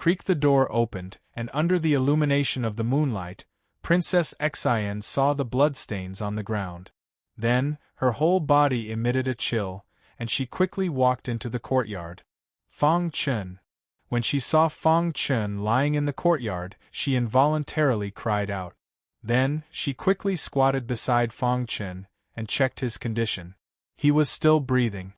Creak the door opened, and under the illumination of the moonlight, Princess Xian saw the bloodstains on the ground. Then, her whole body emitted a chill, and she quickly walked into the courtyard. Fang Chun. When she saw Fang Chun lying in the courtyard, she involuntarily cried out. Then, she quickly squatted beside Fang Chun and checked his condition. He was still breathing.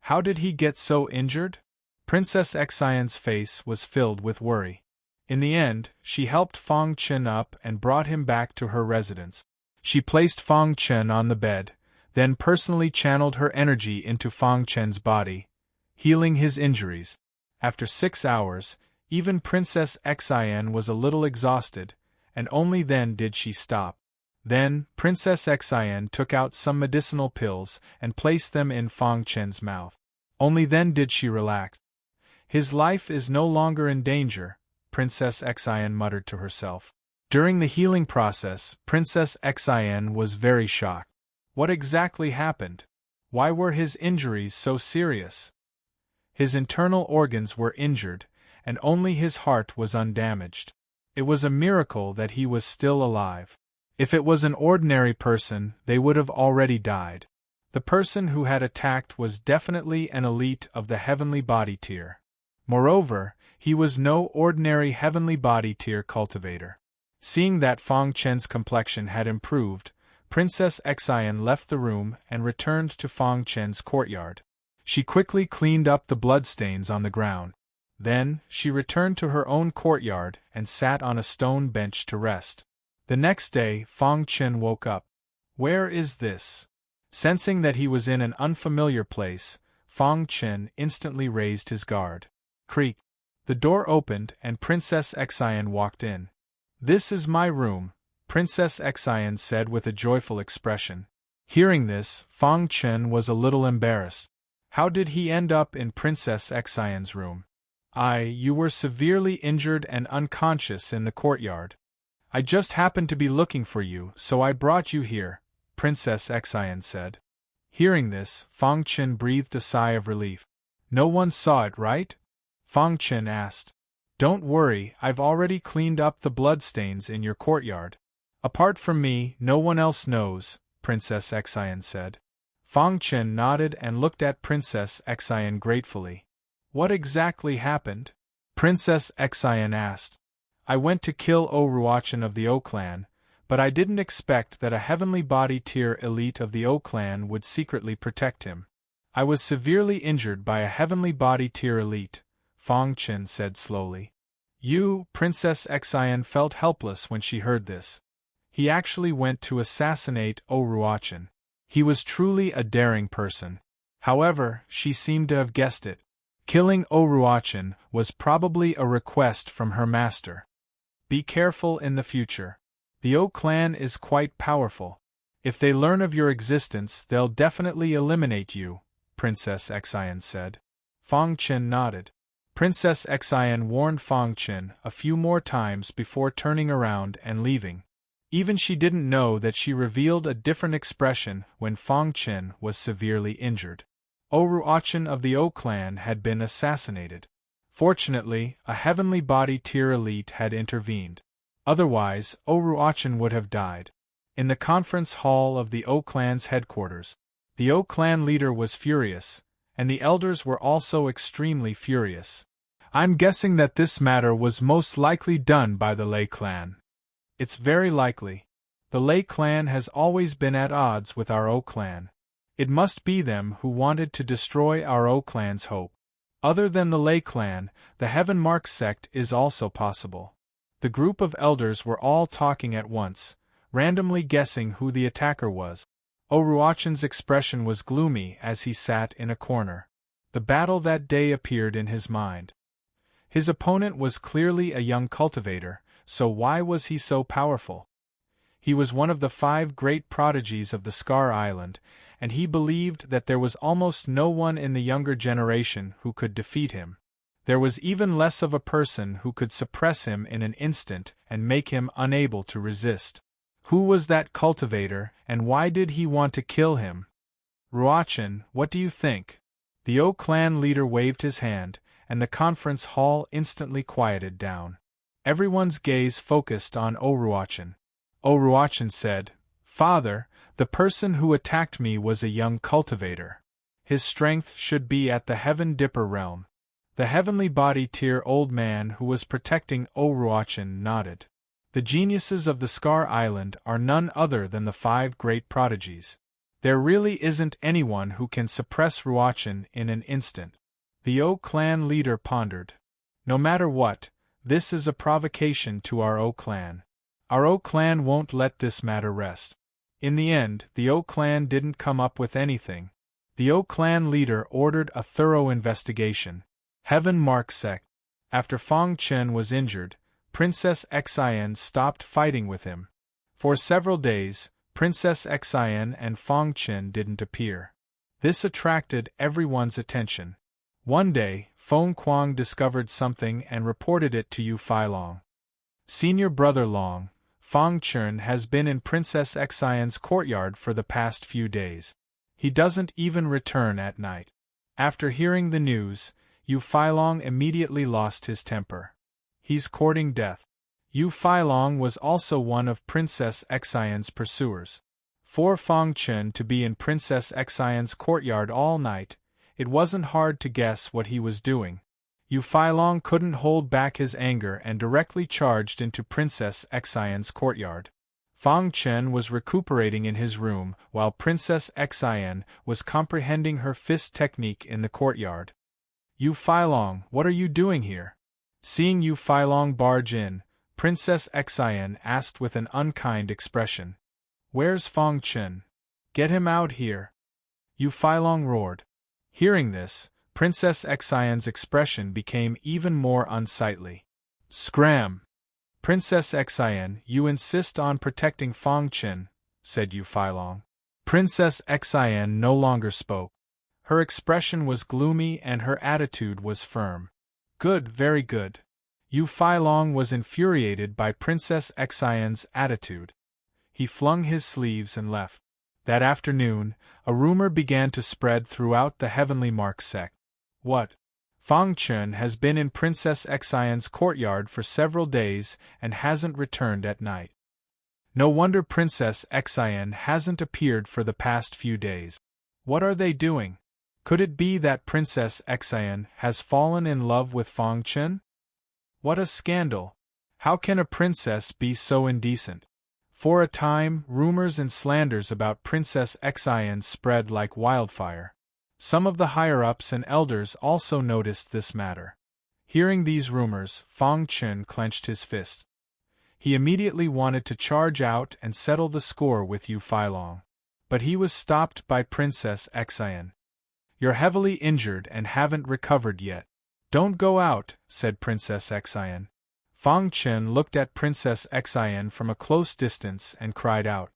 How did he get so injured? Princess Xian's face was filled with worry. In the end, she helped Fang Chun up and brought him back to her residence. She placed Fang Chun on the bed, then personally channeled her energy into Fang Chun's body, healing his injuries. After 6 hours, even Princess Xian was a little exhausted, and only then did she stop. Then, Princess Xian took out some medicinal pills and placed them in Fang Chun's mouth. Only then did she relax. His life is no longer in danger, Princess Xian muttered to herself. During the healing process, Princess Xian was very shocked. What exactly happened? Why were his injuries so serious? His internal organs were injured, and only his heart was undamaged. It was a miracle that he was still alive. If it was an ordinary person, they would have already died. The person who had attacked was definitely an elite of the heavenly body tier. Moreover, he was no ordinary heavenly body tier cultivator. Seeing that Fang Chun's complexion had improved, Princess Xian left the room and returned to Fang Chun's courtyard. She quickly cleaned up the bloodstains on the ground. Then, she returned to her own courtyard and sat on a stone bench to rest. The next day, Fang Chun woke up. Where is this? Sensing that he was in an unfamiliar place, Fang Chun instantly raised his guard. Creak. The door opened and Princess Xian walked in. This is my room, Princess Xian said with a joyful expression. Hearing this, Fang Chun was a little embarrassed. How did he end up in Princess Xian's room? You were severely injured and unconscious in the courtyard. I just happened to be looking for you, so I brought you here, Princess Xian said. Hearing this, Fang Chun breathed a sigh of relief. No one saw it, right? Fang Chun asked. Don't worry, I've already cleaned up the bloodstains in your courtyard. Apart from me, no one else knows, Princess Xian said. Fang Chun nodded and looked at Princess Xian gratefully. What exactly happened? Princess Xian asked. I went to kill Ruochen of the O clan, but I didn't expect that a heavenly body tier elite of the O clan would secretly protect him. I was severely injured by a heavenly body tier elite, Fang Chun said slowly. Princess Xian felt helpless when she heard this. He actually went to assassinate Ruochen. He was truly a daring person. However, she seemed to have guessed it. Killing Ruochen was probably a request from her master. Be careful in the future. The O clan is quite powerful. If they learn of your existence, they'll definitely eliminate you, Princess Xian said. Fang Chun nodded. Princess Xian warned Fang Chun a few more times before turning around and leaving. Even she didn't know that she revealed a different expression when Fang Chun was severely injured. Ruochen of the O clan had been assassinated. Fortunately, a heavenly body tier elite had intervened. Otherwise, Ruochen would have died. In the conference hall of the O clan's headquarters, the O clan leader was furious, and the elders were also extremely furious. I'm guessing that this matter was most likely done by the Lei clan. It's very likely. The Lei clan has always been at odds with our O clan. It must be them who wanted to destroy our O clan's hope. Other than the Lei clan, the Heaven Mark sect is also possible. The group of elders were all talking at once, randomly guessing who the attacker was. Ruochen's expression was gloomy as he sat in a corner. The battle that day appeared in his mind. His opponent was clearly a young cultivator, so why was he so powerful? He was one of the 5 great prodigies of the Scar Island, and he believed that there was almost no one in the younger generation who could defeat him. There was even less of a person who could suppress him in an instant and make him unable to resist. Who was that cultivator, and why did he want to kill him? Ruochen, what do you think? The O clan leader waved his hand, and the conference hall instantly quieted down. Everyone's gaze focused on Oruachan. Oruachan said, "Father, the person who attacked me was a young cultivator. His strength should be at the Heaven Dipper realm." The heavenly body tier old man who was protecting Oruachan nodded. "The geniuses of the Scar Island are none other than the 5 great prodigies. There really isn't anyone who can suppress Ruachan in an instant." The O clan leader pondered. "No matter what, this is a provocation to our O clan. Our O clan won't let this matter rest." In the end, the O clan didn't come up with anything. The O clan leader ordered a thorough investigation. Heaven Mark Sect. After Fong Chen was injured, Princess Xian stopped fighting with him. For several days, Princess Xian and Fong Chen didn't appear. This attracted everyone's attention. One day, Feng Kuang discovered something and reported it to Yu Feilong. "Senior Brother Long, Fong Chen has been in Princess Xian's courtyard for the past few days. He doesn't even return at night." After hearing the news, Yu Feilong immediately lost his temper. "He's courting death." Yu Feilong was also one of Princess Xian's pursuers. For Fong Chen to be in Princess Xian's courtyard all night, it wasn't hard to guess what he was doing. Yu Feilong couldn't hold back his anger and directly charged into Princess Xian's courtyard. Fong Chen was recuperating in his room while Princess Xian was comprehending her fist technique in the courtyard. "Yu Feilong, what are you doing here?" Seeing Yu Feilong barge in, Princess Xian asked with an unkind expression. "Where's Fong Chen? Get him out here!" Yu Feilong roared. Hearing this, Princess Xian's expression became even more unsightly. "Scram! Princess Xian, you insist on protecting Fong Chen," said Yu Feilong. Princess Xian no longer spoke. Her expression was gloomy and her attitude was firm. "Good, very good." Yu Feilong was infuriated by Princess Xian's attitude. He flung his sleeves and left. That afternoon, a rumor began to spread throughout the Heavenly Mark Sect. "What? Fong Chen has been in Princess Xian's courtyard for several days and hasn't returned at night. No wonder Princess Xian hasn't appeared for the past few days. What are they doing? Could it be that Princess Xian has fallen in love with Fong Chen? What a scandal! How can a princess be so indecent?" For a time, rumors and slanders about Princess Xian spread like wildfire. Some of the higher-ups and elders also noticed this matter. Hearing these rumors, Fong Chen clenched his fists. He immediately wanted to charge out and settle the score with Yu Feilong. But he was stopped by Princess Xian. "You're heavily injured and haven't recovered yet. Don't go out," said Princess Xian. Fong Chen looked at Princess Xian from a close distance and cried out,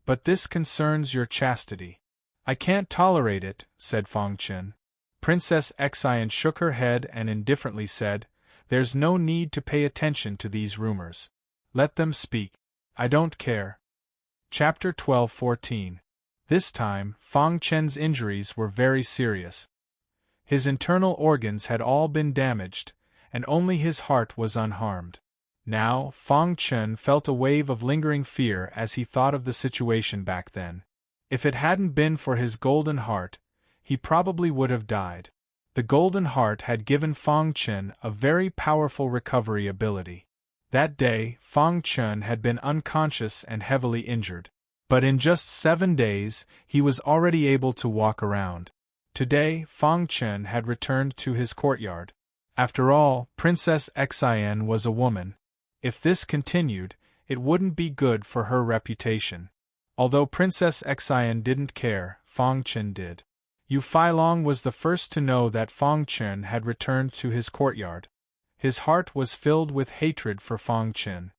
"But this concerns your chastity." "I can't tolerate it," said Fong Chen. Princess Xian shook her head and indifferently said, "There's no need to pay attention to these rumors. Let them speak. I don't care." Chapter 12-14. This time, Fong Chen's injuries were very serious. His internal organs had all been damaged, and only his heart was unharmed. Now, Fong Chen felt a wave of lingering fear as he thought of the situation back then. If it hadn't been for his golden heart, he probably would have died. The golden heart had given Fong Chen a very powerful recovery ability. That day, Fong Chen had been unconscious and heavily injured. But in just 7 days, he was already able to walk around. Today, Fong Chen had returned to his courtyard. After all, Princess Xian was a woman. If this continued, it wouldn't be good for her reputation. Although Princess Xian didn't care, Fong Chen did. Yu Feilong was the first to know that Fong Chen had returned to his courtyard. His heart was filled with hatred for Fong Chen.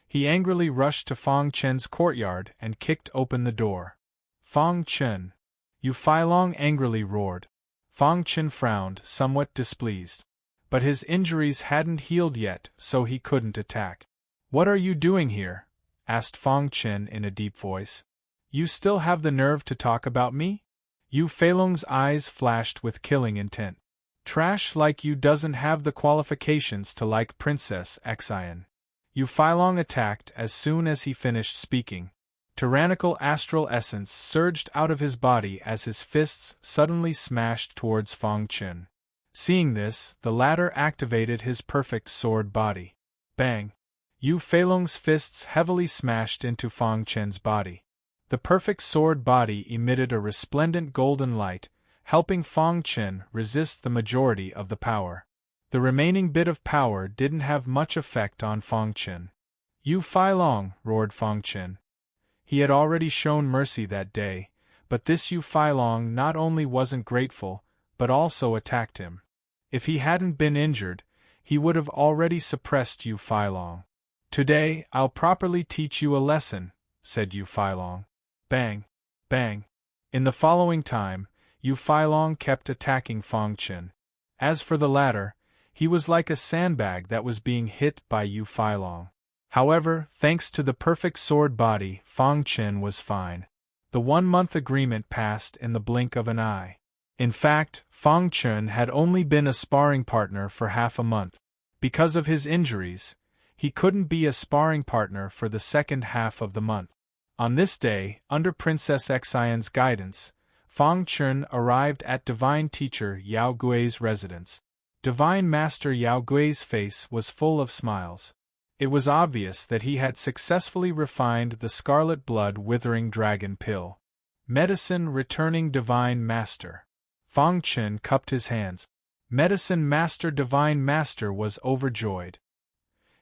He angrily rushed to Fong Chen's courtyard and kicked open the door. "Fong Chen!" Yu Feilong angrily roared. Fong Chen frowned, somewhat displeased. But his injuries hadn't healed yet, so he couldn't attack. "What are you doing here?" asked Fong Chen in a deep voice. "You still have the nerve to talk about me?" Yu Feilong's eyes flashed with killing intent. Trash like you doesn't have the qualifications to like Princess Xian. Yu Filong attacked as soon as he finished speaking. Tyrannical astral essence surged out of his body as his fists suddenly smashed towards Fang Chen. Seeing this, the latter activated his perfect sword body. Bang! Yu Feilong's fists heavily smashed into Fang Chen's body. The perfect sword body emitted a resplendent golden light, helping Fang Chen resist the majority of the power. The remaining bit of power didn't have much effect on Fang Chen. Yu Filong, roared Fang Chen. He had already shown mercy that day, but this Yu Filong not only wasn't grateful, but also attacked him. If he hadn't been injured, he would have already suppressed Yu Filong. Today, I'll properly teach you a lesson, said Yu Filong. Bang! Bang! In the following time, Yu Filong kept attacking Fang Chen. As for the latter, he was like a sandbag that was being hit by Yu Filong. However, thanks to the perfect sword body, Fang Chen was fine. The 1-month agreement passed in the blink of an eye. In fact, Fang Chen had only been a sparring partner for half a month. Because of his injuries, he couldn't be a sparring partner for the second half of the month. On this day, under Princess Xian's guidance, Fang Chen arrived at Divine Teacher Yao Gui's residence. Divine Master Yao Gui's face was full of smiles. It was obvious that he had successfully refined the scarlet blood withering dragon pill. Medicine returning Divine Master. Fang Chen cupped his hands. Medicine Master Divine Master was overjoyed.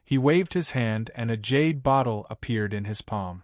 He waved his hand and a jade bottle appeared in his palm.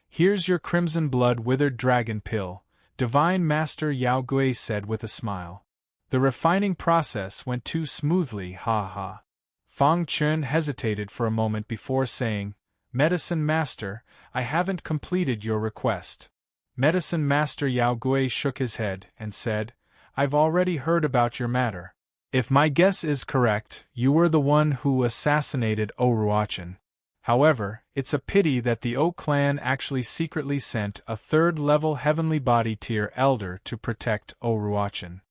Here's your crimson blood withered dragon pill, Divine Master Yao Gui said with a smile. The refining process went too smoothly, ha ha. Fang Chen hesitated for a moment before saying, Medicine Master, I haven't completed your request. Medicine Master Yao Gui shook his head and said, I've already heard about your matter. If my guess is correct, you were the one who assassinated Oruachan. However, it's a pity that the O clan actually secretly sent a 3rd-level heavenly body tier elder to protect Oruachan.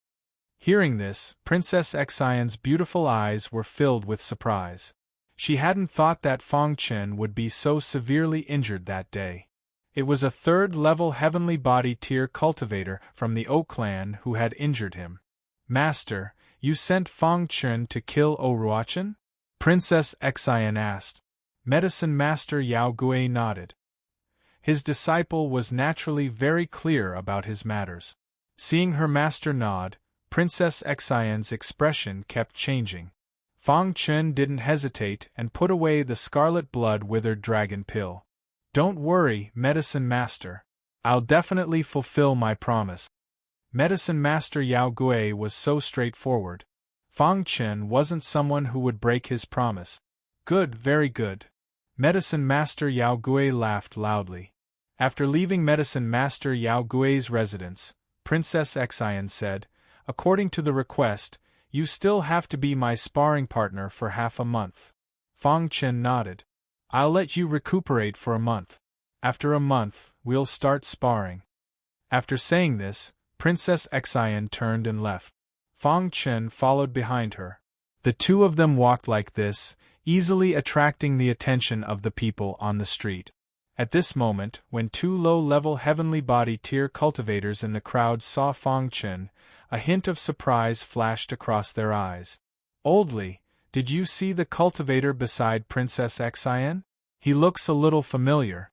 Hearing this, Princess Xian's beautiful eyes were filled with surprise. She hadn't thought that Fang Chen would be so severely injured that day. It was a 3rd-level heavenly body tier cultivator from the O clan who had injured him. Master, you sent Fang Chen to kill Oruachan? Princess Xian asked. Medicine Master Yao Gui nodded. His disciple was naturally very clear about his matters. Seeing her master nod, Princess Xian's expression kept changing. Fang Chen didn't hesitate and put away the scarlet blood withered dragon pill. Don't worry, Medicine Master. I'll definitely fulfill my promise. Medicine Master Yao Gui was so straightforward. Fang Chen wasn't someone who would break his promise. Good, very good. Medicine Master Yao Gui laughed loudly. After leaving Medicine Master Yao Gui's residence, Princess Xian said, According to the request, you still have to be my sparring partner for half a month. Fang Chen nodded. I'll let you recuperate for a month. After a month, we'll start sparring. After saying this, Princess Xian turned and left. Fang Chen followed behind her. The two of them walked like this, easily attracting the attention of the people on the street. At this moment, when 2 low-level heavenly body tier cultivators in the crowd saw Fang Chen, a hint of surprise flashed across their eyes. Oldly, did you see the cultivator beside Princess Xian? He looks a little familiar.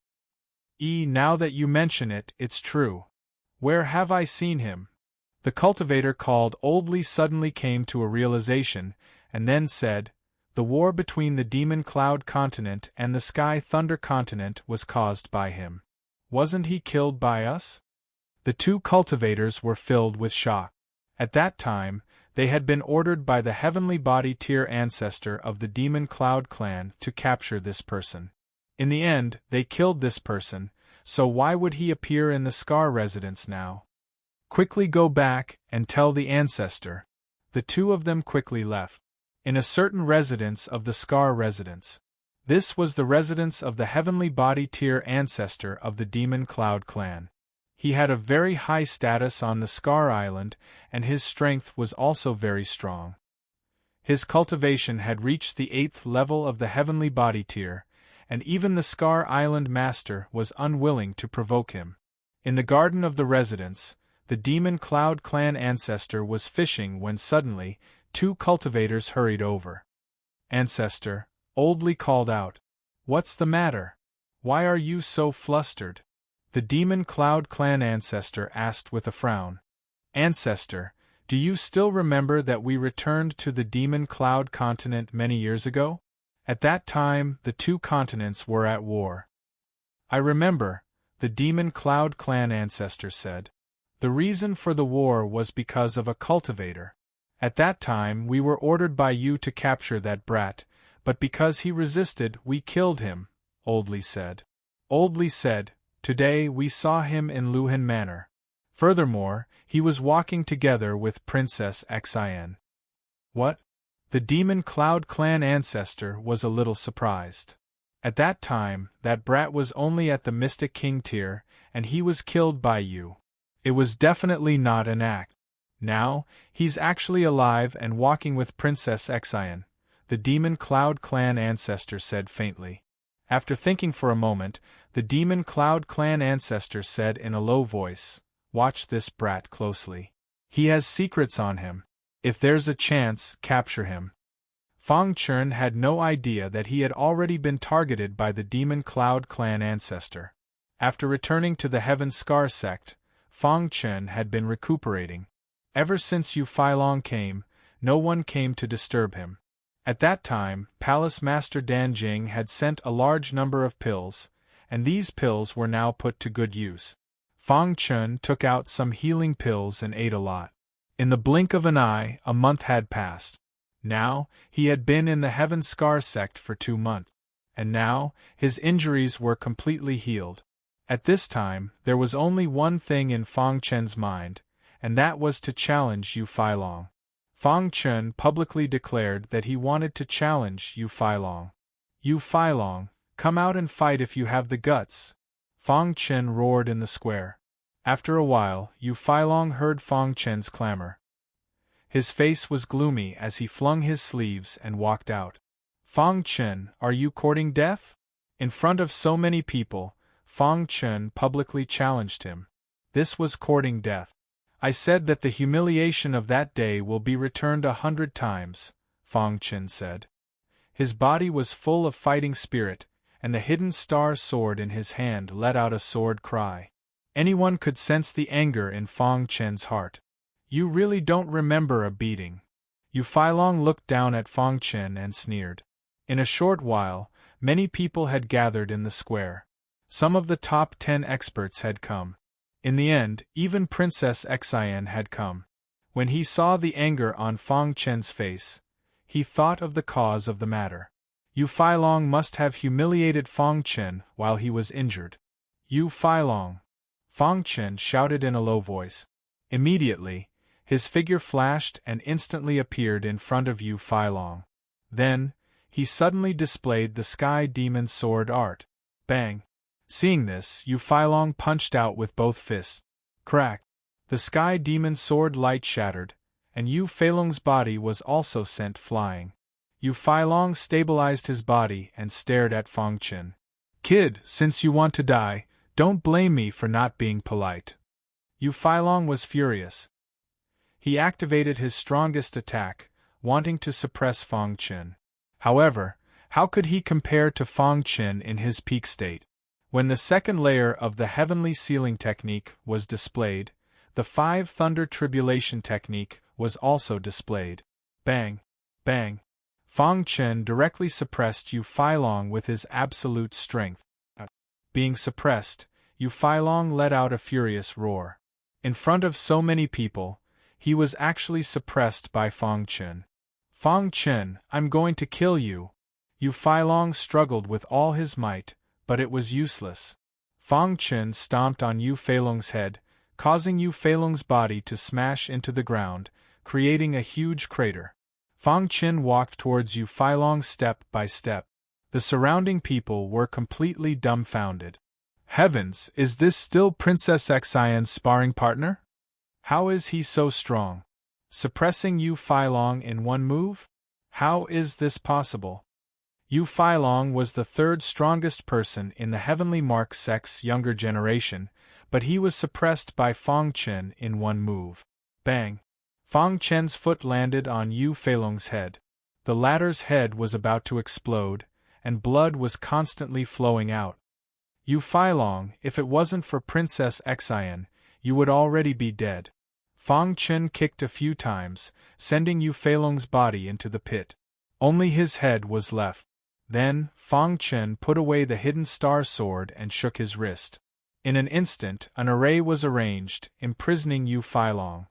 Now that you mention it, it's true. Where have I seen him? The cultivator called Oldly suddenly came to a realization, and then said, The war between the Demon Cloud Continent and the Sky Thunder Continent was caused by him. Wasn't he killed by us? The two cultivators were filled with shock. At that time, they had been ordered by the heavenly body tier ancestor of the Demon Cloud clan to capture this person. In the end, they killed this person, so why would he appear in the Scar residence now? Quickly go back and tell the ancestor. The two of them quickly left. In a certain residence of the Scar residence. This was the residence of the heavenly body tier ancestor of the Demon Cloud clan. He had a very high status on the Scar Island, and his strength was also very strong. His cultivation had reached the 8th level of the heavenly body tier, and even the Scar Island master was unwilling to provoke him. In the garden of the residence, the demon Cloud Clan ancestor was fishing when suddenly, 2 cultivators hurried over. "Ancestor," Oldly called out. "What's the matter? Why are you so flustered?" The demon Cloud Clan ancestor asked with a frown. "Ancestor, do you still remember that we returned to the demon Cloud continent many years ago? At that time, the 2 continents were at war." "I remember," the demon Cloud Clan ancestor said. "The reason for the war was because of a cultivator. At that time we were ordered by you to capture that brat, but because he resisted we killed him," Oldly said. Oldly said, "Today we saw him in Luhan Manor. Furthermore, he was walking together with Princess Xin." "What?" The demon Cloud Clan ancestor was a little surprised. "At that time, that brat was only at the Mystic King tier, and he was killed by you. It was definitely not an act. Now, he's actually alive and walking with Princess Xin," the demon Cloud Clan ancestor said faintly. After thinking for a moment, the demon Cloud Clan ancestor said in a low voice, "Watch this brat closely. He has secrets on him. If there's a chance, capture him." Fang Chun had no idea that he had already been targeted by the demon Cloud Clan ancestor. After returning to the Heaven Scar sect, Fang Chun had been recuperating. Ever since Yu Feilong came, no one came to disturb him. At that time, Palace Master Dan Jing had sent a large number of pills, and these pills were now put to good use. Fang Chun took out some healing pills and ate a lot. In the blink of an eye, a month had passed. Now, he had been in the Heaven Scar sect for 2 months. And now, his injuries were completely healed. At this time, there was only one thing in Fang Chen's mind, and that was to challenge Yu Feilong. Fang Chun publicly declared that he wanted to challenge Yu Feilong. "Yu Feilong, come out and fight if you have the guts!" Fang Chun roared in the square. After a while, Yu Feilong heard Fang Chen's clamor. His face was gloomy as he flung his sleeves and walked out. "Fang Chun, are you courting death?" In front of so many people, Fang Chun publicly challenged him. This was courting death. "I said that the humiliation of that day will be returned 100 times, Fang Chun said. His body was full of fighting spirit, and the hidden star sword in his hand let out a sword cry. Anyone could sense the anger in Fang Chen's heart. "You really don't remember a beating." Yu Feilong looked down at Fang Chen and sneered. In a short while, many people had gathered in the square. Some of the top 10 experts had come. In the end, even Princess Xin had come. When he saw the anger on Fang Chen's face, he thought of the cause of the matter. Yu Feilong must have humiliated Fang Chen while he was injured. "Yu Feilong!" Fang Chen shouted in a low voice. Immediately, his figure flashed and instantly appeared in front of Yu Feilong. Then, he suddenly displayed the Sky Demon Sword art. Bang! Seeing this, Yu Feilong punched out with both fists. Crack! The Sky Demon Sword light shattered, and Yu Feilong's body was also sent flying. Yu Feilong stabilized his body and stared at Fang Chen. "Kid, since you want to die, don't blame me for not being polite." Yu Feilong was furious. He activated his strongest attack, wanting to suppress Fang Chen. However, how could he compare to Fang Chen in his peak state? When the second layer of the Heavenly Sealing Technique was displayed, the 5 Thunder Tribulation Technique was also displayed. Bang! Bang! Fang Chen directly suppressed Yu Feilong with his absolute strength. Being suppressed, Yu Feilong let out a furious roar. In front of so many people, he was actually suppressed by Fang Chen. "Fang Chen, I'm going to kill you!" Yu Feilong struggled with all his might, but it was useless. Fang Chen stomped on Yu Feilong's head, causing Yu Feilong's body to smash into the ground, creating a huge crater. Fang Chen walked towards Yu Feilong step by step. The surrounding people were completely dumbfounded. Heavens, is this still Princess Xian's sparring partner? How is he so strong? Suppressing Yu Feilong in one move? How is this possible? Yu Feilong was the third strongest person in the Heavenly Mark sect's younger generation, but he was suppressed by Fong Chen in one move. Bang! Fong Chen's foot landed on Yu Feilong's head. The latter's head was about to explode, and blood was constantly flowing out. Yu Feilong, if it wasn't for Princess Xian, you would already be dead. Fong Chen kicked a few times, sending Yu Feilong's body into the pit. Only his head was left. Then, Fong Chen put away the hidden star sword and shook his wrist. In an instant, an array was arranged, imprisoning Yu Feilong.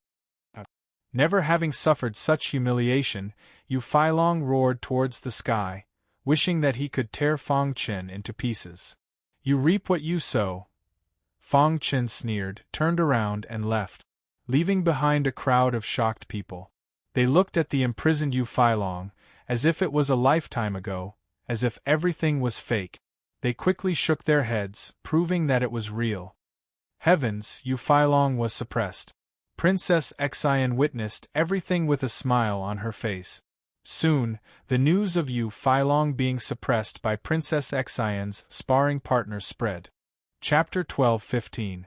Never having suffered such humiliation, Yu Feilong roared towards the sky, wishing that he could tear Fong Chen into pieces. You reap what you sow. Fong Chen sneered, turned around and left, leaving behind a crowd of shocked people. They looked at the imprisoned Yu Feilong, as if it was a lifetime ago, as if everything was fake. They quickly shook their heads, proving that it was real. Heavens, Yu Feilong was suppressed. Princess Xian witnessed everything with a smile on her face. Soon, the news of Yu Feilong being suppressed by Princess Xian's sparring partner spread. Chapter 12-15.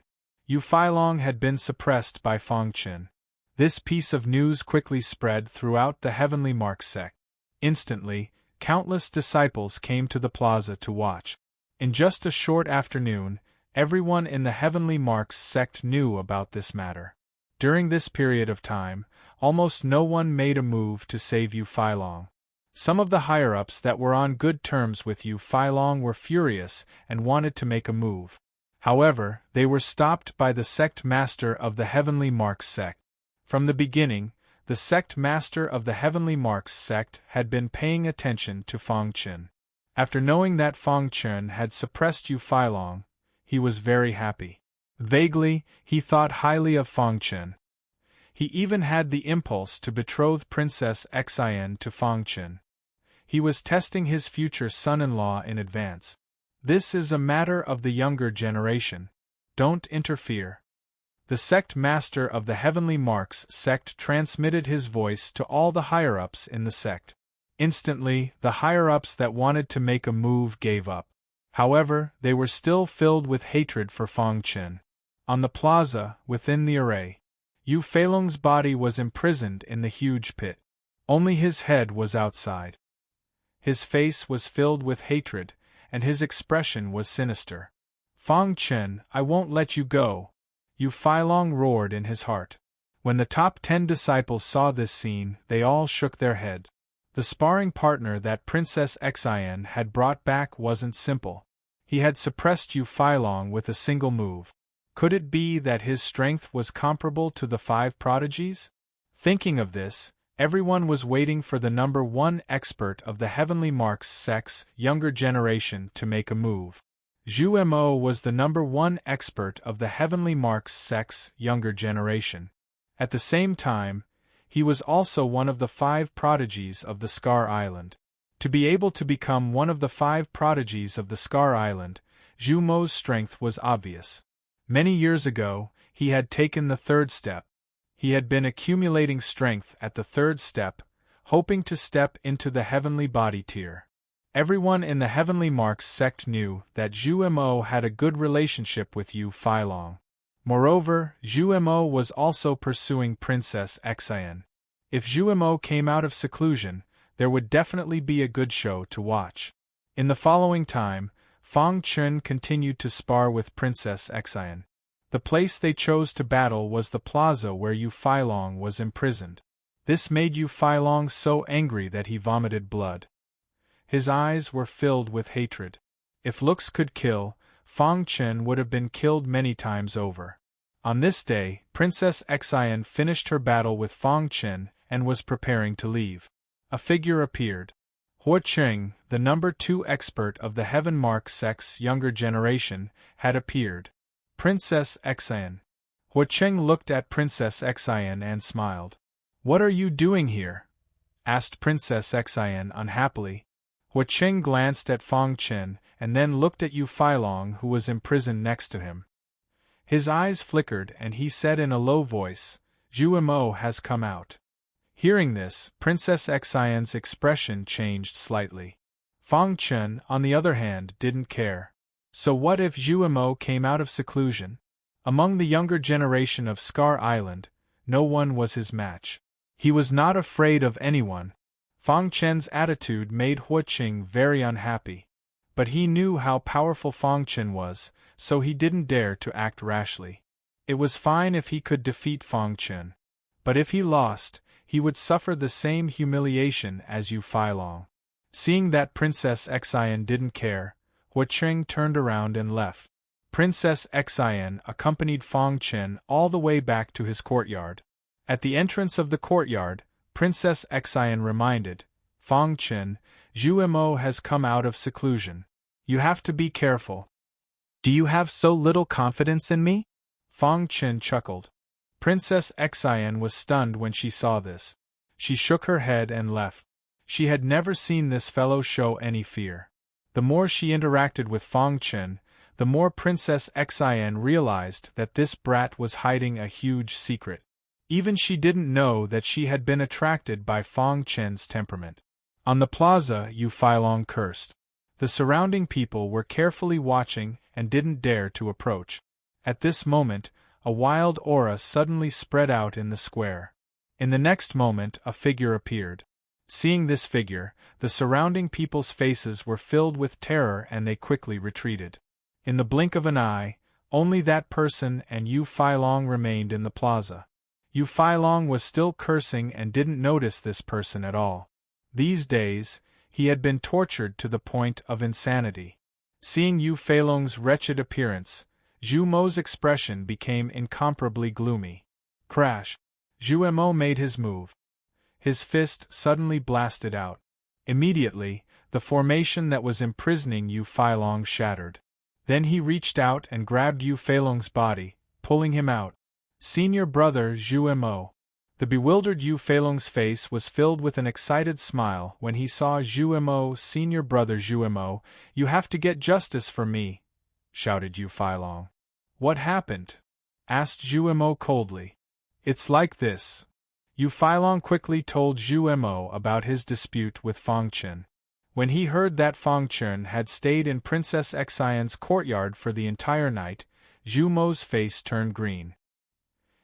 Yu Feilong had been suppressed by Fong Chen. This piece of news quickly spread throughout the Heavenly Mark sect. Instantly, countless disciples came to the plaza to watch. In just a short afternoon, everyone in the Heavenly Marks sect knew about this matter. During this period of time, almost no one made a move to save Yu Feilong. Some of the higher-ups that were on good terms with Yu Feilong were furious and wanted to make a move. However, they were stopped by the sect master of the Heavenly Marks sect. From the beginning, the sect master of the Heavenly Marks sect had been paying attention to Fong Chen. After knowing that Fong Chen had suppressed Yu Feilong, he was very happy. Vaguely, he thought highly of Fong Chen. He even had the impulse to betroth Princess Xian to Fong Chen. He was testing his future son-in-law in advance. This is a matter of the younger generation. Don't interfere. The sect master of the Heavenly Marks sect transmitted his voice to all the higher-ups in the sect. Instantly, the higher-ups that wanted to make a move gave up. However, they were still filled with hatred for Fong Chen. On the plaza, within the array, Yu Feilong's body was imprisoned in the huge pit. Only his head was outside. His face was filled with hatred, and his expression was sinister. Fong Chen, I won't let you go, Yu Feilong roared in his heart. When the top 10 disciples saw this scene, they all shook their heads. The sparring partner that Princess Xian had brought back wasn't simple. He had suppressed Yu Feilong with a single move. Could it be that his strength was comparable to the 5 prodigies? Thinking of this, everyone was waiting for the number 1 expert of the Heavenly Marks sect's younger generation to make a move. Zhu Mo was the number 1 expert of the Heavenly Marks sect's younger generation. At the same time, he was also one of the 5 prodigies of the Scar Island. To be able to become one of the 5 prodigies of the Scar Island, Zhu Mo's strength was obvious. Many years ago, he had taken the 3rd step. He had been accumulating strength at the 3rd step, hoping to step into the heavenly body tier. Everyone in the Heavenly Marks sect knew that Zhu Mo had a good relationship with Yu Feilong. Moreover, Zhu Mo was also pursuing Princess Xian. If Zhu Mo came out of seclusion, there would definitely be a good show to watch. In the following time, Fong Chen continued to spar with Princess Xian. The place they chose to battle was the plaza where Yu Feilong was imprisoned. This made Yu Feilong so angry that he vomited blood. His eyes were filled with hatred. If looks could kill, Fong Chen would have been killed many times over. On this day, Princess Xian finished her battle with Fong Chen and was preparing to leave. A figure appeared. Huo Cheng, the number 2 expert of the Heaven Mark sect's younger generation, had appeared. Princess Xian. Huo Cheng looked at Princess Xian and smiled. What are you doing here? Asked Princess Xian unhappily. Huo Cheng glanced at Fong Chen and then looked at Yu Failong, who was imprisoned next to him. His eyes flickered and he said in a low voice, "Zhu Mo has come out." Hearing this, Princess Xian's expression changed slightly. Fang Chen, on the other hand, didn't care. So what if Zhu Mo came out of seclusion? Among the younger generation of Scar Island, no one was his match. He was not afraid of anyone. Fang Chen's attitude made Hua Qing very unhappy. But he knew how powerful Fang Chen was, so he didn't dare to act rashly. It was fine if he could defeat Fang Chen. But if he lost, he would suffer the same humiliation as Yu Failong. Seeing that Princess Xian didn't care, Hua Qing turned around and left. Princess Xian accompanied Fang Chen all the way back to his courtyard. At the entrance of the courtyard, Princess Xian reminded Fang Chen, "Zhu Mo has come out of seclusion. You have to be careful." "Do you have so little confidence in me?" Fang Chen chuckled. Princess Xian was stunned when she saw this. She shook her head and left. She had never seen this fellow show any fear. The more she interacted with Fang Chen, the more Princess Xian realized that this brat was hiding a huge secret. Even she didn't know that she had been attracted by Fang Chen's temperament. On the plaza, Yu Failong cursed. The surrounding people were carefully watching and didn't dare to approach. At this moment, a wild aura suddenly spread out in the square. In the next moment, a figure appeared. Seeing this figure, the surrounding people's faces were filled with terror and they quickly retreated. In the blink of an eye, only that person and Yu Failong remained in the plaza. Yu Failong was still cursing and didn't notice this person at all. These days, he had been tortured to the point of insanity. Seeing Yu Failong's wretched appearance, Zhu Mo's expression became incomparably gloomy. Crash! Zhu Mo made his move. His fist suddenly blasted out. Immediately, the formation that was imprisoning Yu Failong shattered. Then he reached out and grabbed Yu Failong's body, pulling him out. "Senior brother Zhu Mo." The bewildered Yu Failong's face was filled with an excited smile when he saw Zhu Mo. "Senior brother Zhu Mo, you have to get justice for me," shouted Yu Failong. "What happened?" asked Zhu Mo coldly. "It's like this." Yu Failong quickly told Zhu Mo about his dispute with Fang Chen. When he heard that Fang Chen had stayed in Princess Xian's courtyard for the entire night, Zhu Mo's face turned green.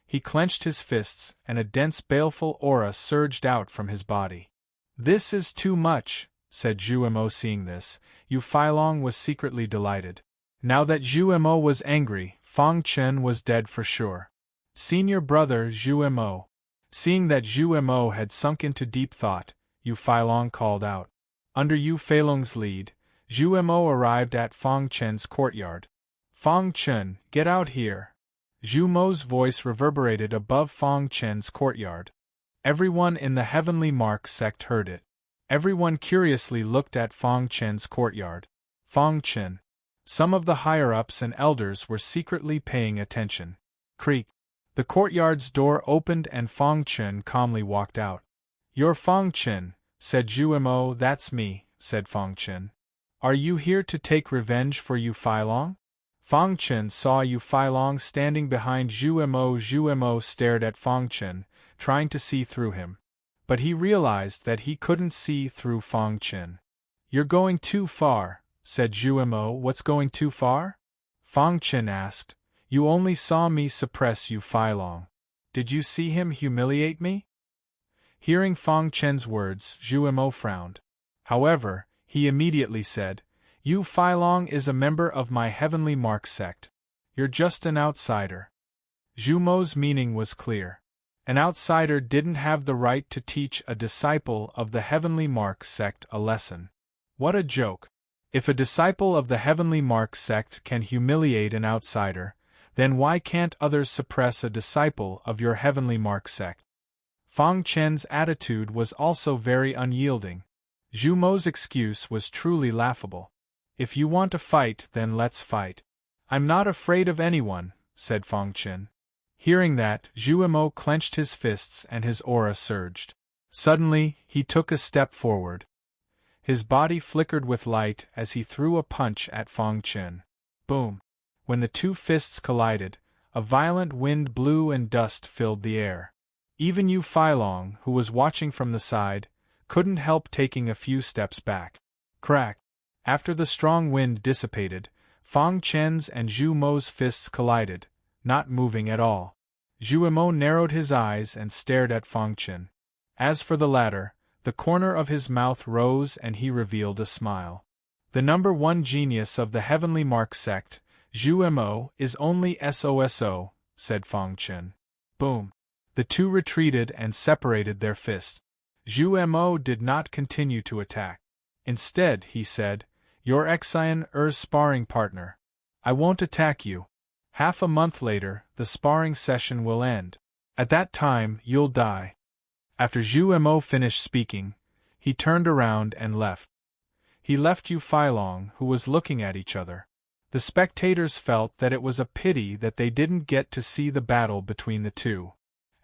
He clenched his fists, and a dense baleful aura surged out from his body. "This is too much," said Zhu Mo. Seeing this, Yu Failong was secretly delighted. Now that Zhu Mo was angry, Fang Chen was dead for sure. "Senior brother Zhu Mo." Seeing that Zhu Mo had sunk into deep thought, Yu Failong called out. Under Yu Failong's lead, Zhu Mo arrived at Fang Chen's courtyard. "Fang Chen, get out here." Zhu Mo's voice reverberated above Fang Chen's courtyard. Everyone in the Heavenly Mark sect heard it. Everyone curiously looked at Fang Chen's courtyard. Fang Chen. Some of the higher-ups and elders were secretly paying attention. Creak. The courtyard's door opened and Fang Chen calmly walked out. "You're Fang Chen," said Zhu Mo. "That's me," said Fang Chen. "Are you here to take revenge for Yu Failong?" Fang Chen saw Yu Failong standing behind Zhu Mo. Zhu Mo stared at Fang Chen, trying to see through him. But he realized that he couldn't see through Fang Chen. "You're going too far," said Zhu Mo. "What's going too far?" Fang Chen asked. "You only saw me suppress Yu Failong. Did you see him humiliate me?" Hearing Fang Chen's words, Zhu Mo frowned. However, he immediately said, "Yu Failong is a member of my Heavenly Mark sect. You're just an outsider." Zhu Mo's meaning was clear. An outsider didn't have the right to teach a disciple of the Heavenly Mark sect a lesson. What a joke! If a disciple of the Heavenly Mark sect can humiliate an outsider, then why can't others suppress a disciple of your Heavenly Mark sect? Fang Chen's attitude was also very unyielding. Zhu Mo's excuse was truly laughable. "If you want to fight, then let's fight." "I'm not afraid of anyone," said Fang Chen. Hearing that, Zhu Mo clenched his fists and his aura surged. Suddenly, he took a step forward. His body flickered with light as he threw a punch at Fang Chen. Boom! When the two fists collided, a violent wind blew and dust filled the air. Even Yu Feilong, who was watching from the side, couldn't help taking a few steps back. Crack! After the strong wind dissipated, Fang Chen's and Zhu Mo's fists collided, not moving at all. Zhu Mo narrowed his eyes and stared at Fang Chen. As for the latter, the corner of his mouth rose and he revealed a smile. The number one genius of the Heavenly Mark sect, Zhu Mo, is only SOSO, said Fang Chen. Boom! The two retreated and separated their fists. Zhu Mo did not continue to attack. Instead, he said, "Your Xian's sparring partner. I won't attack you. Half a month later, the sparring session will end. At that time, you'll die." After Zhu Mo finished speaking, he turned around and left. He left Yu Feilong, who was looking at each other. The spectators felt that it was a pity that they didn't get to see the battle between the two.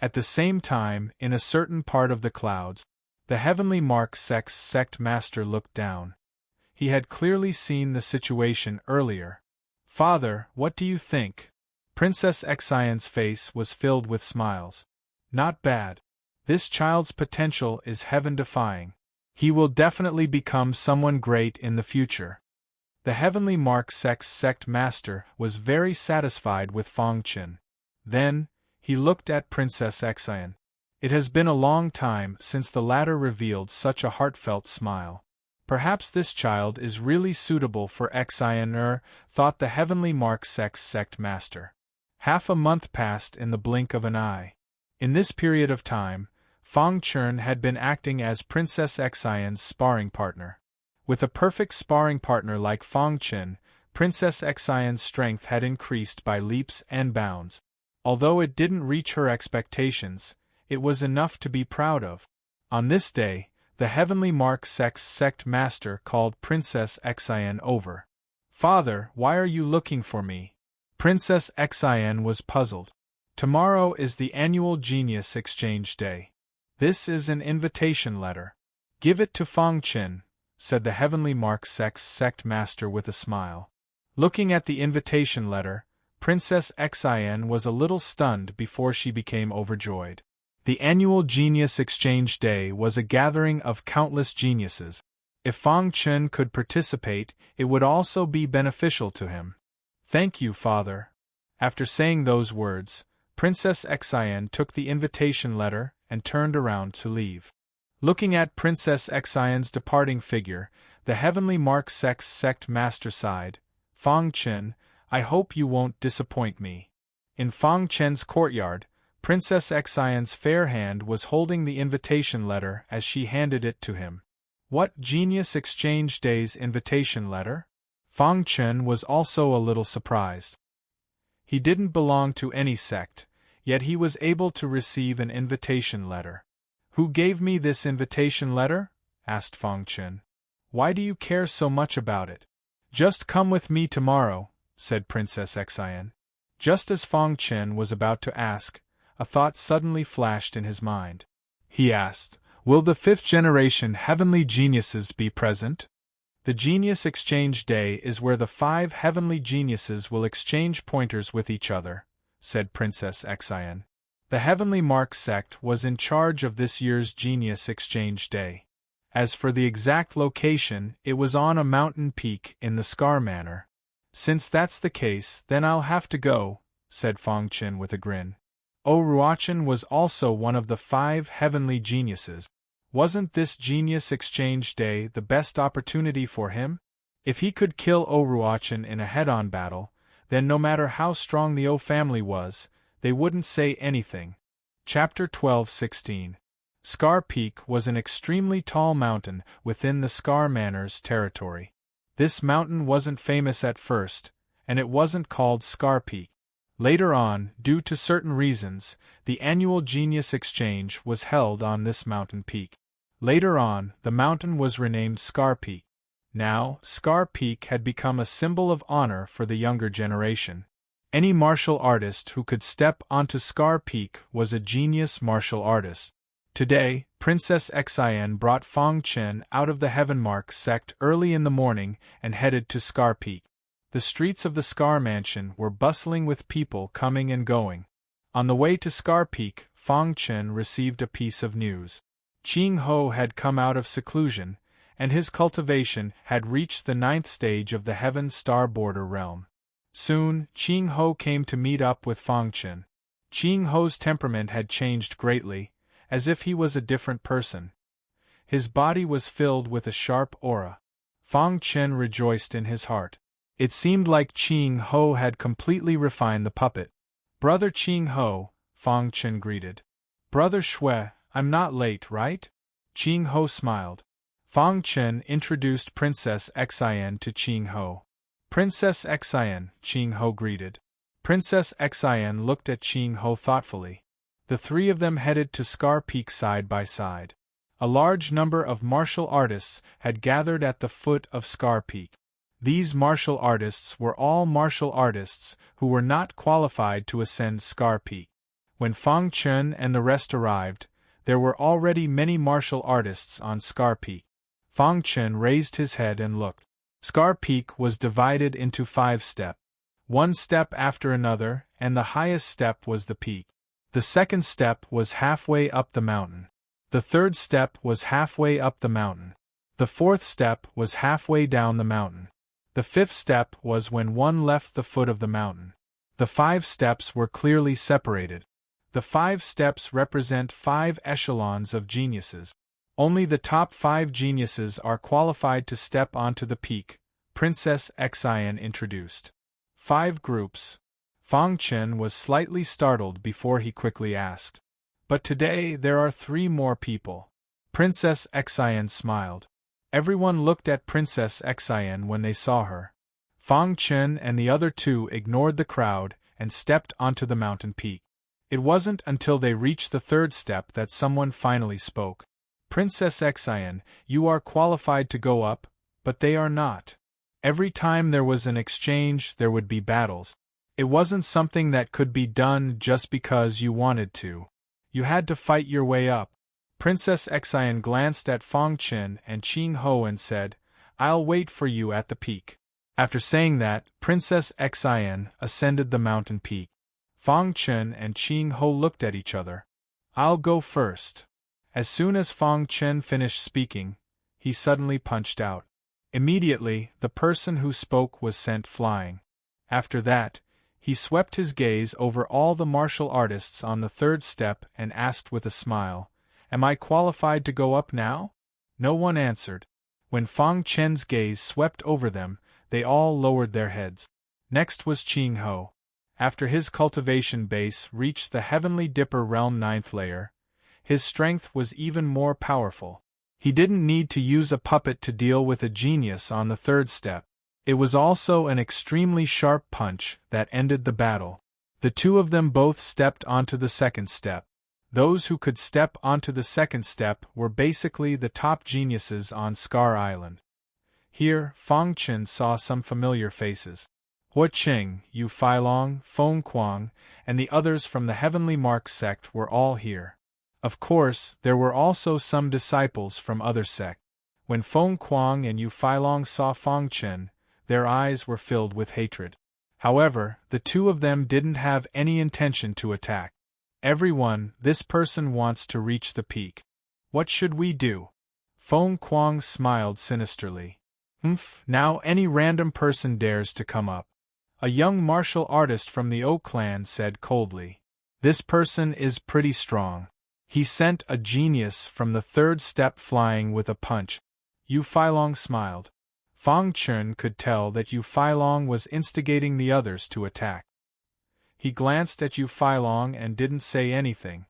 At the same time, in a certain part of the clouds, the Heavenly Mark sect's sect master looked down. He had clearly seen the situation earlier. "Father, what do you think?" Princess Xian's face was filled with smiles. "Not bad. This child's potential is heaven-defying. He will definitely become someone great in the future." The Heavenly Mark sect's sect master was very satisfied with Fang Chen. Then, he looked at Princess Xian. It has been a long time since the latter revealed such a heartfelt smile. Perhaps this child is really suitable for Xian, thought the Heavenly Mark sect's sect master. Half a month passed in the blink of an eye. In this period of time, Fang Chen had been acting as Princess Xian's sparring partner. With a perfect sparring partner like Fang Chen, Princess Xian's strength had increased by leaps and bounds. Although it didn't reach her expectations, it was enough to be proud of. On this day, the Heavenly Mark sect's sect master called Princess Xian over. "Father, why are you looking for me?" Princess Xian was puzzled. "Tomorrow is the annual Genius Exchange Day. This is an invitation letter. Give it to Fang Chen," said the Heavenly Mark sect's sect master with a smile. Looking at the invitation letter, Princess Xian was a little stunned before she became overjoyed. The annual Genius Exchange Day was a gathering of countless geniuses. If Fang Chen could participate, it would also be beneficial to him. "Thank you, Father." After saying those words, Princess Xian took the invitation letter and turned around to leave. Looking at Princess Xian's departing figure, the Heavenly Mark sect's sect master sighed. "Fang Chen, I hope you won't disappoint me." In Fang Chen's courtyard, Princess Xian's fair hand was holding the invitation letter as she handed it to him. What Genius Exchange Day's invitation letter? Fang Chen was also a little surprised. He didn't belong to any sect, yet he was able to receive an invitation letter. "Who gave me this invitation letter?" asked Fang Chen. "Why do you care so much about it?" "Just come with me tomorrow," said Princess Xian. Just as Fang Chen was about to ask, a thought suddenly flashed in his mind. He asked, "Will the fifth generation heavenly geniuses be present?" The Genius Exchange Day is where the 5 heavenly geniuses will exchange pointers with each other, said Princess Xian. The Heavenly Mark sect was in charge of this year's Genius Exchange Day. As for the exact location, it was on a mountain peak in the Scar Manor. "Since that's the case, then I'll have to go," said Fang Chen with a grin. Ruochen was also one of the 5 heavenly geniuses. Wasn't this Genius Exchange Day the best opportunity for him? If he could kill Ruochen in a head-on battle, then no matter how strong the O family was, they wouldn't say anything. Chapter 12:16. Scar Peak was an extremely tall mountain within the Scar Manor's territory. This mountain wasn't famous at first, and it wasn't called Scar Peak. Later on, due to certain reasons, the annual Genius Exchange was held on this mountain peak. Later on, the mountain was renamed Scar Peak. Now, Scar Peak had become a symbol of honor for the younger generation. Any martial artist who could step onto Scar Peak was a genius martial artist. Today, Princess Xian brought Fong Chen out of the Heavenmark sect early in the morning and headed to Scar Peak. The streets of the Scar Mansion were bustling with people coming and going. On the way to Scar Peak, Fong Chen received a piece of news. Qing Ho had come out of seclusion, and his cultivation had reached the 9th stage of the Heaven Star Border realm. Soon, Qing Ho came to meet up with Fong Chen. Qing Ho's temperament had changed greatly, as if he was a different person. His body was filled with a sharp aura. Fong Chen rejoiced in his heart. It seemed like Qing Ho had completely refined the puppet. "Brother Qing Ho," Fong Chen greeted. "Brother Shui, I'm not late, right?" Qing Ho smiled. Fong Chen introduced Princess Xian to Qing Ho. "Princess Xian," Qing Ho greeted. Princess Xian looked at Qing Ho thoughtfully. The three of them headed to Scar Peak side by side. A large number of martial artists had gathered at the foot of Scar Peak. These martial artists were all martial artists who were not qualified to ascend Scar Peak. When Fong Chen and the rest arrived, there were already many martial artists on Scar Peak. Fong Chen raised his head and looked. Scar Peak was divided into 5 steps. One step after another, and the highest step was the peak. The second step was halfway up the mountain. The third step was halfway up the mountain. The fourth step was halfway down the mountain. The fifth step was when one left the foot of the mountain. The 5 steps were clearly separated. The 5 steps represent 5 echelons of geniuses. Only the top 5 geniuses are qualified to step onto the peak, Princess Xian introduced. 5 groups. Fong Chen was slightly startled before he quickly asked. "But today there are 3 more people." Princess Xian smiled. Everyone looked at Princess Xian when they saw her. Fong Chen and the other 2 ignored the crowd and stepped onto the mountain peak. It wasn't until they reached the 3rd step that someone finally spoke. "Princess Xian, you are qualified to go up, but they are not. Every time there was an exchange, there would be battles. It wasn't something that could be done just because you wanted to. You had to fight your way up." Princess Xian glanced at Fong Chen and Qing Ho and said, "I'll wait for you at the peak." After saying that, Princess Xian ascended the mountain peak. Fong Chen and Qing Ho looked at each other. "I'll go first." As soon as Fong Chen finished speaking, he suddenly punched out. Immediately, the person who spoke was sent flying. After that, he swept his gaze over all the martial artists on the 3rd step and asked with a smile, "Am I qualified to go up now?" No one answered. When Fong Chen's gaze swept over them, they all lowered their heads. Next was Qing Ho. After his cultivation base reached the Heavenly Dipper Realm 9th layer, his strength was even more powerful. He didn't need to use a puppet to deal with a genius on the 3rd step. It was also an extremely sharp punch that ended the battle. The 2 of them both stepped onto the 2nd step. Those who could step onto the 2nd step were basically the top geniuses on Scar Island. Here, Fong Chen saw some familiar faces. Hua Qing, Yu Feilong, Feng Kuang, and the others from the Heavenly Mark sect were all here. Of course, there were also some disciples from other sects. When Feng Kuang and Yu Feilong saw Fong Chen, their eyes were filled with hatred. However, the 2 of them didn't have any intention to attack. "Everyone, this person wants to reach the peak. What should we do?" Feng Kuang smiled sinisterly. Now any random person dares to come up." A young martial artist from the O clan said coldly. "This person is pretty strong. He sent a genius from the 3rd step flying with a punch." Yu Feilong smiled. Fong Chen could tell that Yu Feilong was instigating the others to attack. He glanced at Yu Feilong and didn't say anything.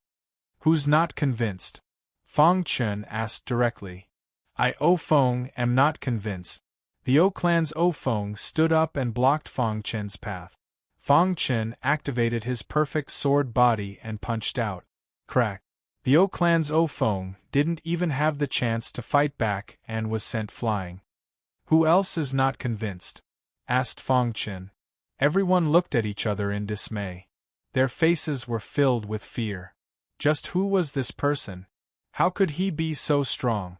"Who's not convinced?" Fong Chen asked directly. "I, O Feng, am not convinced." The O clan's O Feng stood up and blocked Fong Chen's path. Fong Chen activated his perfect sword body and punched out. Crack. The O clan's O Feng didn't even have the chance to fight back and was sent flying. "Who else is not convinced?" asked Fong Chen. Everyone looked at each other in dismay. Their faces were filled with fear. Just who was this person? How could he be so strong?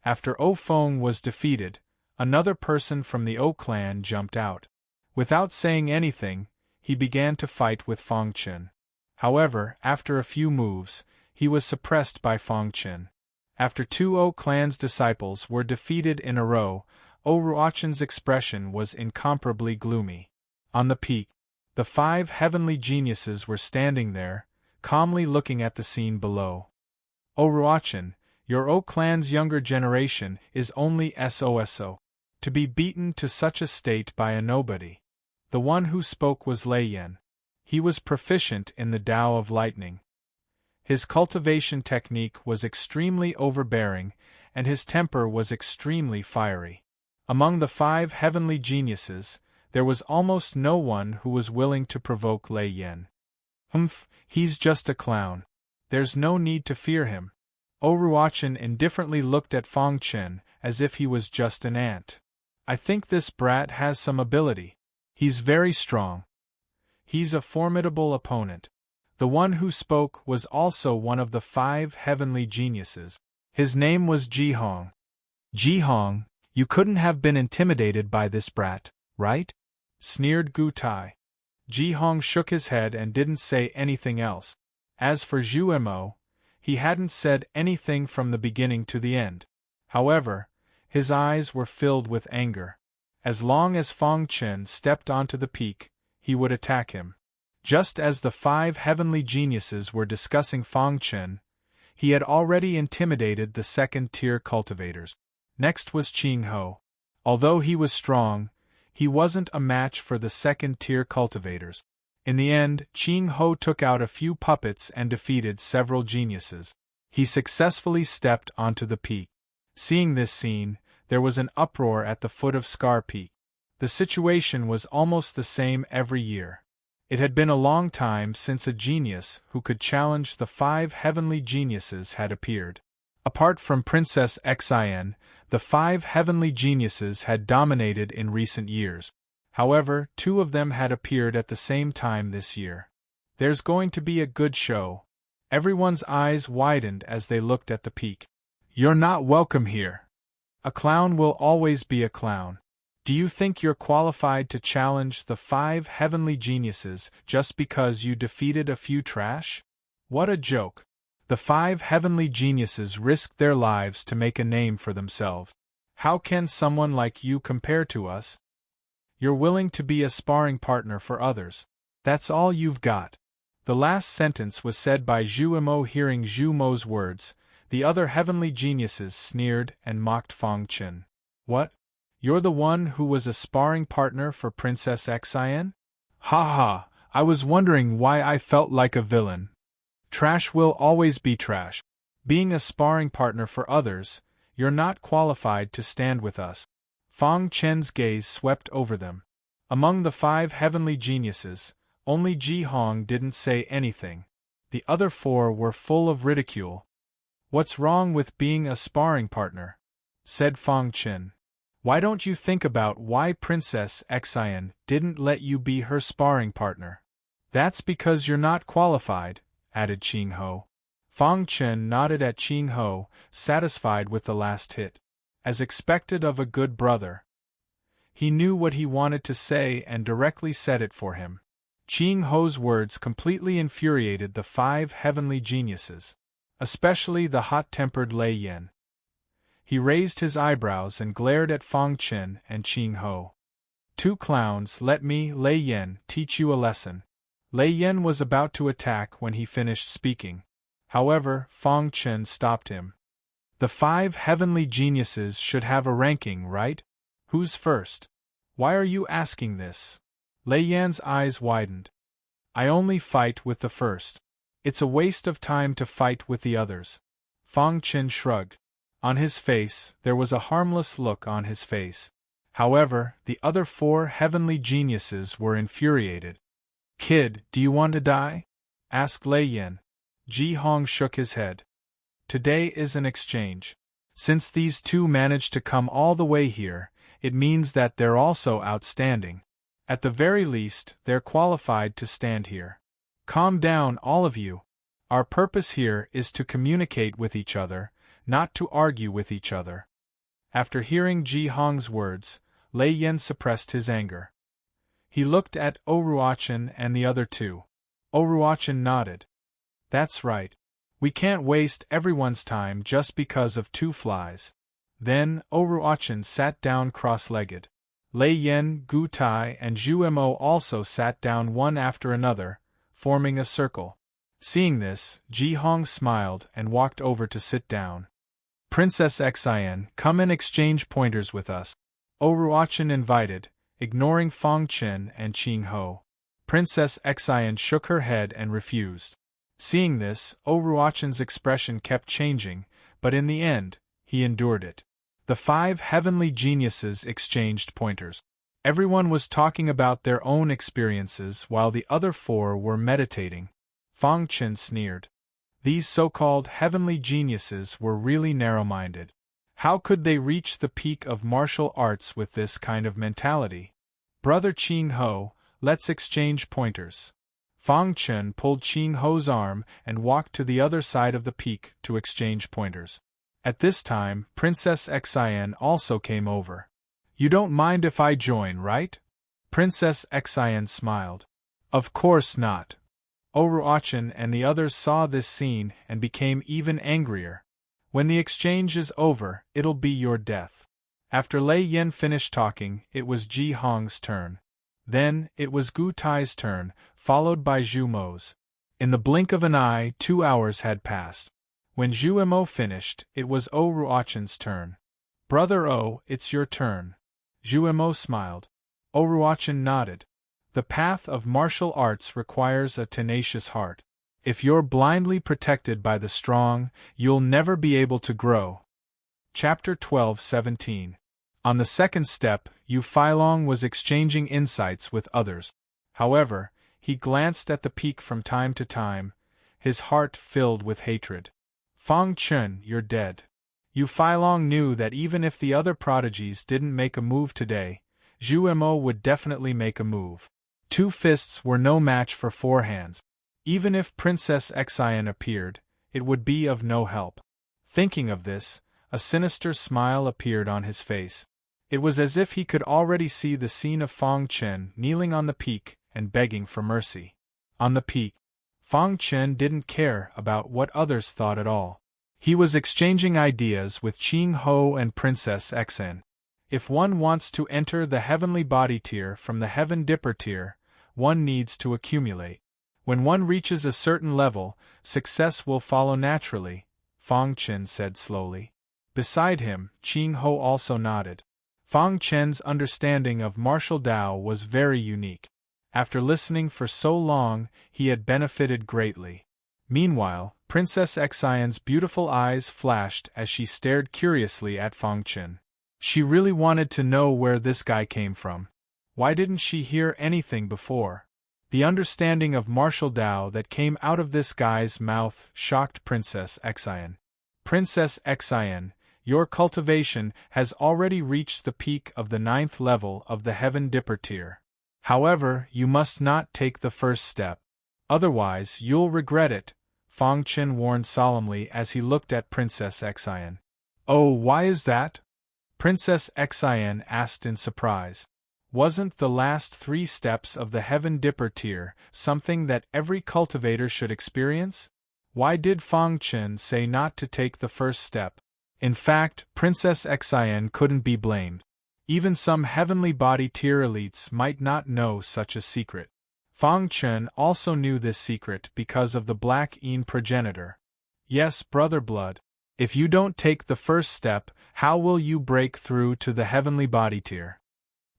After O Feng was defeated, another person from the O clan jumped out. Without saying anything, he began to fight with Feng Chen. However, after a few moves, he was suppressed by Feng Chen. After two O clan's disciples were defeated in a row, O Ruochen's expression was incomparably gloomy. On the peak, the 5 heavenly geniuses were standing there, calmly looking at the scene below. O Ruochen, your O clan's younger generation is only SOSO. To be beaten to such a state by a nobody. The one who spoke was Lei Yan. He was proficient in the Tao of Lightning. His cultivation technique was extremely overbearing, and his temper was extremely fiery. Among the 5 heavenly geniuses, there was almost no one who was willing to provoke Lei Yan. He's just a clown. There's no need to fear him. O Ruochen indifferently looked at Feng Chen as if he was just an ant. I think this brat has some ability. He's very strong. He's a formidable opponent. The one who spoke was also one of the 5 heavenly geniuses. His name was Ji Hong. Ji Hong, you couldn't have been intimidated by this brat, right? Sneered Gu Tai. Ji Hong shook his head and didn't say anything else. As for Zhu Mo, he hadn't said anything from the beginning to the end. However, his eyes were filled with anger. As long as Feng Chen stepped onto the peak, he would attack him. Just as the 5 heavenly geniuses were discussing Feng Chen, he had already intimidated the second-tier cultivators. Next was Qing Ho. Although he was strong, he wasn't a match for the second-tier cultivators. In the end, Qing Ho took out a few puppets and defeated several geniuses. He successfully stepped onto the peak. Seeing this scene, there was an uproar at the foot of Scar Peak. The situation was almost the same every year. It had been a long time since a genius who could challenge the 5 heavenly geniuses had appeared. Apart from Princess Xin, the 5 heavenly geniuses had dominated in recent years. However, 2 of them had appeared at the same time this year. There's going to be a good show. Everyone's eyes widened as they looked at the peak. You're not welcome here. A clown will always be a clown. Do you think you're qualified to challenge the 5 heavenly geniuses just because you defeated a few trash? What a joke. The 5 heavenly geniuses risked their lives to make a name for themselves. How can someone like you compare to us? You're willing to be a sparring partner for others. That's all you've got. The last sentence was said by Zhu Mo. Hearing Zhu Mo's words, the other heavenly geniuses sneered and mocked Feng Chen. What? You're the one who was a sparring partner for Princess Xin? Ha ha, I was wondering why I felt like a villain. Trash will always be trash. Being a sparring partner for others, you're not qualified to stand with us. Feng Chen's gaze swept over them. Among the 5 heavenly geniuses, only Ji Hong didn't say anything. The other 4 were full of ridicule. What's wrong with being a sparring partner? Said Feng Chen. Why don't you think about why Princess Xin didn't let you be her sparring partner? That's because you're not qualified, added Qing Ho. Feng Chen nodded at Qing Ho, satisfied with the last hit. As expected of a good brother. He knew what he wanted to say and directly said it for him. Qing Ho's words completely infuriated the 5 heavenly geniuses, especially the hot-tempered Lei Yan. He raised his eyebrows and glared at Feng Chen and Qing Ho. 2 clowns, let me, Lei Yan, teach you a lesson. Lei Yan was about to attack when he finished speaking. However, Feng Chen stopped him. The 5 heavenly geniuses should have a ranking, right? Who's first? Why are you asking this? Lei Yan's eyes widened. I only fight with the first. It's a waste of time to fight with the others. Feng Chen shrugged. On his face, there was a harmless look on his face. However, the other 4 heavenly geniuses were infuriated. Kid, do you want to die? Asked Lei Yan. Ji Hong shook his head. Today is an exchange. Since these 2 managed to come all the way here, it means that they're also outstanding. At the very least, they're qualified to stand here. Calm down, all of you. Our purpose here is to communicate with each other, not to argue with each other. After hearing Ji Hong's words, Lei Yen suppressed his anger. He looked at Oruachan and the other two. Oruachan nodded. That's right. We can't waste everyone's time just because of two flies. Then, Oruachan sat down cross-legged. Lei Yen, Gu Tai and Zhu Mo also sat down one after another, forming a circle. Seeing this, Ji Hong smiled and walked over to sit down. Princess Xian, come and exchange pointers with us. Oruachan invited, ignoring Fang Chen and Qing Ho. Princess Xian shook her head and refused. Seeing this, Oruachan's expression kept changing, but in the end, he endured it. The 5 heavenly geniuses exchanged pointers. Everyone was talking about their own experiences while the other 4 were meditating. Fang Chen sneered. These so-called heavenly geniuses were really narrow-minded. How could they reach the peak of martial arts with this kind of mentality? Brother Qing Ho, let's exchange pointers. Fang Chen pulled Qing Ho's arm and walked to the other side of the peak to exchange pointers. At this time, Princess Xian also came over. You don't mind if I join, right? Princess Xian smiled. Of course not. Oruachan and the others saw this scene and became even angrier. When the exchange is over, it'll be your death. After Lei Yen finished talking, it was Ji Hong's turn. Then, it was Gu Tai's turn, followed by Zhu Mo's. In the blink of an eye, 2 hours had passed. When Zhu Mo finished, it was Oruachan's turn. Brother O, it's your turn. Zhu Mo smiled. Oruachan nodded. The path of martial arts requires a tenacious heart. If you're blindly protected by the strong, you'll never be able to grow. Chapter 12:17. On the second step, Yu Feilong was exchanging insights with others. However, he glanced at the peak from time to time, his heart filled with hatred. Fang Chen, you're dead. Yu Feilong knew that even if the other prodigies didn't make a move today, Zhu Mo would definitely make a move. 2 fists were no match for 4 hands. Even if Princess Xian appeared, it would be of no help. Thinking of this, a sinister smile appeared on his face. It was as if he could already see the scene of Fang Chen kneeling on the peak and begging for mercy. On the peak, Fang Chen didn't care about what others thought at all. He was exchanging ideas with Qing Ho and Princess Xian. If one wants to enter the heavenly body tier from the heaven dipper tier, one needs to accumulate. When one reaches a certain level, success will follow naturally, Fang Chen said slowly. Beside him, Qing Ho also nodded. Fang Chen's understanding of martial Dao was very unique. After listening for so long, he had benefited greatly. Meanwhile, Princess Xian's beautiful eyes flashed as she stared curiously at Fang Chen. She really wanted to know where this guy came from. Why didn't she hear anything before? The understanding of martial Dao that came out of this guy's mouth shocked Princess Xian. Princess Xian, your cultivation has already reached the peak of the 9th level of the Heaven Dipper tier. However, you must not take the first step. Otherwise, you'll regret it, Fang Chen warned solemnly as he looked at Princess Xian. Oh, why is that? Princess Xian asked in surprise. Wasn't the last 3 steps of the Heaven Dipper tier something that every cultivator should experience? Why did Fang Chen say not to take the first step? In fact, Princess Xian couldn't be blamed. Even some heavenly body tier elites might not know such a secret. Fang Chen also knew this secret because of the Black Yin progenitor. Yes, Brother Blood. If you don't take the first step, how will you break through to the heavenly body tier?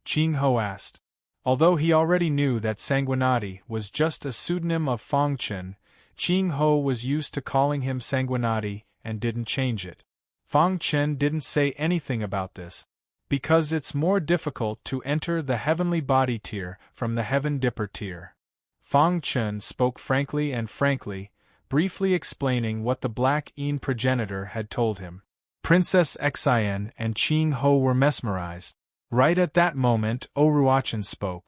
Qing Ho asked. Although he already knew that Sanguinati was just a pseudonym of Fang Chen, Qing Ho was used to calling him Sanguinati and didn't change it. Fang Chen didn't say anything about this, because it's more difficult to enter the heavenly body tier from the Heaven Dipper tier. Fang Chen spoke frankly and frankly, briefly explaining what the Black Yin progenitor had told him. Princess Xian and Qing Ho were mesmerized. Right at that moment, Oruachan spoke.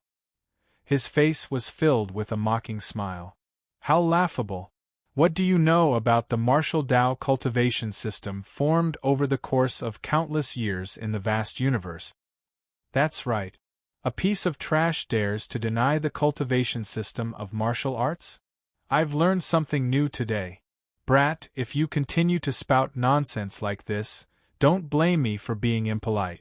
His face was filled with a mocking smile. How laughable! What do you know about the martial Tao cultivation system formed over the course of countless years in the vast universe? That's right. A piece of trash dares to deny the cultivation system of martial arts? I've learned something new today. Brat, if you continue to spout nonsense like this, don't blame me for being impolite.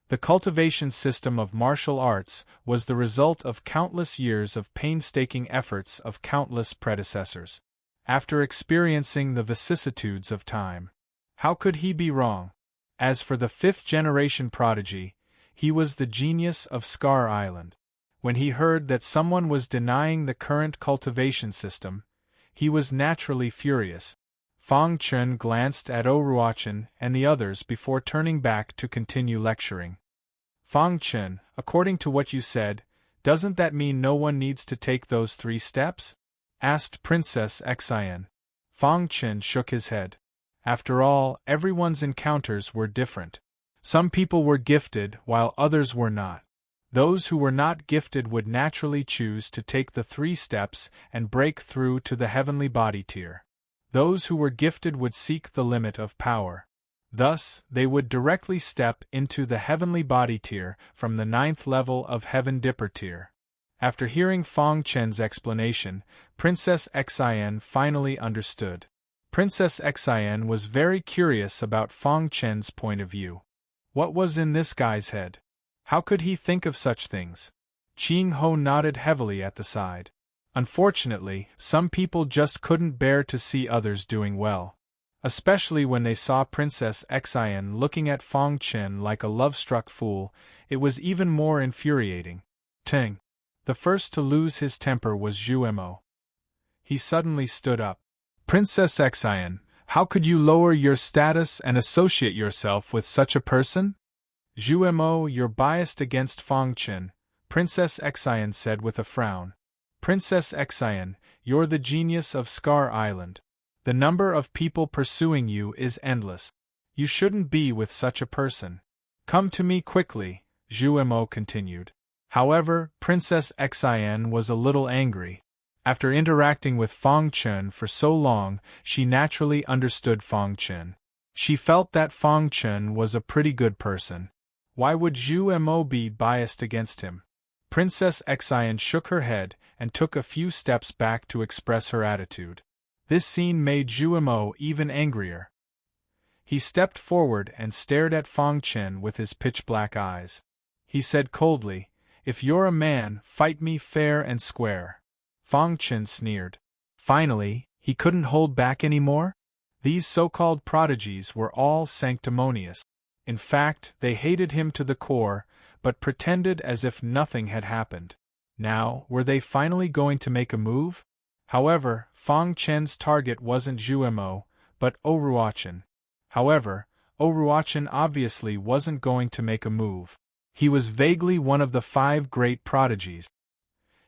The cultivation system of martial arts was the result of countless years of painstaking efforts of countless predecessors. After experiencing the vicissitudes of time, how could he be wrong? As for the fifth-generation prodigy, he was the genius of Scar Island. When he heard that someone was denying the current cultivation system, he was naturally furious. Fang Chen glanced at Oruachan and the others before turning back to continue lecturing. Fang Chen, according to what you said, doesn't that mean no one needs to take those 3 steps? Asked Princess Xian. Fang Chen shook his head. After all, everyone's encounters were different. Some people were gifted while others were not. Those who were not gifted would naturally choose to take the 3 steps and break through to the heavenly body tier. Those who were gifted would seek the limit of power. Thus, they would directly step into the heavenly body tier from the 9th level of Heaven Dipper tier. After hearing Fang Chen's explanation, Princess Xian finally understood. Princess Xian was very curious about Fang Chen's point of view. What was in this guy's head? How could he think of such things? Qing Ho nodded heavily at the side. Unfortunately, some people just couldn't bear to see others doing well. Especially when they saw Princess Xian looking at Fang Chen like a love-struck fool, it was even more infuriating. Ting! The first to lose his temper was Zhuemo. He suddenly stood up. Princess Xian, how could you lower your status and associate yourself with such a person? Zhuemo, you're biased against Fang Chen, Princess Xian said with a frown. Princess Xian, you're the genius of Scar Island. The number of people pursuing you is endless. You shouldn't be with such a person. Come to me quickly, Zhuemo continued. However, Princess Xian was a little angry. After interacting with Fang Chen for so long, she naturally understood Fang Chen. She felt that Fang Chen was a pretty good person. Why would Zhuemo be biased against him? Princess Xian shook her head and took a few steps back to express her attitude. This scene made Zhuemo even angrier. He stepped forward and stared at Fang Chen with his pitch-black eyes. He said coldly, "If you're a man, fight me fair and square." Fang Chen sneered. Finally, he couldn't hold back anymore? These so-called prodigies were all sanctimonious. In fact, they hated him to the core, but pretended as if nothing had happened. Now, were they finally going to make a move? However, Fang Chen's target wasn't Zhuemo, but Oruachan. However, Oruachan obviously wasn't going to make a move. He was vaguely one of the 5 great prodigies.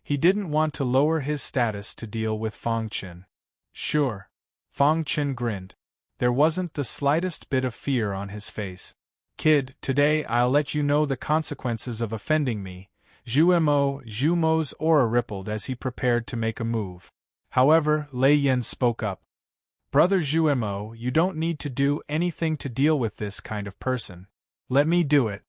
He didn't want to lower his status to deal with Fang Chen. Sure. Fang Chen grinned. There wasn't the slightest bit of fear on his face. Kid, today I'll let you know the consequences of offending me. Zhumo's aura rippled as he prepared to make a move. However, Lei Yan spoke up. Brother Zhuemo, you don't need to do anything to deal with this kind of person. Let me do it.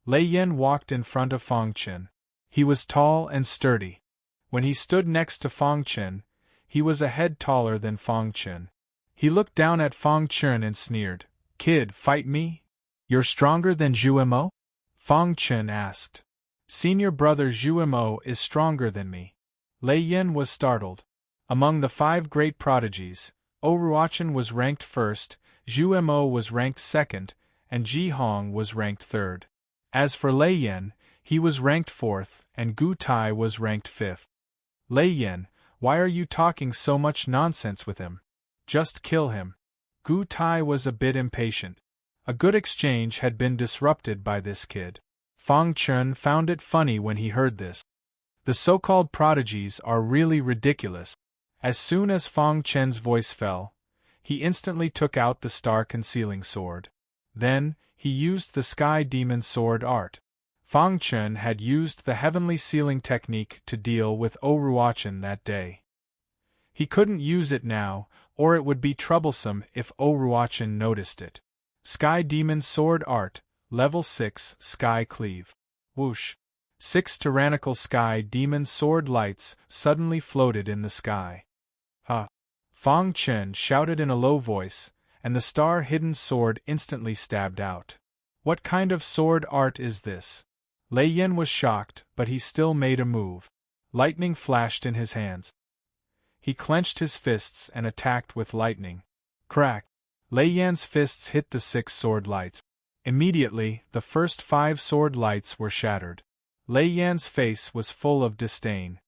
Lei Yan walked in front of Fang Chen. He was tall and sturdy. When he stood next to Fang Chen, he was a head taller than Fang Chen. He looked down at Fang Chen and sneered. Kid, fight me? You're stronger than Zhuemo? Fang Chen asked. Senior brother Zhuemo is stronger than me. Lei Yan was startled. Among the 5 great prodigies, Oruachan was ranked first, Zhuemo was ranked second, and Ji Hong was ranked third. As for Lei Yan, he was ranked 4th, and Gu Tai was ranked 5th. Lei Yan, why are you talking so much nonsense with him? Just kill him. Gu Tai was a bit impatient. A good exchange had been disrupted by this kid. Fang Chen found it funny when he heard this. The so-called prodigies are really ridiculous. As soon as Fang Chen's voice fell, he instantly took out the star-concealing sword. Then, he used the Sky Demon Sword art. Fang Chen had used the heavenly sealing technique to deal with Oruachan that day. He couldn't use it now, or it would be troublesome if Oruachin noticed it. Sky Demon Sword Art, Level 6, Sky Cleave. Whoosh! 6 tyrannical Sky Demon Sword lights suddenly floated in the sky. Fang Chen shouted in a low voice, and the star-hidden sword instantly stabbed out. What kind of sword art is this? Lei Yan was shocked, but he still made a move. Lightning flashed in his hands. He clenched his fists and attacked with lightning. Crack! Lei Yan's fists hit the 6 sword lights. Immediately, the first 5 sword lights were shattered. Lei Yan's face was full of disdain.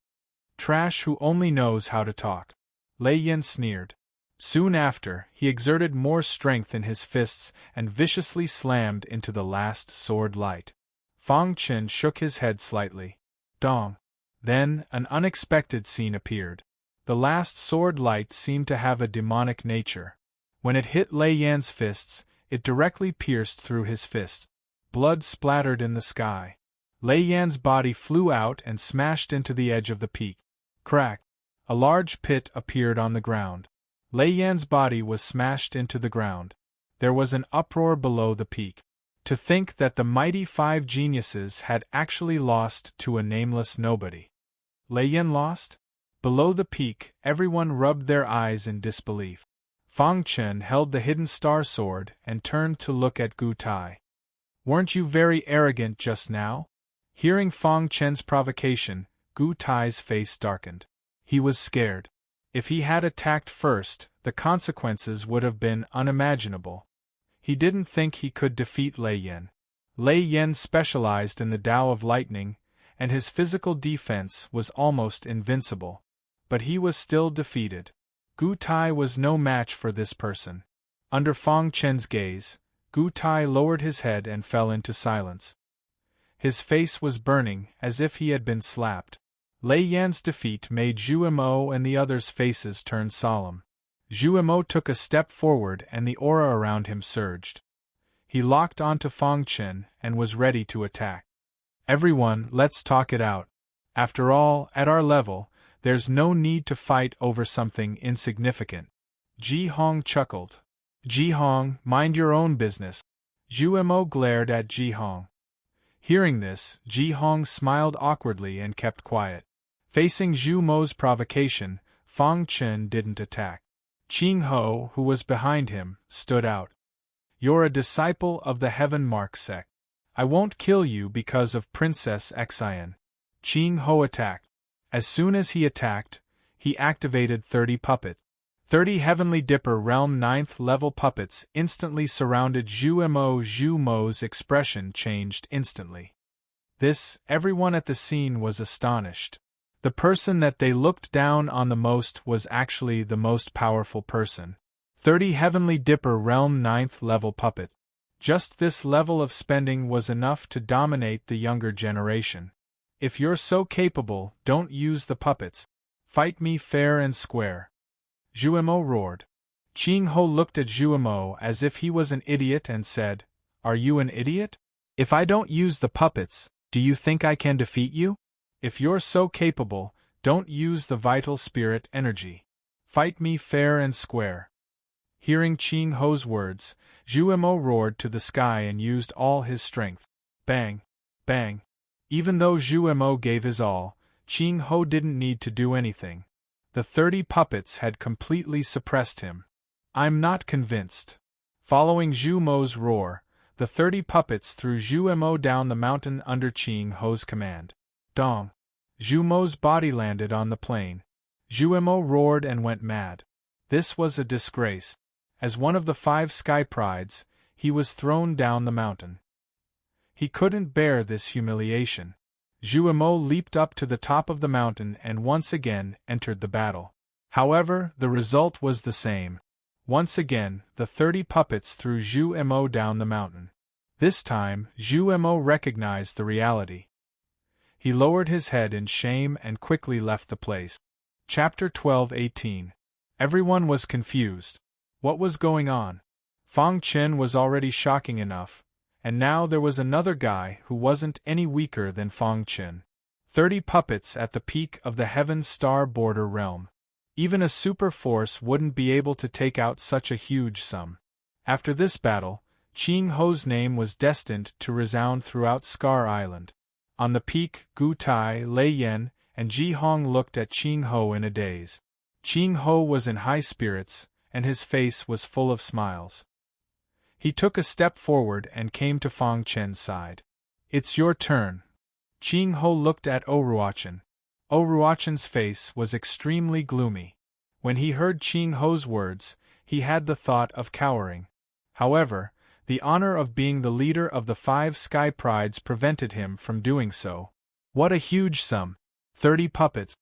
Trash who only knows how to talk. Lei Yan sneered. Soon after, he exerted more strength in his fists and viciously slammed into the last sword light. Fang Chen shook his head slightly. Dong! Then, an unexpected scene appeared. The last sword light seemed to have a demonic nature. When it hit Lei Yan's fists, it directly pierced through his fists. Blood splattered in the sky. Lei Yan's body flew out and smashed into the edge of the peak. Crack! A large pit appeared on the ground. Lei Yan's body was smashed into the ground. There was an uproar below the peak. To think that the mighty 5 geniuses had actually lost to a nameless nobody. Lei Yan lost? Below the peak, everyone rubbed their eyes in disbelief. Fang Chen held the hidden star sword and turned to look at Gu Tai. Weren't you very arrogant just now? Hearing Fang Chen's provocation, Gu Tai's face darkened. He was scared. If he had attacked first, the consequences would have been unimaginable. He didn't think he could defeat Lei Yan. Lei Yan specialized in the Tao of Lightning, and his physical defense was almost invincible. But he was still defeated. Gu Tai was no match for this person. Under Fang Chen's gaze, Gu Tai lowered his head and fell into silence. His face was burning, as if he had been slapped. Lei Yan's defeat made Zhu Mo and the others' faces turn solemn. Zhu Mo took a step forward and the aura around him surged. He locked onto Fang Chen and was ready to attack. Everyone, let's talk it out. After all, at our level, there's no need to fight over something insignificant. Ji Hong chuckled. Ji Hong, mind your own business. Zhu Mo glared at Ji Hong. Hearing this, Ji Hong smiled awkwardly and kept quiet. Facing Zhu Mo's provocation, Fang Chen didn't attack. Qing Ho, who was behind him, stood out. You're a disciple of the Heaven Mark sect. I won't kill you because of Princess Xian. Qing Ho attacked. As soon as he attacked, he activated 30 puppets. 30 Heavenly Dipper Realm 9th level puppets instantly surrounded Zhu Mo. Zhu Mo's expression changed instantly. Everyone at the scene was astonished. The person that they looked down on the most was actually the most powerful person. 30 Heavenly Dipper Realm 9th level puppet. Just this level of spending was enough to dominate the younger generation. If you're so capable, don't use the puppets. Fight me fair and square. Zhu Mo roared. Qing Ho looked at Zhu Mo as if he was an idiot and said, Are you an idiot? If I don't use the puppets, do you think I can defeat you? If you're so capable, don't use the vital spirit energy. Fight me fair and square. Hearing Qing Ho's words, Zhu Mo roared to the sky and used all his strength. Bang! Bang! Even though Zhu Mo gave his all, Qing Ho didn't need to do anything. The 30 puppets had completely suppressed him. I'm not convinced. Following Zhu Mo's roar, the 30 puppets threw Zhu Mo down the mountain under Qing Ho's command. Dong! Zhu Mo's body landed on the plain. Zhu Mo roared and went mad. This was a disgrace. As one of the 5 sky prides, he was thrown down the mountain. He couldn't bear this humiliation. Zhu Mo leaped up to the top of the mountain and once again entered the battle. However, the result was the same. Once again, the 30 puppets threw Zhu Mo down the mountain. This time, Zhu Mo recognized the reality. He lowered his head in shame and quickly left the place. Chapter 12-18. Everyone was confused. What was going on? Fang Chen was already shocking enough, and now there was another guy who wasn't any weaker than Fang Chen. 30 puppets at the peak of the Heaven Star Border Realm. Even a super force wouldn't be able to take out such a huge sum. After this battle, Qing Ho's name was destined to resound throughout Scar Island. On the peak, Gu Tai, Lei Yan, and Ji Hong looked at Qing Ho in a daze. Qing Ho was in high spirits, and his face was full of smiles. He took a step forward and came to Fang Chen's side. "It's your turn." Qing Ho looked at Oruachan. Oruachan's face was extremely gloomy. When he heard Qing Ho's words, he had the thought of cowering. However, the honor of being the leader of the 5 Sky Prides prevented him from doing so. What a huge sum! 30 puppets!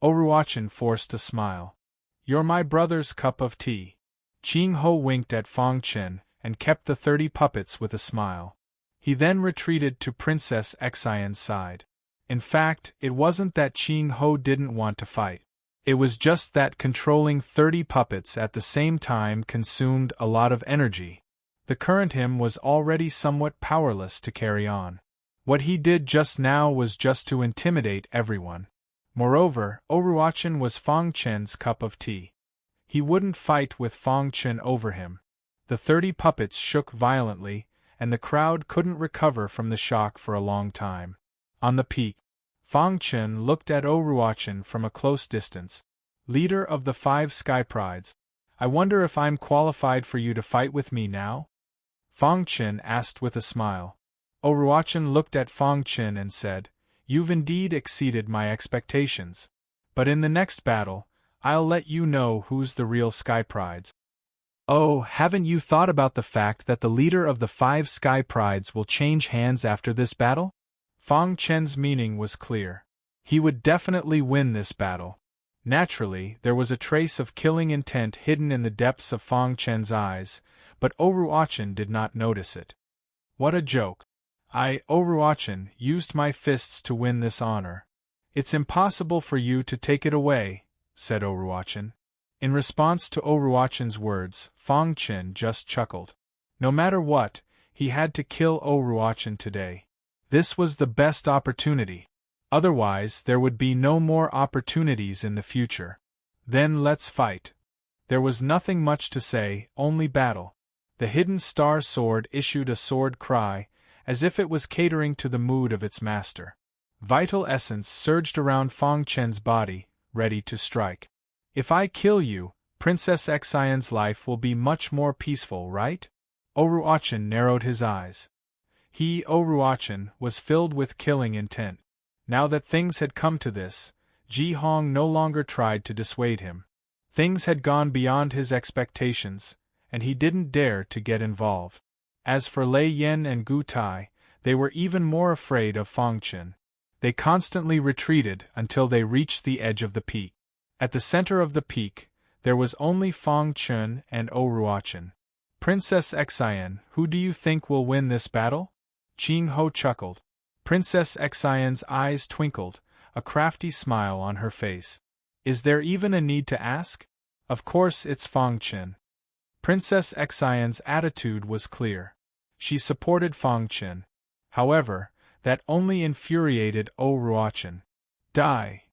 Oruachan forced a smile. "You're my brother's cup of tea." Qing Ho winked at Fang Chen and kept the 30 puppets with a smile. He then retreated to Princess Xian's side. In fact, it wasn't that Qing Ho didn't want to fight. It was just that controlling 30 puppets at the same time consumed a lot of energy. The current him was already somewhat powerless to carry on. What he did just now was just to intimidate everyone. Moreover, Oruachan was Fang Chen's cup of tea. He wouldn't fight with Fang Chen over him. The 30 puppets shook violently, and the crowd couldn't recover from the shock for a long time. On the peak, Fang Chen looked at Oruachan from a close distance. "Leader of the 5 Sky Prides, I wonder if I'm qualified for you to fight with me now?" Fang Chen asked with a smile. Oruachan looked at Fang Chen and said, "You've indeed exceeded my expectations. But in the next battle, I'll let you know who's the real Sky Prides." "Oh, haven't you thought about the fact that the leader of the 5 Sky Prides will change hands after this battle?" Fang Chen's meaning was clear. He would definitely win this battle. Naturally, there was a trace of killing intent hidden in the depths of Fang Chen's eyes, but Oruachan did not notice it. "What a joke. I, Oruachan, used my fists to win this honor. It's impossible for you to take it away," said Oruachan. In response to Oruachan's words, Fang Chen just chuckled. No matter what, he had to kill Oruachan today. This was the best opportunity. Otherwise, there would be no more opportunities in the future. "Then let's fight." There was nothing much to say, only battle. The hidden star sword issued a sword cry, as if it was catering to the mood of its master. Vital essence surged around Fang Chen's body, ready to strike. "If I kill you, Princess Xian's life will be much more peaceful, right?" Oruachan narrowed his eyes. He, Oruachan, was filled with killing intent. Now that things had come to this, Ji Hong no longer tried to dissuade him. Things had gone beyond his expectations, and he didn't dare to get involved. As for Lei Yan and Gu Tai, they were even more afraid of Fang Chen. They constantly retreated until they reached the edge of the peak. At the center of the peak, there was only Fang Chen and Oruachan. "Princess Xian, who do you think will win this battle?" Qing Ho chuckled. Princess Xian's eyes twinkled, a crafty smile on her face. "Is there even a need to ask? Of course it's Fang Chen." Princess Xian's attitude was clear. She supported Fang Chen. However, that only infuriated Oruachan. "Die!"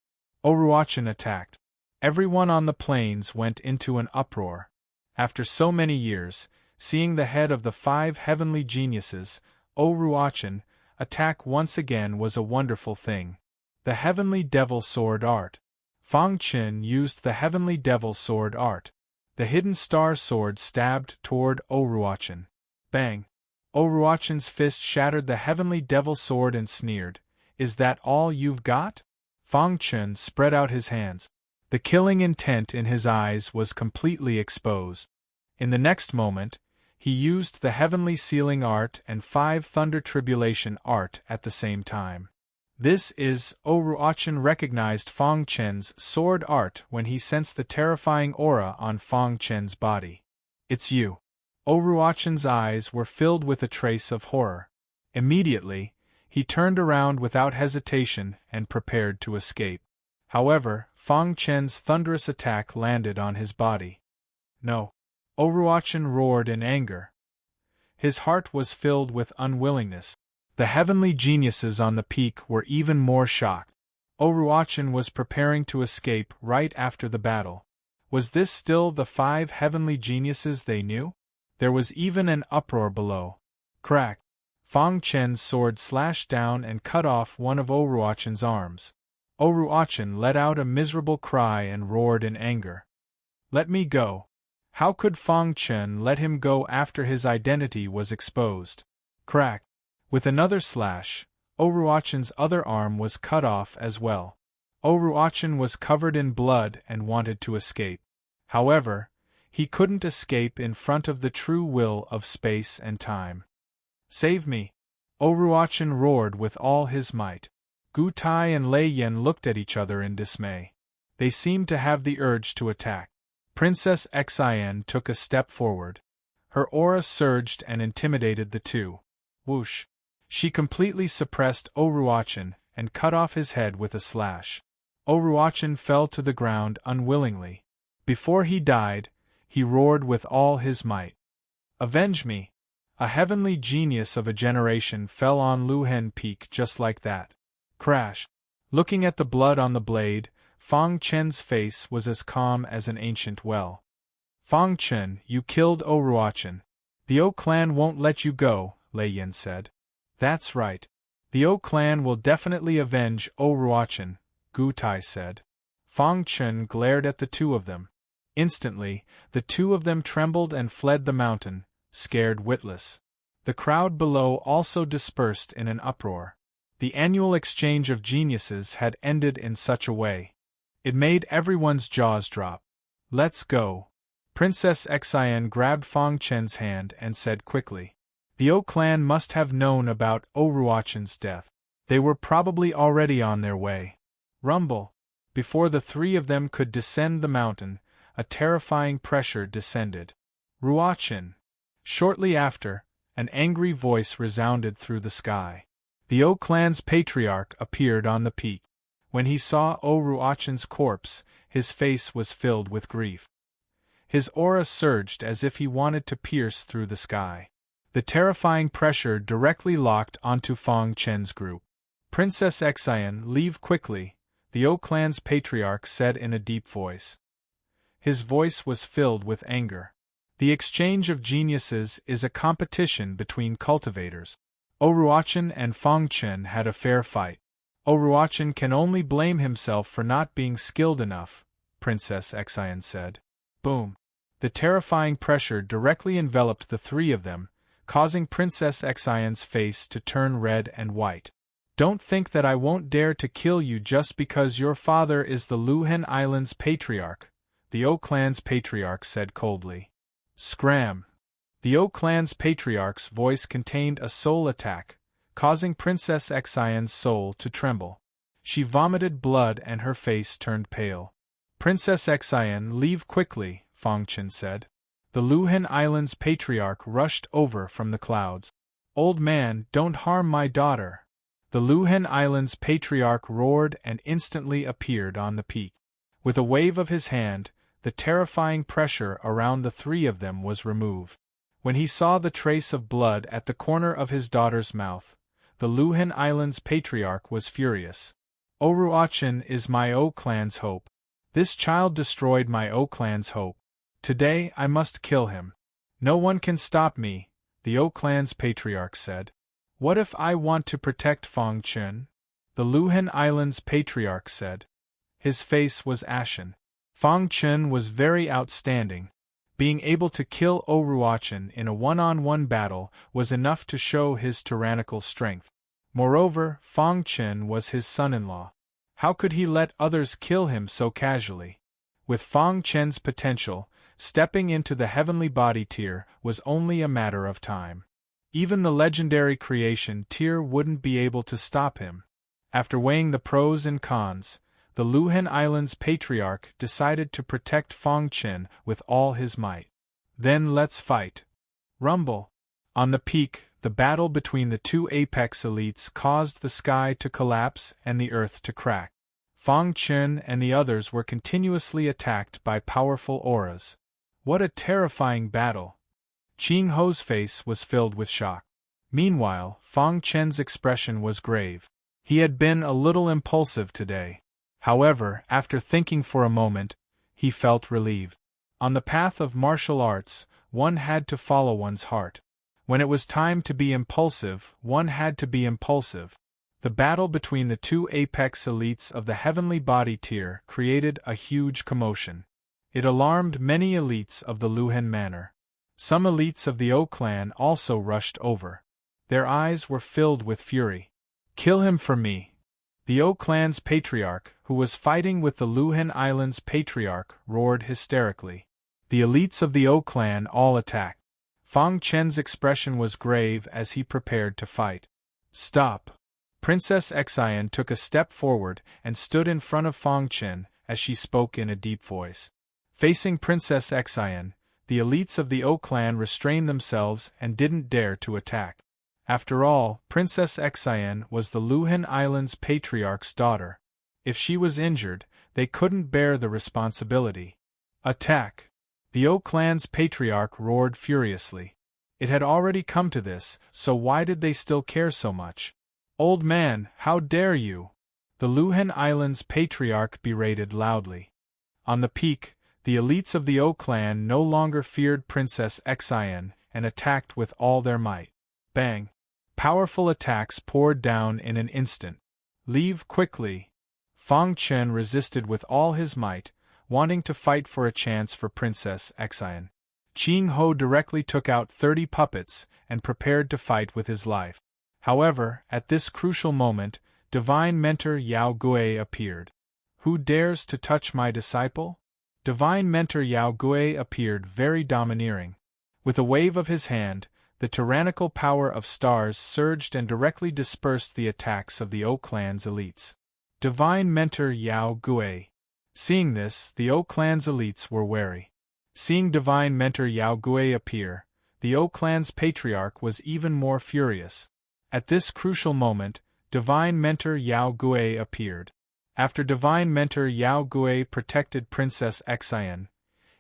Oruachan attacked. Everyone on the plains went into an uproar. After so many years, seeing the head of the 5 heavenly geniuses, Oruachan, attack once again was a wonderful thing. The Heavenly Devil Sword Art. Fang Chen used the Heavenly Devil Sword Art. The hidden star sword stabbed toward Oruachan. Bang! Oruachan's fist shattered the Heavenly Devil Sword and sneered, "Is that all you've got?" Fang Chen spread out his hands. The killing intent in his eyes was completely exposed. In the next moment, he used the Heavenly Sealing Art and 5 Thunder Tribulation Art at the same time. This is, Oruachan recognized Fang Chen's sword art when he sensed the terrifying aura on Fang Chen's body. "It's you." Oruachan's eyes were filled with a trace of horror. Immediately, he turned around without hesitation and prepared to escape. However, Fang Chen's thunderous attack landed on his body. "No!" Oruachan roared in anger. His heart was filled with unwillingness. The heavenly geniuses on the peak were even more shocked. Oruachan was preparing to escape right after the battle. Was this still the 5 heavenly geniuses they knew? There was even an uproar below. Crack! Fang Chen's sword slashed down and cut off one of Oruachan's arms. Oruachan let out a miserable cry and roared in anger. Let me go! How could Fang Chen let him go after his identity was exposed? Crack! With another slash, Oruachan's other arm was cut off as well. Oruachan was covered in blood and wanted to escape. However, he couldn't escape in front of the true will of space and time. Save me! Oruachan roared with all his might. Gu Tai and Lei Yan looked at each other in dismay. They seemed to have the urge to attack. Princess Xian took a step forward. Her aura surged and intimidated the two. Whoosh! She completely suppressed Oruachan and cut off his head with a slash. Oruachan fell to the ground unwillingly. Before he died, he roared with all his might. Avenge me! A heavenly genius of a generation fell on Luhen Peak just like that. Crash! Looking at the blood on the blade, Fang Chen's face was as calm as an ancient well. Fang Chen, you killed Oruachan. The O clan won't let you go, Lei Yan said. That's right. The O clan will definitely avenge Oruachan, Gu Tai said. Fang Chen glared at the two of them. Instantly, the two of them trembled and fled the mountain, scared witless. The crowd below also dispersed in an uproar. The annual exchange of geniuses had ended in such a way. It made everyone's jaws drop. Let's go. Princess Xian grabbed Fang Chen's hand and said quickly. The O clan must have known about Oruachan's death. They were probably already on their way. Rumble! Before the three of them could descend the mountain, a terrifying pressure descended. Ruachan! Shortly after, an angry voice resounded through the sky. The O clan's patriarch appeared on the peak. When he saw Oruachan's corpse, his face was filled with grief. His aura surged as if he wanted to pierce through the sky. The terrifying pressure directly locked onto Fang Chen's group. Princess Xian, leave quickly, the O clan's patriarch said in a deep voice. His voice was filled with anger. The exchange of geniuses is a competition between cultivators. Oruachan and Fang Chen had a fair fight. Oruachan can only blame himself for not being skilled enough, Princess Xian said. Boom! The terrifying pressure directly enveloped the three of them, causing Princess Xian's face to turn red and white. Don't think that I won't dare to kill you just because your father is the Luhen Island's patriarch, the O clan's patriarch said coldly. Scram! The O clan's patriarch's voice contained a soul attack, causing Princess Xian's soul to tremble. She vomited blood and her face turned pale. Princess Xian, leave quickly, Fang Chen said. The Luhen Island's patriarch rushed over from the clouds. Old man, don't harm my daughter. The Luhen Island's patriarch roared and instantly appeared on the peak. With a wave of his hand, the terrifying pressure around the three of them was removed. When he saw the trace of blood at the corner of his daughter's mouth, the Luhen Island's patriarch was furious. Oruachan is my O clan's hope. This child destroyed my O clan's hope. Today I must kill him. No one can stop me, the O clan's patriarch said. What if I want to protect Fang Chen? The Luhen Island's patriarch said. His face was ashen. Fang Chen was very outstanding. Being able to kill Oruachan in a one-on-one battle was enough to show his tyrannical strength. Moreover, Fang Chen was his son-in-law. How could he let others kill him so casually? With Fang Chen's potential, stepping into the heavenly body tier was only a matter of time. Even the legendary creation tier wouldn't be able to stop him. After weighing the pros and cons, the Luhen Island's patriarch decided to protect Fang Chen with all his might. Then let's fight. Rumble! On the peak, the battle between the two apex elites caused the sky to collapse and the earth to crack. Fang Chen and the others were continuously attacked by powerful auras. What a terrifying battle! Qing Ho's face was filled with shock. Meanwhile, Fang Chen's expression was grave. He had been a little impulsive today. However, after thinking for a moment, he felt relieved. On the path of martial arts, one had to follow one's heart. When it was time to be impulsive, one had to be impulsive. The battle between the two apex elites of the heavenly body tier created a huge commotion. It alarmed many elites of the Luhen Manor. Some elites of the O clan also rushed over. Their eyes were filled with fury. "Kill him for me!" The O clan's patriarch, who was fighting with the Luhen Island's patriarch, roared hysterically. The elites of the O clan all attacked. Fang Chen's expression was grave as he prepared to fight. "Stop!" Princess Xian took a step forward and stood in front of Fang Chen as she spoke in a deep voice. Facing Princess Xian, the elites of the O clan restrained themselves and didn't dare to attack. After all, Princess Xian was the Luhen Island's patriarch's daughter. If she was injured, they couldn't bear the responsibility. "Attack!" The O clan's patriarch roared furiously. It had already come to this, so why did they still care so much? "Old man, how dare you!" The Luhen Island's patriarch berated loudly. On the peak, the elites of the O clan no longer feared Princess Xian and attacked with all their might. Bang! Powerful attacks poured down in an instant. "Leave quickly!" Fang Chen resisted with all his might, wanting to fight for a chance for Princess Xian. Qing Ho directly took out 30 puppets and prepared to fight with his life. However, at this crucial moment, Divine Mentor Yao Gui appeared. "Who dares to touch my disciple?" Divine Mentor Yao Gui appeared very domineering. With a wave of his hand, the tyrannical power of stars surged and directly dispersed the attacks of the O clan's elites. Divine Mentor Yao Gui. Seeing this, the O clan's elites were wary. Seeing Divine Mentor Yao Gui appear, the O clan's patriarch was even more furious. At this crucial moment, Divine Mentor Yao Gui appeared. After Divine Mentor Yao Gui protected Princess Xian,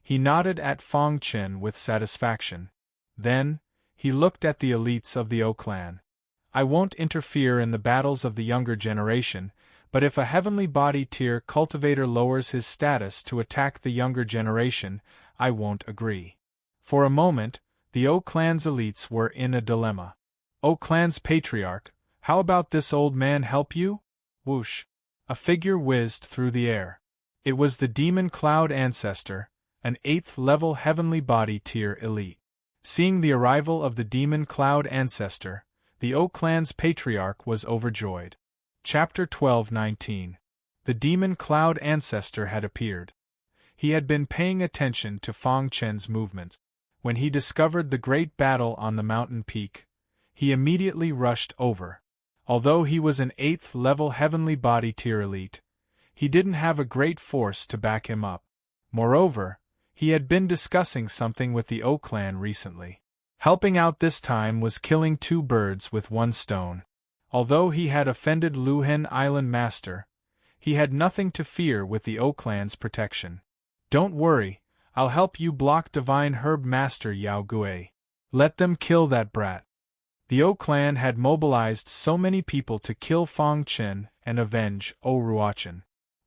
he nodded at Fang Chen with satisfaction. Then, he looked at the elites of the O clan. "I won't interfere in the battles of the younger generation, but if a heavenly body tier cultivator lowers his status to attack the younger generation, I won't agree." For a moment, the O clan's elites were in a dilemma. "O clan's patriarch, how about this old man help you?" Whoosh! A figure whizzed through the air. It was the Demon Cloud Ancestor, an 8th level heavenly body tier elite. Seeing the arrival of the Demon Cloud Ancestor, the O clan's patriarch was overjoyed. Chapter 12:19. The Demon Cloud Ancestor had appeared. He had been paying attention to Fang Chen's movements. When he discovered the great battle on the mountain peak, he immediately rushed over. Although he was an 8th level heavenly body tier elite, he didn't have a great force to back him up. Moreover, he had been discussing something with the O clan recently. Helping out this time was killing 2 birds with 1 stone. Although he had offended Luhen Island Master, he had nothing to fear with the O clan's protection. "Don't worry, I'll help you block Divine Herb Master Yao Gui. Let them kill that brat." The O clan had mobilized so many people to kill Fang Chen and avenge O Ruochen.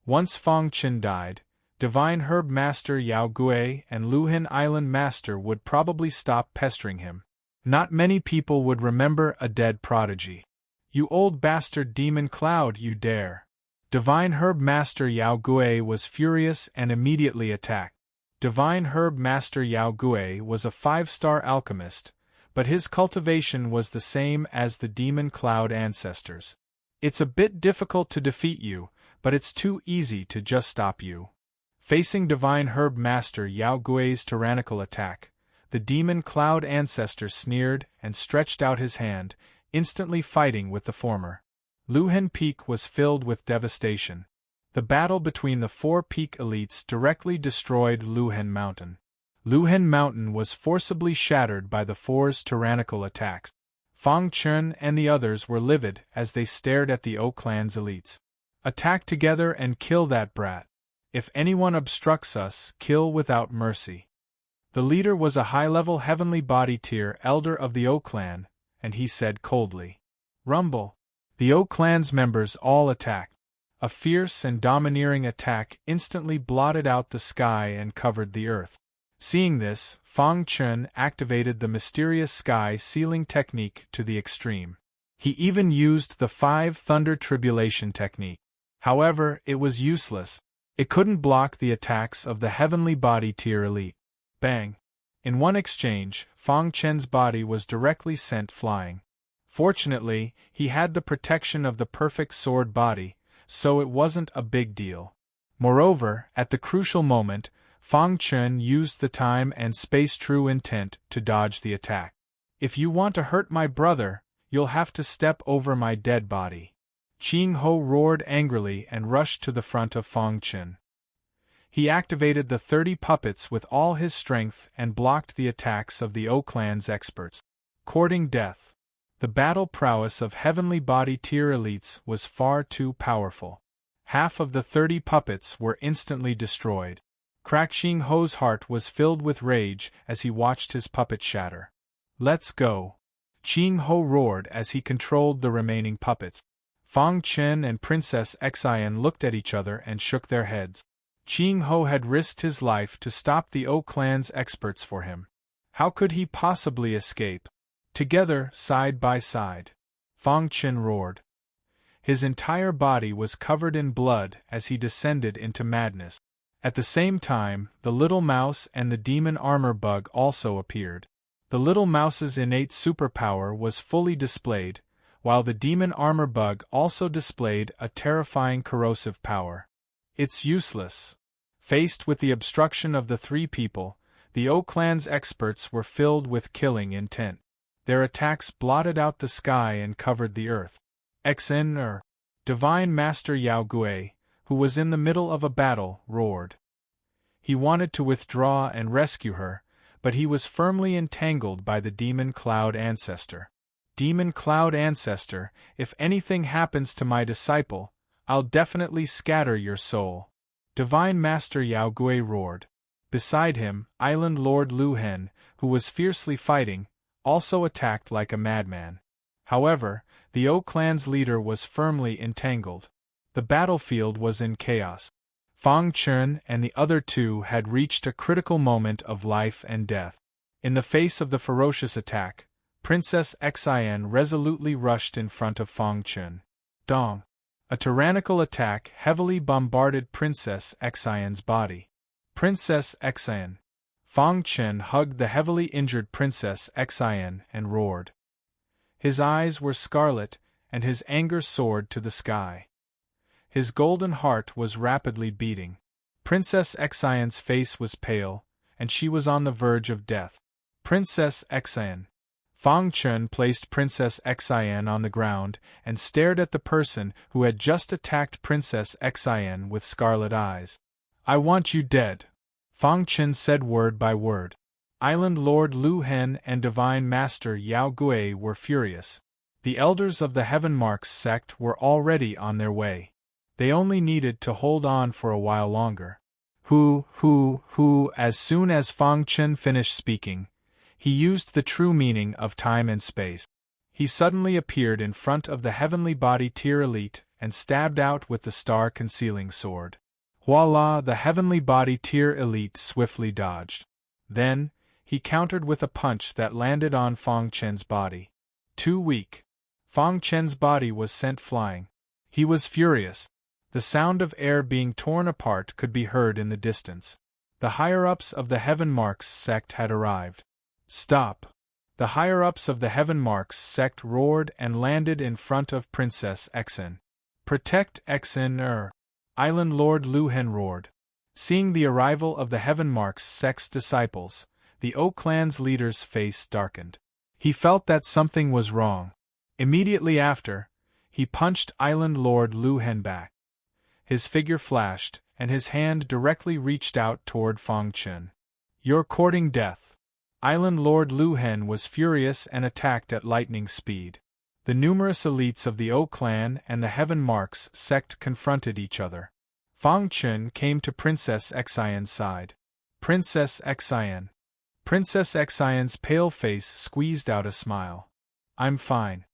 Once Fang Chen died, Divine Herb Master Yao Gui and Luhen Island Master would probably stop pestering him. Not many people would remember a dead prodigy. "You old bastard Demon Cloud, you dare!" Divine Herb Master Yao Gui was furious and immediately attacked. Divine Herb Master Yao Gui was a 5-star alchemist, but his cultivation was the same as the Demon Cloud Ancestors. "It's a bit difficult to defeat you, but it's too easy to just stop you." Facing Divine Herb Master Yao Gui's tyrannical attack, the Demon Cloud Ancestor sneered and stretched out his hand, instantly fighting with the former. Luhen Peak was filled with devastation. The battle between the 4 peak elites directly destroyed Luhen Mountain. Luhen Mountain was forcibly shattered by the 4's tyrannical attacks. Fang Chen and the others were livid as they stared at the O clan's elites. "Attack together and kill that brat. If anyone obstructs us, kill without mercy." The leader was a high-level heavenly body tier elder of the O clan, and he said coldly, "Rumble." The O clan's members all attacked. A fierce and domineering attack instantly blotted out the sky and covered the earth. Seeing this, Fang Chun activated the mysterious sky sealing technique to the extreme. He even used the 5 Thunder Tribulation technique. However, it was useless. It couldn't block the attacks of the Heavenly Body Tier Elite. Bang! In one exchange, Fang Chen's body was directly sent flying. Fortunately, he had the protection of the perfect sword body, so it wasn't a big deal. Moreover, at the crucial moment, Fang Chun used the time and space true intent to dodge the attack. If you want to hurt my brother, you'll have to step over my dead body. Qing Ho roared angrily and rushed to the front of Fang Chun. He activated the 30 puppets with all his strength and blocked the attacks of the O clan's experts. Courting death. The battle prowess of Heavenly Body Tier elites was far too powerful. Half of the 30 puppets were instantly destroyed. Qing Ho's heart was filled with rage as he watched his puppet shatter. Let's go! Qing Ho roared as he controlled the remaining puppets. Fang Chen and Princess Xian looked at each other and shook their heads. Qing Ho had risked his life to stop the O clan's experts for him. How could he possibly escape? Together, side by side. Fang Chen roared. His entire body was covered in blood as he descended into madness. At the same time, the little mouse and the demon armor bug also appeared. The little mouse's innate superpower was fully displayed, while the demon armor bug also displayed a terrifying corrosive power. It's useless. Faced with the obstruction of the 3 people, the O clan's experts were filled with killing intent. Their attacks blotted out the sky and covered the earth. Xn Divine Master Yao Gui, who was in the middle of a battle, roared. He wanted to withdraw and rescue her, but he was firmly entangled by the Demon Cloud Ancestor. Demon Cloud Ancestor, if anything happens to my disciple, I'll definitely scatter your soul. Divine Master Yao Gui roared. Beside him, Island Lord Lu Hen, who was fiercely fighting, also attacked like a madman. However, the O clan's leader was firmly entangled. The battlefield was in chaos. Fang Chun and the other 2 had reached a critical moment of life and death. In the face of the ferocious attack, Princess Xian resolutely rushed in front of Fang Chun. Dong! A tyrannical attack heavily bombarded Princess Xian's body. Princess Xian! Fang Chun hugged the heavily injured Princess Xian and roared. His eyes were scarlet, and his anger soared to the sky. His golden heart was rapidly beating. Princess Xian's face was pale, and she was on the verge of death. Princess Xian! Fang Chun placed Princess Xian on the ground and stared at the person who had just attacked Princess Xian with scarlet eyes. I want you dead. Fang Chun said word by word. Island Lord Lu Hen and Divine Master Yao Gui were furious. The elders of the Heaven Marks sect were already on their way. They only needed to hold on for a while longer. As soon as Fang Chun finished speaking, he used the true meaning of time and space. He suddenly appeared in front of the Heavenly Body Tier Elite and stabbed out with the star-concealing sword. Voila! The Heavenly Body Tier Elite swiftly dodged. Then, he countered with a punch that landed on Fang Chen's body. Too weak. Fang Chen's body was sent flying. He was furious. The sound of air being torn apart could be heard in the distance. The higher-ups of the Heaven Marks sect had arrived. Stop! The higher-ups of the Heaven Marks sect roared and landed in front of Princess Xian. Protect Xian! Island Lord Lu Hen roared. Seeing the arrival of the Heaven Marks sect's disciples, the O clan's leader's face darkened. He felt that something was wrong. Immediately after, he punched Island Lord Lu Hen back. His figure flashed, and his hand directly reached out toward Fang Chun. You're courting death. Island Lord Lu Hen was furious and attacked at lightning speed. The numerous elites of the O clan and the Heaven Marks sect confronted each other. Fang Chun came to Princess Xian's side. Princess Xian! Princess Xian's pale face squeezed out a smile. I'm fine.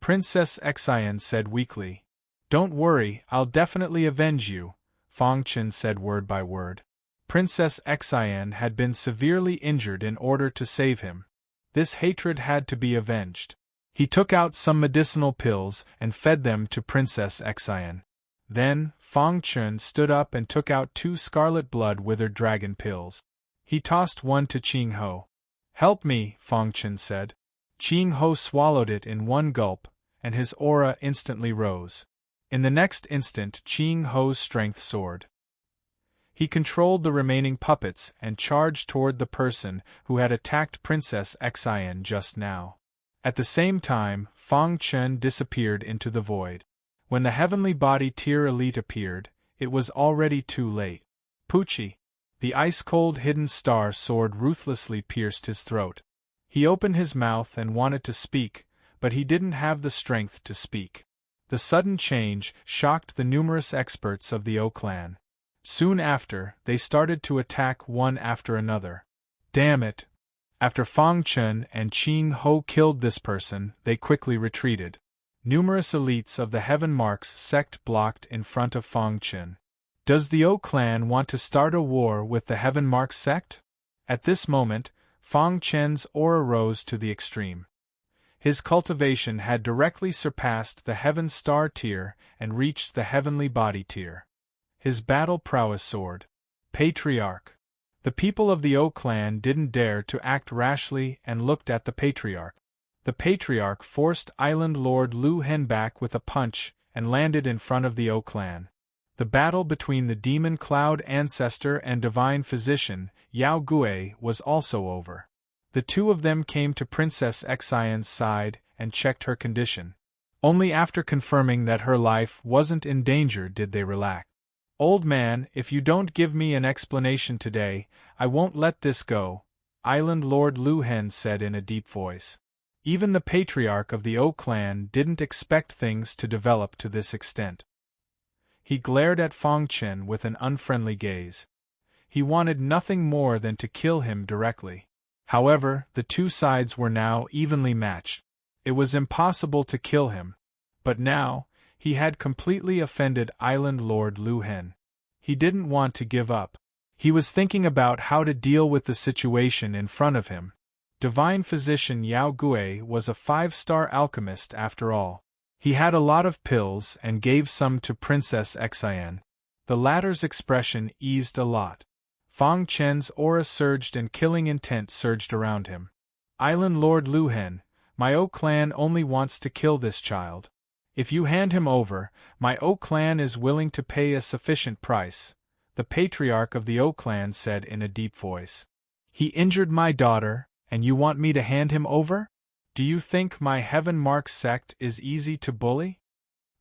Princess Xian said weakly. Don't worry, I'll definitely avenge you, Fang Chen said word by word. Princess Xian had been severely injured in order to save him. This hatred had to be avenged. He took out some medicinal pills and fed them to Princess Xian. Then, Fang Chen stood up and took out 2 scarlet blood withered dragon pills. He tossed one to Qing Ho. Help me, Fang Chen said. Qing Ho swallowed it in one gulp, and his aura instantly rose. In the next instant, Qing Ho's strength soared. He controlled the remaining puppets and charged toward the person who had attacked Princess Xian just now. At the same time, Fang Chen disappeared into the void. When the heavenly body tier elite appeared, it was already too late. Pucci! The ice-cold hidden star sword ruthlessly pierced his throat. He opened his mouth and wanted to speak, but he didn't have the strength to speak. The sudden change shocked the numerous experts of the O clan. Soon after, they started to attack one after another. Damn it! After Fang Chen and Qing Ho killed this person, they quickly retreated. Numerous elites of the Heaven Marks sect blocked in front of Fang Chen. Does the O clan want to start a war with the Heaven Marks sect? At this moment, Fang Chen's aura rose to the extreme. His cultivation had directly surpassed the Heaven Star tier and reached the Heavenly Body tier. His battle prowess soared. Patriarch. The people of the O clan didn't dare to act rashly and looked at the Patriarch. The Patriarch forced Island Lord Lu Hen back with a punch and landed in front of the O clan. The battle between the Demon Cloud Ancestor and Divine Physician, Yao Gui, was also over. The two of them came to Princess Xian's side and checked her condition. Only after confirming that her life wasn't in danger did they relax. Old man, if you don't give me an explanation today, I won't let this go, Island Lord Lu Hen said in a deep voice. Even the Patriarch of the O clan didn't expect things to develop to this extent. He glared at Fang Chen with an unfriendly gaze. He wanted nothing more than to kill him directly. However, the two sides were now evenly matched. It was impossible to kill him. But now, he had completely offended Island Lord Lu Hen. He didn't want to give up. He was thinking about how to deal with the situation in front of him. Divine Physician Yao Gui was a 5-star alchemist after all. He had a lot of pills and gave some to Princess Xian. The latter's expression eased a lot. Fang Chen's aura surged and killing intent surged around him. Island Lord Lu Hen, my O clan only wants to kill this child. If you hand him over, my O clan is willing to pay a sufficient price, the Patriarch of the O clan said in a deep voice. He injured my daughter, and you want me to hand him over? Do you think my Heaven Mark sect is easy to bully?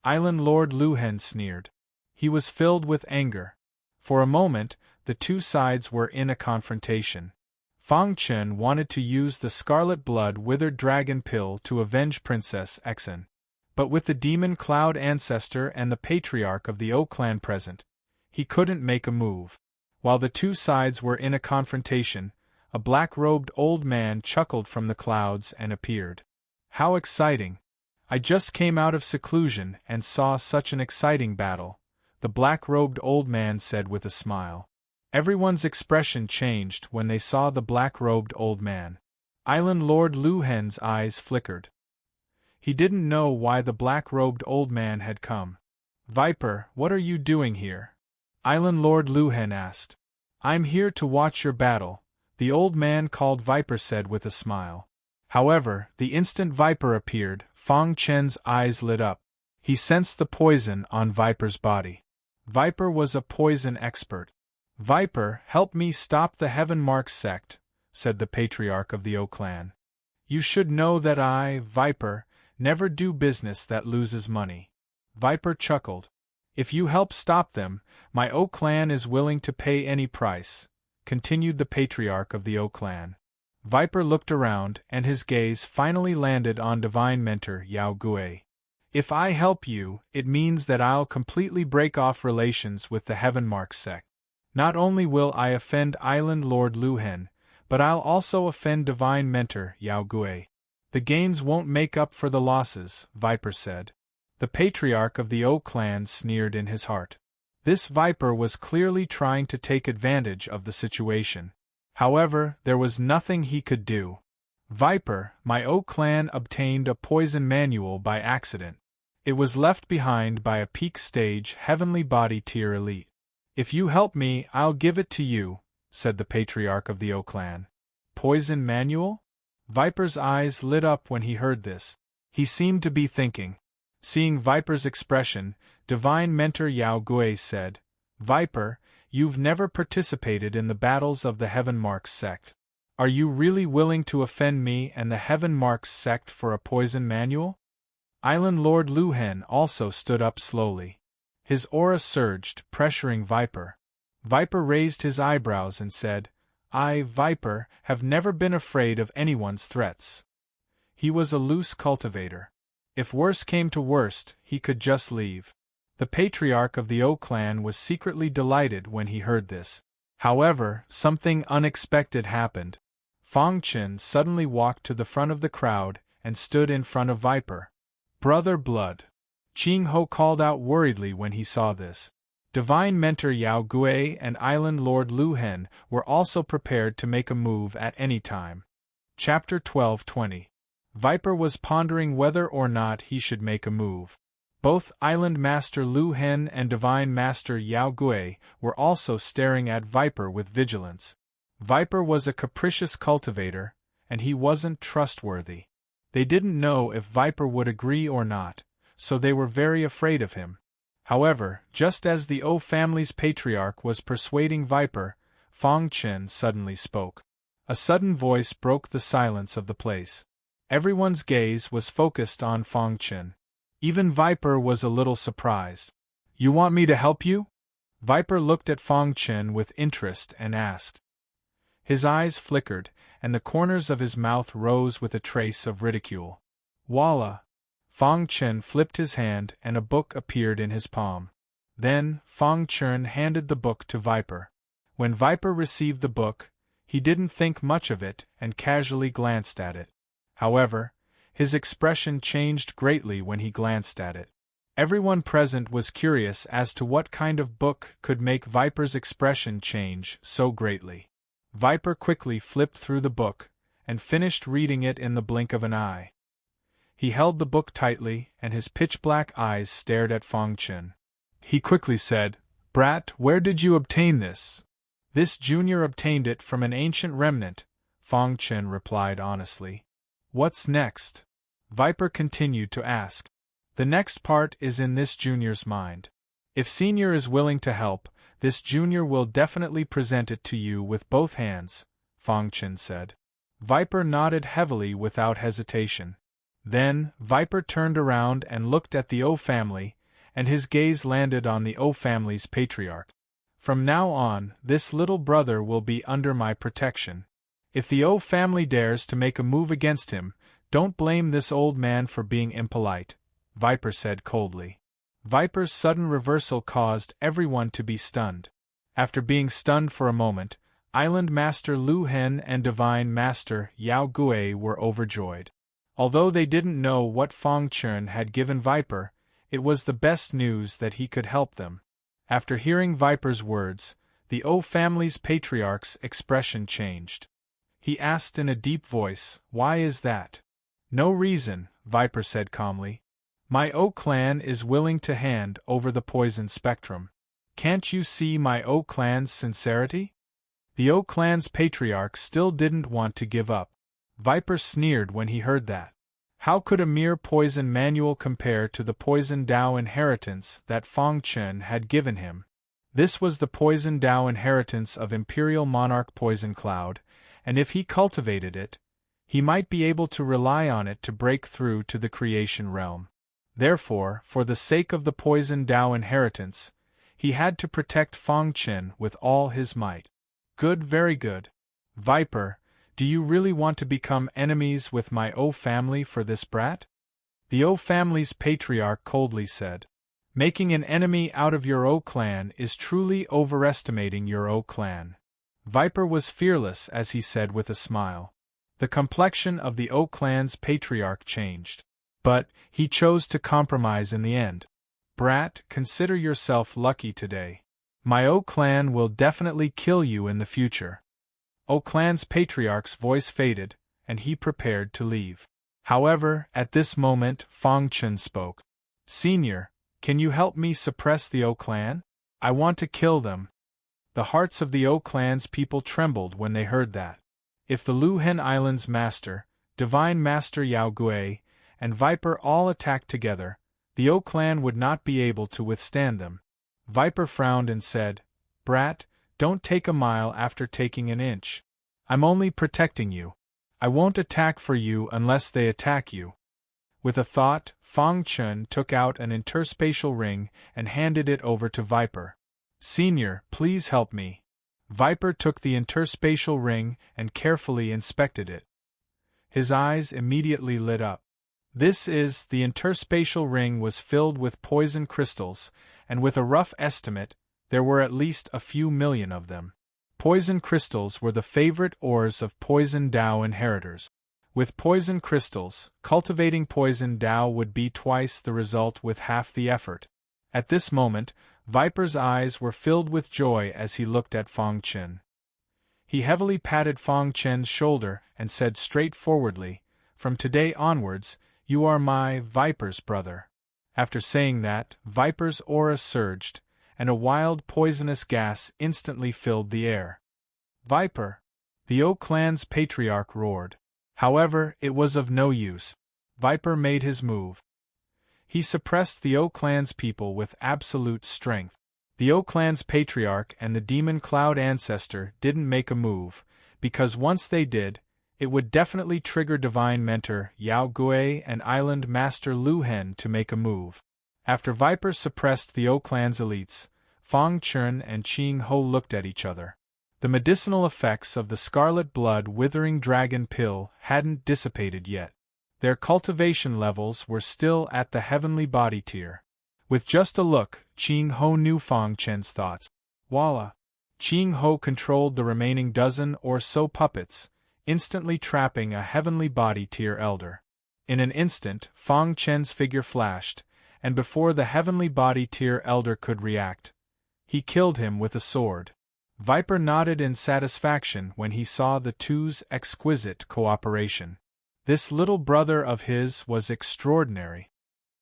Island Lord Lu Hen sneered. He was filled with anger. For a moment, the two sides were in a confrontation. Fang Chen wanted to use the Scarlet Blood Withered Dragon Pill to avenge Princess Xian. But with the Demon Cloud Ancestor and the Patriarch of the O clan present, he couldn't make a move. While the two sides were in a confrontation, a black-robed old man chuckled from the clouds and appeared. How exciting! I just came out of seclusion and saw such an exciting battle, the black-robed old man said with a smile. Everyone's expression changed when they saw the black-robed old man. Island Lord Lu Hen's eyes flickered. He didn't know why the black-robed old man had come. Viper, what are you doing here? Island Lord Lu Hen asked. I'm here to watch your battle, the old man called Viper said with a smile. However, the instant Viper appeared, Fang Chen's eyes lit up. He sensed the poison on Viper's body. Viper was a poison expert. Viper, help me stop the Heaven Mark sect, said the Patriarch of the O clan. You should know that I, Viper, never do business that loses money. Viper chuckled. If you help stop them, my O clan is willing to pay any price, continued the Patriarch of the O clan. Viper looked around and his gaze finally landed on Divine Mentor Yao Gui. If I help you, it means that I'll completely break off relations with the Heaven Mark sect. Not only will I offend Island Lord Lu Hen, but I'll also offend Divine Mentor Yao Gui. The gains won't make up for the losses, Viper said. The patriarch of the O clan sneered in his heart. This Viper was clearly trying to take advantage of the situation. However, there was nothing he could do. Viper, my O clan obtained a poison manual by accident. It was left behind by a peak stage heavenly body tier elite. If you help me, I'll give it to you, said the patriarch of the O clan. Poison manual? Viper's eyes lit up when he heard this. He seemed to be thinking. Seeing Viper's expression, Divine Mentor Yao Gui said, Viper, you've never participated in the battles of the Heaven Marks sect. Are you really willing to offend me and the Heaven Marks sect for a poison manual? Island Lord Luhen also stood up slowly. His aura surged, pressuring Viper. Viper raised his eyebrows and said, I, Viper, have never been afraid of anyone's threats. He was a loose cultivator. If worse came to worst, he could just leave. The patriarch of the O clan was secretly delighted when he heard this. However, something unexpected happened. Fong Chen suddenly walked to the front of the crowd and stood in front of Viper. Brother Blood. Ching Ho called out worriedly when he saw this. Divine Mentor Yao Gui and Island Lord Luhen were also prepared to make a move at any time. Chapter 12:20. Viper was pondering whether or not he should make a move. Both Island Master Luhen and Divine Master Yao Gui were also staring at Viper with vigilance. Viper was a capricious cultivator, and he wasn't trustworthy. They didn't know if Viper would agree or not, so they were very afraid of him. However, just as the O family's patriarch was persuading Viper, Fong Chen suddenly spoke. A sudden voice broke the silence of the place. Everyone's gaze was focused on Fong Chen. Even Viper was a little surprised. You want me to help you? Viper looked at Fong Chen with interest and asked. His eyes flickered, and the corners of his mouth rose with a trace of ridicule. Voila! Fong Chen flipped his hand and a book appeared in his palm. Then, Fong Chen handed the book to Viper. When Viper received the book, he didn't think much of it and casually glanced at it. However, his expression changed greatly when he glanced at it. Everyone present was curious as to what kind of book could make Viper's expression change so greatly. Viper quickly flipped through the book and finished reading it in the blink of an eye. He held the book tightly, and his pitch-black eyes stared at Fong Chen. He quickly said, Brat, where did you obtain this? This junior obtained it from an ancient remnant, Fong Chen replied honestly. What's next? Viper continued to ask. The next part is in this junior's mind. If senior is willing to help, this junior will definitely present it to you with both hands, Fong Chen said. Viper nodded heavily without hesitation. Then, Viper turned around and looked at the O family, and his gaze landed on the O family's patriarch. From now on, this little brother will be under my protection. If the O family dares to make a move against him, don't blame this old man for being impolite, Viper said coldly. Viper's sudden reversal caused everyone to be stunned. After being stunned for a moment, Island Master Lu Hen and Divine Master Yao Gui were overjoyed. Although they didn't know what Fong Chen had given Viper, it was the best news that he could help them. After hearing Viper's words, the O family's patriarch's expression changed. He asked in a deep voice, Why is that? No reason, Viper said calmly. My O clan is willing to hand over the poison spectrum. Can't you see my O clan's sincerity? The O clan's patriarch still didn't want to give up. Viper sneered when he heard that. How could a mere poison manual compare to the poison Dao inheritance that Fong Chen had given him? This was the poison Dao inheritance of Imperial Monarch Poison Cloud, and if he cultivated it, he might be able to rely on it to break through to the creation realm. Therefore, for the sake of the poison Dao inheritance, he had to protect Fong Chen with all his might. Good, very good. Viper, do you really want to become enemies with my O family for this brat? The O family's patriarch coldly said. Making an enemy out of your O clan is truly overestimating your O clan. Viper was fearless as he said with a smile. The complexion of the O clan's patriarch changed. But he chose to compromise in the end. Brat, consider yourself lucky today. My O clan will definitely kill you in the future. O clan's patriarch's voice faded, and he prepared to leave. However, at this moment, Fong Chen spoke. Senior, can you help me suppress the O clan? I want to kill them. The hearts of the O clan's people trembled when they heard that. If the Luhen Island's master, Divine Master Yao Gui, and Viper all attacked together, the O clan would not be able to withstand them. Viper frowned and said, Brat, don't take a mile after taking an inch. I'm only protecting you. I won't attack for you unless they attack you. With a thought, Fong Chen took out an interspatial ring and handed it over to Viper. Senior, please help me. Viper took the interspatial ring and carefully inspected it. His eyes immediately lit up. The interspatial ring was filled with poison crystals, and with a rough estimate, there were at least a few million of them. Poison crystals were the favorite ores of Poison Dao inheritors. With poison crystals, cultivating Poison Dao would be twice the result with half the effort. At this moment, Viper's eyes were filled with joy as he looked at Fong Chen. He heavily patted Fong Chen's shoulder and said straightforwardly, From today onwards, you are my Viper's brother. After saying that, Viper's aura surged, and a wild poisonous gas instantly filled the air. Viper! The O clan's patriarch roared. However, it was of no use. Viper made his move. He suppressed the O clan's people with absolute strength. The O clan's patriarch and the demon cloud ancestor didn't make a move, because once they did, it would definitely trigger Divine Mentor Yao Gui and Island Master Lu Hen to make a move. After Viper suppressed the O clan's elites, Fong Chen and Qing Ho looked at each other. The medicinal effects of the Scarlet Blood Withering Dragon Pill hadn't dissipated yet. Their cultivation levels were still at the heavenly body tier. With just a look, Qing Ho knew Fong Chen's thoughts. Voila! Qing Ho controlled the remaining dozen or so puppets, instantly trapping a heavenly body tier elder. In an instant, Fong Chen's figure flashed, and before the heavenly body tier elder could react, he killed him with a sword. Viper nodded in satisfaction when he saw the two's exquisite cooperation. This little brother of his was extraordinary.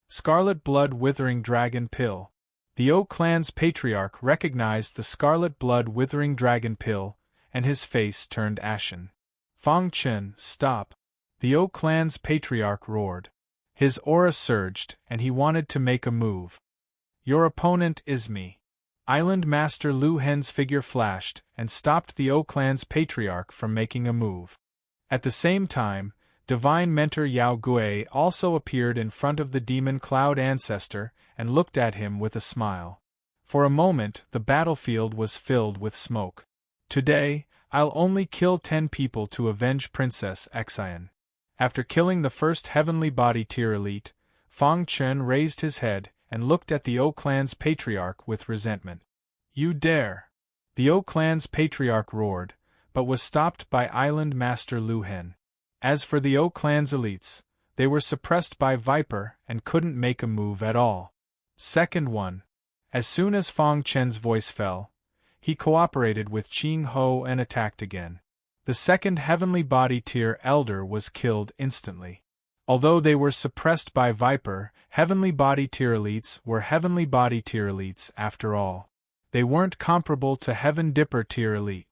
Scarlet Blood Withering Dragon Pill. The O clan's patriarch recognized the Scarlet Blood Withering Dragon Pill, and his face turned ashen. Fong Chen, stop! The O clan's patriarch roared. His aura surged, and he wanted to make a move. Your opponent is me. Island Master Lu Hen's figure flashed and stopped the O clan's patriarch from making a move. At the same time, Divine Mentor Yao Gui also appeared in front of the demon cloud ancestor and looked at him with a smile. For a moment, the battlefield was filled with smoke. Today, I'll only kill 10 people to avenge Princess Xian. After killing the first heavenly body tier elite, Fong Chen raised his head and looked at the O clan's patriarch with resentment. You dare! The O clan's patriarch roared, but was stopped by Island Master Lu Hen. As for the O clan's elites, they were suppressed by Viper and couldn't make a move at all. Second one. As soon as Fong Chen's voice fell, he cooperated with Qing Ho and attacked again. The second heavenly body tier elder was killed instantly. Although they were suppressed by Viper, heavenly body tier elites were heavenly body tier elites after all. They weren't comparable to Heaven Dipper tier elite.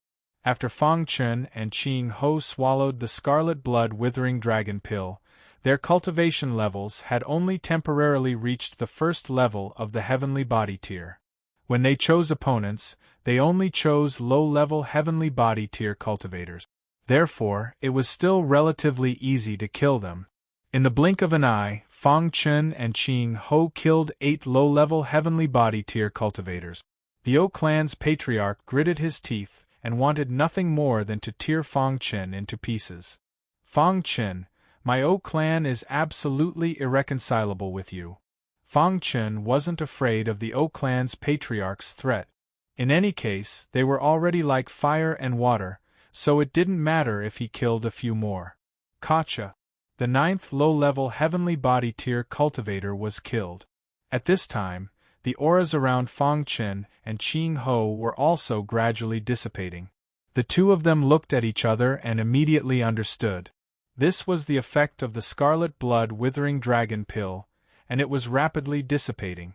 After Fong Chen and Qing Ho swallowed the Scarlet Blood Withering Dragon Pill, their cultivation levels had only temporarily reached the first level of the heavenly body tier. When they chose opponents, they only chose low-level heavenly body tier cultivators. Therefore, it was still relatively easy to kill them. In the blink of an eye, Fong Chen and Qing Ho killed 8 low-level heavenly body tier cultivators. The O clan's patriarch gritted his teeth and wanted nothing more than to tear Fong Chen into pieces. Fong Chen, my O clan is absolutely irreconcilable with you. Fong Chen wasn't afraid of the O clan's patriarch's threat. In any case, they were already like fire and water, so it didn't matter if he killed a few more. Kacha. The 9th low-level heavenly body tier cultivator was killed. At this time, the auras around Fang Chen and Qing Ho were also gradually dissipating. The two of them looked at each other and immediately understood. This was the effect of the scarlet blood withering dragon pill, and it was rapidly dissipating.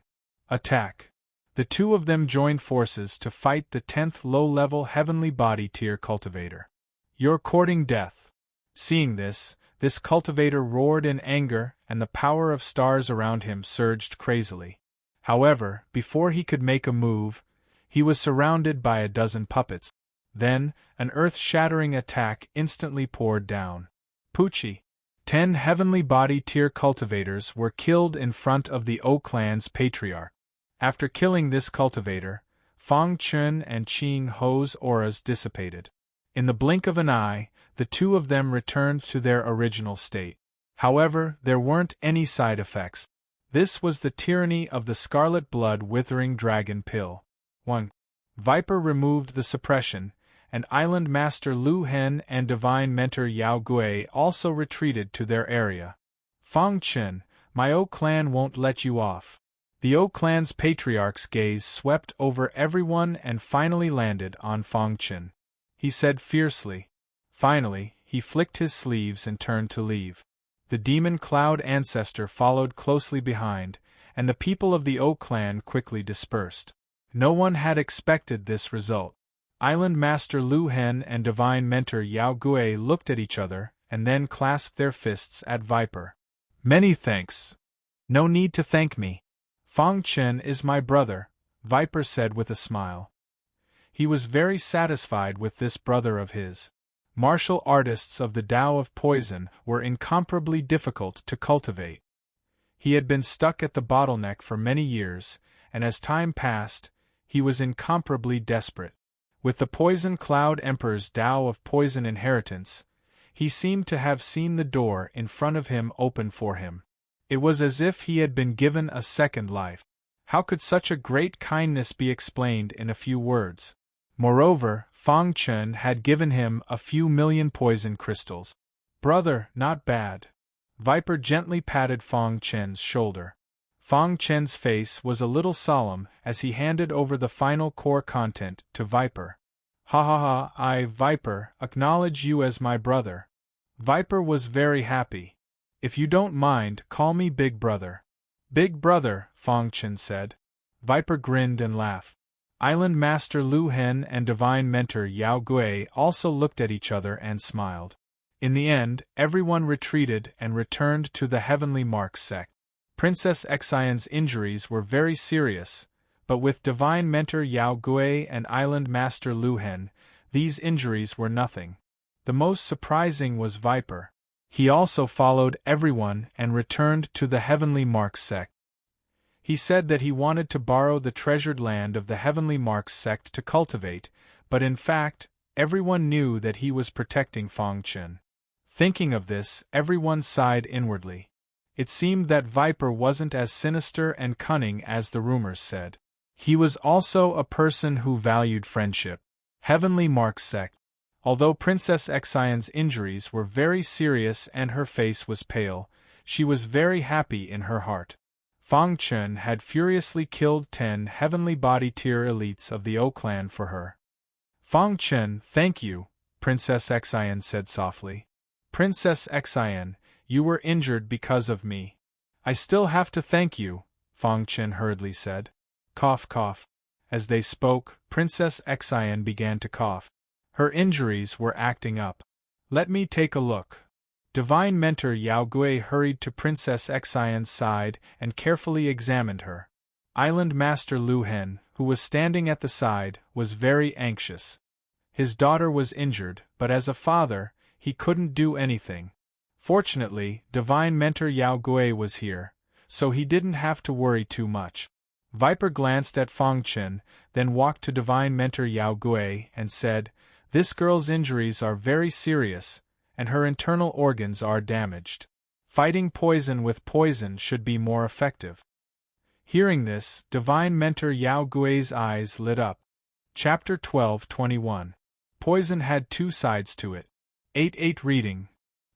Attack! The two of them joined forces to fight the 10th low-level heavenly body tier cultivator. You're courting death. Seeing this cultivator roared in anger, and the power of stars around him surged crazily. However, before he could make a move, he was surrounded by a dozen puppets. Then, an earth-shattering attack instantly poured down. Pucci. 10 heavenly body tier cultivators were killed in front of the O clan's patriarch. After killing this cultivator, Fang Chen and Qing Ho's auras dissipated. In the blink of an eye, the two of them returned to their original state. However, there weren't any side effects. This was the tyranny of the scarlet blood withering dragon pill. 1. Viper removed the suppression, and Island Master Lu Hen and Divine Mentor Yao Gui also retreated to their area. Fang Chen, my O clan won't let you off. The O clan's patriarch's gaze swept over everyone and finally landed on Fang Chen. He said fiercely. Finally, he flicked his sleeves and turned to leave. The demon cloud ancestor followed closely behind, and the people of the O clan quickly dispersed. No one had expected this result. Island Master Lu Hen and Divine Mentor Yao Gui looked at each other and then clasped their fists at Viper. Many thanks. No need to thank me. Fang Chen is my brother, Viper said with a smile. He was very satisfied with this brother of his. Martial artists of the Tao of Poison were incomparably difficult to cultivate. He had been stuck at the bottleneck for many years, and as time passed, he was incomparably desperate. With the Poison Cloud Emperor's Tao of Poison inheritance, he seemed to have seen the door in front of him open for him. It was as if he had been given a second life. How could such a great kindness be explained in a few words? Moreover, Fang Chen had given him a few million poison crystals. Brother, not bad. Viper gently patted Fang Chen's shoulder. Fang Chen's face was a little solemn as he handed over the final core content to Viper. Ha ha ha, I, Viper, acknowledge you as my brother. Viper was very happy. If you don't mind, call me Big Brother. Big Brother, Fang Chen said. Viper grinned and laughed. Island Master Lu Hen and Divine Mentor Yao Gui also looked at each other and smiled. In the end, everyone retreated and returned to the Heavenly Mark sect. Princess Xian's injuries were very serious, but with Divine Mentor Yao Gui and Island Master Lu Hen, these injuries were nothing. The most surprising was Viper. He also followed everyone and returned to the Heavenly Mark sect. He said that he wanted to borrow the treasured land of the Heavenly Marks sect to cultivate, but in fact, everyone knew that he was protecting Fang Chen. Thinking of this, everyone sighed inwardly. It seemed that Viper wasn't as sinister and cunning as the rumors said. He was also a person who valued friendship. Heavenly Marks sect. Although Princess Xian's injuries were very serious and her face was pale, she was very happy in her heart. Fang Chen had furiously killed 10 heavenly body tier elites of the O clan for her. Fang Chen, thank you, Princess Xian said softly. Princess Xian, you were injured because of me. I still have to thank you, Fang Chen hurriedly said. Cough cough. As they spoke, Princess Xian began to cough. Her injuries were acting up. Let me take a look. Divine Mentor Yao Gui hurried to Princess Xian's side and carefully examined her. Island Master Lu Hen, who was standing at the side, was very anxious. His daughter was injured, but as a father, he couldn't do anything. Fortunately, Divine Mentor Yao Gui was here, so he didn't have to worry too much. Viper glanced at Fang Chen, then walked to Divine Mentor Yao Gui and said, "This girl's injuries are very serious, and her internal organs are damaged. Fighting poison with poison should be more effective." Hearing this, Divine Mentor Yao Gui's eyes lit up. Chapter 12:21. Poison had two sides to it. 8-8 reading.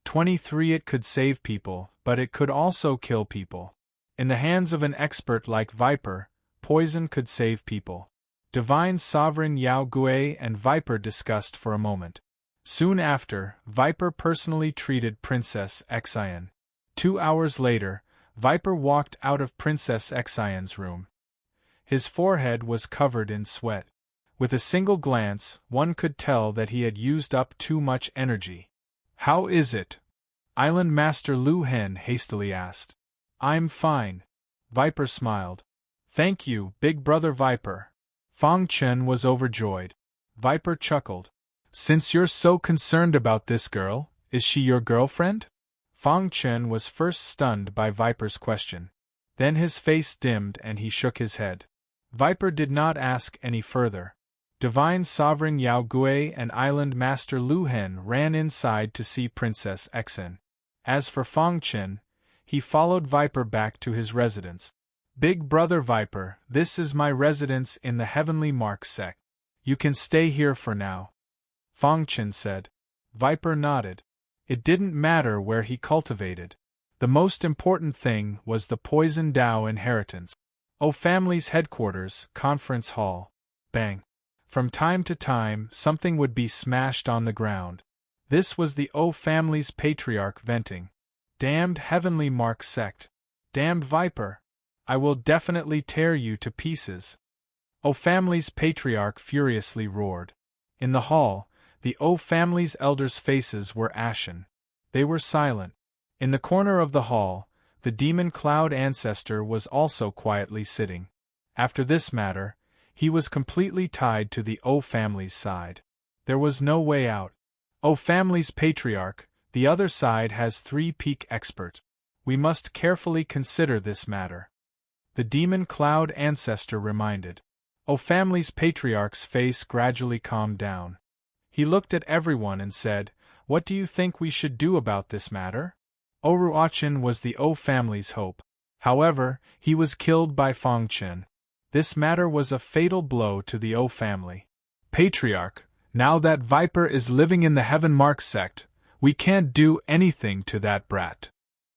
23 It could save people, but it could also kill people. In the hands of an expert like Viper, poison could save people. Divine Sovereign Yao Gui and Viper discussed for a moment. Soon after, Viper personally treated Princess Xian. 2 hours later, Viper walked out of Princess Xian's room. His forehead was covered in sweat. With a single glance, one could tell that he had used up too much energy. "How is it?" Island Master Lu Hen hastily asked. "I'm fine." Viper smiled. "Thank you, Big Brother Viper." Fang Chen was overjoyed. Viper chuckled. "Since you're so concerned about this girl, is she your girlfriend?" Fang Chen was first stunned by Viper's question. Then his face dimmed and he shook his head. Viper did not ask any further. Divine Sovereign Yao Gui and Island Master Lu Hen ran inside to see Princess Xian. As for Fang Chen, he followed Viper back to his residence. "Big Brother Viper, this is my residence in the Heavenly Mark sect. You can stay here for now," Fang Chen said. Viper nodded. It didn't matter where he cultivated. The most important thing was the Poison Dao inheritance. O family's headquarters, conference hall. Bang. From time to time, something would be smashed on the ground. This was the O family's patriarch venting. "Damned Heavenly Mark sect. Damned Viper. I will definitely tear you to pieces." O family's patriarch furiously roared. In the hall, the O family's elders' faces were ashen. They were silent. In the corner of the hall, the demon Cloud ancestor was also quietly sitting. After this matter, he was completely tied to the O family's side. There was no way out. O family's patriarch, the other side has 3 peak experts. We must carefully consider this matter. The demon Cloud ancestor reminded. O family's patriarch's face gradually calmed down. He looked at everyone and said, "What do you think we should do about this matter?" O Ruachin was the O family's hope. However, he was killed by Fang Chen. This matter was a fatal blow to the O family. "Patriarch, now that Viper is living in the Heaven Mark sect, we can't do anything to that brat."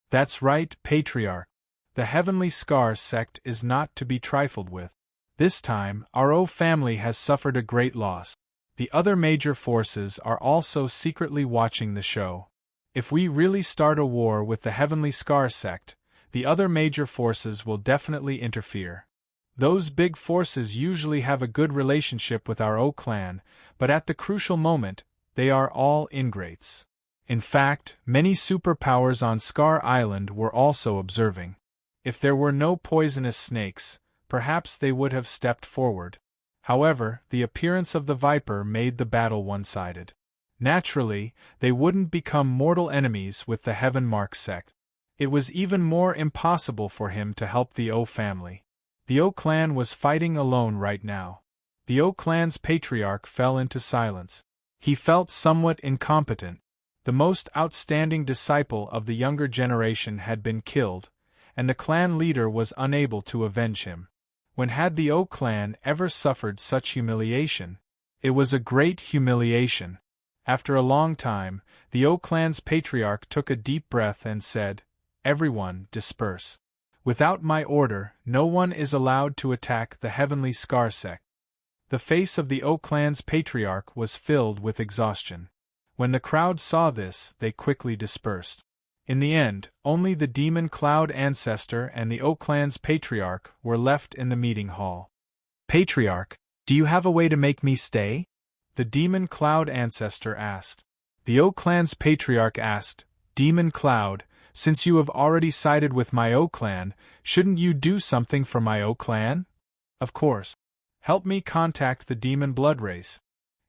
"That's right, Patriarch. The Heavenly Scar sect is not to be trifled with. This time, our O family has suffered a great loss. The other major forces are also secretly watching the show. If we really start a war with the Heavenly Scar sect, the other major forces will definitely interfere. Those big forces usually have a good relationship with our O clan, but at the crucial moment, they are all ingrates. In fact, many superpowers on Scar Island were also observing. If there were no poisonous snakes, perhaps they would have stepped forward. However, the appearance of the Viper made the battle one-sided. Naturally, they wouldn't become mortal enemies with the Heaven Mark sect. It was even more impossible for him to help the O family. The O clan was fighting alone right now. The O clan's patriarch fell into silence. He felt somewhat incompetent. The most outstanding disciple of the younger generation had been killed, and the clan leader was unable to avenge him. When had the O clan ever suffered such humiliation? It was a great humiliation. After a long time, the O clan's patriarch took a deep breath and said, "Everyone, disperse. Without my order, no one is allowed to attack the Heavenly Scar sect." The face of the O clan's patriarch was filled with exhaustion. When the crowd saw this, they quickly dispersed. In the end, only the demon Cloud ancestor and the O clan's patriarch were left in the meeting hall. "Patriarch, do you have a way to make me stay?" the demon Cloud ancestor asked. The O clan's patriarch asked, "Demon Cloud, since you have already sided with my O clan, shouldn't you do something for my O clan?" "Of course. Help me contact the demon blood race."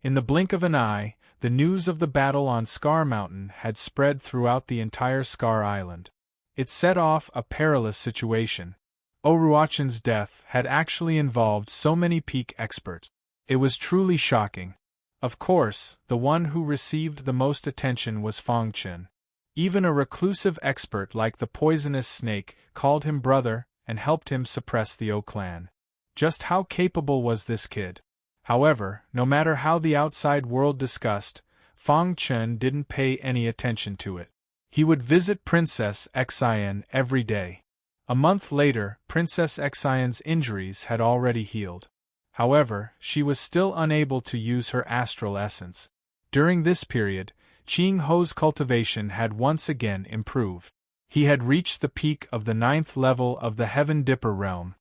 In the blink of an eye, the news of the battle on Scar Mountain had spread throughout the entire Scar Island. It set off a perilous situation. O Ruachin's death had actually involved so many peak experts. It was truly shocking. Of course, the one who received the most attention was Fang Chen. Even a reclusive expert like the poisonous snake called him brother and helped him suppress the O clan. Just how capable was this kid? However, no matter how the outside world discussed, Fang Chen didn't pay any attention to it. He would visit Princess Xian every day. A month later, Princess Xian's injuries had already healed. However, she was still unable to use her astral essence. During this period, Qing Ho's cultivation had once again improved. He had reached the peak of the 9th level of the Heaven Dipper realm.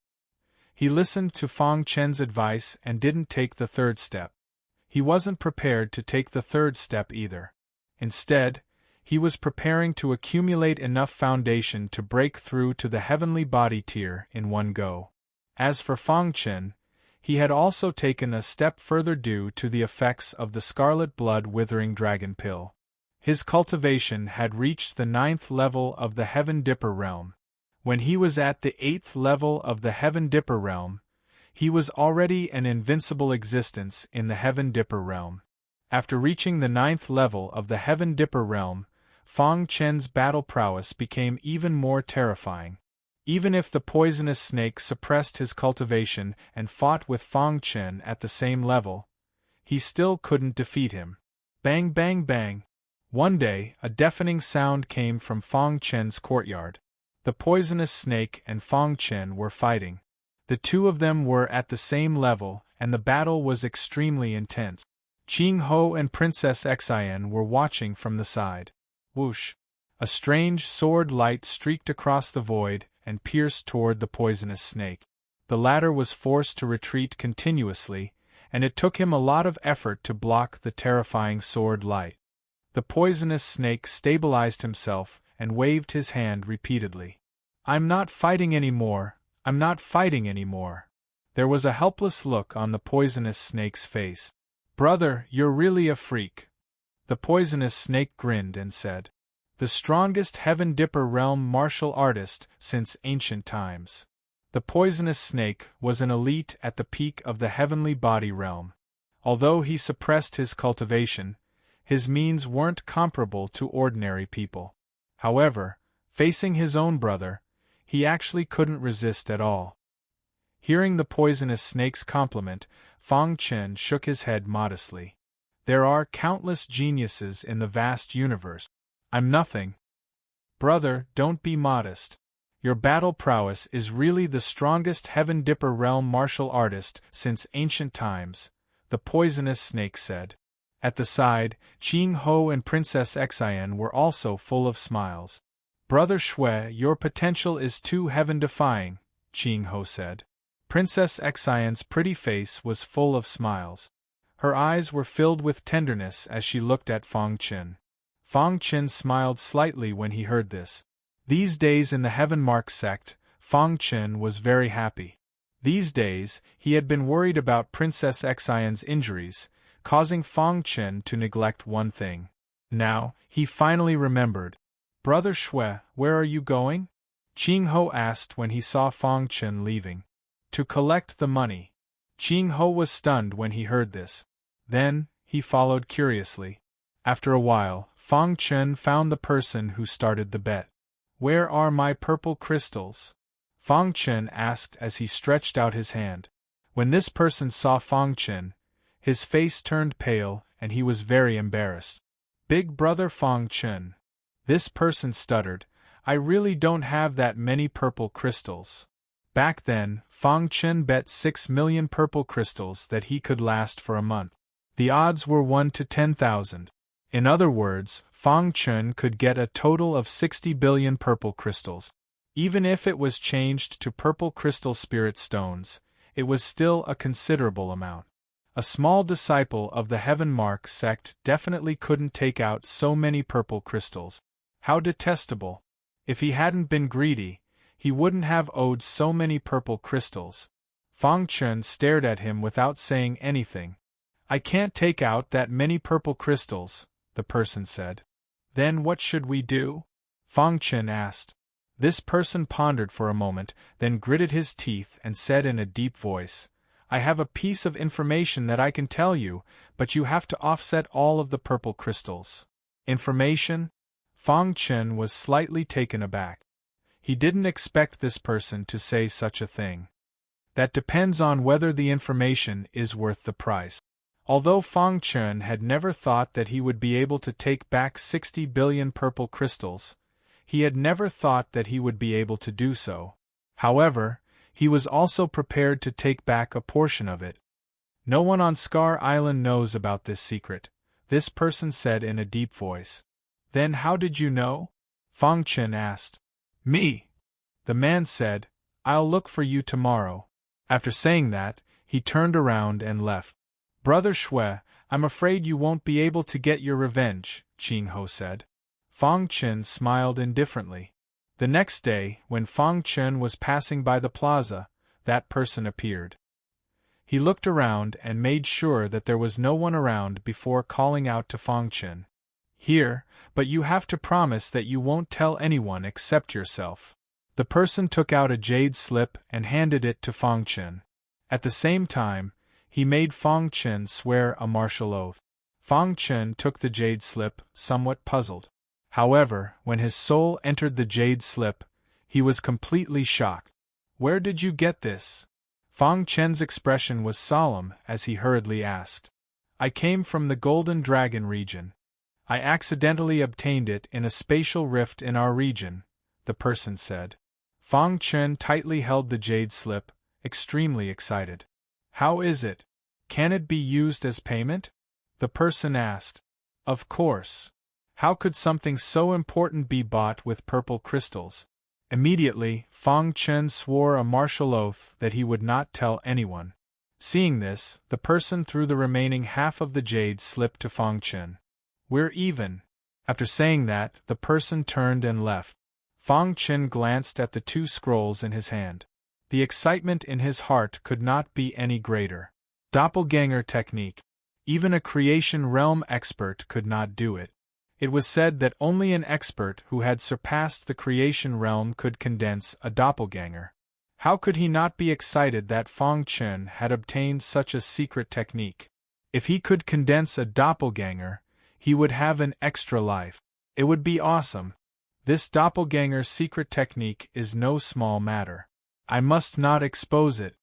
He listened to Fang Chen's advice and didn't take the 3rd step. He wasn't prepared to take the 3rd step either. Instead, he was preparing to accumulate enough foundation to break through to the heavenly body tier in one go. As for Fang Chen, he had also taken a step further due to the effects of the scarlet blood withering dragon pill. His cultivation had reached the 9th level of the Heaven Dipper realm. When he was at the 8th level of the Heaven Dipper realm, he was already an invincible existence in the Heaven Dipper realm. After reaching the 9th level of the Heaven Dipper realm, Fang Chen's battle prowess became even more terrifying. Even if the poisonous snake suppressed his cultivation and fought with Fang Chen at the same level, he still couldn't defeat him. Bang bang bang! One day, a deafening sound came from Fang Chen's courtyard. The poisonous snake and Fang Chen were fighting. The two of them were at the same level, and the battle was extremely intense. Qing Ho and Princess Xian were watching from the side. Whoosh! A strange sword light streaked across the void and pierced toward the poisonous snake. The latter was forced to retreat continuously, and it took him a lot of effort to block the terrifying sword light. The poisonous snake stabilized himself and waved his hand repeatedly. "I'm not fighting anymore, I'm not fighting anymore." There was a helpless look on the poisonous snake's face. "Brother, you're really a freak." The poisonous snake grinned and said, "The strongest Heaven Dipper realm martial artist since ancient times." The poisonous snake was an elite at the peak of the heavenly body realm. Although he suppressed his cultivation, his means weren't comparable to ordinary people. However, facing his own brother, he actually couldn't resist at all. Hearing the poisonous snake's compliment, Fang Chen shook his head modestly. "There are countless geniuses in the vast universe. I'm nothing." "Brother, don't be modest. Your battle prowess is really the strongest Heaven Dipper realm martial artist since ancient times," the poisonous snake said. At the side, Qing Ho and Princess Xian were also full of smiles. "Brother Shui, your potential is too heaven-defying," Qing Ho said. Princess Xian's pretty face was full of smiles. Her eyes were filled with tenderness as she looked at Fang Chen. Fang Chen smiled slightly when he heard this. These days in the Heaven Mark sect, Fang Chen was very happy. These days, he had been worried about Princess Xian's injuries, causing Fang Chen to neglect one thing. Now, he finally remembered. "Brother Shui, where are you going?" Qing Ho asked when he saw Fang Chen leaving. "To collect the money." Qing Ho was stunned when he heard this. Then, he followed curiously. After a while, Fang Chen found the person who started the bet. "Where are my purple crystals?" Fang Chen asked as he stretched out his hand. When this person saw Fang Chen, his face turned pale and he was very embarrassed. "Big brother Fang Chen." This person stuttered, "I really don't have that many purple crystals." Back then, Fang Chen bet 6 million purple crystals that he could last for a month. The odds were 1 to 10,000. In other words, Fang Chen could get a total of 60 billion purple crystals. Even if it was changed to purple crystal spirit stones, it was still a considerable amount. A small disciple of the Heaven Mark sect definitely couldn't take out so many purple crystals. How detestable! If he hadn't been greedy, he wouldn't have owed so many purple crystals. Fang Chen stared at him without saying anything. "I can't take out that many purple crystals," the person said. "Then what should we do?" Fang Chen asked. This person pondered for a moment, then gritted his teeth and said in a deep voice, "I have a piece of information that I can tell you, but you have to offset all of the purple crystals." "Information?" Fang Chen was slightly taken aback. He didn't expect this person to say such a thing. "That depends on whether the information is worth the price. Although Fang Chen had never thought that he would be able to take back 60 billion purple crystals, he had never thought that he would be able to do so. However, he was also prepared to take back a portion of it. No one on Scar Island knows about this secret, this person said in a deep voice. Then how did you know? Fang Chen asked. Me. The man said, I'll look for you tomorrow. After saying that, he turned around and left. Brother Shui, I'm afraid you won't be able to get your revenge, Qing Ho said. Fang Chen smiled indifferently. The next day, when Fang Chen was passing by the plaza, that person appeared. He looked around and made sure that there was no one around before calling out to Fang Chen. Here, but you have to promise that you won't tell anyone except yourself. The person took out a jade slip and handed it to Fang Chen. At the same time, he made Fang Chen swear a martial oath. Fang Chen took the jade slip, somewhat puzzled. However, when his soul entered the jade slip, he was completely shocked. Where did you get this? Fang Chen's expression was solemn as he hurriedly asked. I came from the Golden Dragon region. I accidentally obtained it in a spatial rift in our region, the person said. Fang Chen tightly held the jade slip, extremely excited. How is it? Can it be used as payment? The person asked. Of course. How could something so important be bought with purple crystals? Immediately, Fang Chen swore a martial oath that he would not tell anyone. Seeing this, the person threw the remaining half of the jade slip to Fang Chen. We're even. After saying that, the person turned and left. Fang Chen glanced at the 2 scrolls in his hand. The excitement in his heart could not be any greater. Doppelganger technique. Even a creation realm expert could not do it. It was said that only an expert who had surpassed the creation realm could condense a doppelganger. How could he not be excited that Fang Chen had obtained such a secret technique? If he could condense a doppelganger, he would have an extra life. It would be awesome. This doppelganger secret technique is no small matter. I must not expose it.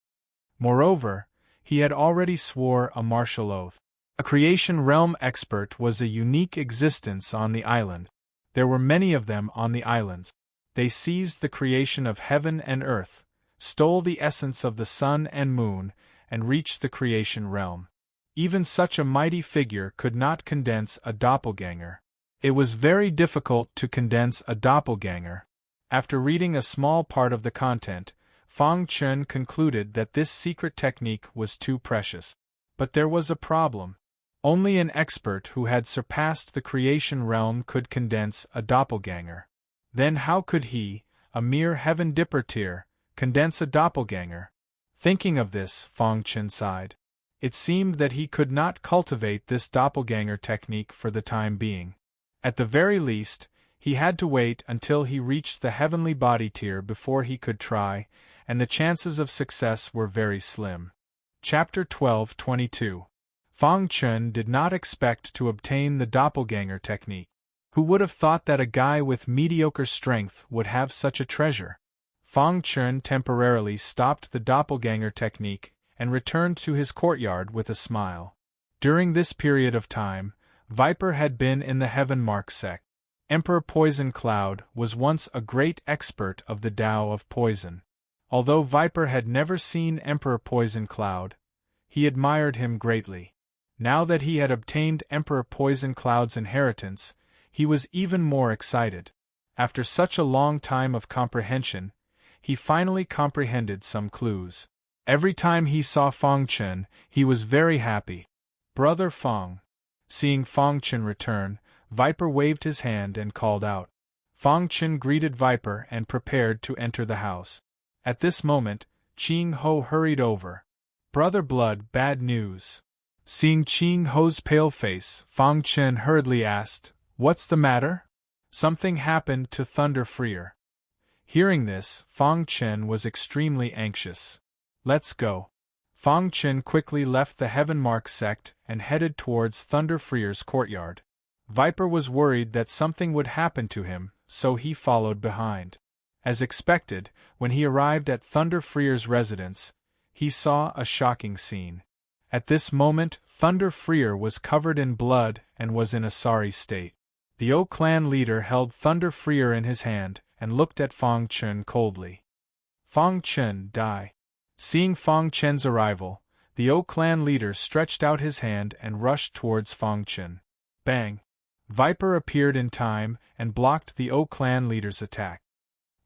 Moreover, he had already swore a martial oath. A creation realm expert was a unique existence on the island. There were many of them on the islands. They seized the creation of heaven and earth, stole the essence of the sun and moon, and reached the creation realm. Even such a mighty figure could not condense a doppelganger. It was very difficult to condense a doppelganger. After reading a small part of the content, Fang Chen concluded that this secret technique was too precious. But there was a problem. Only an expert who had surpassed the creation realm could condense a doppelganger. Then how could he, a mere heaven dipper tier, condense a doppelganger? Thinking of this, Fang Chen sighed. It seemed that he could not cultivate this doppelganger technique for the time being. At the very least, he had to wait until he reached the heavenly body tier before he could try, and the chances of success were very slim. Chapter 12:22. Fang Chen did not expect to obtain the doppelganger technique. Who would have thought that a guy with mediocre strength would have such a treasure? Fang Chen temporarily stopped the doppelganger technique and returned to his courtyard with a smile. During this period of time, Viper had been in the Heaven Mark sect. Emperor Poison Cloud was once a great expert of the Tao of Poison. Although Viper had never seen Emperor Poison Cloud, he admired him greatly. Now that he had obtained Emperor Poison Cloud's inheritance, he was even more excited. After such a long time of comprehension, he finally comprehended some clues. Every time he saw Fang Chen, he was very happy. Brother Fang. Seeing Fang Chen return, Viper waved his hand and called out. Fang Chen greeted Viper and prepared to enter the house. At this moment, Qing Ho hurried over. Brother Blood, bad news. Seeing Qing Ho's pale face, Fang Chen hurriedly asked, What's the matter? Something happened to Thunder Freer. Hearing this, Fang Chen was extremely anxious. Let's go. Fang Chen quickly left the Heaven Mark sect and headed towards Thunder Freer's courtyard. Viper was worried that something would happen to him, so he followed behind. As expected, when he arrived at Thunder Freer's residence, he saw a shocking scene. At this moment, Thunder Freer was covered in blood and was in a sorry state. The O clan leader held Thunder Freer in his hand and looked at Fang Chen coldly. Fang Chen, die. Seeing Fang Chen's arrival, the O clan leader stretched out his hand and rushed towards Fang Chen. Bang! Viper appeared in time and blocked the O clan leader's attack.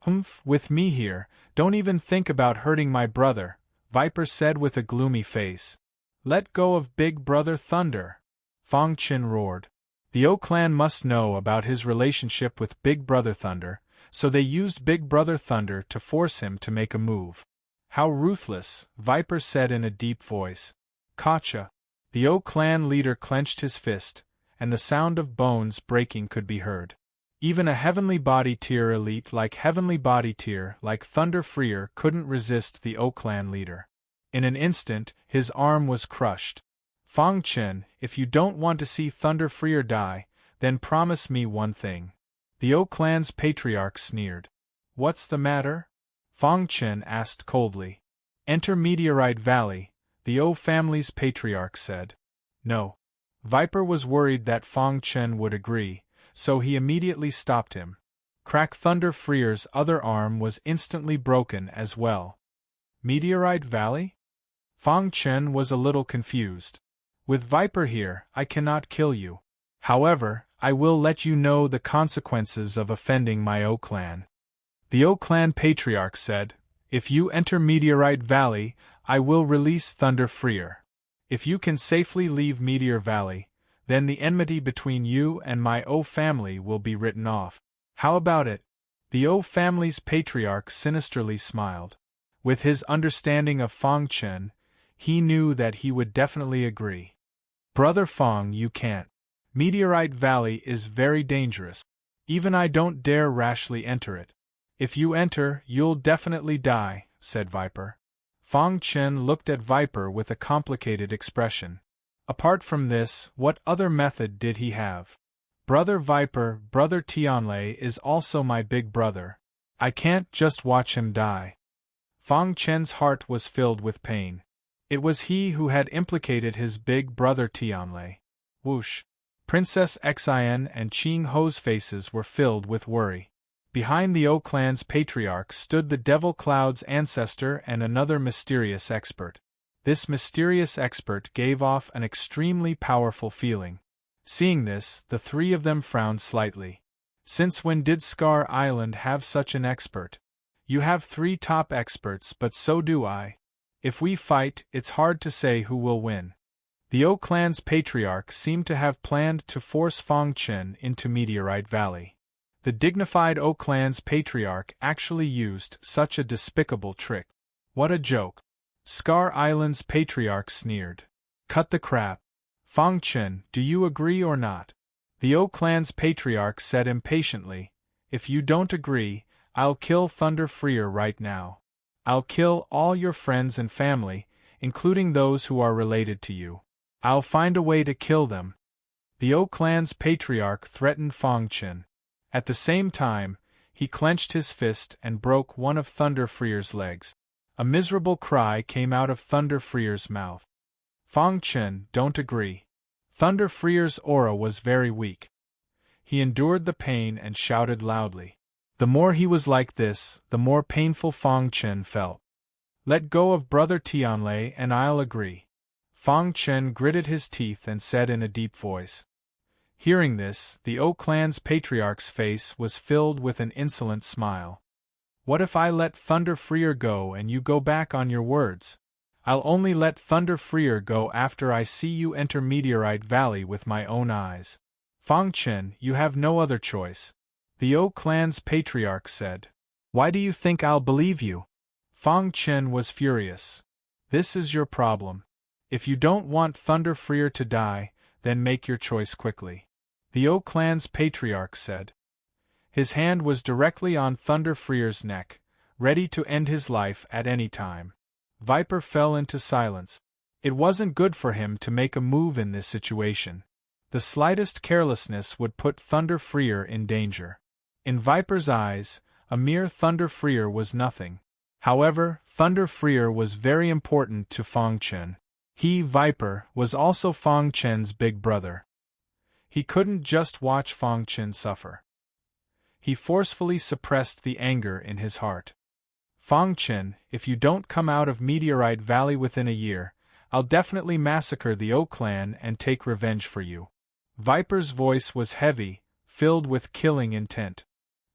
Humph, with me here, don't even think about hurting my brother, Viper said with a gloomy face. Let go of Big Brother Thunder! Fang Chen roared. The O clan must know about his relationship with Big Brother Thunder, so they used Big Brother Thunder to force him to make a move. How ruthless, Viper said in a deep voice. Gotcha! The O clan leader clenched his fist, and the sound of bones breaking could be heard. Even a Heavenly Body Tier elite like Heavenly Body Tier like Thunder Freer couldn't resist the O clan leader. In an instant, his arm was crushed. Fang Chen, if you don't want to see Thunder Freer die, then promise me one thing. The O clan's patriarch sneered. What's the matter? Fang Chen asked coldly. Enter Meteorite Valley, the O family's patriarch said. No. Viper was worried that Fang Chen would agree, so he immediately stopped him. Crack Thunder Freer's other arm was instantly broken as well. Meteorite Valley? Fang Chen was a little confused. With Viper here, I cannot kill you. However, I will let you know the consequences of offending my O clan. The O clan patriarch said, if you enter Meteorite Valley, I will release Thunder Freer. If you can safely leave Meteor Valley, then the enmity between you and my O family will be written off. How about it? The O family's patriarch sinisterly smiled. With his understanding of Fang Chen, he knew that he would definitely agree. Brother Fang, you can't. Meteorite Valley is very dangerous. Even I don't dare rashly enter it. If you enter, you'll definitely die, said Viper. Fang Chen looked at Viper with a complicated expression. Apart from this, what other method did he have? Brother Viper, Brother Tianlei is also my big brother. I can't just watch him die. Fang Chen's heart was filled with pain. It was he who had implicated his big brother Tianlei. Whoosh! Princess Xin and Qing Ho's faces were filled with worry. Behind the O clan's patriarch stood the Devil Cloud's ancestor and another mysterious expert. This mysterious expert gave off an extremely powerful feeling. Seeing this, the three of them frowned slightly. Since when did Scar Island have such an expert? You have 3 top experts, but so do I. If we fight, it's hard to say who will win. The O clan's patriarch seemed to have planned to force Fang Chen into Meteorite Valley. The dignified O clan's patriarch actually used such a despicable trick. What a joke. Scar Island's patriarch sneered. Cut the crap. Fang Chen, do you agree or not? The O clan's patriarch said impatiently, if you don't agree, I'll kill Thunder Freer right now. I'll kill all your friends and family, including those who are related to you. I'll find a way to kill them. The O clan's patriarch threatened Fang Chen. At the same time, he clenched his fist and broke one of Thunder Freer's legs. A miserable cry came out of Thunder Freer's mouth. Fang Chen, don't agree. Thunder Freer's aura was very weak. He endured the pain and shouted loudly. The more he was like this, the more painful Fang Chen felt. Let go of Brother Tianlei and I'll agree. Fang Chen gritted his teeth and said in a deep voice. Hearing this, the O clan's patriarch's face was filled with an insolent smile. What if I let Thunder Freer go and you go back on your words? I'll only let Thunder Freer go after I see you enter Meteorite Valley with my own eyes. Fang Chen, you have no other choice. The O clan's patriarch said. Why do you think I'll believe you? Fang Chen was furious. This is your problem. If you don't want Thunder Freer to die, then make your choice quickly. The O clan's patriarch said. His hand was directly on Thunder Freer's neck, ready to end his life at any time. Viper fell into silence. It wasn't good for him to make a move in this situation. The slightest carelessness would put Thunder Freer in danger. In Viper's eyes, a mere Thunder Freer was nothing. However, Thunder Freer was very important to Fang Chen. He, Viper, was also Fang Chen's big brother. He couldn't just watch Fang Chen suffer. He forcefully suppressed the anger in his heart. Fang Chen, if you don't come out of Meteorite Valley within a year, I'll definitely massacre the O clan and take revenge for you. Viper's voice was heavy, filled with killing intent.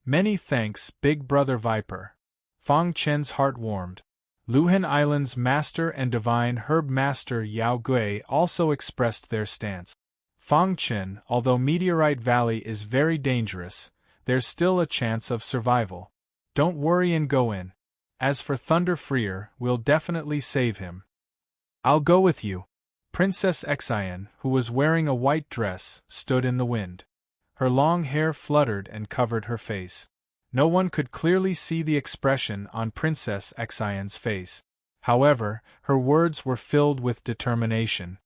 Many thanks, big brother Viper. Fang Chen's heart warmed. Luhan Island's master and divine herb master Yao Gui also expressed their stance. Fang Chen, although Meteorite Valley is very dangerous, there's still a chance of survival. Don't worry and go in. As for Thunder Freer, we'll definitely save him. I'll go with you. Princess Xian, who was wearing a white dress, stood in the wind. Her long hair fluttered and covered her face. No one could clearly see the expression on Princess Xian's face. However, her words were filled with determination.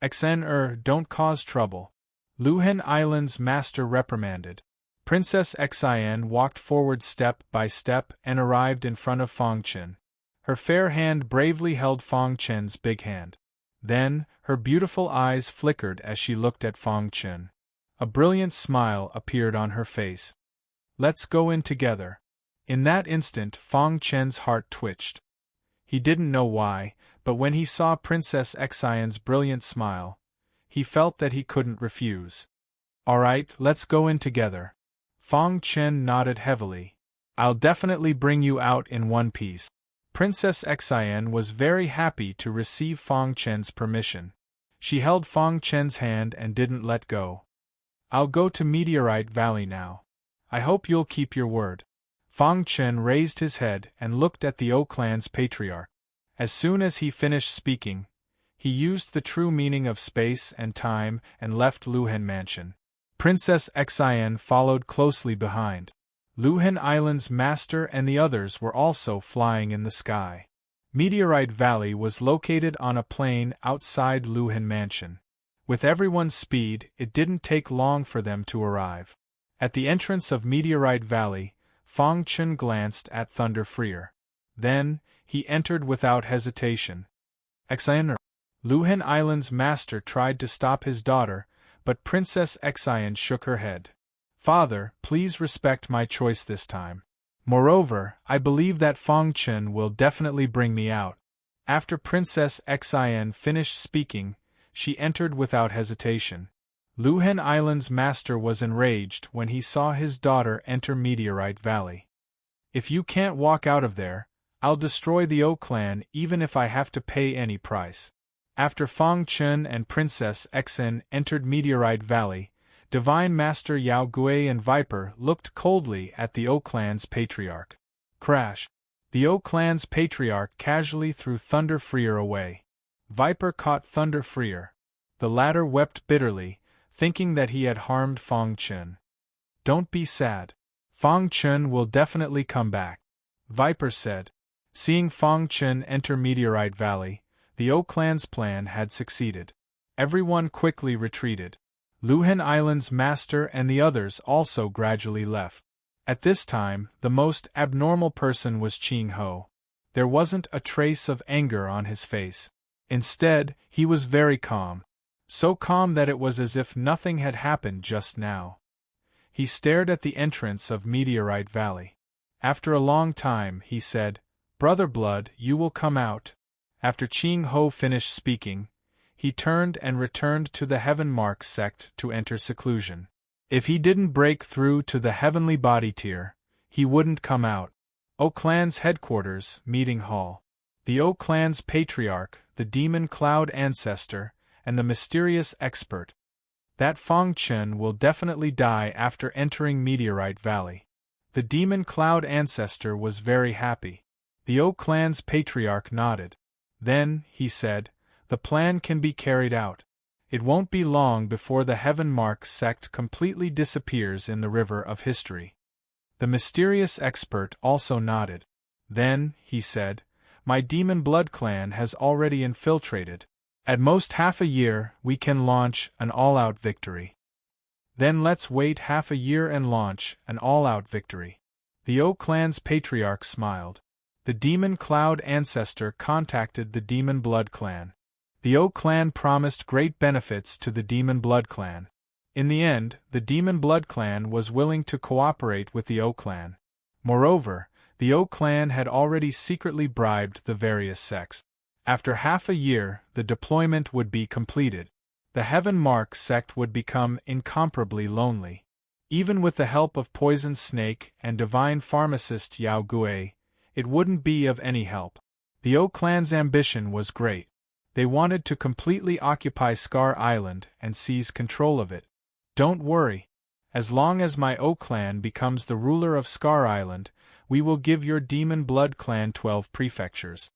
Xian, don't cause trouble. Luhan Island's master reprimanded. Princess Xian walked forward step by step and arrived in front of Fang Chen. Her fair hand bravely held Fang Chen's big hand. Then, her beautiful eyes flickered as she looked at Fang Chen. A brilliant smile appeared on her face. Let's go in together. In that instant, Fang Chen's heart twitched. He didn't know why, but when he saw Princess Xian's brilliant smile, he felt that he couldn't refuse. All right, let's go in together. Fang Chen nodded heavily. I'll definitely bring you out in one piece. Princess Xian was very happy to receive Fang Chen's permission. She held Fang Chen's hand and didn't let go. I'll go to Meteorite Valley now. I hope you'll keep your word. Fang Chen raised his head and looked at the O clan's patriarch. As soon as he finished speaking, he used the true meaning of space and time and left Luhan Mansion. Princess Xian followed closely behind. Luhan Island's master and the others were also flying in the sky. Meteorite Valley was located on a plain outside Luhan Mansion. With everyone's speed, it didn't take long for them to arrive. At the entrance of Meteorite Valley, Fang Chen glanced at Thunder Freer. Then, he entered without hesitation. Xian. Luhan Island's master tried to stop his daughter, but Princess Xian shook her head. Father, please respect my choice this time. Moreover, I believe that Fang Chen will definitely bring me out. After Princess Xian finished speaking, she entered without hesitation. Luhan Island's master was enraged when he saw his daughter enter Meteorite Valley. If you can't walk out of there, I'll destroy the O clan even if I have to pay any price. After Fang Chen and Princess Xian entered Meteorite Valley, Divine Master Yao Gui and Viper looked coldly at the O clan's patriarch. Crash! The O clan's patriarch casually threw Thunder Freer away. Viper caught Thunder Freer. The latter wept bitterly, thinking that he had harmed Fang Chen. Don't be sad. Fang Chen will definitely come back, Viper said. Seeing Fang Chen enter Meteorite Valley, the O clan's plan had succeeded. Everyone quickly retreated. Luhan Island's master and the others also gradually left. At this time, the most abnormal person was Qing Ho. There wasn't a trace of anger on his face. Instead, he was very calm. So calm that it was as if nothing had happened just now. He stared at the entrance of Meteorite Valley. After a long time, he said, "Brother Blood, you will come out." After Qing Ho finished speaking, he turned and returned to the Heaven Mark sect to enter seclusion. If he didn't break through to the heavenly body tier, he wouldn't come out. O Clan's headquarters, meeting hall. The O Clan's patriarch, the demon cloud ancestor, and the mysterious expert. That Fang Chen will definitely die after entering Meteorite Valley. The demon cloud ancestor was very happy. The O Clan's patriarch nodded. Then, he said, the plan can be carried out. It won't be long before the Heaven Mark sect completely disappears in the river of history. The mysterious expert also nodded. Then, he said, my demon blood clan has already infiltrated. At most half a year, we can launch an all-out victory. Then let's wait half a year and launch an all-out victory. The O Clan's patriarch smiled. The demon cloud ancestor contacted the demon blood clan. The O clan promised great benefits to the Demon Blood clan. In the end, the Demon Blood clan was willing to cooperate with the O clan. Moreover, the O clan had already secretly bribed the various sects. After half a year, the deployment would be completed. The Heaven Mark sect would become incomparably lonely. Even with the help of Poison Snake and Divine Pharmacist Yao Gui, it wouldn't be of any help. The O clan's ambition was great. They wanted to completely occupy Scar Island and seize control of it. Don't worry. As long as my O clan becomes the ruler of Scar Island, we will give your Demon Blood clan 12 prefectures.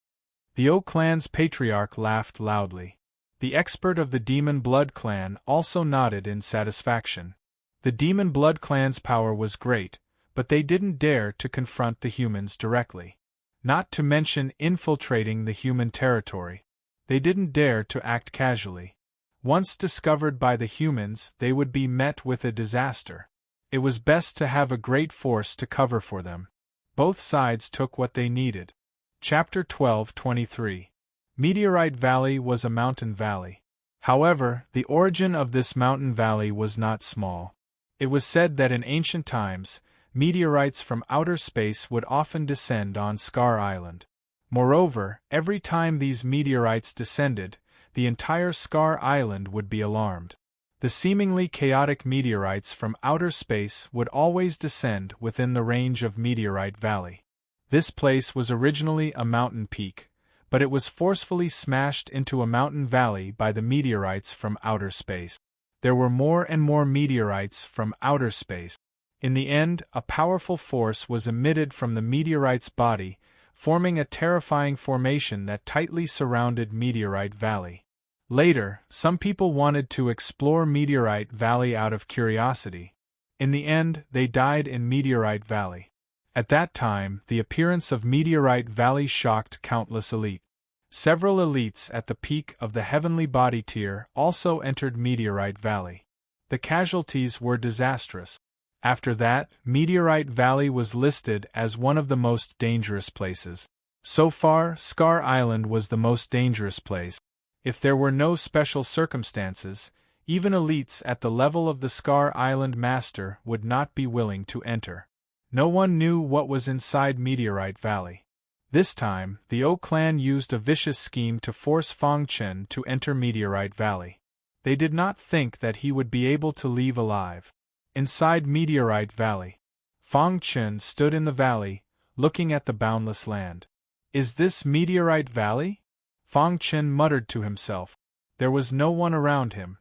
The O clan's patriarch laughed loudly. The expert of the Demon Blood clan also nodded in satisfaction. The Demon Blood clan's power was great, but they didn't dare to confront the humans directly. Not to mention infiltrating the human territory. They didn't dare to act casually. Once discovered by the humans, they would be met with a disaster. It was best to have a great force to cover for them. Both sides took what they needed. Chapter 12:23. Meteorite Valley was a mountain valley. However, the origin of this mountain valley was not small. It was said that in ancient times, meteorites from outer space would often descend on Scar Island. Moreover, every time these meteorites descended, the entire Scar Island would be alarmed. The seemingly chaotic meteorites from outer space would always descend within the range of Meteorite Valley. This place was originally a mountain peak, but it was forcefully smashed into a mountain valley by the meteorites from outer space. There were more and more meteorites from outer space. In the end, a powerful force was emitted from the meteorite's body, forming a terrifying formation that tightly surrounded Meteorite Valley. Later, some people wanted to explore Meteorite Valley out of curiosity. In the end, they died in Meteorite Valley. At that time, the appearance of Meteorite Valley shocked countless elite. Several elites at the peak of the heavenly body tier also entered Meteorite Valley. The casualties were disastrous. After that, Meteorite Valley was listed as one of the most dangerous places. So far, Scar Island was the most dangerous place. If there were no special circumstances, even elites at the level of the Scar Island Master would not be willing to enter. No one knew what was inside Meteorite Valley. This time, the O clan used a vicious scheme to force Fang Chen to enter Meteorite Valley. They did not think that he would be able to leave alive. Inside Meteorite Valley, Fang Chen stood in the valley, looking at the boundless land. "Is this Meteorite Valley?" Fang Chen muttered to himself. There was no one around him.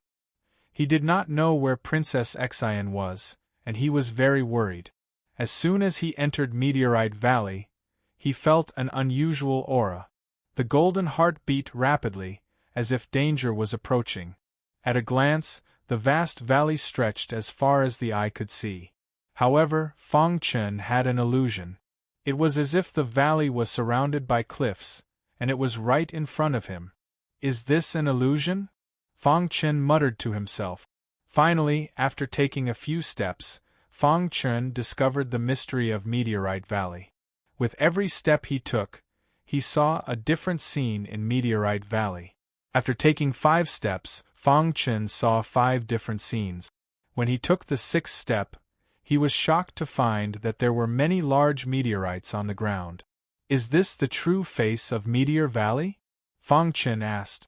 He did not know where Princess Xian was, and he was very worried. As soon as he entered Meteorite Valley, he felt an unusual aura. The golden heart beat rapidly, as if danger was approaching. At a glance, the vast valley stretched as far as the eye could see. However, Fang Chen had an illusion. It was as if the valley was surrounded by cliffs, and it was right in front of him. "Is this an illusion?" Fang Chen muttered to himself. Finally, after taking a few steps, Fang Chen discovered the mystery of Meteorite Valley. With every step he took, he saw a different scene in Meteorite Valley. After taking 5 steps, Fang Chen saw 5 different scenes. When he took the 6th step, he was shocked to find that there were many large meteorites on the ground. "Is this the true face of Meteor Valley?" Fang Chen asked.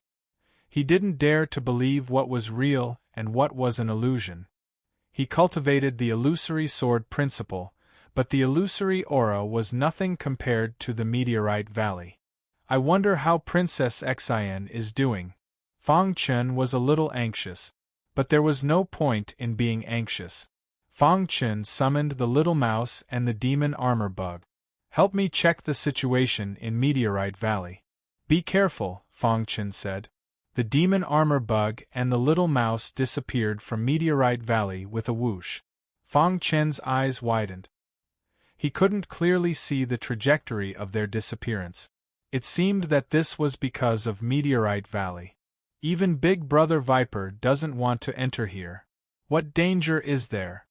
He didn't dare to believe what was real and what was an illusion. He cultivated the illusory sword principle, but the illusory aura was nothing compared to the Meteorite Valley. "I wonder how Princess Xian is doing." Fang Chen was a little anxious, but there was no point in being anxious. Fang Chen summoned the little mouse and the demon armor bug. "Help me check the situation in Meteorite Valley." "Be careful," Fang Chen said. The demon armor bug and the little mouse disappeared from Meteorite Valley with a whoosh. Fang Chen's eyes widened. He couldn't clearly see the trajectory of their disappearance. It seemed that this was because of Meteorite Valley. Even Big Brother Viper doesn't want to enter here. "What danger is there?"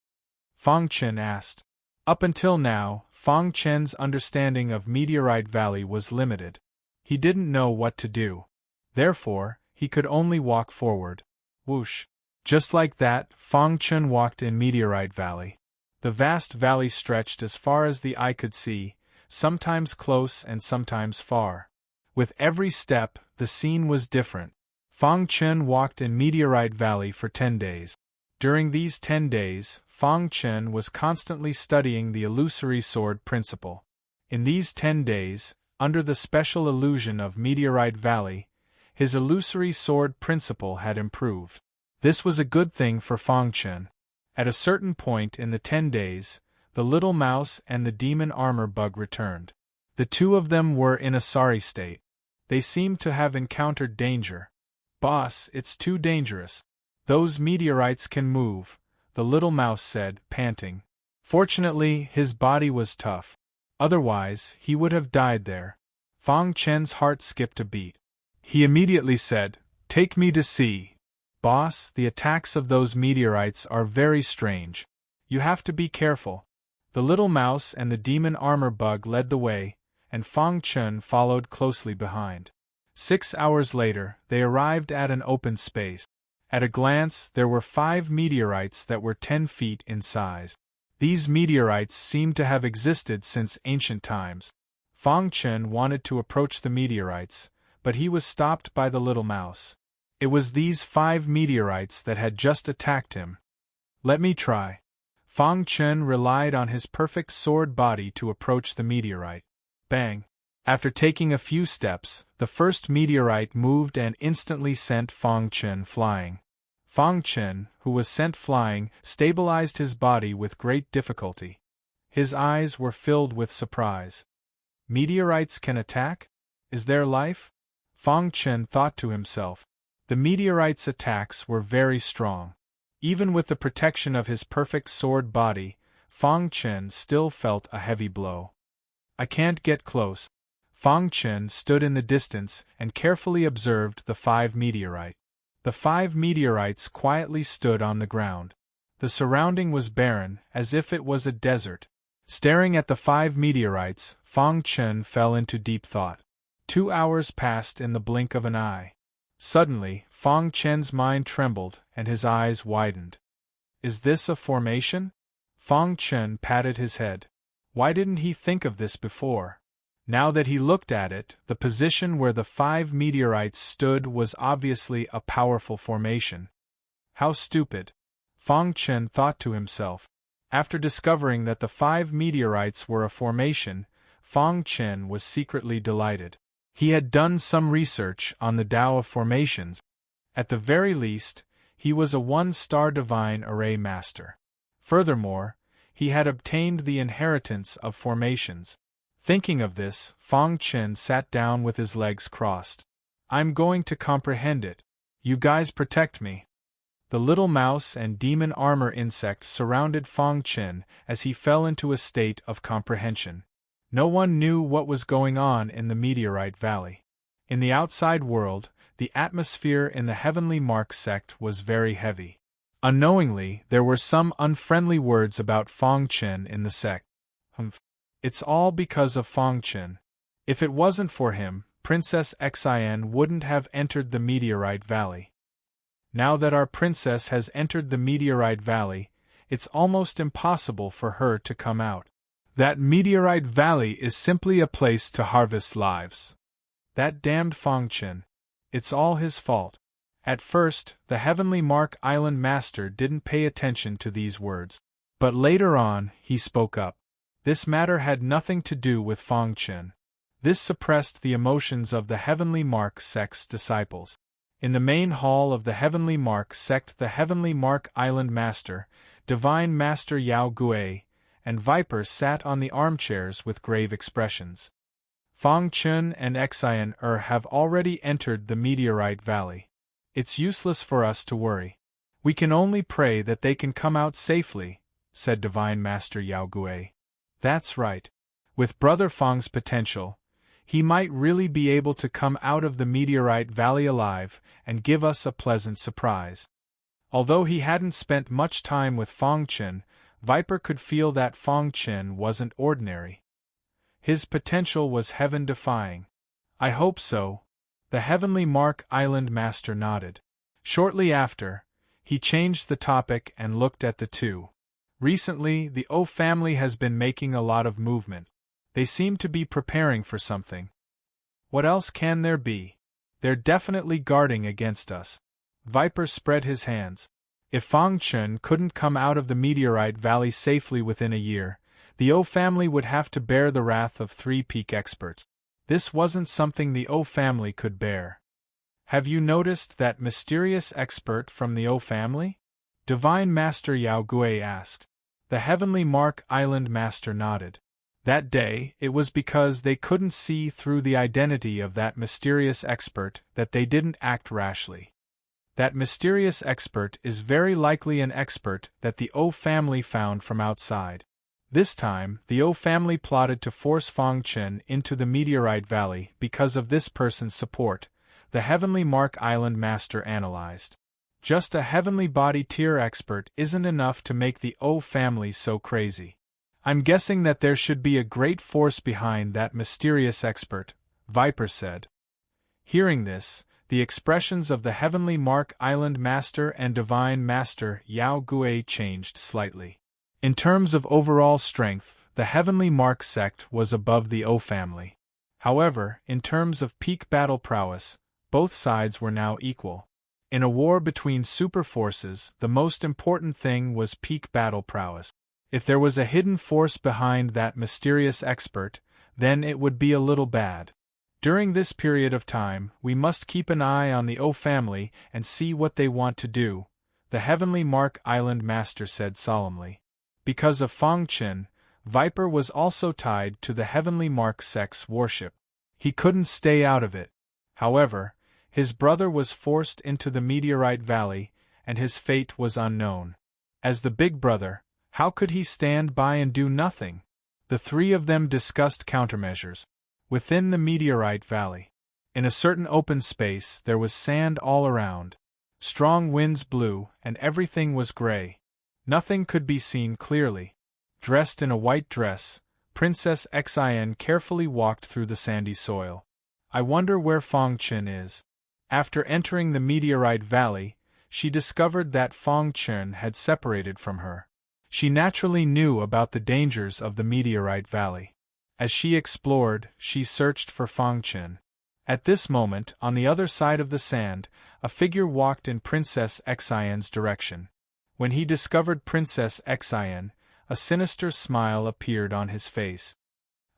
Fang Chen asked. Up until now, Fang Chen's understanding of Meteorite Valley was limited. He didn't know what to do. Therefore, he could only walk forward. Whoosh! Just like that, Fang Chun walked in Meteorite Valley. The vast valley stretched as far as the eye could see, sometimes close and sometimes far. With every step, the scene was different. Fang Chun walked in Meteorite Valley for 10 days. During these 10 days, Fang Chun was constantly studying the illusory sword principle. In these 10 days, under the special illusion of Meteorite Valley, his illusory sword principle had improved. This was a good thing for Fang Chun. At a certain point in the 10 days, the little mouse and the demon armor bug returned. The two of them were in a sorry state. They seemed to have encountered danger. "Boss, it's too dangerous. Those meteorites can move," the little mouse said, panting. Fortunately, his body was tough. Otherwise, he would have died there. Fang Chen's heart skipped a beat. He immediately said, "Take me to see. Boss, the attacks of those meteorites are very strange. You have to be careful." The little mouse and the demon armor bug led the way, and Fang Chun followed closely behind. 6 hours later, they arrived at an open space. At a glance, there were 5 meteorites that were 10 feet in size. These meteorites seemed to have existed since ancient times. Fang Chun wanted to approach the meteorites, but he was stopped by the little mouse. It was these 5 meteorites that had just attacked him. "Let me try." Fang Chun relied on his perfect sword body to approach the meteorite. Bang! After taking a few steps, the first meteorite moved and instantly sent Fang Chun flying. Fang Chun, who was sent flying, stabilized his body with great difficulty. His eyes were filled with surprise. Meteorites can attack? Is there life? Fang Chun thought to himself. The meteorites' attacks were very strong. Even with the protection of his perfect sword body, Fang Chun still felt a heavy blow. "I can't get close." Fang Chun stood in the distance and carefully observed the 5 meteorites. The 5 meteorites quietly stood on the ground. The surrounding was barren, as if it was a desert. Staring at the 5 meteorites, Fang Chun fell into deep thought. 2 hours passed in the blink of an eye. Suddenly, Fang Chun's mind trembled and his eyes widened. "Is this a formation?" Fang Chun patted his head. Why didn't he think of this before? Now that he looked at it, the position where the 5 meteorites stood was obviously a powerful formation. How stupid! Fang Chun thought to himself. After discovering that the 5 meteorites were a formation, Fang Chun was secretly delighted. He had done some research on the Tao of formations. At the very least, he was a 1-star divine array master. Furthermore, he had obtained the inheritance of formations. Thinking of this, Fang Chun sat down with his legs crossed. "I'm going to comprehend it. You guys protect me." The little mouse and demon armor insect surrounded Fang Chun as he fell into a state of comprehension. No one knew what was going on in the Meteorite Valley. In the outside world, the atmosphere in the Heavenly Mark sect was very heavy. Unknowingly, there were some unfriendly words about Fang Chun in the sect. It's all because of Fang Chun. If it wasn't for him, Princess Xian wouldn't have entered the Meteorite Valley. Now that our princess has entered the Meteorite Valley, it's almost impossible for her to come out. That Meteorite Valley is simply a place to harvest lives. That damned Fang Chun. It's all his fault. At first, the Heavenly Mark Island Master didn't pay attention to these words. But later on, he spoke up. This matter had nothing to do with Fang Chun. This suppressed the emotions of the Heavenly Mark sect's disciples. In the main hall of the Heavenly Mark sect, the Heavenly Mark Island Master, Divine Master Yao Gui, and Viper sat on the armchairs with grave expressions. Fang Chun and Xian have already entered the Meteorite Valley. It's useless for us to worry. We can only pray that they can come out safely, said Divine Master Yao Gui. That's right. With Brother Fang's potential, he might really be able to come out of the Meteorite Valley alive and give us a pleasant surprise. Although he hadn't spent much time with Fang Chun, Viper could feel that Fang Chun wasn't ordinary. His potential was heaven-defying. I hope so. The Heavenly Mark Island Master nodded. Shortly after, he changed the topic and looked at the two. Recently, the O family has been making a lot of movement. They seem to be preparing for something. What else can there be? They're definitely guarding against us. Viper spread his hands. If Fang Chun couldn't come out of the meteorite valley safely within a year, the O family would have to bear the wrath of 3 peak experts. This wasn't something the O family could bear. Have you noticed that mysterious expert from the O family? Divine Master Yao Gui asked. The Heavenly Mark Island Master nodded. That day, it was because they couldn't see through the identity of that mysterious expert that they didn't act rashly. That mysterious expert is very likely an expert that the O family found from outside. This time, the O family plotted to force Fang Chen into the meteorite valley because of this person's support, the Heavenly Mark Island Master analyzed. Just a heavenly body tier expert isn't enough to make the O family so crazy. I'm guessing that there should be a great force behind that mysterious expert, Viper said. Hearing this, the expressions of the Heavenly Mark Island Master and Divine Master Yao Gui changed slightly. In terms of overall strength, the Heavenly Mark sect was above the O family. However, in terms of peak battle prowess, both sides were now equal. In a war between superforces, the most important thing was peak battle prowess. If there was a hidden force behind that mysterious expert, then it would be a little bad. During this period of time, we must keep an eye on the O family and see what they want to do, the Heavenly Mark Island Master said solemnly. Because of Fang Chen, Viper was also tied to the Heavenly Mark sect's worship. He couldn't stay out of it. However, his brother was forced into the meteorite valley, and his fate was unknown. As the big brother, how could he stand by and do nothing? The three of them discussed countermeasures. Within the meteorite valley, in a certain open space, there was sand all around. Strong winds blew, and everything was gray. Nothing could be seen clearly. Dressed in a white dress, Princess Xin carefully walked through the sandy soil. I wonder where Fang Chen is. After entering the meteorite valley, she discovered that Fang Chen had separated from her. She naturally knew about the dangers of the meteorite valley. As she explored, she searched for Fang Chen. At this moment, on the other side of the sand, a figure walked in Princess Xin's direction. When he discovered Princess Xin, a sinister smile appeared on his face.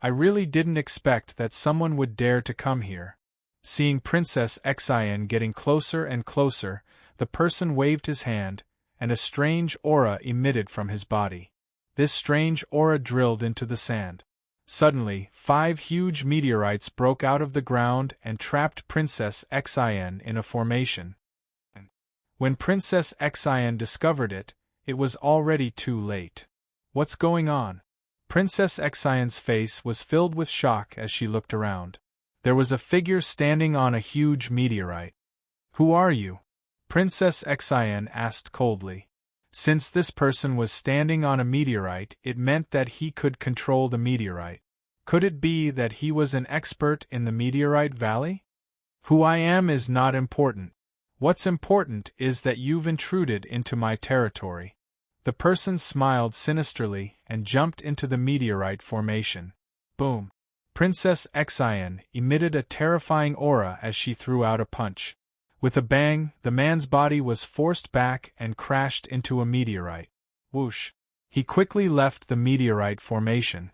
I really didn't expect that someone would dare to come here. Seeing Princess Xin getting closer and closer, the person waved his hand, and a strange aura emitted from his body. This strange aura drilled into the sand. Suddenly, 5 huge meteorites broke out of the ground and trapped Princess Xin in a formation. When Princess Xin discovered it, it was already too late. What's going on? Princess Xin's face was filled with shock as she looked around. There was a figure standing on a huge meteorite. Who are you? Princess Xin asked coldly. Since this person was standing on a meteorite, it meant that he could control the meteorite. Could it be that he was an expert in the meteorite valley? Who I am is not important. What's important is that you've intruded into my territory. The person smiled sinisterly and jumped into the meteorite formation. Boom! Princess Xin emitted a terrifying aura as she threw out a punch. With a bang, the man's body was forced back and crashed into a meteorite. Whoosh! He quickly left the meteorite formation.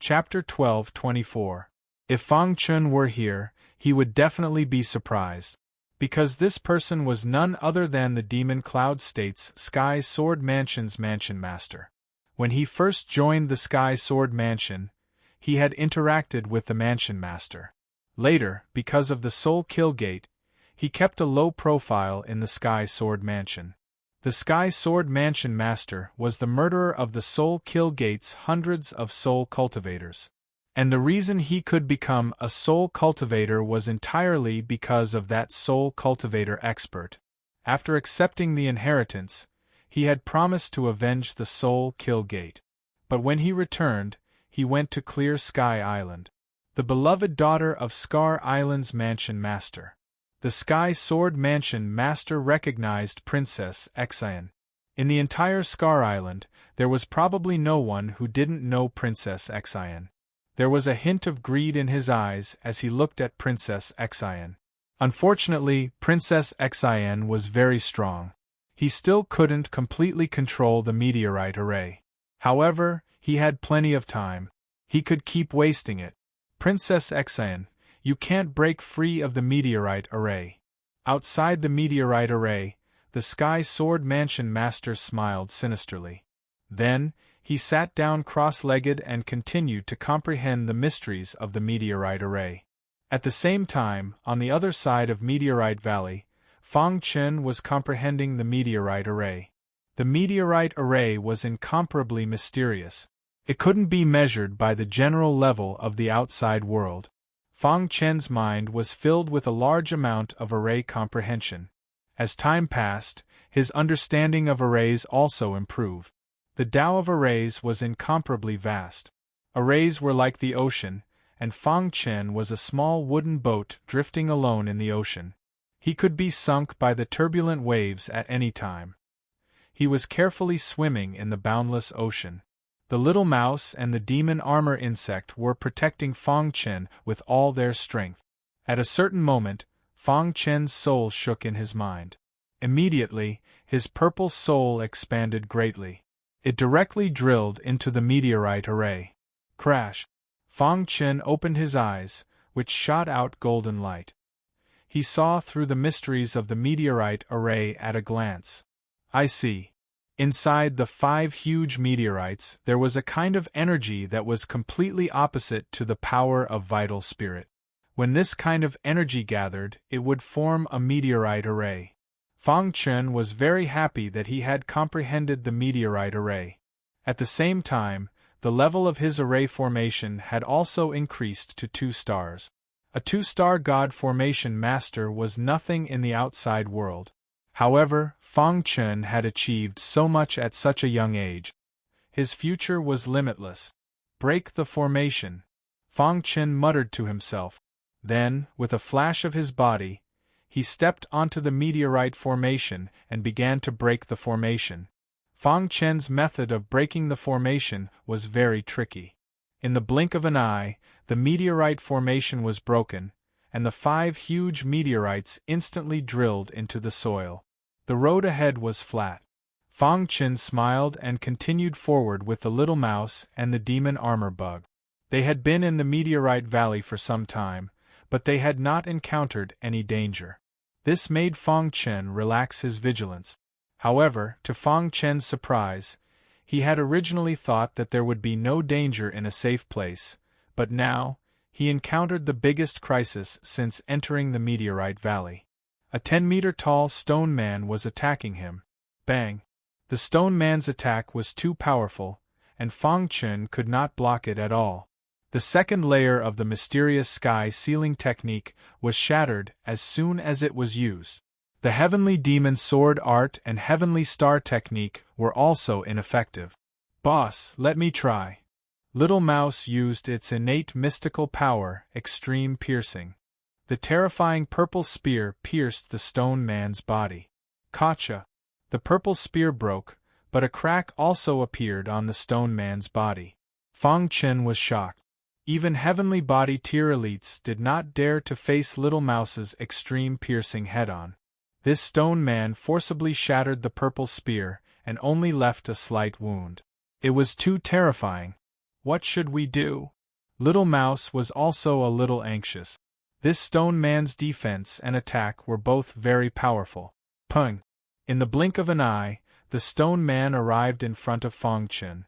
Chapter 12:24. If Fang Chun were here, he would definitely be surprised. Because this person was none other than the Demon Cloud State's Sky Sword Mansion's Mansion Master. When he first joined the Sky Sword Mansion, he had interacted with the Mansion Master. Later, because of the Soul Kill Gate, he kept a low profile in the Sky Sword Mansion. The Sky Sword Mansion Master was the murderer of the Soul Kill Gate's hundreds of soul cultivators. And the reason he could become a soul cultivator was entirely because of that soul cultivator expert. After accepting the inheritance, he had promised to avenge the Soul Kill Gate. But when he returned, he went to Clear Sky Island. the beloved daughter of Scar Island's Mansion Master. The Sky Sword Mansion Master recognized Princess Exian. In the entire Scar Island, there was probably no one who didn't know Princess Exian. There was a hint of greed in his eyes as he looked at Princess Exian. Unfortunately, Princess Exian was very strong. He still couldn't completely control the meteorite array. However, he had plenty of time. He could keep wasting it. Princess Exian, you can't break free of the meteorite array. Outside the meteorite array, the Sky Sword Mansion Master smiled sinisterly. Then, he sat down cross-legged and continued to comprehend the mysteries of the meteorite array. At the same time, on the other side of Meteorite Valley, Fang Chen was comprehending the meteorite array. The meteorite array was incomparably mysterious. It couldn't be measured by the general level of the outside world. Fang Chen's mind was filled with a large amount of array comprehension. As time passed, his understanding of arrays also improved. The Tao of arrays was incomparably vast. Arrays were like the ocean, and Fang Chen was a small wooden boat drifting alone in the ocean. He could be sunk by the turbulent waves at any time. He was carefully swimming in the boundless ocean. The little mouse and the demon armor insect were protecting Fang Chen with all their strength. At a certain moment, Fang Chen's soul shook in his mind. Immediately, his purple soul expanded greatly. It directly drilled into the meteorite array. Crash! Fang Chen opened his eyes, which shot out golden light. He saw through the mysteries of the meteorite array at a glance. I see. Inside the 5 huge meteorites there was a kind of energy that was completely opposite to the power of vital spirit. When this kind of energy gathered, it would form a meteorite array. Fang Chen was very happy that he had comprehended the meteorite array. At the same time, the level of his array formation had also increased to 2 stars. A 2-star God formation master was nothing in the outside world. However, Fang Chen had achieved so much at such a young age. His future was limitless. Break the formation. Fang Chen muttered to himself. Then, with a flash of his body, he stepped onto the meteorite formation and began to break the formation. Fang Chen's method of breaking the formation was very tricky. In the blink of an eye, the meteorite formation was broken, and the 5 huge meteorites instantly drilled into the soil. The road ahead was flat. Fang Chen smiled and continued forward with the little mouse and the demon armor bug. They had been in the meteorite valley for some time, but they had not encountered any danger. This made Fang Chen relax his vigilance. However, to Fang Chen's surprise, he had originally thought that there would be no danger in a safe place, but now, he encountered the biggest crisis since entering the meteorite valley. A 10-meter-tall stone man was attacking him. Bang! The stone man's attack was too powerful, and Fang Chen could not block it at all. The second layer of the mysterious sky sealing technique was shattered as soon as it was used. The Heavenly Demon Sword Art and Heavenly Star Technique were also ineffective. Boss, let me try. Little Mouse used its innate mystical power, Extreme Piercing. The terrifying purple spear pierced the stone man's body. Gotcha! The purple spear broke, but a crack also appeared on the stone man's body. Fang Chen was shocked. Even Heavenly Body Tier elites did not dare to face Little Mouse's extreme piercing head-on. This stone man forcibly shattered the purple spear and only left a slight wound. It was too terrifying. What should we do? Little Mouse was also a little anxious. This stone man's defense and attack were both very powerful. Pung! In the blink of an eye, the stone man arrived in front of Fang Chen.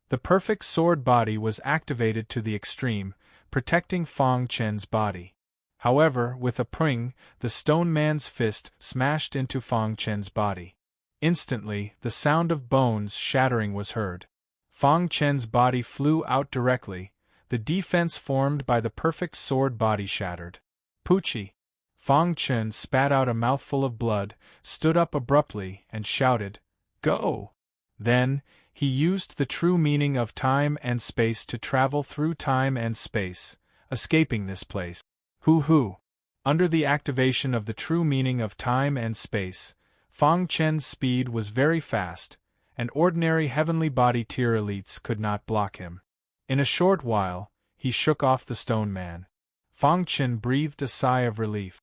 The perfect sword body was activated to the extreme, protecting Fang Chen's body. However, with a ping, the stone man's fist smashed into Fang Chen's body. Instantly, the sound of bones shattering was heard. Fang Chen's body flew out directly, the defense formed by the perfect sword body shattered. Poochie! Fang Chen spat out a mouthful of blood, stood up abruptly, and shouted, "Go!" Then, he used the true meaning of time and space to travel through time and space, escaping this place. Hoo. Under the activation of the true meaning of time and space, Fang Chen's speed was very fast, and ordinary heavenly body tier elites could not block him. In a short while, he shook off the stone man. Fang Chen breathed a sigh of relief.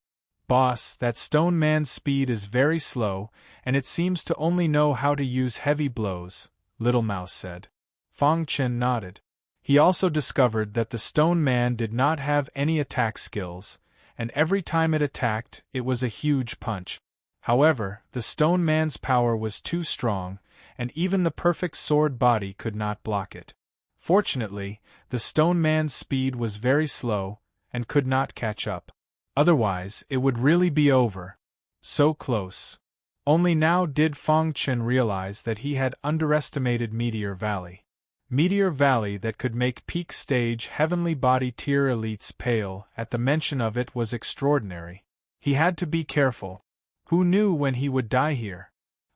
Boss, that stone man's speed is very slow, and it seems to only know how to use heavy blows, Little Mouse said. Fang Chen nodded. He also discovered that the stone man did not have any attack skills, and every time it attacked, it was a huge punch. However, the stone man's power was too strong, and even the perfect sword body could not block it. Fortunately, the stone man's speed was very slow, and could not catch up. Otherwise, it would really be over. So close. Only now did Fang Chen realize that he had underestimated Meteor Valley. Meteor Valley that could make peak stage heavenly body tier elites pale at the mention of it was extraordinary. He had to be careful. Who knew when he would die here?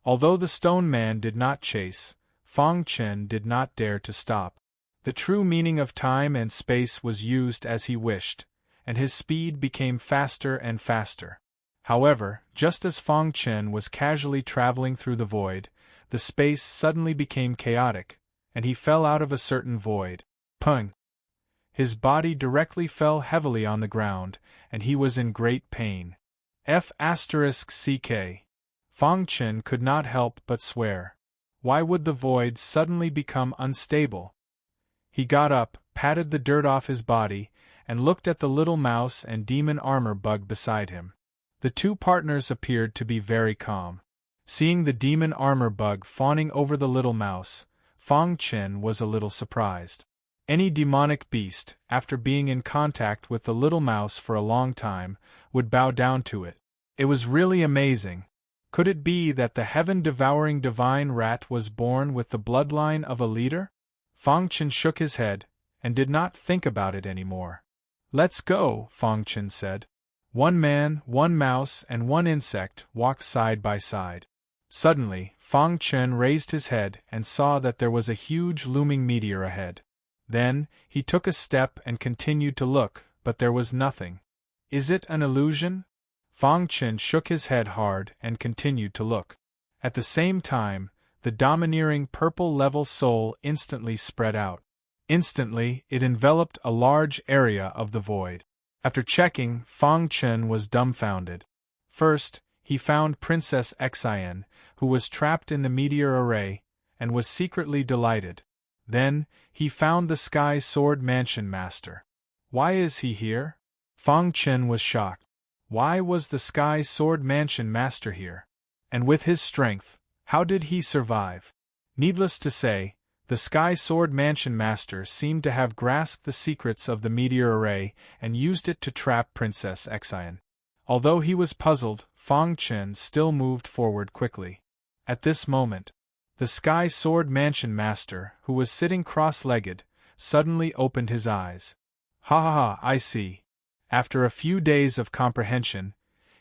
Although the stone man did not chase, Fang Chen did not dare to stop. The true meaning of time and space was used as he wished, and his speed became faster and faster. However, just as Fang Chen was casually traveling through the void, the space suddenly became chaotic, and he fell out of a certain void. Pung! His body directly fell heavily on the ground, and he was in great pain. F***ck. Fang Chen could not help but swear. Why would the void suddenly become unstable? He got up, patted the dirt off his body, and looked at the little mouse and demon armor bug beside him. The two partners appeared to be very calm. Seeing the demon armor bug fawning over the little mouse, Fang Chen was a little surprised. Any demonic beast, after being in contact with the little mouse for a long time, would bow down to it. It was really amazing. Could it be that the heaven-devouring divine rat was born with the bloodline of a leader? Fang Chen shook his head, and did not think about it anymore. Let's go, Fang Chen said. One man, one mouse, and one insect walked side by side. Suddenly, Fang Chen raised his head and saw that there was a huge looming meteor ahead. Then, he took a step and continued to look, but there was nothing. Is it an illusion? Fang Chen shook his head hard and continued to look. At the same time, the domineering purple-level soul instantly spread out. Instantly, it enveloped a large area of the void. After checking, Fang Chen was dumbfounded. First, he found Princess Xian, who was trapped in the meteor array, and was secretly delighted. Then, he found the Sky Sword Mansion Master. Why is he here? Fang Chen was shocked. Why was the Sky Sword Mansion Master here? And with his strength, how did he survive? Needless to say, the Sky Sword Mansion Master seemed to have grasped the secrets of the meteor array and used it to trap Princess Xian. Although he was puzzled, Fang Chen still moved forward quickly. At this moment, the Sky Sword Mansion Master, who was sitting cross-legged, suddenly opened his eyes. Ha, I see. After a few days of comprehension,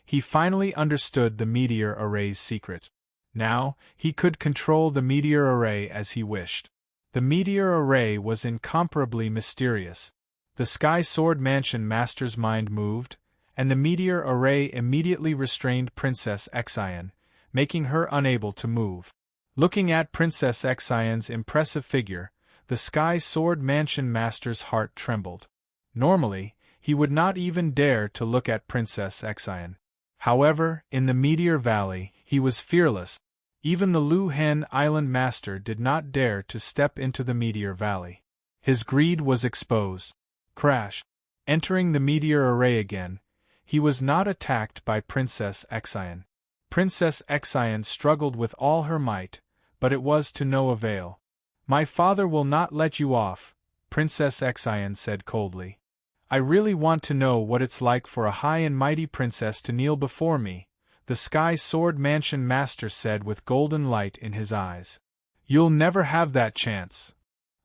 he finally understood the meteor array's secret. Now, he could control the meteor array as he wished. The meteor array was incomparably mysterious. The Sky Sword Mansion Master's mind moved, and the meteor array immediately restrained Princess Xian, making her unable to move. Looking at Princess Xian's impressive figure, the Sky Sword Mansion Master's heart trembled. Normally, he would not even dare to look at Princess Xian. However, in the Meteor Valley, he was fearless. Even the Lu Hen Island Master did not dare to step into the Meteor Valley. His greed was exposed. Crash! Entering the meteor array again, he was not attacked by Princess Xian. Princess Xian struggled with all her might, but it was to no avail. My father will not let you off, Princess Xian said coldly. I really want to know what it's like for a high and mighty princess to kneel before me, the Sky Sword Mansion Master said with golden light in his eyes. You'll never have that chance.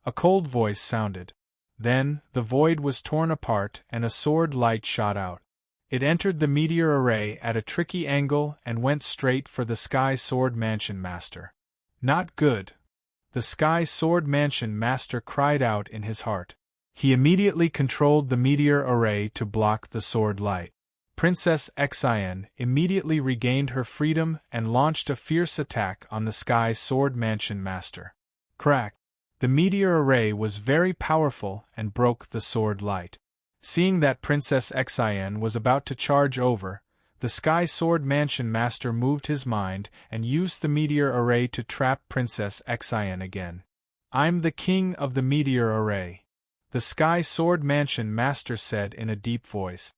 A cold voice sounded. Then, the void was torn apart and a sword light shot out. It entered the meteor array at a tricky angle and went straight for the Sky Sword Mansion Master. Not good. The Sky Sword Mansion Master cried out in his heart. He immediately controlled the meteor array to block the sword light. Princess Xian immediately regained her freedom and launched a fierce attack on the Sky Sword Mansion Master. Crack! The meteor array was very powerful and broke the sword light. Seeing that Princess Xian was about to charge over, the Sky Sword Mansion Master moved his mind and used the meteor array to trap Princess Xian again. "I'm the king of the meteor array," the Sky Sword Mansion Master said in a deep voice.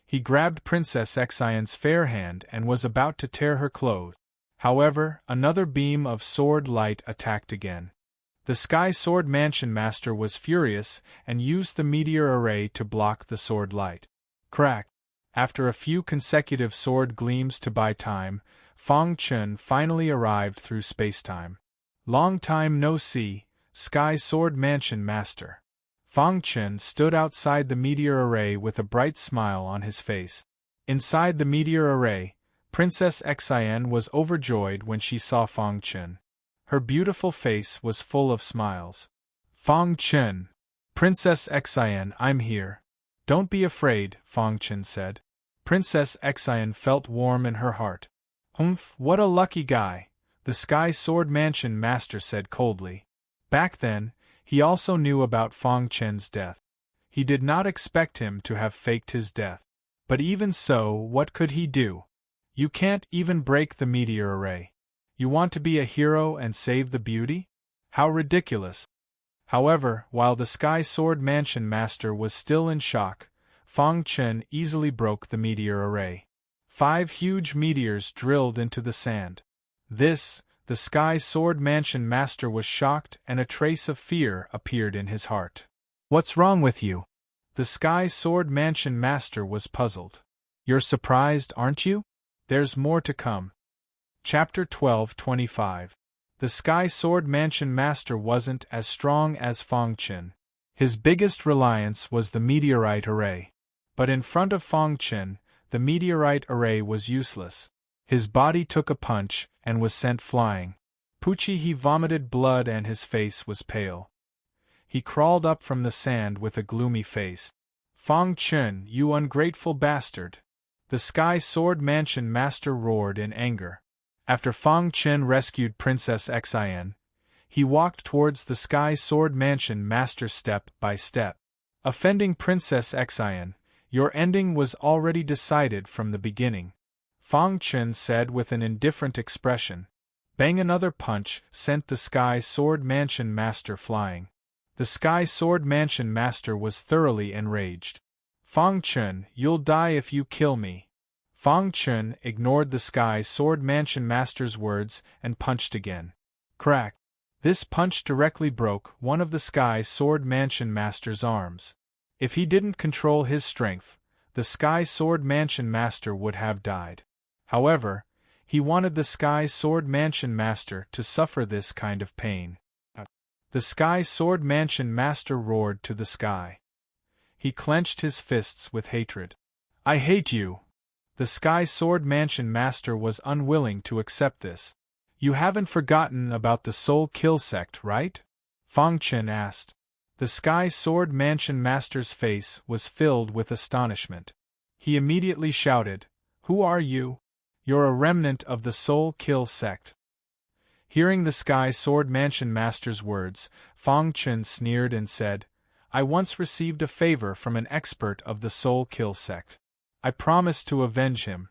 He grabbed Princess Xian's fair hand and was about to tear her clothes. However, another beam of sword light attacked again. The Sky Sword Mansion Master was furious and used the meteor array to block the sword light. Crack! After a few consecutive sword gleams to buy time, Fang Chun finally arrived through spacetime. "Long time no see, Sky Sword Mansion Master." Fang Chun stood outside the meteor array with a bright smile on his face. Inside the meteor array, Princess Xian was overjoyed when she saw Fang Chun. Her beautiful face was full of smiles. "Fang Chun! Princess Xian, I'm here. Don't be afraid," Fang Chun said. Princess Xian felt warm in her heart. "Humph, what a lucky guy," the Sky Sword Mansion Master said coldly. Back then, he also knew about Fang Chun's death. He did not expect him to have faked his death. But even so, what could he do? You can't even break the meteor array. You want to be a hero and save the beauty? How ridiculous! However, while the Sky Sword Mansion Master was still in shock, Fang Chun easily broke the meteor array. 5 huge meteors drilled into the sand. The Sky Sword Mansion Master was shocked and a trace of fear appeared in his heart. "What's wrong with you?" The Sky Sword Mansion Master was puzzled. "You're surprised, aren't you? There's more to come." Chapter 12:25. The Sky Sword Mansion Master wasn't as strong as Fang Chun. His biggest reliance was the meteorite array. But in front of Fang Chun, the meteorite array was useless. His body took a punch and was sent flying. He vomited blood and his face was pale. He crawled up from the sand with a gloomy face. "Fang Chun, you ungrateful bastard!" the Sky Sword Mansion Master roared in anger. After Fang Chun rescued Princess Xian, he walked towards the Sky Sword Mansion Master step by step. "Offending Princess Xian, your ending was already decided from the beginning," Fang Chun said with an indifferent expression. Bang! Another punch sent the Sky Sword Mansion Master flying. The Sky Sword Mansion Master was thoroughly enraged. "Fang Chun, you'll die if you kill me." Fang Chun ignored the Sky Sword Mansion Master's words and punched again. Crack! This punch directly broke one of the Sky Sword Mansion Master's arms. If he didn't control his strength, the Sky Sword Mansion Master would have died. However, he wanted the Sky Sword Mansion Master to suffer this kind of pain. The Sky Sword Mansion Master roared to the sky. He clenched his fists with hatred. "I hate you!" The Sky Sword Mansion Master was unwilling to accept this. "You haven't forgotten about the Soul Kill sect, right?" Fang Chun asked. The Sky Sword Mansion Master's face was filled with astonishment. He immediately shouted, "Who are you? You're a remnant of the Soul Kill sect." Hearing the Sky Sword Mansion Master's words, Fang Chun sneered and said, "I once received a favor from an expert of the Soul Kill sect. I promised to avenge him."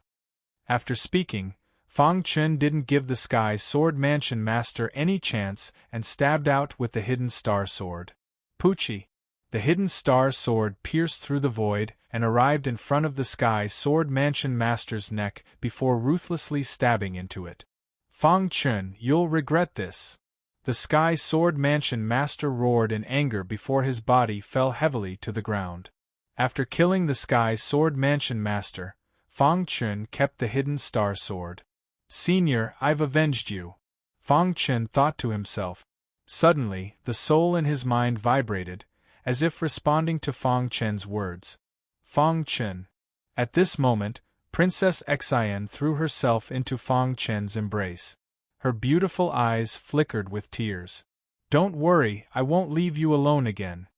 After speaking, Fang Chun didn't give the Sky Sword Mansion Master any chance and stabbed out with the hidden star sword. Poochie! The hidden star sword pierced through the void and arrived in front of the Sky Sword Mansion Master's neck before ruthlessly stabbing into it. "Fang Chun, you'll regret this!" The Sky Sword Mansion Master roared in anger before his body fell heavily to the ground. After killing the Sky Sword Mansion Master, Fang Chun kept the hidden star sword. "Senior, I've avenged you," Fang Chun thought to himself. Suddenly, the soul in his mind vibrated, as if responding to Fang Chun's words. "Fang Chun." At this moment, Princess Xian threw herself into Fang Chun's embrace. Her beautiful eyes flickered with tears. "Don't worry, I won't leave you alone again."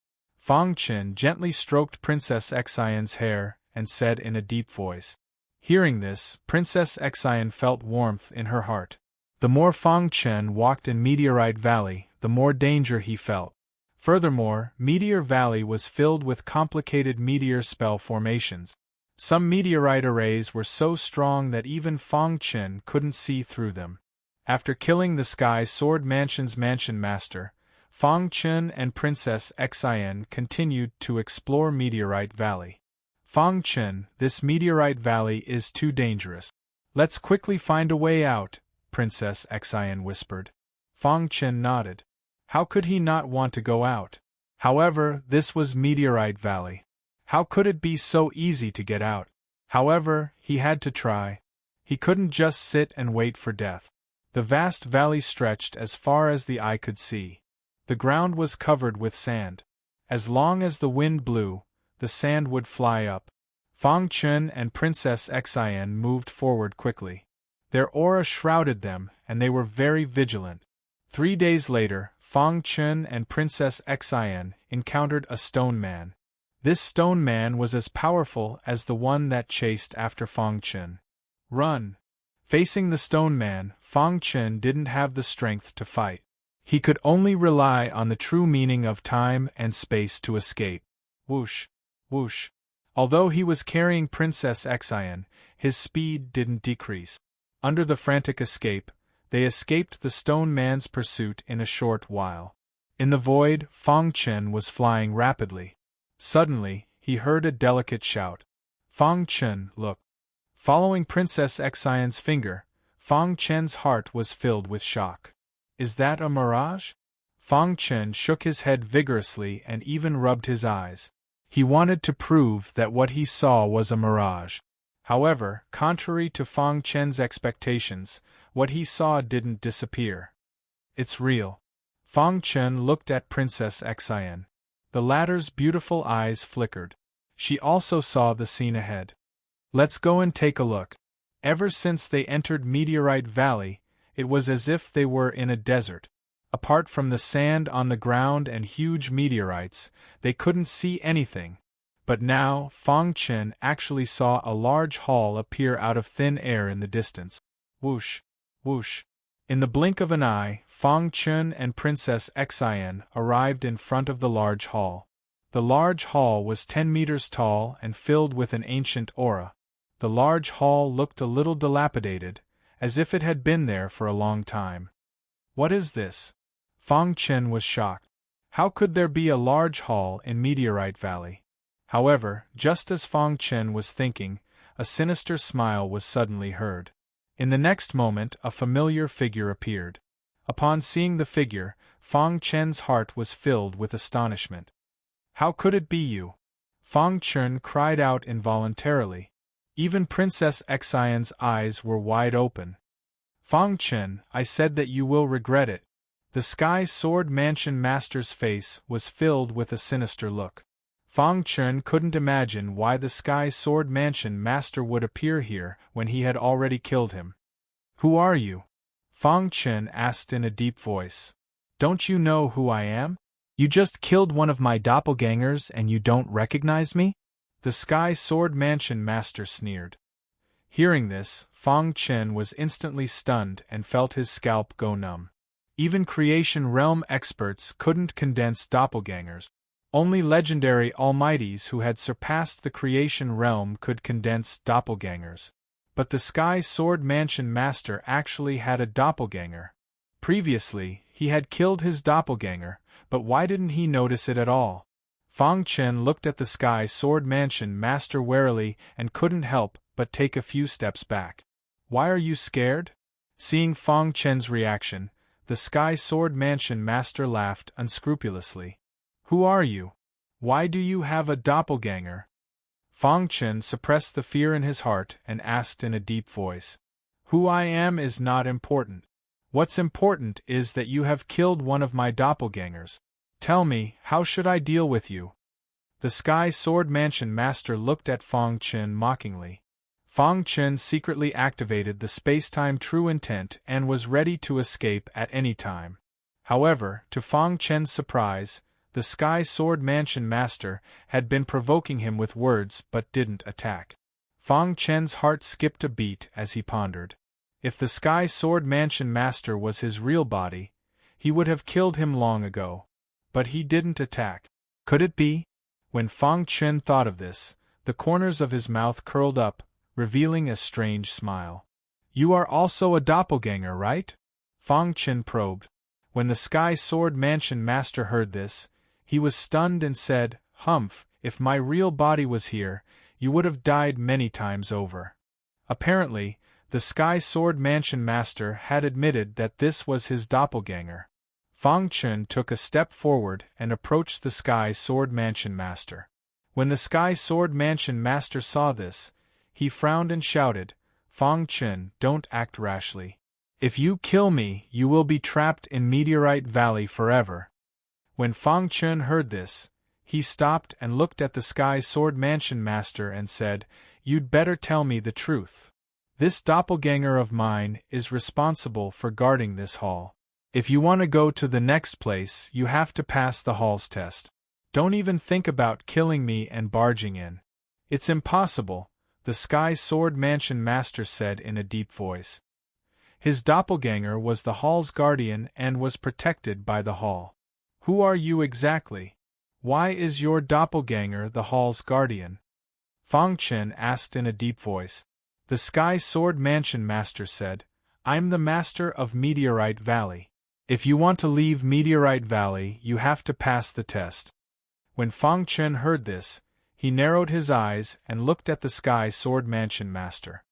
Fang Chen gently stroked Princess Xian's hair and said in a deep voice. Hearing this, Princess Xian felt warmth in her heart. The more Fang Chen walked in Meteorite Valley, the more danger he felt. Furthermore, Meteor Valley was filled with complicated meteor spell formations. Some meteorite arrays were so strong that even Fang Chen couldn't see through them. After killing the Sky Sword Mansion's Mansion Master, Fang Chen and Princess Xian continued to explore Meteorite Valley. Fang Chen, this Meteorite Valley is too dangerous. Let's quickly find a way out, Princess Xian whispered. Fang Chen nodded. How could he not want to go out? However, this was Meteorite Valley. How could it be so easy to get out? However, he had to try. He couldn't just sit and wait for death. The vast valley stretched as far as the eye could see. The ground was covered with sand. As long as the wind blew, the sand would fly up. Fang Chen and Princess Xian moved forward quickly. Their aura shrouded them, and they were very vigilant. 3 days later, Fang Chen and Princess Xian encountered a stone man. This stone man was as powerful as the one that chased after Fang Chen. Run! Facing the stone man, Fang Chen didn't have the strength to fight. He could only rely on the true meaning of time and space to escape. Whoosh! Whoosh! Although he was carrying Princess Xian, his speed didn't decrease. Under the frantic escape, they escaped the stone man's pursuit in a short while. In the void, Fang Chen was flying rapidly. Suddenly, he heard a delicate shout. Fang Chen, look! Following Princess Xian's finger, Fang Chen's heart was filled with shock. Is that a mirage? Fang Chen shook his head vigorously and even rubbed his eyes. He wanted to prove that what he saw was a mirage. However, contrary to Fang Chen's expectations, what he saw didn't disappear. It's real. Fang Chen looked at Princess Xian. The latter's beautiful eyes flickered. She also saw the scene ahead. Let's go and take a look. Ever since they entered Meteorite Valley, it was as if they were in a desert. Apart from the sand on the ground and huge meteorites, they couldn't see anything. But now, Fang Chen actually saw a large hall appear out of thin air in the distance. Whoosh! Whoosh! In the blink of an eye, Fang Chen and Princess Xian arrived in front of the large hall. The large hall was 10 meters tall and filled with an ancient aura. The large hall looked a little dilapidated, as if it had been there for a long time. What is this? Fang Chen was shocked. How could there be a large hall in Meteorite Valley? However, just as Fang Chen was thinking, a sinister smile was suddenly heard. In the next moment, a familiar figure appeared. Upon seeing the figure, Fang Chen's heart was filled with astonishment. How could it be you? Fang Chen cried out involuntarily. Even Princess Xian's eyes were wide open. Fang Chen, I said that you will regret it. The Sky Sword Mansion Master's face was filled with a sinister look. Fang Chen couldn't imagine why the Sky Sword Mansion Master would appear here when he had already killed him. Who are you? Fang Chen asked in a deep voice. Don't you know who I am? You just killed one of my doppelgangers and you don't recognize me? The Sky Sword Mansion Master sneered. Hearing this, Fang Chen was instantly stunned and felt his scalp go numb. Even Creation Realm experts couldn't condense doppelgangers. Only legendary almighties who had surpassed the Creation Realm could condense doppelgangers. But the Sky Sword Mansion Master actually had a doppelganger. Previously, he had killed his doppelganger, but why didn't he notice it at all? Fang Chen looked at the Sky Sword Mansion Master warily and couldn't help but take a few steps back. Why are you scared? Seeing Fang Chen's reaction, the Sky Sword Mansion Master laughed unscrupulously. Who are you? Why do you have a doppelganger? Fang Chen suppressed the fear in his heart and asked in a deep voice. Who I am is not important. What's important is that you have killed one of my doppelgangers. Tell me, how should I deal with you? The Sky Sword Mansion Master looked at Fang Chen mockingly. Fang Chen secretly activated the space-time true intent and was ready to escape at any time. However, to Fang Chen's surprise, The Sky Sword Mansion Master had been provoking him with words but didn't attack. Fang Chen's heart skipped a beat as he pondered. If the Sky Sword Mansion Master was his real body, he would have killed him long ago. But he didn't attack. Could it be? When Fang Chen thought of this, the corners of his mouth curled up, revealing a strange smile. You are also a doppelganger, right? Fang Chen probed. When the Sky Sword Mansion Master heard this, he was stunned and said, "Humph, if my real body was here, you would have died many times over." Apparently, the Sky Sword Mansion Master had admitted that this was his doppelganger. Fang Chen took a step forward and approached the Sky Sword Mansion Master. When the Sky Sword Mansion Master saw this, he frowned and shouted, "Fang Chen, don't act rashly. If you kill me, you will be trapped in Meteorite Valley forever." When Fang Chen heard this, he stopped and looked at the Sky Sword Mansion Master and said, "You'd better tell me the truth. This doppelganger of mine is responsible for guarding this hall. If you want to go to the next place, you have to pass the hall's test. Don't even think about killing me and barging in. It's impossible," the Sky Sword Mansion Master said in a deep voice. His doppelganger was the hall's guardian and was protected by the hall. "Who are you exactly? Why is your doppelganger the hall's guardian?" Fang Chen asked in a deep voice. The Sky Sword Mansion Master said, "I'm the Master of Meteorite Valley. If you want to leave Meteorite Valley, you have to pass the test." When Fang Chen heard this, he narrowed his eyes and looked at the Sky Sword Mansion Master.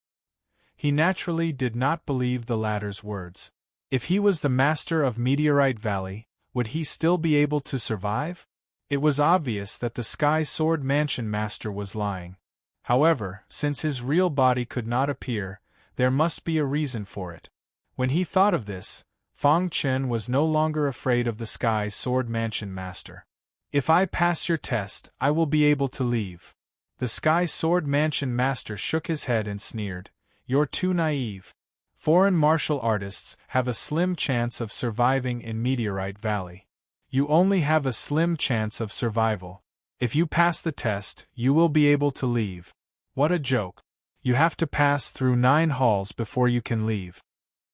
He naturally did not believe the latter's words. If he was the Master of Meteorite Valley, would he still be able to survive? It was obvious that the Sky Sword Mansion Master was lying. However, since his real body could not appear, there must be a reason for it. When he thought of this, Fang Chen was no longer afraid of the Sky Sword Mansion Master. "If I pass your test, I will be able to leave." The Sky Sword Mansion Master shook his head and sneered, "You're too naive. Foreign martial artists have a slim chance of surviving in Meteorite Valley. You only have a slim chance of survival. If you pass the test, you will be able to leave." What a joke. You have to pass through 9 halls before you can leave.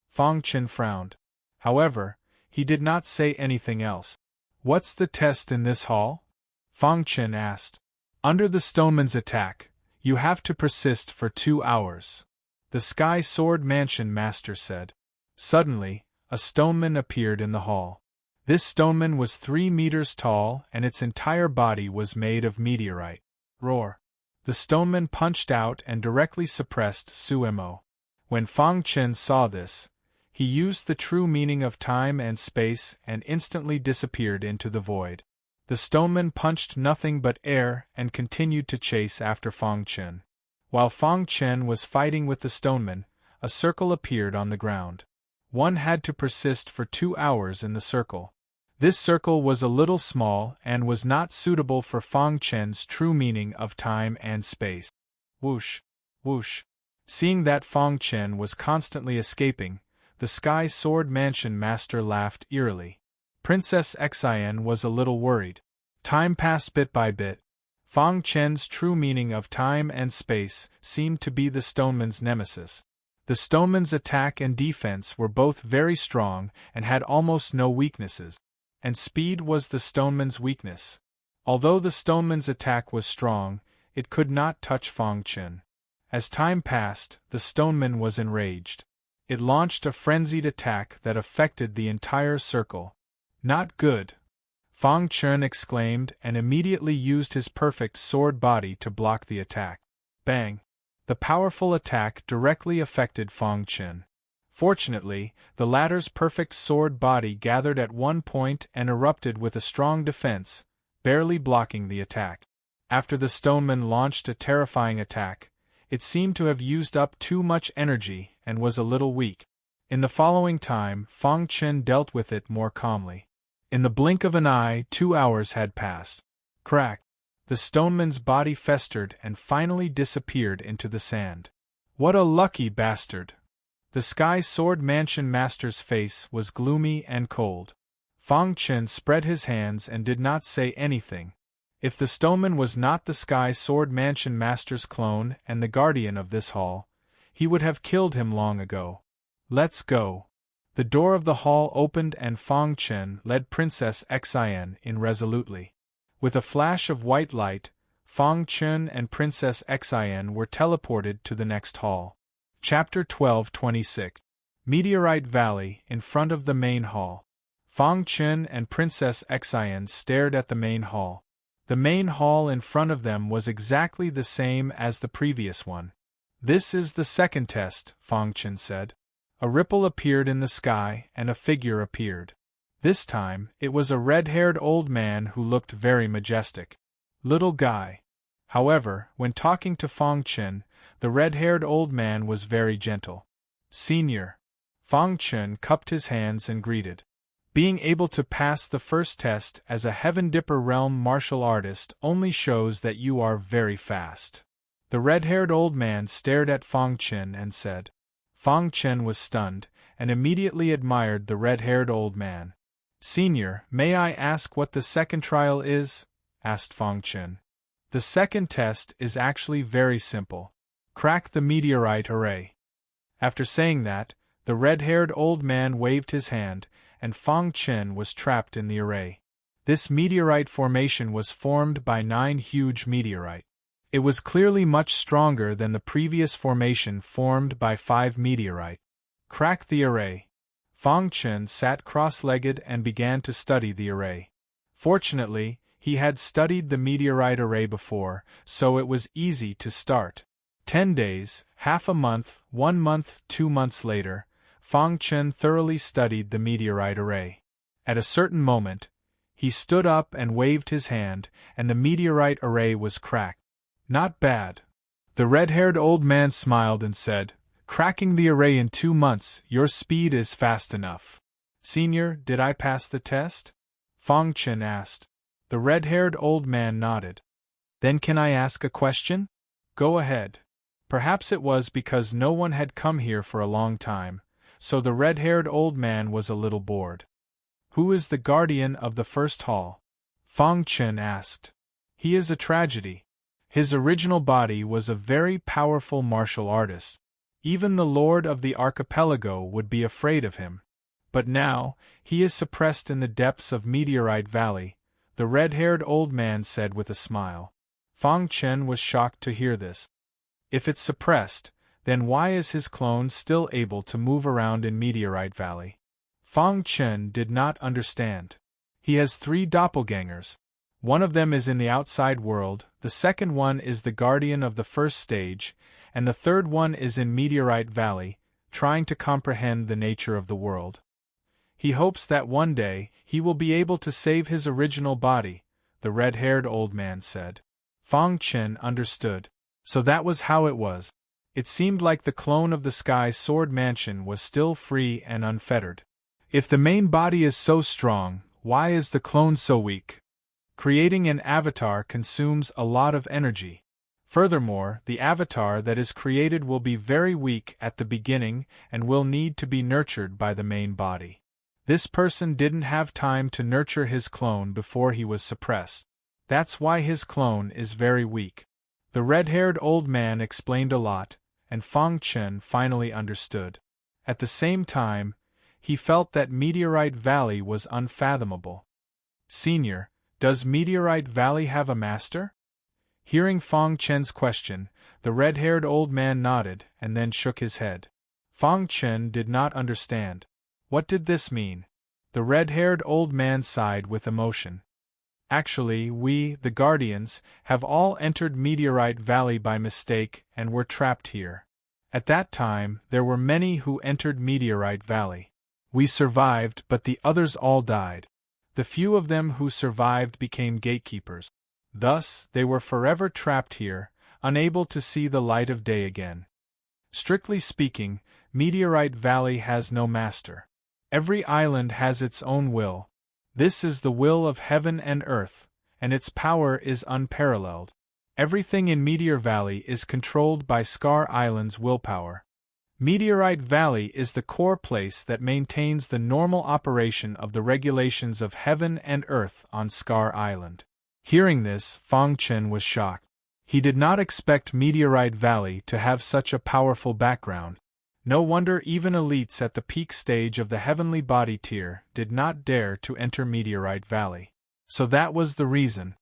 Fang Chen frowned. However, he did not say anything else. "What's the test in this hall?" Fang Chen asked. "Under the Stoneman's attack, you have to persist for 2 hours. The Sky Sword Mansion Master said. Suddenly, a stoneman appeared in the hall. This stoneman was 3 meters tall and its entire body was made of meteorite. Roar! The stoneman punched out and directly suppressed Suemo. When Fang Chen saw this, he used the true meaning of time and space and instantly disappeared into the void. The stoneman punched nothing but air and continued to chase after Fang Chen. While Fang Chen was fighting with the stoneman, a circle appeared on the ground. One had to persist for 2 hours in the circle. This circle was a little small and was not suitable for Fang Chen's true meaning of time and space. Whoosh! Whoosh! Seeing that Fang Chen was constantly escaping, the Sky Sword Mansion Master laughed eerily. Princess Xian was a little worried. Time passed bit by bit. Fang Chen's true meaning of time and space seemed to be the stoneman's nemesis. The stoneman's attack and defense were both very strong and had almost no weaknesses. And speed was the stoneman's weakness. Although the stoneman's attack was strong, it could not touch Fang Chen. As time passed, the stoneman was enraged. It launched a frenzied attack that affected the entire circle. "Not good!" Fang Chen exclaimed and immediately used his perfect sword body to block the attack. Bang! The powerful attack directly affected Fang Chen. Fortunately, the latter's perfect sword body gathered at one point and erupted with a strong defense, barely blocking the attack. After the stoneman launched a terrifying attack, it seemed to have used up too much energy and was a little weak. In the following time, Fang Chen dealt with it more calmly. In the blink of an eye, 2 hours had passed. Crack! The stoneman's body festered and finally disappeared into the sand. What a lucky bastard! The Sky Sword Mansion Master's face was gloomy and cold. Fang Chen spread his hands and did not say anything. If the stoneman was not the Sky Sword Mansion Master's clone and the guardian of this hall, he would have killed him long ago. Let's go. The door of the hall opened and Fang Chen led Princess Xian in resolutely. With a flash of white light, Fang Chen and Princess Xian were teleported to the next hall. Chapter 1226. Meteorite Valley, in front of the main hall. Fang Chen and Princess Xian stared at the main hall. The main hall in front of them was exactly the same as the previous one. This is the second test, Fang Chen said. A ripple appeared in the sky and a figure appeared. This time, it was a red-haired old man who looked very majestic. Little guy. However, when talking to Fang Chen, the red-haired old man was very gentle. Senior. Fang Chen cupped his hands and greeted. Being able to pass the first test as a Heaven Dipper Realm martial artist only shows that you are very fast. The red-haired old man stared at Fang Chen and said. Fang Chen was stunned, and immediately admired the red-haired old man. Senior, may I ask what the second trial is? Asked Fang Chen. The second test is actually very simple. Crack the meteorite array. After saying that, the red-haired old man waved his hand, and Fang Chen was trapped in the array. This meteorite formation was formed by 9 huge meteorites. It was clearly much stronger than the previous formation formed by 5 meteorites. Crack the array. Fang Chen sat cross-legged and began to study the array. Fortunately, he had studied the meteorite array before, so it was easy to start. 10 days, half a month, 1 month, 2 months later, Fang Chen thoroughly studied the meteorite array. At a certain moment, he stood up and waved his hand, and the meteorite array was cracked. Not bad. The red-haired old man smiled and said, cracking the array in 2 months, your speed is fast enough. Senior, did I pass the test? Fang Chen asked. The red-haired old man nodded. Then can I ask a question? Go ahead. Perhaps it was because no one had come here for a long time, so the red-haired old man was a little bored. Who is the guardian of the first hall? Fang Chen asked. He is a tragedy. His original body was a very powerful martial artist. Even the Lord of the Archipelago would be afraid of him. But now, he is suppressed in the depths of Meteorite Valley, the red-haired old man said with a smile. Fang Chen was shocked to hear this. If it's suppressed, then why is his clone still able to move around in Meteorite Valley? Fang Chen did not understand. He has 3 doppelgangers. One of them is in the outside world, the second one is the guardian of the first stage, and the third one is in Meteorite Valley, trying to comprehend the nature of the world. He hopes that one day, he will be able to save his original body, the red-haired old man said. Fang Chen understood. So that was how it was. It seemed like the clone of the Sky Sword Mansion was still free and unfettered. If the main body is so strong, why is the clone so weak? Creating an avatar consumes a lot of energy. Furthermore, the avatar that is created will be very weak at the beginning and will need to be nurtured by the main body. This person didn't have time to nurture his clone before he was suppressed. That's why his clone is very weak. The red-haired old man explained a lot, and Fang Chen finally understood. At the same time, he felt that Meteorite Valley was unfathomable. Senior, does Meteorite Valley have a master? Hearing Fang Chen's question, the red-haired old man nodded and then shook his head. Fang Chen did not understand. What did this mean? The red-haired old man sighed with emotion. Actually, we, the Guardians, have all entered Meteorite Valley by mistake and were trapped here. At that time, there were many who entered Meteorite Valley. We survived, but the others all died. The few of them who survived became gatekeepers. Thus, they were forever trapped here, unable to see the light of day again. Strictly speaking, Meteorite Valley has no master. Every island has its own will. This is the will of heaven and earth, and its power is unparalleled. Everything in Meteor Valley is controlled by Scar Island's willpower. Meteorite Valley is the core place that maintains the normal operation of the regulations of heaven and earth on Scar Island. Hearing this, Fang Chen was shocked. He did not expect Meteorite Valley to have such a powerful background. No wonder even elites at the peak stage of the heavenly body tier did not dare to enter Meteorite Valley. So that was the reason.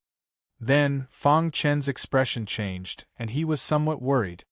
Then, Fang Chen's expression changed, and he was somewhat worried.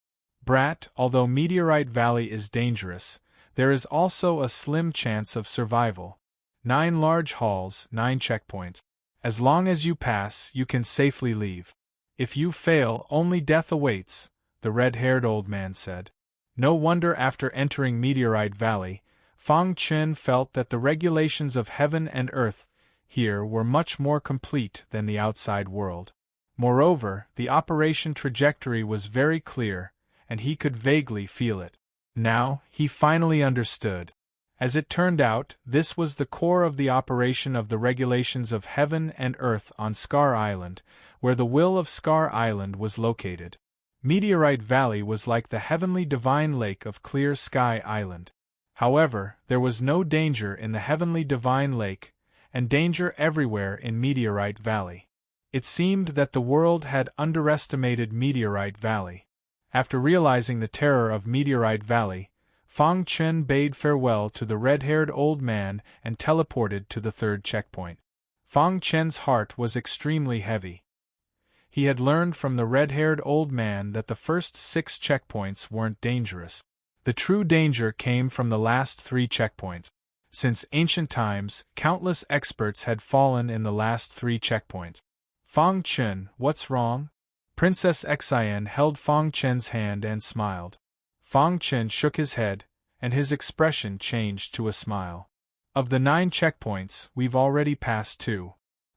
Brat, although Meteorite Valley is dangerous, there is also a slim chance of survival. 9 large halls, 9 checkpoints. As long as you pass, you can safely leave. If you fail, only death awaits, the red-haired old man said. No wonder after entering Meteorite Valley, Fang Chen felt that the regulations of heaven and earth here were much more complete than the outside world. Moreover, the operation trajectory was very clear, and he could vaguely feel it. Now, he finally understood. As it turned out, this was the core of the operation of the regulations of heaven and earth on Scar Island, where the will of Scar Island was located. Meteorite Valley was like the heavenly divine lake of Clear Sky Island. However, there was no danger in the heavenly divine lake, and danger everywhere in Meteorite Valley. It seemed that the world had underestimated Meteorite Valley. After realizing the terror of Meteorite Valley, Fang Chen bade farewell to the red-haired old man and teleported to the 3rd checkpoint. Fang Chen's heart was extremely heavy. He had learned from the red-haired old man that the first 6 checkpoints weren't dangerous. The true danger came from the last 3 checkpoints. Since ancient times, countless experts had fallen in the last 3 checkpoints. Fang Chen, what's wrong? Princess Xian held Fang Chen's hand and smiled. Fang Chen shook his head, and his expression changed to a smile. Of the 9 checkpoints, we've already passed 2.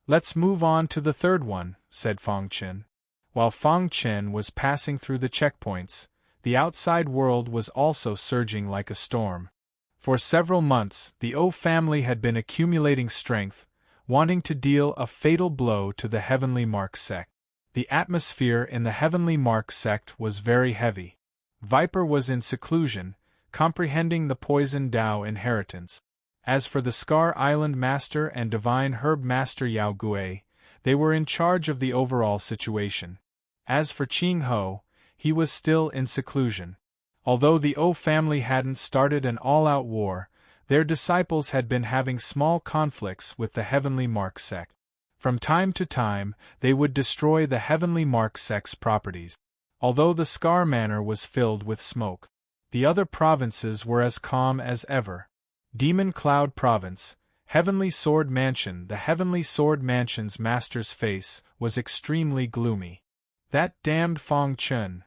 Let's move on to the 3rd one, said Fang Chen. While Fang Chen was passing through the checkpoints, the outside world was also surging like a storm. For several months, the O family had been accumulating strength, wanting to deal a fatal blow to the Heavenly Mark sect. The atmosphere in the Heavenly Mark sect was very heavy. Viper was in seclusion, comprehending the Poison Dao inheritance. As for the Scar Island Master and Divine Herb Master Yao Gui, they were in charge of the overall situation. As for Qing Ho, he was still in seclusion. Although the O family hadn't started an all-out war, their disciples had been having small conflicts with the Heavenly Mark sect. From time to time, they would destroy the Heavenly Mark sect's properties. Although the Scar Manor was filled with smoke, the other provinces were as calm as ever. Demon Cloud Province, Heavenly Sword Mansion. The Heavenly Sword Mansion's master's face was extremely gloomy. That damned Fang Chen.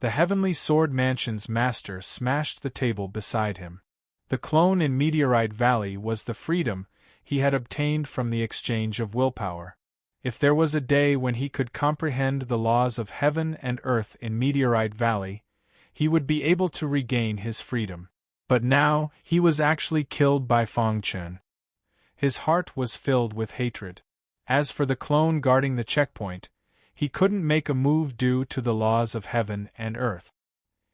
The Heavenly Sword Mansion's master smashed the table beside him. The clone in Meteorite Valley was the freedom he had obtained from the exchange of willpower. If there was a day when he could comprehend the laws of heaven and earth in Meteorite Valley, he would be able to regain his freedom. But now, he was actually killed by Fang Chen. His heart was filled with hatred. As for the clone guarding the checkpoint, he couldn't make a move due to the laws of heaven and earth.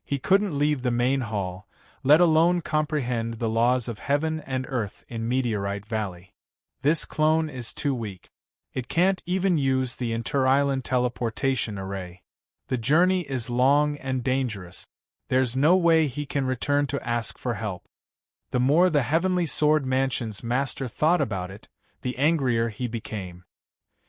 He couldn't leave the main hall, let alone comprehend the laws of heaven and earth in Meteorite Valley. This clone is too weak. It can't even use the inter-island teleportation array. The journey is long and dangerous. There's no way he can return to ask for help. The more the Heavenly Sword Mansion's master thought about it, the angrier he became.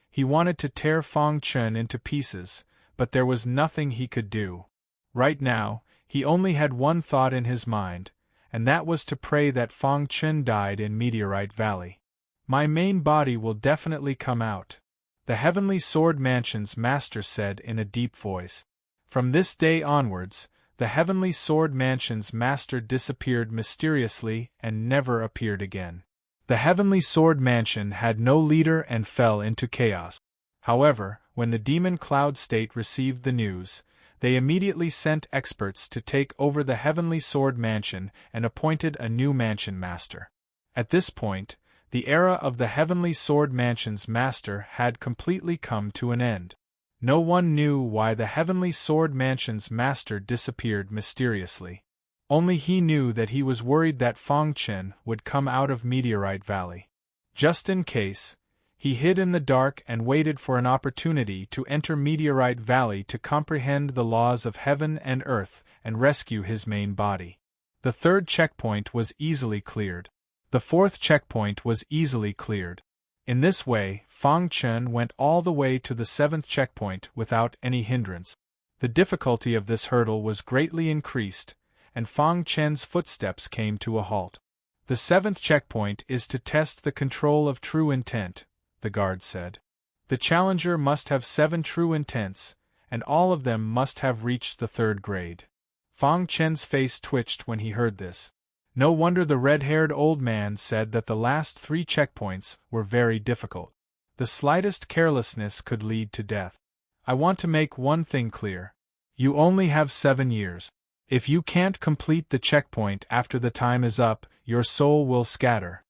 He wanted to tear Fang Chen into pieces, but there was nothing he could do. Right now, he only had one thought in his mind, and that was to pray that Fang Chen died in Meteorite Valley. My main body will definitely come out, the Heavenly Sword Mansion's master said in a deep voice. From this day onwards, the Heavenly Sword Mansion's master disappeared mysteriously and never appeared again. The Heavenly Sword Mansion had no leader and fell into chaos. However, when the Demon Cloud State received the news, they immediately sent experts to take over the Heavenly Sword Mansion and appointed a new mansion master. At this point, the era of the Heavenly Sword Mansion's master had completely come to an end. No one knew why the Heavenly Sword Mansion's master disappeared mysteriously. Only he knew that he was worried that Fang Chen would come out of Meteorite Valley. Just in case, he hid in the dark and waited for an opportunity to enter Meteorite Valley to comprehend the laws of heaven and earth and rescue his main body. The third checkpoint was easily cleared. The fourth checkpoint was easily cleared. In this way, Fang Chen went all the way to the seventh checkpoint without any hindrance. The difficulty of this hurdle was greatly increased, and Fang Chen's footsteps came to a halt. The seventh checkpoint is to test the control of true intent, the guard said. The challenger must have 7 true intents, and all of them must have reached the 3rd grade. Fang Chen's face twitched when he heard this. No wonder the red-haired old man said that the last 3 checkpoints were very difficult. The slightest carelessness could lead to death. I want to make one thing clear. You only have 7 years. If you can't complete the checkpoint after the time is up, your soul will scatter.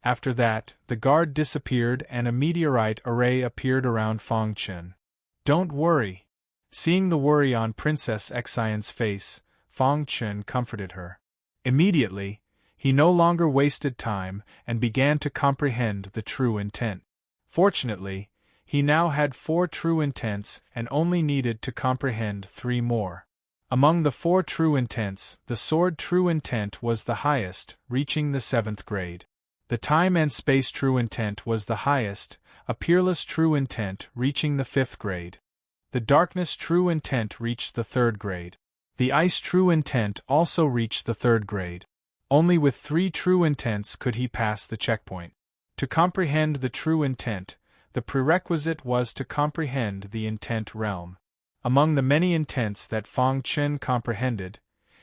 After that, the guard disappeared and a meteorite array appeared around Fang Chen. Don't worry. Seeing the worry on Princess Xian's face, Fang Chen comforted her. Immediately, he no longer wasted time and began to comprehend the true intent. Fortunately, he now had 4 true intents and only needed to comprehend 3 more. Among the 4 true intents, the sword true intent was the highest, reaching the 7th grade. The time and space true intent was the highest, a peerless true intent reaching the 5th grade. The darkness true intent reached the 3rd grade. The ice true intent also reached the 3rd grade. Only with 3 true intents could he pass the checkpoint. To comprehend the true intent, the prerequisite was to comprehend the intent realm. Among the many intents that Fang Chen comprehended,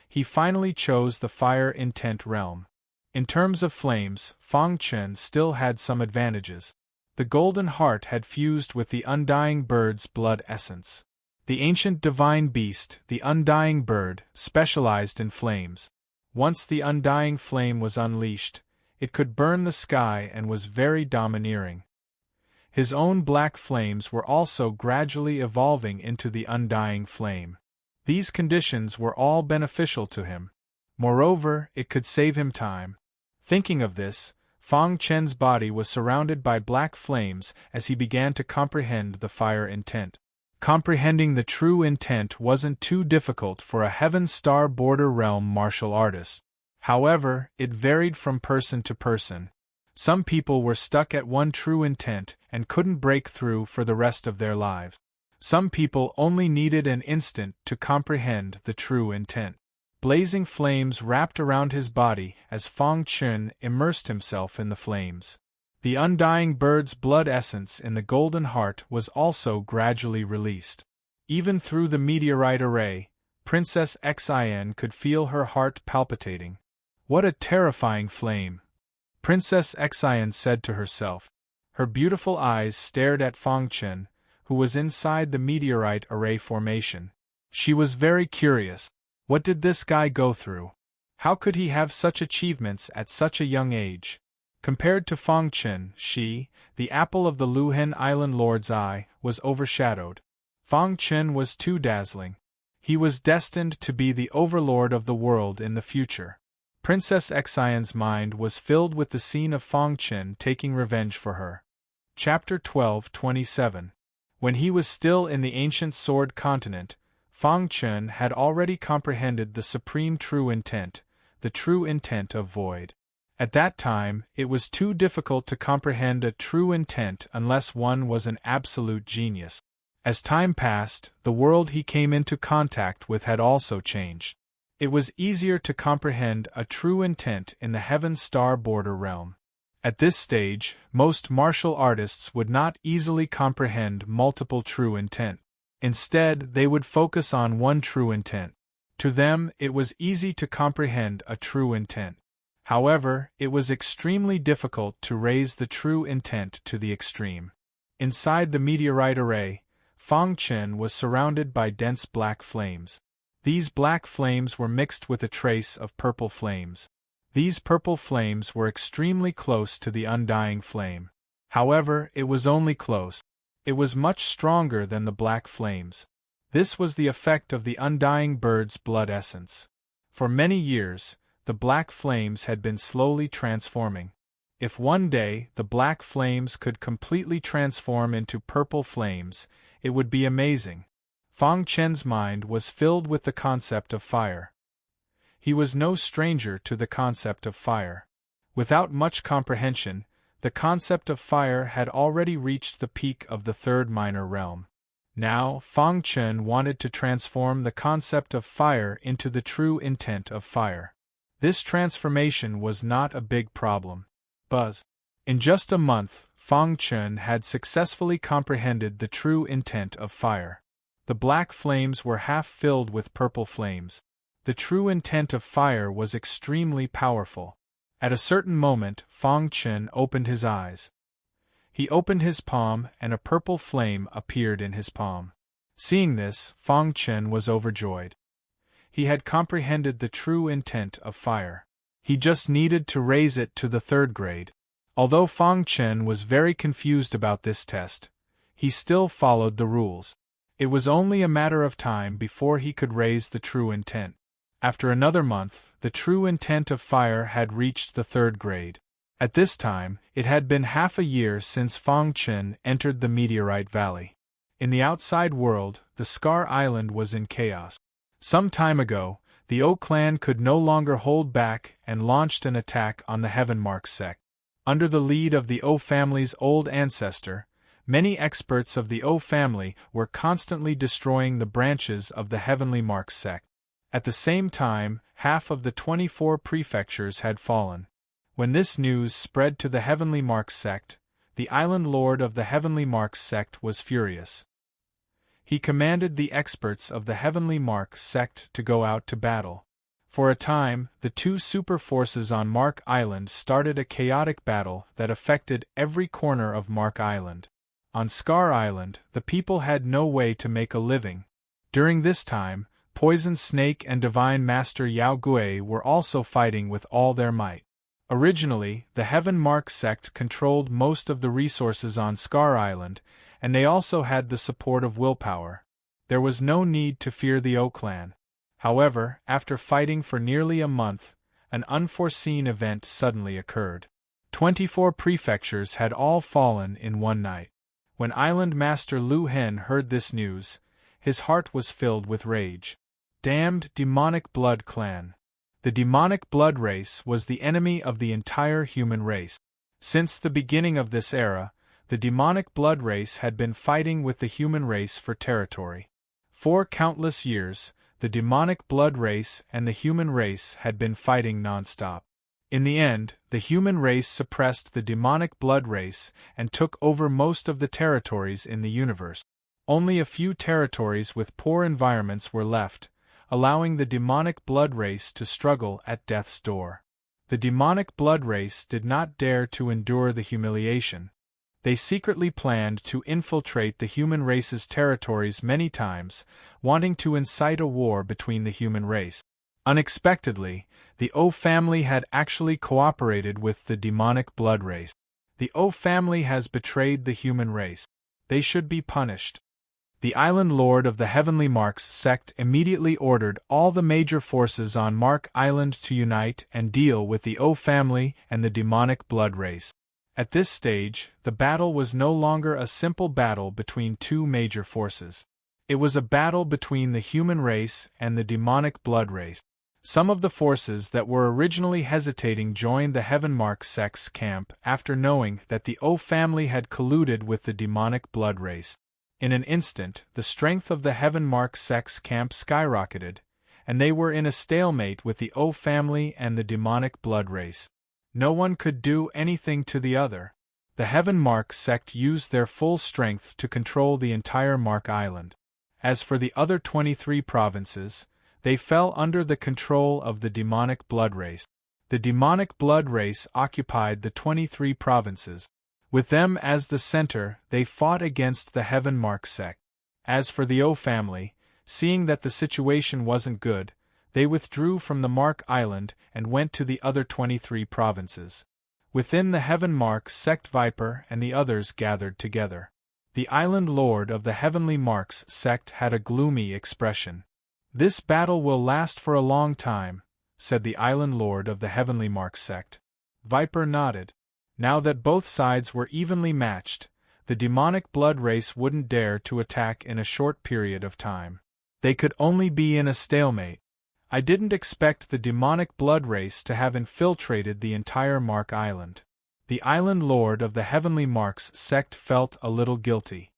he finally chose the fire intent realm. In terms of flames, Fang Chen still had some advantages. The golden heart had fused with the undying bird's blood essence. The ancient divine beast, the undying bird, specialized in flames. Once the undying flame was unleashed, it could burn the sky and was very domineering. His own black flames were also gradually evolving into the undying flame. These conditions were all beneficial to him. Moreover, it could save him time. Thinking of this, Fang Chen's body was surrounded by black flames as he began to comprehend the fire intent. Comprehending the true intent wasn't too difficult for a Heaven Star Border Realm martial artist. However, it varied from person to person. Some people were stuck at one true intent and couldn't break through for the rest of their lives. Some people only needed an instant to comprehend the true intent. Blazing flames wrapped around his body as Fang Chen immersed himself in the flames. The undying bird's blood essence in the golden heart was also gradually released. Even through the meteorite array, Princess Xian could feel her heart palpitating. What a terrifying flame! Princess Xian said to herself. Her beautiful eyes stared at Fang Chen, who was inside the meteorite array formation. She was very curious. What did this guy go through? How could he have such achievements at such a young age? Compared to Fang Chen, she, the apple of the Luhen Island Lord's eye, was overshadowed. Fang Chen was too dazzling. He was destined to be the overlord of the world in the future. Princess Xian's mind was filled with the scene of Fang Chen taking revenge for her. Chapter 12:27. When he was still in the ancient sword continent, Fang Chen had already comprehended the supreme true intent, the true intent of void. At that time, it was too difficult to comprehend a true intent unless one was an absolute genius. As time passed, the world he came into contact with had also changed. It was easier to comprehend a true intent in the Heaven Star Border Realm. At this stage, most martial artists would not easily comprehend multiple true intent. Instead, they would focus on one true intent. To them, it was easy to comprehend a true intent. However, it was extremely difficult to raise the true intent to the extreme. Inside the meteorite array, Fang Chen was surrounded by dense black flames. These black flames were mixed with a trace of purple flames. These purple flames were extremely close to the undying flame. However, it was only close. It was much stronger than the black flames. This was the effect of the undying bird's blood essence. For many years, the black flames had been slowly transforming. If one day the black flames could completely transform into purple flames, it would be amazing. Fang Chen's mind was filled with the concept of fire. He was no stranger to the concept of fire. Without much comprehension, the concept of fire had already reached the peak of the third minor realm. Now, Fang Chen wanted to transform the concept of fire into the true intent of fire. This transformation was not a big problem. In just a month, Fang Chen had successfully comprehended the true intent of fire. The black flames were half filled with purple flames. The true intent of fire was extremely powerful. At a certain moment, Fang Chen opened his eyes. He opened his palm and a purple flame appeared in his palm. Seeing this, Fang Chen was overjoyed. He had comprehended the true intent of fire. He just needed to raise it to the third grade. Although Fang Chen was very confused about this test, he still followed the rules. It was only a matter of time before he could raise the true intent. After another month, the true intent of fire had reached the third grade. At this time, it had been half a year since Fang Chen entered the meteorite valley. In the outside world, the Scar Island was in chaos. Some time ago, the O clan could no longer hold back and launched an attack on the Heavenmark sect. Under the lead of the O family's old ancestor, many experts of the O family were constantly destroying the branches of the Heavenly Mark sect. At the same time, half of the 24 prefectures had fallen. When this news spread to the Heavenly Mark sect, the island lord of the Heavenly Mark sect was furious. He commanded the experts of the Heavenly Mark sect to go out to battle. For a time, the two super forces on Mark Island started a chaotic battle that affected every corner of Mark Island. On Scar Island, the people had no way to make a living. During this time, Poison Snake and Divine Master Yao Gui were also fighting with all their might. Originally, the Heaven Mark sect controlled most of the resources on Scar Island, and they also had the support of willpower. There was no need to fear the O clan. However, after fighting for nearly a month, an unforeseen event suddenly occurred. 24 prefectures had all fallen in one night. When Island Master Lu Hen heard this news, his heart was filled with rage. Damned demonic blood clan! The demonic blood race was the enemy of the entire human race. Since the beginning of this era, the demonic blood race had been fighting with the human race for territory. For countless years, the demonic blood race and the human race had been fighting non-stop. In the end, the human race suppressed the demonic blood race and took over most of the territories in the universe. Only a few territories with poor environments were left, allowing the demonic blood race to struggle at death's door. The demonic blood race did not dare to endure the humiliation. They secretly planned to infiltrate the human race's territories many times, wanting to incite a war between the human race. Unexpectedly, the O family had actually cooperated with the demonic blood race. The O family has betrayed the human race. They should be punished. The island lord of the Heavenly Marks sect immediately ordered all the major forces on Mark Island to unite and deal with the O family and the demonic blood race. At this stage, the battle was no longer a simple battle between two major forces. It was a battle between the human race and the demonic blood race. Some of the forces that were originally hesitating joined the Heavenmark sect's camp after knowing that the O family had colluded with the demonic blood race. In an instant, the strength of the Heavenmark sect's camp skyrocketed, and they were in a stalemate with the O family and the demonic blood race. No one could do anything to the other. The Heavenmark sect used their full strength to control the entire Mark Island. As for the other 23 provinces, they fell under the control of the demonic blood race. The demonic blood race occupied the 23 provinces. With them as the center, they fought against the Heavenmark sect. As for the O family, seeing that the situation wasn't good, they withdrew from the Mark Island and went to the other 23 provinces. Within the Heavenmark sect, Viper and the others gathered together. The island lord of the Heavenly Marks sect had a gloomy expression. "This battle will last for a long time," said the Island Lord of the Heavenly Mark sect. Viper nodded. Now that both sides were evenly matched, the demonic blood race wouldn't dare to attack in a short period of time. They could only be in a stalemate. I didn't expect the demonic blood race to have infiltrated the entire Mark Island. The Island Lord of the Heavenly Marks sect felt a little guilty.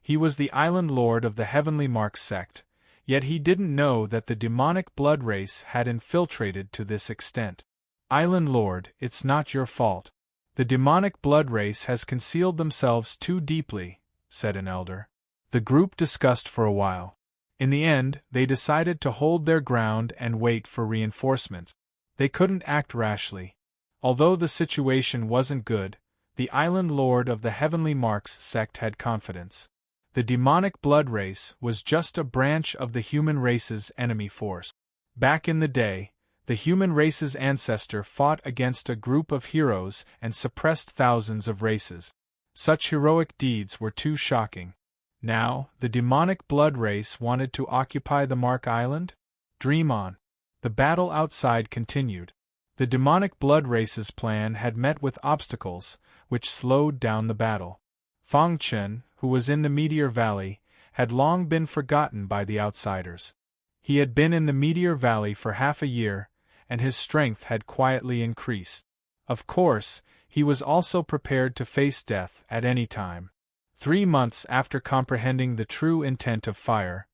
He was the Island Lord of the Heavenly Marks sect, yet he didn't know that the demonic blood race had infiltrated to this extent. Island Lord, it's not your fault. The demonic blood race has concealed themselves too deeply, said an elder. The group discussed for a while. In the end, they decided to hold their ground and wait for reinforcements. They couldn't act rashly. Although the situation wasn't good, the Island Lord of the Heavenly Marks sect had confidence. The demonic blood race was just a branch of the human race's enemy force. Back in the day, the human race's ancestor fought against a group of heroes and suppressed thousands of races. Such heroic deeds were too shocking. Now, the demonic blood race wanted to occupy the Mark Island? Dream on. The battle outside continued. The demonic blood race's plan had met with obstacles, which slowed down the battle. Fang Chen, who was in the Meteor Valley, had long been forgotten by the outsiders. He had been in the Meteor Valley for half a year, and his strength had quietly increased. Of course, he was also prepared to face death at any time. 3 months after comprehending the true intent of fire,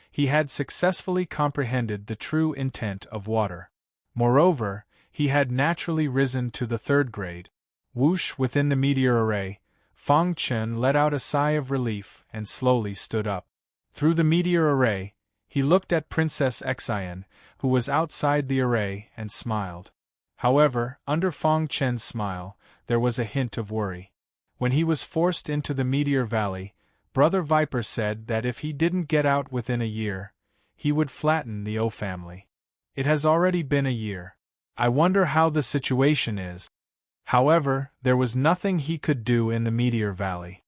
he had successfully comprehended the true intent of water. Moreover, he had naturally risen to the 3rd grade. Whoosh within the meteor array, Fang Chen let out a sigh of relief and slowly stood up. Through the meteor array, he looked at Princess Xian, who was outside the array, and smiled. However, under Fang Chen's smile, there was a hint of worry. When he was forced into the Meteor Valley, Brother Viper said that if he didn't get out within a year, he would flatten the O family. It has already been a year. I wonder how the situation is. However, there was nothing he could do in the Meteor Valley.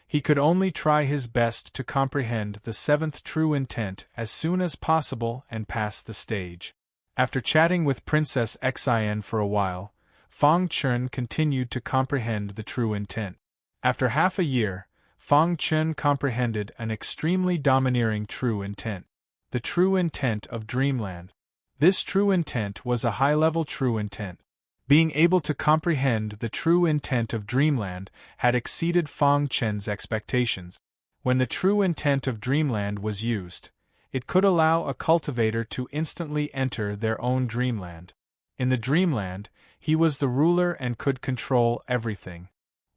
He could only try his best to comprehend the 7th true intent as soon as possible and pass the stage. After chatting with Princess Xian for a while, Fang Chen continued to comprehend the true intent. After half a year, Fang Chen comprehended an extremely domineering true intent. The true intent of Dreamland. This true intent was a high-level true intent. Being able to comprehend the true intent of Dreamland had exceeded Fang Chen's expectations. When the true intent of Dreamland was used, it could allow a cultivator to instantly enter their own Dreamland. In the Dreamland, he was the ruler and could control everything.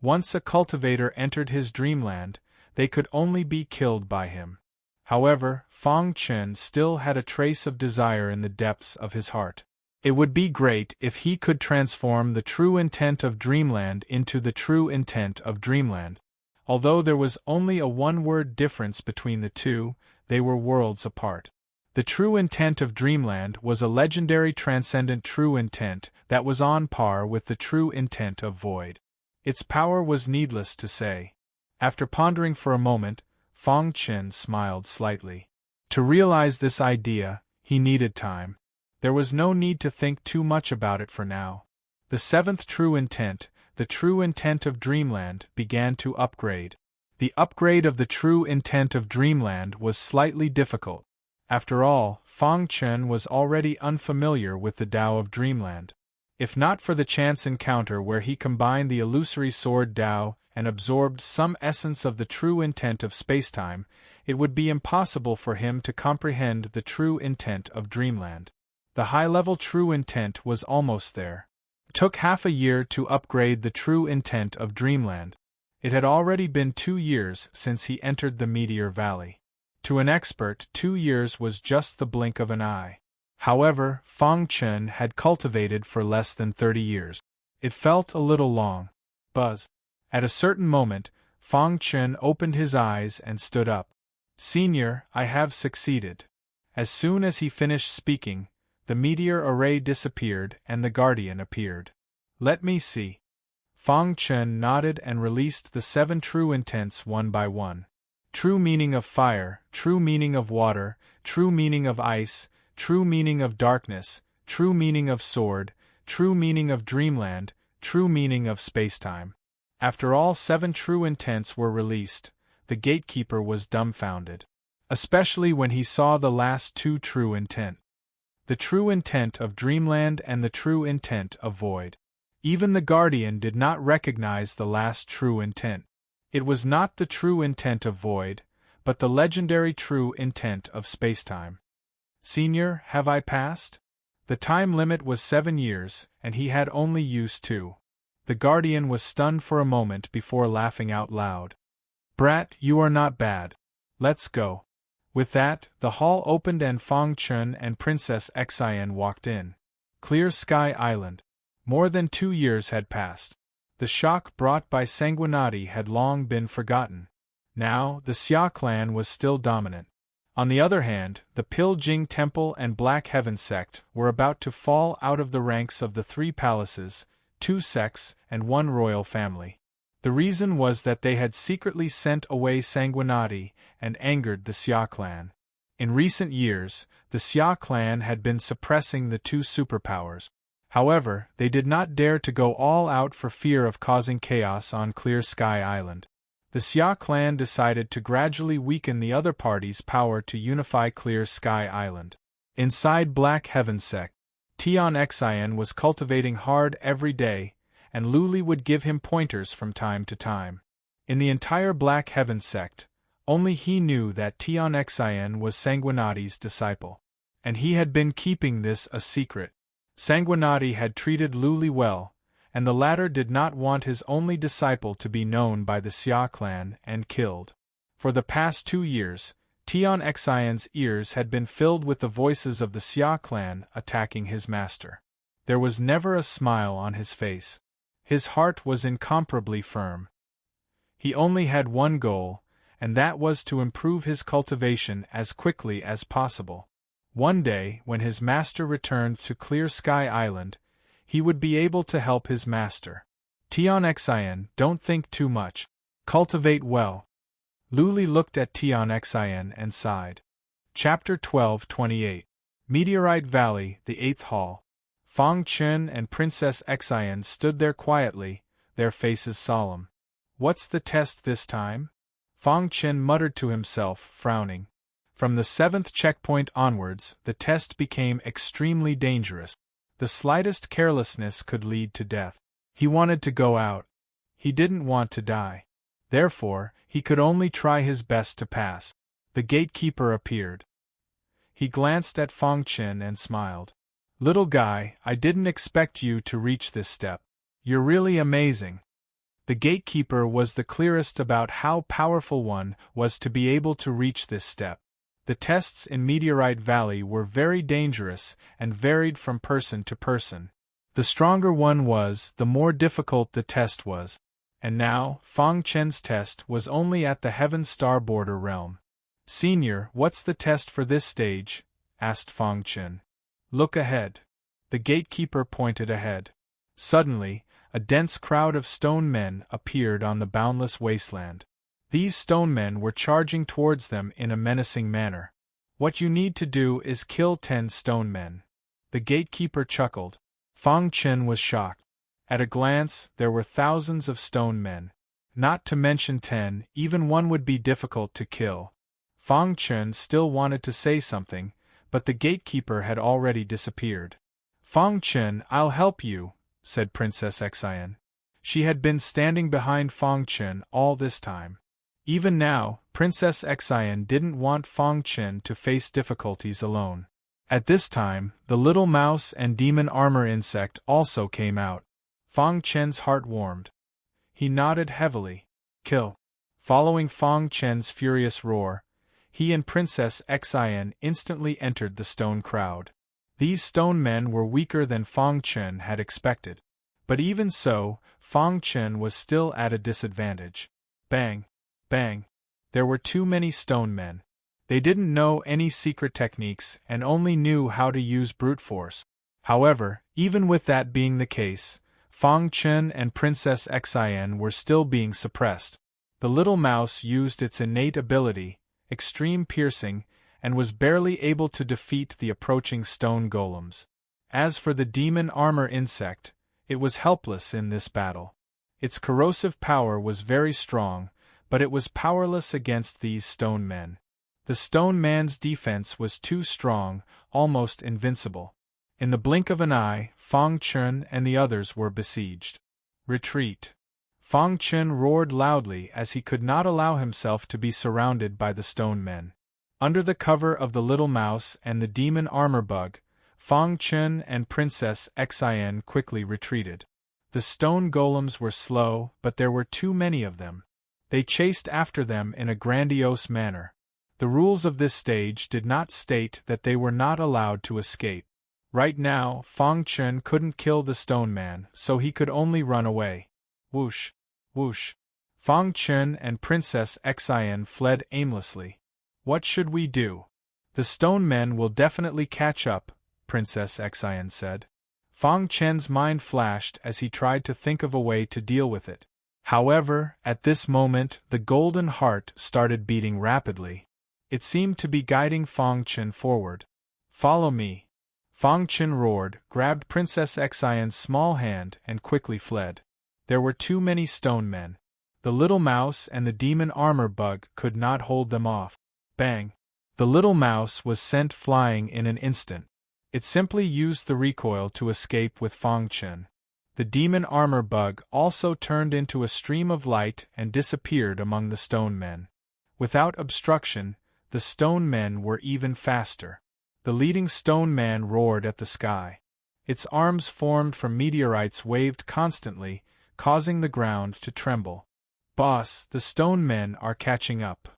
Once a cultivator entered his Dreamland, they could only be killed by him. However, Fang Chen still had a trace of desire in the depths of his heart. It would be great if he could transform the true intent of Dreamland into the true intent of Dreamland. Although there was only a one-word difference between the two, they were worlds apart. The true intent of Dreamland was a legendary transcendent true intent that was on par with the true intent of Void. Its power was needless to say. After pondering for a moment, Fang Chen smiled slightly. To realize this idea, he needed time. There was no need to think too much about it for now. The 7th true intent, the true intent of Dreamland, began to upgrade. The upgrade of the true intent of Dreamland was slightly difficult. After all, Fang Chen was already unfamiliar with the Tao of Dreamland. If not for the chance encounter where he combined the illusory sword Tao and absorbed some essence of the true intent of spacetime, it would be impossible for him to comprehend the true intent of Dreamland. The high-level true intent was almost there. It took half a year to upgrade the true intent of Dreamland. It had already been 2 years since he entered the Meteor Valley. To an expert, 2 years was just the blink of an eye. However, Fang Chen had cultivated for less than 30 years. It felt a little long. Buzz. At a certain moment, Fang Chen opened his eyes and stood up. "Senior, I have succeeded." As soon as he finished speaking, the meteor array disappeared and the Guardian appeared. "Let me see." Fang Chen nodded and released the 7 true intents one by one. true meaning of fire, true meaning of water, true meaning of ice, true meaning of darkness, true meaning of sword, true meaning of dreamland, true meaning of spacetime. After all 7 true intents were released, the gatekeeper was dumbfounded. Especially when he saw the last 2 true intent. The true intent of dreamland and the true intent of void. Even the guardian did not recognize the last true intent. It was not the true intent of void, but the legendary true intent of spacetime. Senior, have I passed? The time limit was 7 years, and he had only used 2. The guardian was stunned for a moment before laughing out loud. Brat, you are not bad. Let's go. With that, the hall opened and Fang Chun and Princess Xian walked in. Clear Sky Island. More than 2 years had passed. The shock brought by Sanguinati had long been forgotten. Now, the Xia clan was still dominant. On the other hand, the Piljing Temple and Black Heaven sect were about to fall out of the ranks of the 3 palaces, 2 sects, and 1 royal family. The reason was that they had secretly sent away Sanguinati and angered the Xia clan. In recent years, the Xia clan had been suppressing the 2 superpowers. However, they did not dare to go all out for fear of causing chaos on Clear Sky Island. The Xia clan decided to gradually weaken the other party's power to unify Clear Sky Island. Inside Black Heaven sect, Tian Xian was cultivating hard every day, and Luli would give him pointers from time to time. In the entire Black Heaven sect, only he knew that Tian Xian was Sanguinati's disciple. And he had been keeping this a secret. Sanguinati had treated Luli well, and the latter did not want his only disciple to be known by the Xia clan and killed. For the past 2 years, Tian Xian's ears had been filled with the voices of the Xia clan attacking his master. There was never a smile on his face. His heart was incomparably firm. He only had one goal, and that was to improve his cultivation as quickly as possible. One day, when his master returned to Clear Sky Island, he would be able to help his master. Tian Xian, don't think too much. Cultivate well. Luli looked at Tian Xian and sighed. Chapter 12:28. Meteorite Valley, the 8th Hall. Fang Chun and Princess Xian stood there quietly, their faces solemn. What's the test this time? Fang Chun muttered to himself, frowning. From the 7th checkpoint onwards, the test became extremely dangerous. The slightest carelessness could lead to death. He wanted to go out. He didn't want to die. Therefore, he could only try his best to pass. The gatekeeper appeared. He glanced at Fang Chun and smiled. Little guy, I didn't expect you to reach this step. You're really amazing. The gatekeeper was the clearest about how powerful one was to be able to reach this step. The tests in Meteorite Valley were very dangerous and varied from person to person. The stronger one was, the more difficult the test was. And now, Fang Chen's test was only at the Heaven Star border realm. Senior, what's the test for this stage? Asked Fang Chen. Look ahead. The gatekeeper pointed ahead. Suddenly, a dense crowd of stone men appeared on the boundless wasteland. These stone men were charging towards them in a menacing manner. What you need to do is kill 10 stone men. The gatekeeper chuckled. Fang Chen was shocked. At a glance, there were thousands of stone men. Not to mention 10, even one would be difficult to kill. Fang Chen still wanted to say something, but the gatekeeper had already disappeared. Fang Chen, I'll help you, said Princess Xian. She had been standing behind Fang Chen all this time. Even now, Princess Xian didn't want Fang Chen to face difficulties alone. At this time, the little mouse and demon armor insect also came out. Fang Chen's heart warmed. He nodded heavily. Kill. Following Fang Chen's furious roar, he and Princess Xian instantly entered the stone crowd. These stone men were weaker than Fang Chen had expected. But even so, Fang Chen was still at a disadvantage. Bang! Bang! There were too many stone men. They didn't know any secret techniques and only knew how to use brute force. However, even with that being the case, Fang Chen and Princess Xian were still being suppressed. The little mouse used its innate ability, extreme piercing, and was barely able to defeat the approaching stone golems. As for the demon armor insect, it was helpless in this battle. Its corrosive power was very strong, but it was powerless against these stone men. The stone man's defense was too strong, almost invincible. In the blink of an eye, Fang Chun and the others were besieged. Retreat! Fang Chun roared loudly as he could not allow himself to be surrounded by the stone men. Under the cover of the little mouse and the demon armor bug, Fang Chun and Princess Xin quickly retreated. The stone golems were slow, but there were too many of them. They chased after them in a grandiose manner. The rules of this stage did not state that they were not allowed to escape. Right now, Fang Chun couldn't kill the stone man, so he could only run away. Whoosh! Whoosh! Fang Chun and Princess Xin fled aimlessly. What should we do? The stone men will definitely catch up, Princess Xin said. Fang Chun's mind flashed as he tried to think of a way to deal with it. However, at this moment, the golden heart started beating rapidly. It seemed to be guiding Fang Chun forward. Follow me! Fang Chun roared, grabbed Princess Xion's small hand, and quickly fled. There were too many stone men. The little mouse and the demon armor bug could not hold them off. Bang! The little mouse was sent flying in an instant. It simply used the recoil to escape with Fang Chun. The demon armor bug also turned into a stream of light and disappeared among the stone men. Without obstruction, the stone men were even faster. The leading stone man roared at the sky. Its arms formed from meteorites waved constantly, causing the ground to tremble. Boss, the stone men are catching up.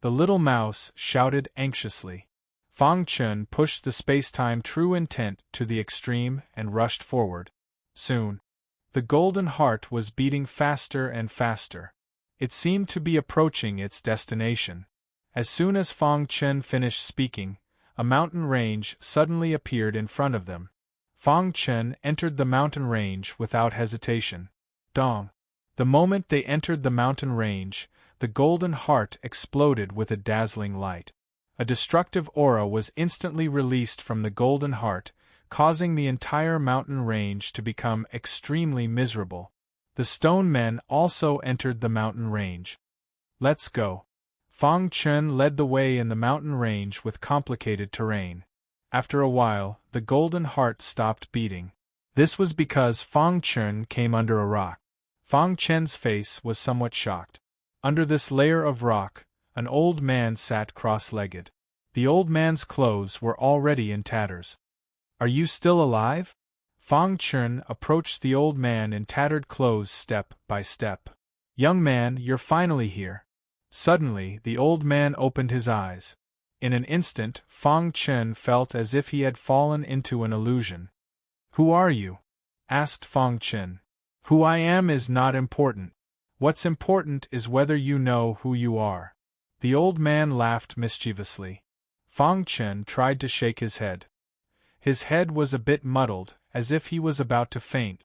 The little mouse shouted anxiously. Fang Chun pushed the space-time true intent to the extreme and rushed forward. Soon, the golden heart was beating faster and faster. It seemed to be approaching its destination. As soon as Fang Chun finished speaking, a mountain range suddenly appeared in front of them. Fang Chun entered the mountain range without hesitation. Dong! The moment they entered the mountain range, the golden heart exploded with a dazzling light. A destructive aura was instantly released from the golden heart, causing the entire mountain range to become extremely miserable. The stone men also entered the mountain range. Let's go! Fang Chun led the way in the mountain range with complicated terrain. After a while, the golden heart stopped beating. This was because Fang Chun came under a rock. Fang Chun's face was somewhat shocked. Under this layer of rock, an old man sat cross-legged. The old man's clothes were already in tatters. Are you still alive? Fang Chun approached the old man in tattered clothes step by step. Young man, you're finally here. Suddenly, the old man opened his eyes. In an instant, Fang Chun felt as if he had fallen into an illusion. Who are you? Asked Fang Chun. Who I am is not important. What's important is whether you know who you are. The old man laughed mischievously. Fang Chun tried to shake his head. His head was a bit muddled, as if he was about to faint.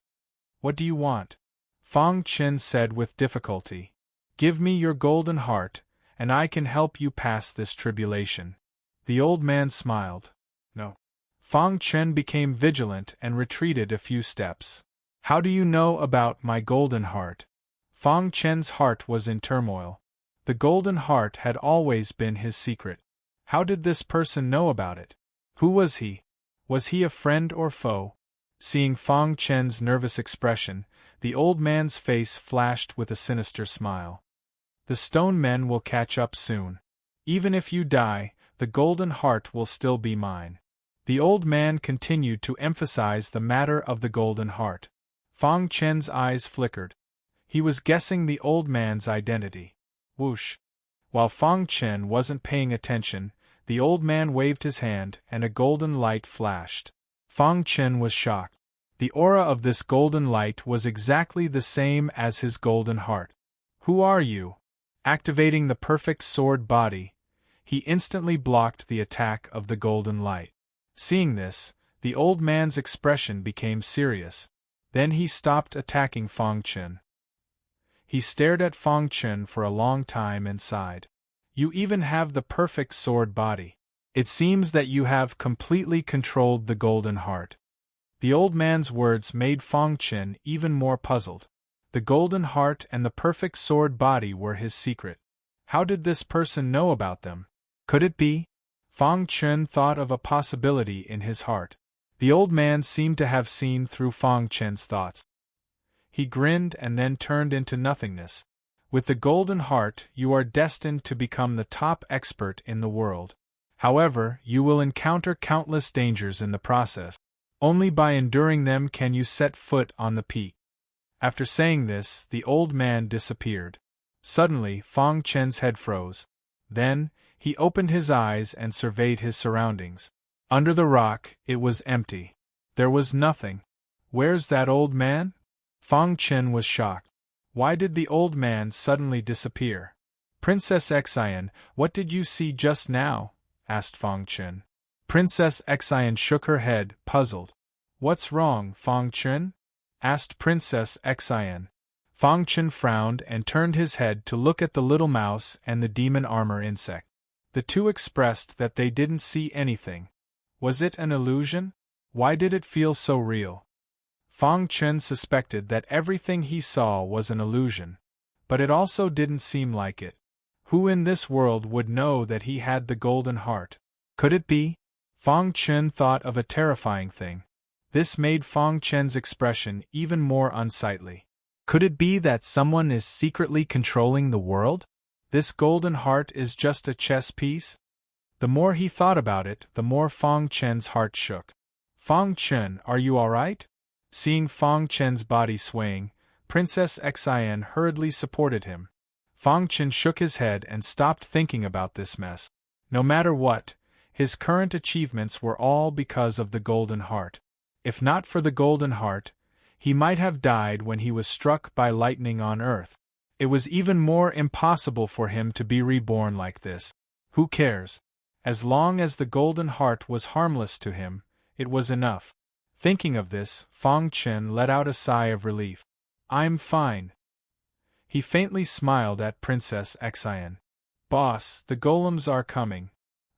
What do you want? Fang Chun said with difficulty. Give me your golden heart, and I can help you pass this tribulation. The old man smiled. No. Fang Chun became vigilant and retreated a few steps. How do you know about my golden heart? Fang Chun's heart was in turmoil. The golden heart had always been his secret. How did this person know about it? Who was he? Was he a friend or foe? Seeing Fang Chun's nervous expression, the old man's face flashed with a sinister smile. The stone men will catch up soon. Even if you die, the golden heart will still be mine. The old man continued to emphasize the matter of the golden heart. Fang Chun's eyes flickered. He was guessing the old man's identity. Whoosh! While Fang Chun wasn't paying attention, the old man waved his hand and a golden light flashed. Fang Chun was shocked. The aura of this golden light was exactly the same as his golden heart. Who are you? Activating the perfect sword body, he instantly blocked the attack of the golden light. Seeing this, the old man's expression became serious. Then he stopped attacking Fang Chun. He stared at Fang Chen for a long time and sighed. You even have the perfect sword body. It seems that you have completely controlled the golden heart. The old man's words made Fang Chen even more puzzled. The golden heart and the perfect sword body were his secret. How did this person know about them? Could it be? Fang Chen thought of a possibility in his heart. The old man seemed to have seen through Fang Chen's thoughts. He grinned and then turned into nothingness. With the golden heart, you are destined to become the top expert in the world. However, you will encounter countless dangers in the process. Only by enduring them can you set foot on the peak. After saying this, the old man disappeared. Suddenly, Fang Chen's head froze. Then, he opened his eyes and surveyed his surroundings. Under the rock, it was empty. There was nothing. Where's that old man? Fang Chen was shocked. Why did the old man suddenly disappear? Princess Xian, what did you see just now? Asked Fang Chen. Princess Xian shook her head, puzzled. What's wrong, Fang Chen? Asked Princess Xian. Fang Chen frowned and turned his head to look at the little mouse and the demon armor insect. The two expressed that they didn't see anything. Was it an illusion? Why did it feel so real? Fang Chen suspected that everything he saw was an illusion, but it also didn't seem like it. Who in this world would know that he had the golden heart? Could it be? Fang Chen thought of a terrifying thing. This made Fang Chen's expression even more unsightly. Could it be that someone is secretly controlling the world? This golden heart is just a chess piece? The more he thought about it, the more Fang Chen's heart shook. Fang Chen, are you alright? Seeing Fang Chen's body swaying, Princess Xian hurriedly supported him. Fang Chen shook his head and stopped thinking about this mess. No matter what, his current achievements were all because of the golden heart. If not for the golden heart, he might have died when he was struck by lightning on Earth. It was even more impossible for him to be reborn like this. Who cares? As long as the golden heart was harmless to him, it was enough. Thinking of this, Fang Chen let out a sigh of relief. I'm fine. He faintly smiled at Princess Xian. Boss, the golems are coming.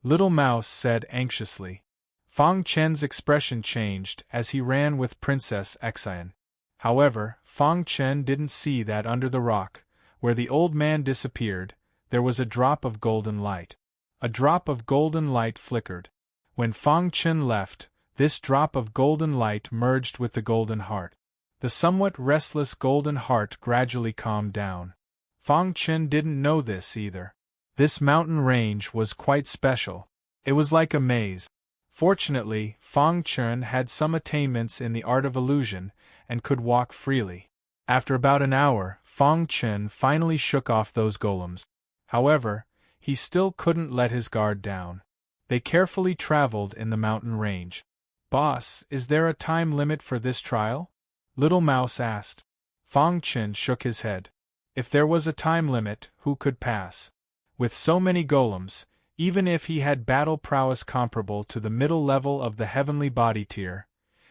Little Mouse said anxiously. Fang Chen's expression changed as he ran with Princess Xian. However, Fang Chen didn't see that under the rock, where the old man disappeared, there was a drop of golden light. A drop of golden light flickered. When Fang Chen left, this drop of golden light merged with the golden heart. The somewhat restless golden heart gradually calmed down. Fang Chen didn't know this either. This mountain range was quite special. It was like a maze. Fortunately, Fang Chen had some attainments in the art of illusion and could walk freely. After about an hour, Fang Chen finally shook off those golems. However, he still couldn't let his guard down. They carefully traveled in the mountain range. Boss, is there a time limit for this trial? Little Mouse asked. Fang Chen shook his head. If there was a time limit, who could pass? With so many golems, even if he had battle prowess comparable to the middle level of the heavenly body tier,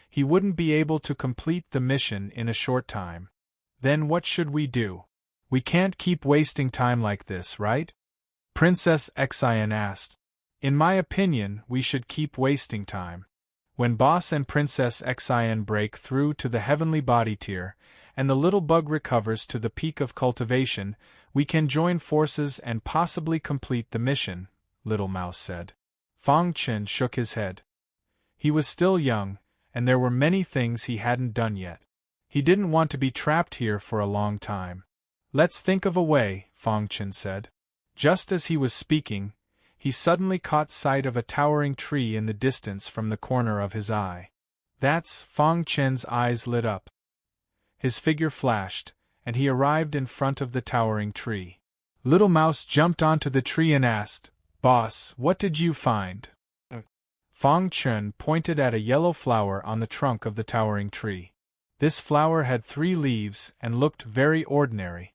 he wouldn't be able to complete the mission in a short time. Then what should we do? We can't keep wasting time like this, right? Princess Xian asked. In my opinion, we should keep wasting time. When Boss and Princess Xian break through to the heavenly body tier, and the little bug recovers to the peak of cultivation, we can join forces and possibly complete the mission, Little Mouse said. Fang Chen shook his head. He was still young, and there were many things he hadn't done yet. He didn't want to be trapped here for a long time. Let's think of a way, Fang Chen said. Just as he was speaking, he suddenly caught sight of a towering tree in the distance from the corner of his eye. That's Fang Chen's eyes lit up. His figure flashed, and he arrived in front of the towering tree. Little Mouse jumped onto the tree and asked, Boss, what did you find? Fang Chen pointed at a yellow flower on the trunk of the towering tree. This flower had 3 leaves and looked very ordinary.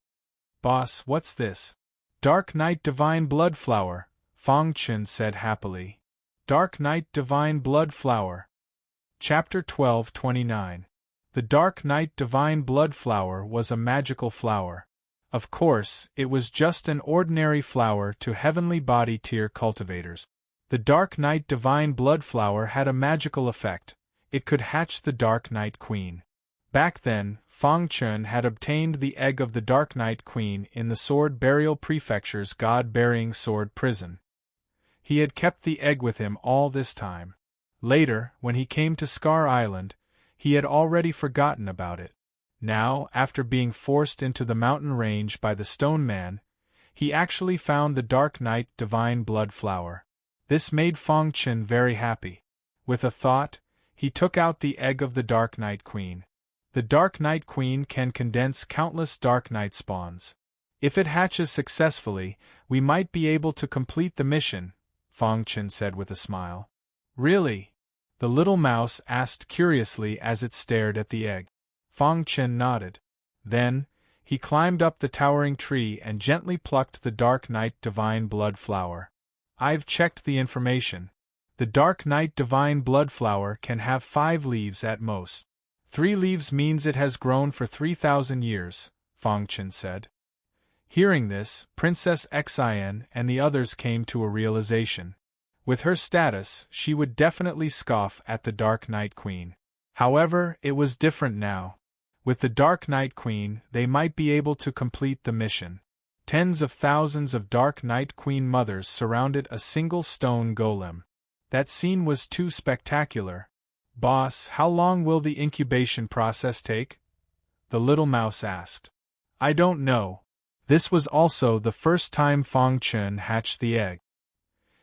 Boss, what's this? Dark Night Divine Blood Flower, Fang Chen said happily. Dark Night Divine Blood Flower. Chapter 12:29. The Dark Night Divine Blood Flower was a magical flower. Of course, it was just an ordinary flower to heavenly body tier cultivators. The Dark Night Divine Blood Flower had a magical effect. It could hatch the Dark Night Queen. Back then, Fang Chun had obtained the egg of the Dark Night Queen in the Sword Burial Prefecture's God-burying sword prison. He had kept the egg with him all this time. Later, when he came to Scar Island, he had already forgotten about it. Now, after being forced into the mountain range by the Stone Man, he actually found the Dark Night Divine Blood Flower. This made Fang Chun very happy. With a thought, he took out the egg of the Dark Night Queen. The Dark Night Queen can condense countless Dark Night spawns. If it hatches successfully, we might be able to complete the mission, Fang Chun said with a smile. Really? The little mouse asked curiously as it stared at the egg. Fang Chun nodded. Then, he climbed up the towering tree and gently plucked the Dark Night Divine Blood Flower. I've checked the information. The Dark Night Divine Blood Flower can have 5 leaves at most. 3 leaves means it has grown for 3,000 years, Fang Chun said. Hearing this, Princess Xin and the others came to a realization. With her status, she would definitely scoff at the Dark Night Queen. However, it was different now. With the Dark Night Queen, they might be able to complete the mission. Tens of thousands of Dark Night Queen mothers surrounded a single stone golem. That scene was too spectacular. Boss, how long will the incubation process take? The little mouse asked. I don't know. This was also the first time Fang Chun hatched the egg.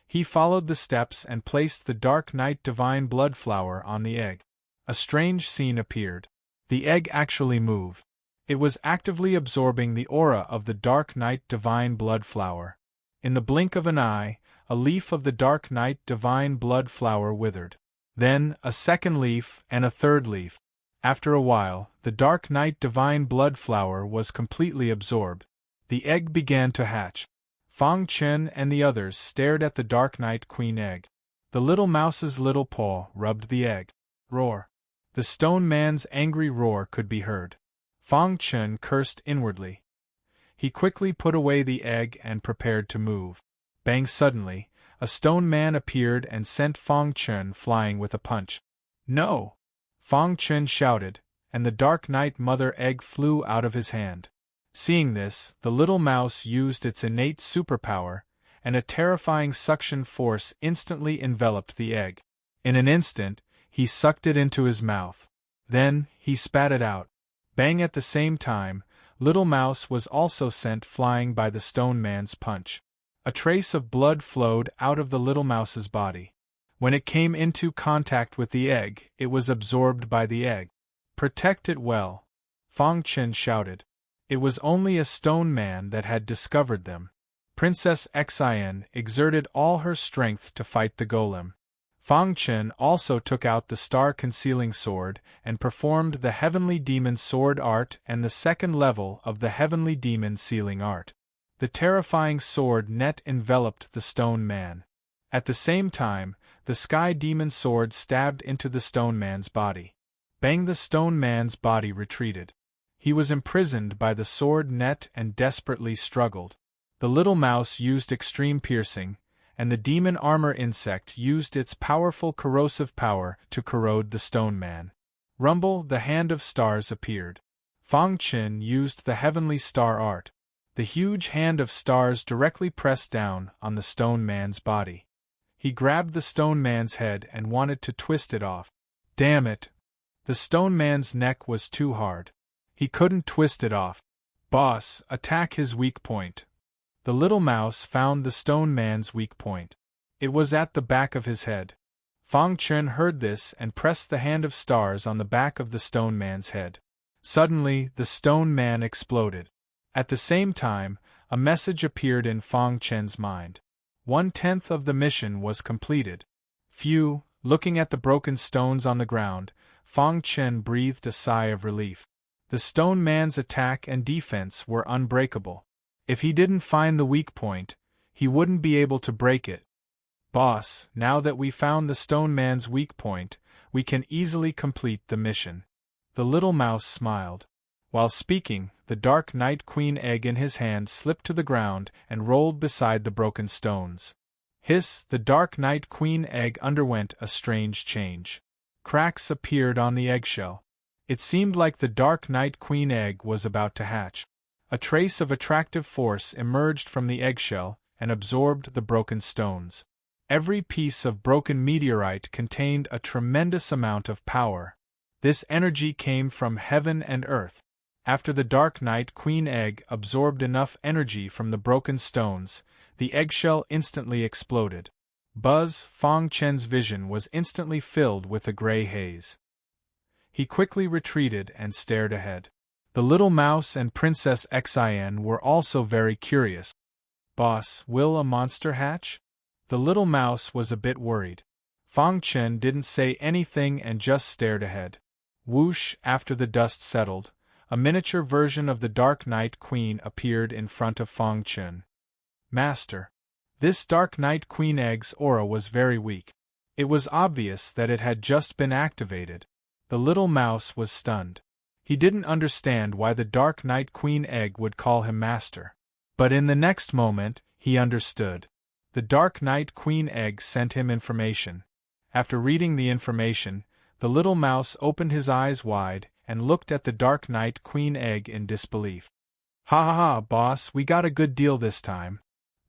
He followed the steps and placed the Dark Night Divine Blood Flower on the egg. A strange scene appeared. The egg actually moved. It was actively absorbing the aura of the Dark Night Divine Blood Flower. In the blink of an eye, a leaf of the Dark Night Divine Blood Flower withered. Then, a second leaf and a third leaf. After a while, the Dark Night Divine Blood Flower was completely absorbed. The egg began to hatch. Fang Chun and the others stared at the Dark Night Queen egg. The little mouse's little paw rubbed the egg. Roar. The Stone Man's angry roar could be heard. Fang Chun cursed inwardly. He quickly put away the egg and prepared to move. Bang! Suddenly, a Stone Man appeared and sent Fang Chun flying with a punch. No! Fang Chun shouted, and the Dark Night Mother egg flew out of his hand. Seeing this, the little mouse used its innate superpower, and a terrifying suction force instantly enveloped the egg. In an instant, he sucked it into his mouth. Then, he spat it out. Bang! At the same time, Little Mouse was also sent flying by the Stone Man's punch. A trace of blood flowed out of the little mouse's body. When it came into contact with the egg, it was absorbed by the egg. Protect it well, Fang Chun shouted. It was only a Stone Man that had discovered them. Princess Xin exerted all her strength to fight the golem. Fang Chun also took out the star-concealing sword and performed the Heavenly Demon Sword art and the second level of the Heavenly Demon Sealing art. The terrifying sword net enveloped the Stone Man. At the same time, the Sky Demon Sword stabbed into the Stone Man's body. Bang! The Stone Man's body retreated. He was imprisoned by the sword net and desperately struggled. The little mouse used extreme piercing, and the demon armor insect used its powerful corrosive power to corrode the Stone Man. Rumble! The Hand of Stars appeared. Fang Chun used the Heavenly Star art. The huge hand of stars directly pressed down on the Stone Man's body. He grabbed the Stone Man's head and wanted to twist it off. Damn it! The Stone Man's neck was too hard. He couldn't twist it off. Boss, attack his weak point. The little mouse found the Stone Man's weak point. It was at the back of his head. Fang Chun heard this and pressed the Hand of Stars on the back of the Stone Man's head. Suddenly, the Stone Man exploded. At the same time, a message appeared in Fang Chun's mind. 1/10 of the mission was completed. Phew! Looking at the broken stones on the ground, Fang Chun breathed a sigh of relief. The Stone Man's attack and defense were unbreakable. If he didn't find the weak point, he wouldn't be able to break it. Boss, now that we found the Stone Man's weak point, we can easily complete the mission. The little mouse smiled. While speaking, the Dark Night Queen egg in his hand slipped to the ground and rolled beside the broken stones. Hiss! The Dark Night Queen egg underwent a strange change. Cracks appeared on the eggshell. It seemed like the Dark Night Queen egg was about to hatch. A trace of attractive force emerged from the eggshell and absorbed the broken stones. Every piece of broken meteorite contained a tremendous amount of power. This energy came from heaven and earth. After the Dark Night Queen egg absorbed enough energy from the broken stones, the eggshell instantly exploded. Buzz Fong Chen's vision was instantly filled with a gray haze. He quickly retreated and stared ahead. The little mouse and Princess Xin were also very curious. "Boss, will a monster hatch?" The little mouse was a bit worried. Fong Chen didn't say anything and just stared ahead. Whoosh! After the dust settled, a miniature version of the Dark Night Queen appeared in front of Fong Chen. "Master, this Dark Night Queen egg's aura was very weak. It was obvious that it had just been activated." The little mouse was stunned. He didn't understand why the Dark Night Queen egg would call him master. But in the next moment, he understood. The Dark Night Queen egg sent him information. After reading the information, the little mouse opened his eyes wide and looked at the Dark Night Queen egg in disbelief. "Ha ha ha, boss, we got a good deal this time."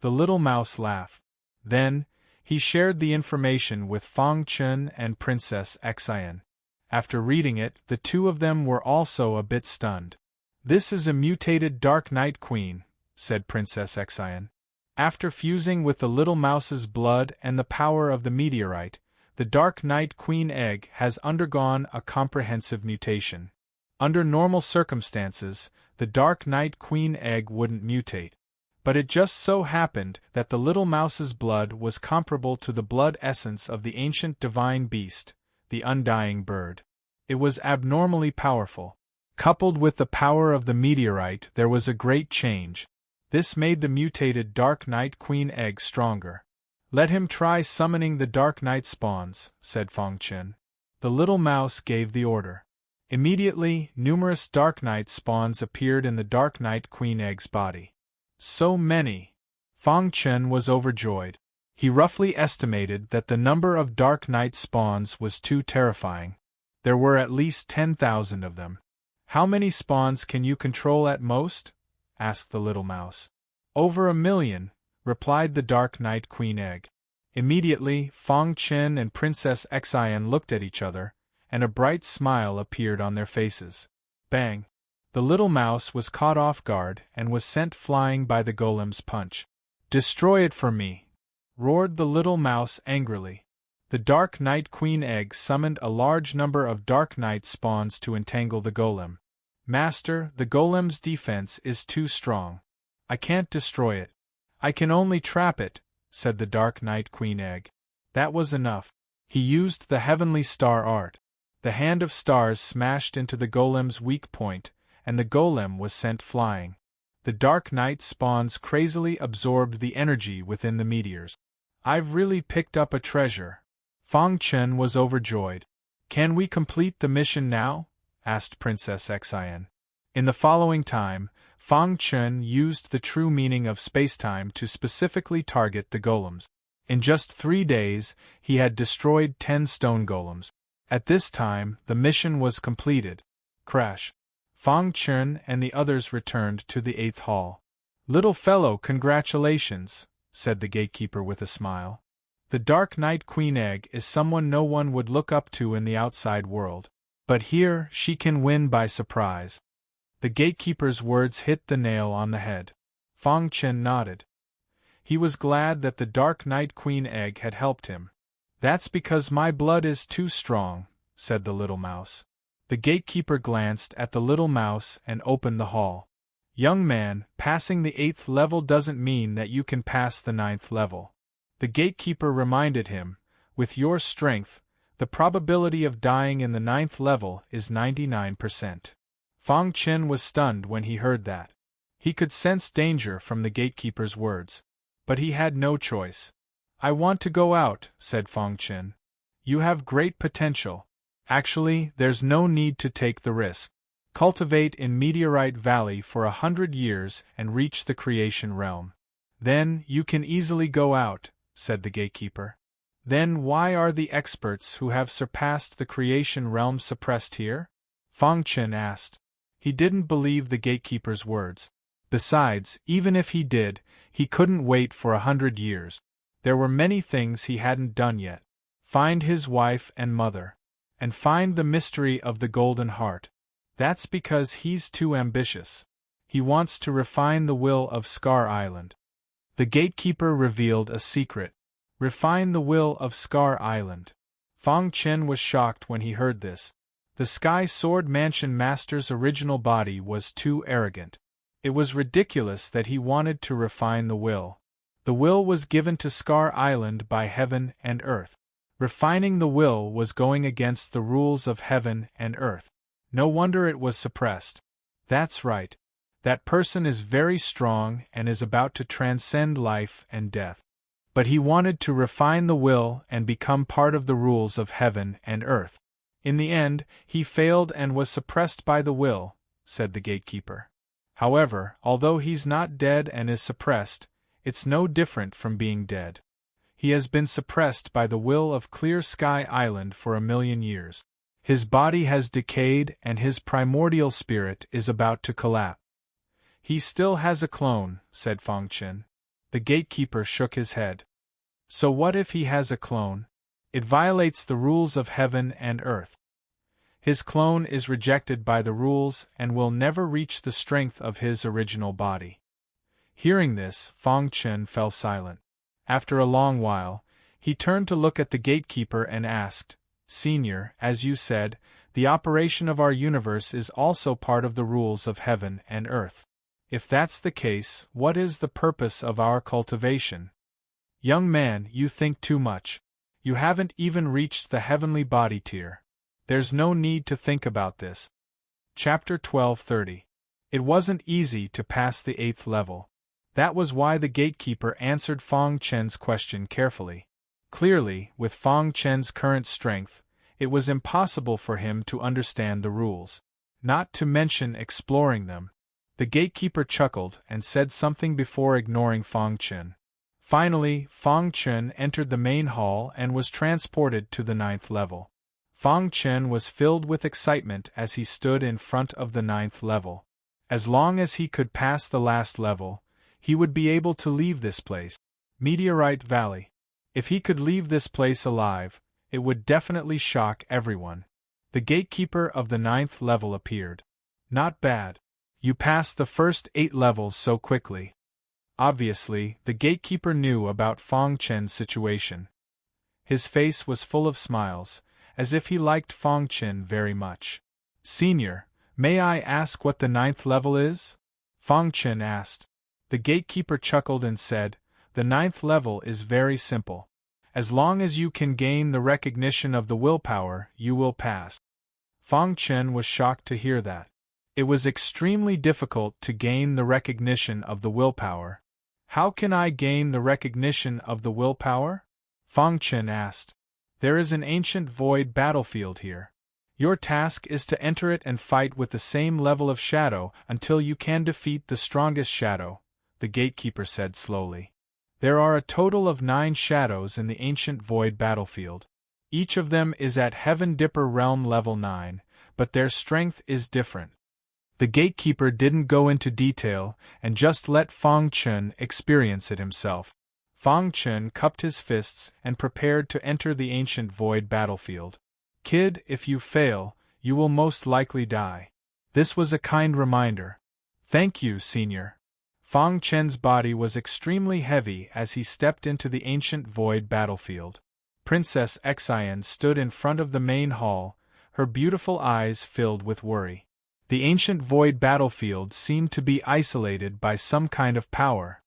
The little mouse laughed. Then, he shared the information with Fong Chen and Princess Xin. After reading it, the two of them were also a bit stunned. "This is a mutated Dark Night Queen," said Princess Xin. "After fusing with the little mouse's blood and the power of the meteorite, the Dark Night Queen egg has undergone a comprehensive mutation. Under normal circumstances, the Dark Night Queen egg wouldn't mutate. But it just so happened that the little mouse's blood was comparable to the blood essence of the ancient divine beast, the undying bird. It was abnormally powerful. Coupled with the power of the meteorite, there was a great change. This made the mutated Dark Night Queen egg stronger. "Let him try summoning the Dark Night spawns," said Fong Chen. The little mouse gave the order. Immediately, numerous Dark Night spawns appeared in the Dark Night Queen egg's body. So many! Fong Chen was overjoyed. He roughly estimated that the number of Dark Night spawns was too terrifying. There were at least 10,000 of them. "How many spawns can you control at most?" asked the little mouse. "Over 1,000,000, replied the Dark Night Queen egg. Immediately, Fong Chen and Princess Xin looked at each other, and a bright smile appeared on their faces. Bang! The little mouse was caught off guard and was sent flying by the golem's punch. "Destroy it for me!" roared the little mouse angrily. The Dark Night Queen egg summoned a large number of Dark Night spawns to entangle the golem. "Master, the golem's defense is too strong. I can't destroy it. I can only trap it," said the Dark Night Queen egg. That was enough. He used the heavenly star art. The hand of stars smashed into the golem's weak point, and the golem was sent flying. The Dark Night spawns crazily absorbed the energy within the meteors. "I've really picked up a treasure." Fong Chen was overjoyed. "Can we complete the mission now?" asked Princess Xin. In the following time, Fong Chen used the true meaning of spacetime to specifically target the golems. In just 3 days, he had destroyed 10 stone golems. At this time, the mission was completed. Crash. Fong Chen and the others returned to the 8th hall. "Little fellow, congratulations," said the gatekeeper with a smile. "The Dark Night Queen egg is someone no one would look up to in the outside world. But here, she can win by surprise." The gatekeeper's words hit the nail on the head. Fong Chen nodded. He was glad that the Dark Night Queen egg had helped him. "That's because my blood is too strong," said the little mouse. The gatekeeper glanced at the little mouse and opened the hall. "Young man, passing the 8th level doesn't mean that you can pass the 9th level." The gatekeeper reminded him, "With your strength, the probability of dying in the 9th level is 99%. Fong Chen was stunned when he heard that. He could sense danger from the gatekeeper's words. But he had no choice. "I want to go out," said Fong Chen. "You have great potential. Actually, there's no need to take the risk. Cultivate in Meteorite Valley for 100 years and reach the creation realm. Then you can easily go out, said the gatekeeper. Then why are the experts who have surpassed the creation realm suppressed here? Fang Chen asked. He didn't believe the gatekeeper's words. Besides, even if he did, he couldn't wait for 100 years. There were many things he hadn't done yet. Find his wife and mother. And find the mystery of the golden heart. That's because he's too ambitious. He wants to refine the will of Scar Island. The gatekeeper revealed a secret. Refine the will of Scar Island. Fang Chen was shocked when he heard this. The Sky Sword Mansion Master's original body was too arrogant. It was ridiculous that he wanted to refine the will. The will was given to Scar Island by heaven and earth. Refining the will was going against the rules of heaven and earth. No wonder it was suppressed. That's right. That person is very strong and is about to transcend life and death. But he wanted to refine the will and become part of the rules of heaven and earth. In the end, he failed and was suppressed by the will, said the gatekeeper. However, although he's not dead and is suppressed, it's no different from being dead. He has been suppressed by the will of Clear Sky Island for 1,000,000 years. His body has decayed and his primordial spirit is about to collapse. He still has a clone, said Fang Chen. The gatekeeper shook his head. So what if he has a clone? It violates the rules of heaven and earth. His clone is rejected by the rules and will never reach the strength of his original body. Hearing this, Fang Chen fell silent. After a long while, he turned to look at the gatekeeper and asked, Senior, as you said, the operation of our universe is also part of the rules of heaven and earth. If that's the case, what is the purpose of our cultivation? Young man, you think too much. You haven't even reached the heavenly body tier. There's no need to think about this. Chapter 12:30. It wasn't easy to pass the 8th level. That was why the gatekeeper answered Fang Chen's question carefully. Clearly, with Fang Chen's current strength, it was impossible for him to understand the rules, not to mention exploring them. The gatekeeper chuckled and said something before ignoring Fang Chen. Finally, Fang Chen entered the main hall and was transported to the 9th level. Fang Chen was filled with excitement as he stood in front of the 9th level. As long as he could pass the last level, he would be able to leave this place, Meteorite Valley. If he could leave this place alive, it would definitely shock everyone. The gatekeeper of the 9th level appeared. Not bad. You passed the first 8 levels so quickly. Obviously, the gatekeeper knew about Fang Chen's situation. His face was full of smiles, as if he liked Fang Chen very much. Senior, may I ask what the 9th level is? Fang Chen asked. The gatekeeper chuckled and said, The 9th level is very simple. As long as you can gain the recognition of the willpower, you will pass. Fang Chen was shocked to hear that. It was extremely difficult to gain the recognition of the willpower. How can I gain the recognition of the willpower? Fang Chen asked. There is an ancient void battlefield here. Your task is to enter it and fight with the same level of shadow until you can defeat the strongest shadow, the gatekeeper said slowly. There are a total of 9 shadows in the ancient void battlefield. Each of them is at Heaven Dipper Realm level 9, but their strength is different. The gatekeeper didn't go into detail and just let Fang Chen experience it himself. Fang Chen cupped his fists and prepared to enter the ancient void battlefield. Kid, if you fail, you will most likely die. This was a kind reminder. Thank you, Senior. Fang Chen's body was extremely heavy as he stepped into the ancient void battlefield. Princess Xian stood in front of the main hall, her beautiful eyes filled with worry. The ancient void battlefield seemed to be isolated by some kind of power.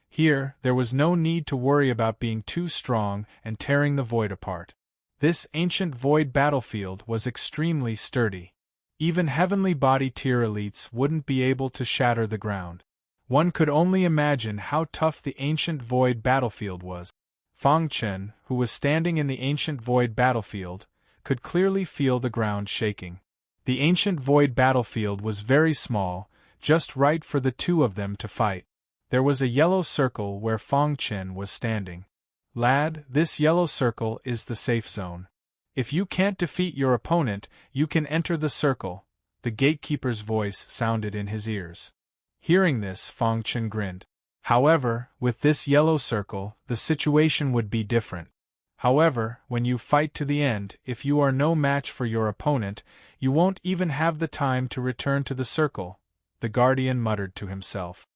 Here, there was no need to worry about being too strong and tearing the void apart. This ancient void battlefield was extremely sturdy. Even heavenly body tier elites wouldn't be able to shatter the ground. One could only imagine how tough the ancient void battlefield was. Fang Chen, who was standing in the ancient void battlefield, could clearly feel the ground shaking. The ancient void battlefield was very small, just right for the two of them to fight. There was a yellow circle where Fang Chen was standing. Lad, this yellow circle is the safe zone. If you can't defeat your opponent, you can enter the circle, the gatekeeper's voice sounded in his ears. Hearing this, Fang Chen grinned. However, with this yellow circle, the situation would be different. However, when you fight to the end, if you are no match for your opponent, you won't even have the time to return to the circle, the guardian muttered to himself.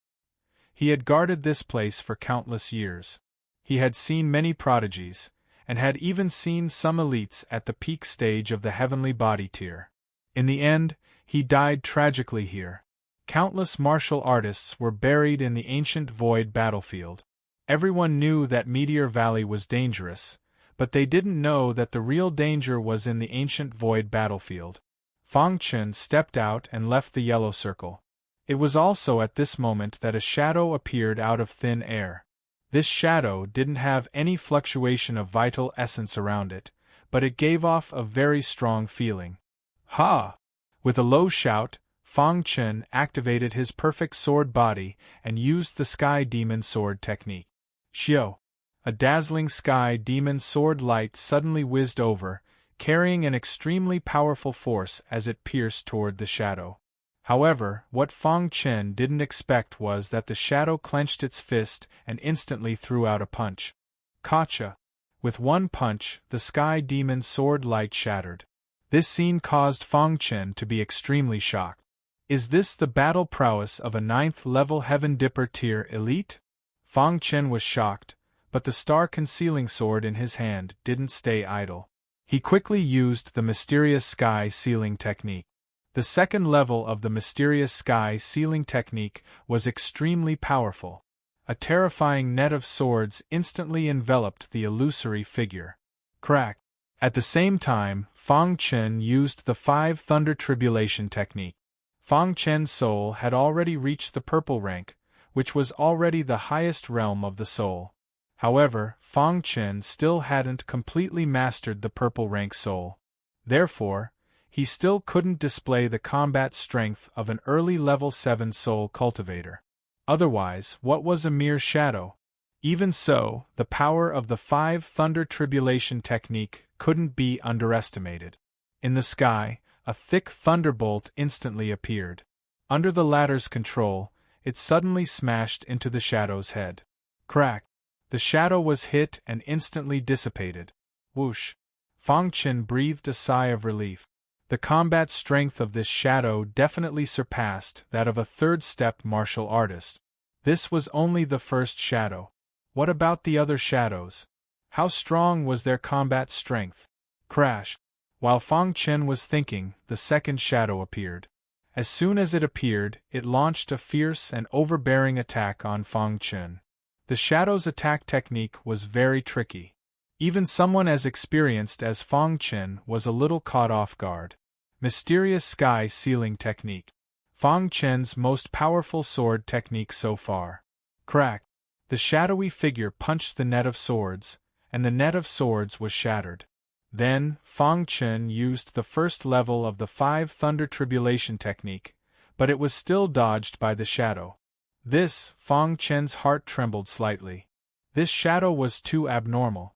He had guarded this place for countless years. He had seen many prodigies, and had even seen some elites at the peak stage of the heavenly body tier. In the end, he died tragically here. Countless martial artists were buried in the ancient void battlefield. Everyone knew that Meteor Valley was dangerous, but they didn't know that the real danger was in the ancient void battlefield. Fang Chen stepped out and left the yellow circle. It was also at this moment that a shadow appeared out of thin air. This shadow didn't have any fluctuation of vital essence around it, but it gave off a very strong feeling. Ha! With a low shout, Fang Chen activated his perfect sword body and used the Sky Demon Sword technique. Xiao! A dazzling Sky Demon Sword light suddenly whizzed over, carrying an extremely powerful force as it pierced toward the shadow. However, what Fang Chen didn't expect was that the shadow clenched its fist and instantly threw out a punch. Gotcha! With one punch, the Sky Demon Sword light shattered. This scene caused Fang Chen to be extremely shocked. Is this the battle prowess of a 9th-level Heaven Dipper tier elite? Fang Chen was shocked, but the star-concealing sword in his hand didn't stay idle. He quickly used the mysterious sky sealing technique. The second level of the mysterious sky sealing technique was extremely powerful. A terrifying net of swords instantly enveloped the illusory figure. Crack! At the same time, Fang Chen used the 5 Thunder Tribulation technique. Fang Chen's soul had already reached the purple rank, which was already the highest realm of the soul. However, Fang Chen still hadn't completely mastered the purple rank soul. Therefore, he still couldn't display the combat strength of an early level 7 soul cultivator. Otherwise, what was a mere shadow? Even so, the power of the 5 Thunder Tribulation technique couldn't be underestimated. In the sky, a thick thunderbolt instantly appeared. Under the latter's control, it suddenly smashed into the shadow's head. Crack! The shadow was hit and instantly dissipated. Whoosh! Fang Chen breathed a sigh of relief. The combat strength of this shadow definitely surpassed that of a third-step martial artist. This was only the first shadow. What about the other shadows? How strong was their combat strength? Crash! While Fang Chen was thinking, the second shadow appeared. As soon as it appeared, it launched a fierce and overbearing attack on Fang Chen. The shadow's attack technique was very tricky. Even someone as experienced as Fang Chen was a little caught off guard. Mysterious Sky Sealing Technique. Fang Chen's most powerful sword technique so far. Crack! The shadowy figure punched the net of swords, and the net of swords was shattered. Then, Fang Chen used the first level of the 5 Thunder Tribulation technique, but it was still dodged by the shadow. Fang Chen's heart trembled slightly. This shadow was too abnormal.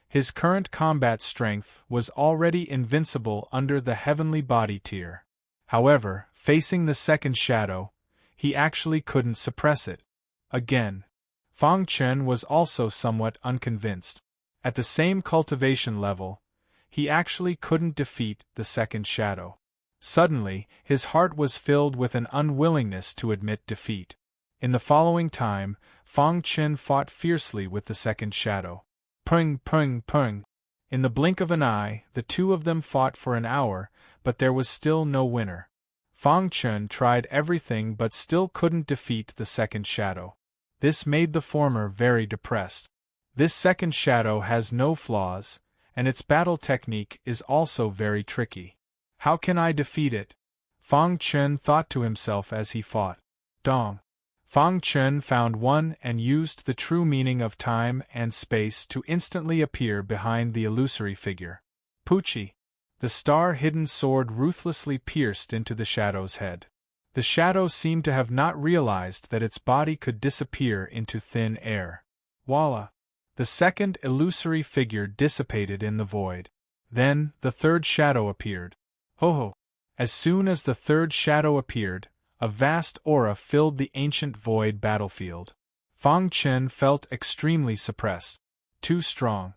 His current combat strength was already invincible under the heavenly body tier. However, facing the second shadow, he actually couldn't suppress it. Again, Fang Chen was also somewhat unconvinced. At the same cultivation level, he actually couldn't defeat the second shadow. Suddenly, his heart was filled with an unwillingness to admit defeat. In the following time, Fang Chen fought fiercely with the second shadow. Pung, pung, pung. In the blink of an eye, the two of them fought for an hour, but there was still no winner. Fang Chen tried everything but still couldn't defeat the second shadow. This made the former very depressed. This second shadow has no flaws, and its battle technique is also very tricky. How can I defeat it? Fang Chen thought to himself as he fought. Dong. Fang Chen found one and used the true meaning of time and space to instantly appear behind the illusory figure. Poochie! The star-hidden sword ruthlessly pierced into the shadow's head. The shadow seemed to have not realized that its body could disappear into thin air. Voila! The second illusory figure dissipated in the void. Then, the third shadow appeared. Ho-ho! As soon as the third shadow appeared, a vast aura filled the ancient void battlefield. Fang Chen felt extremely suppressed. Too strong.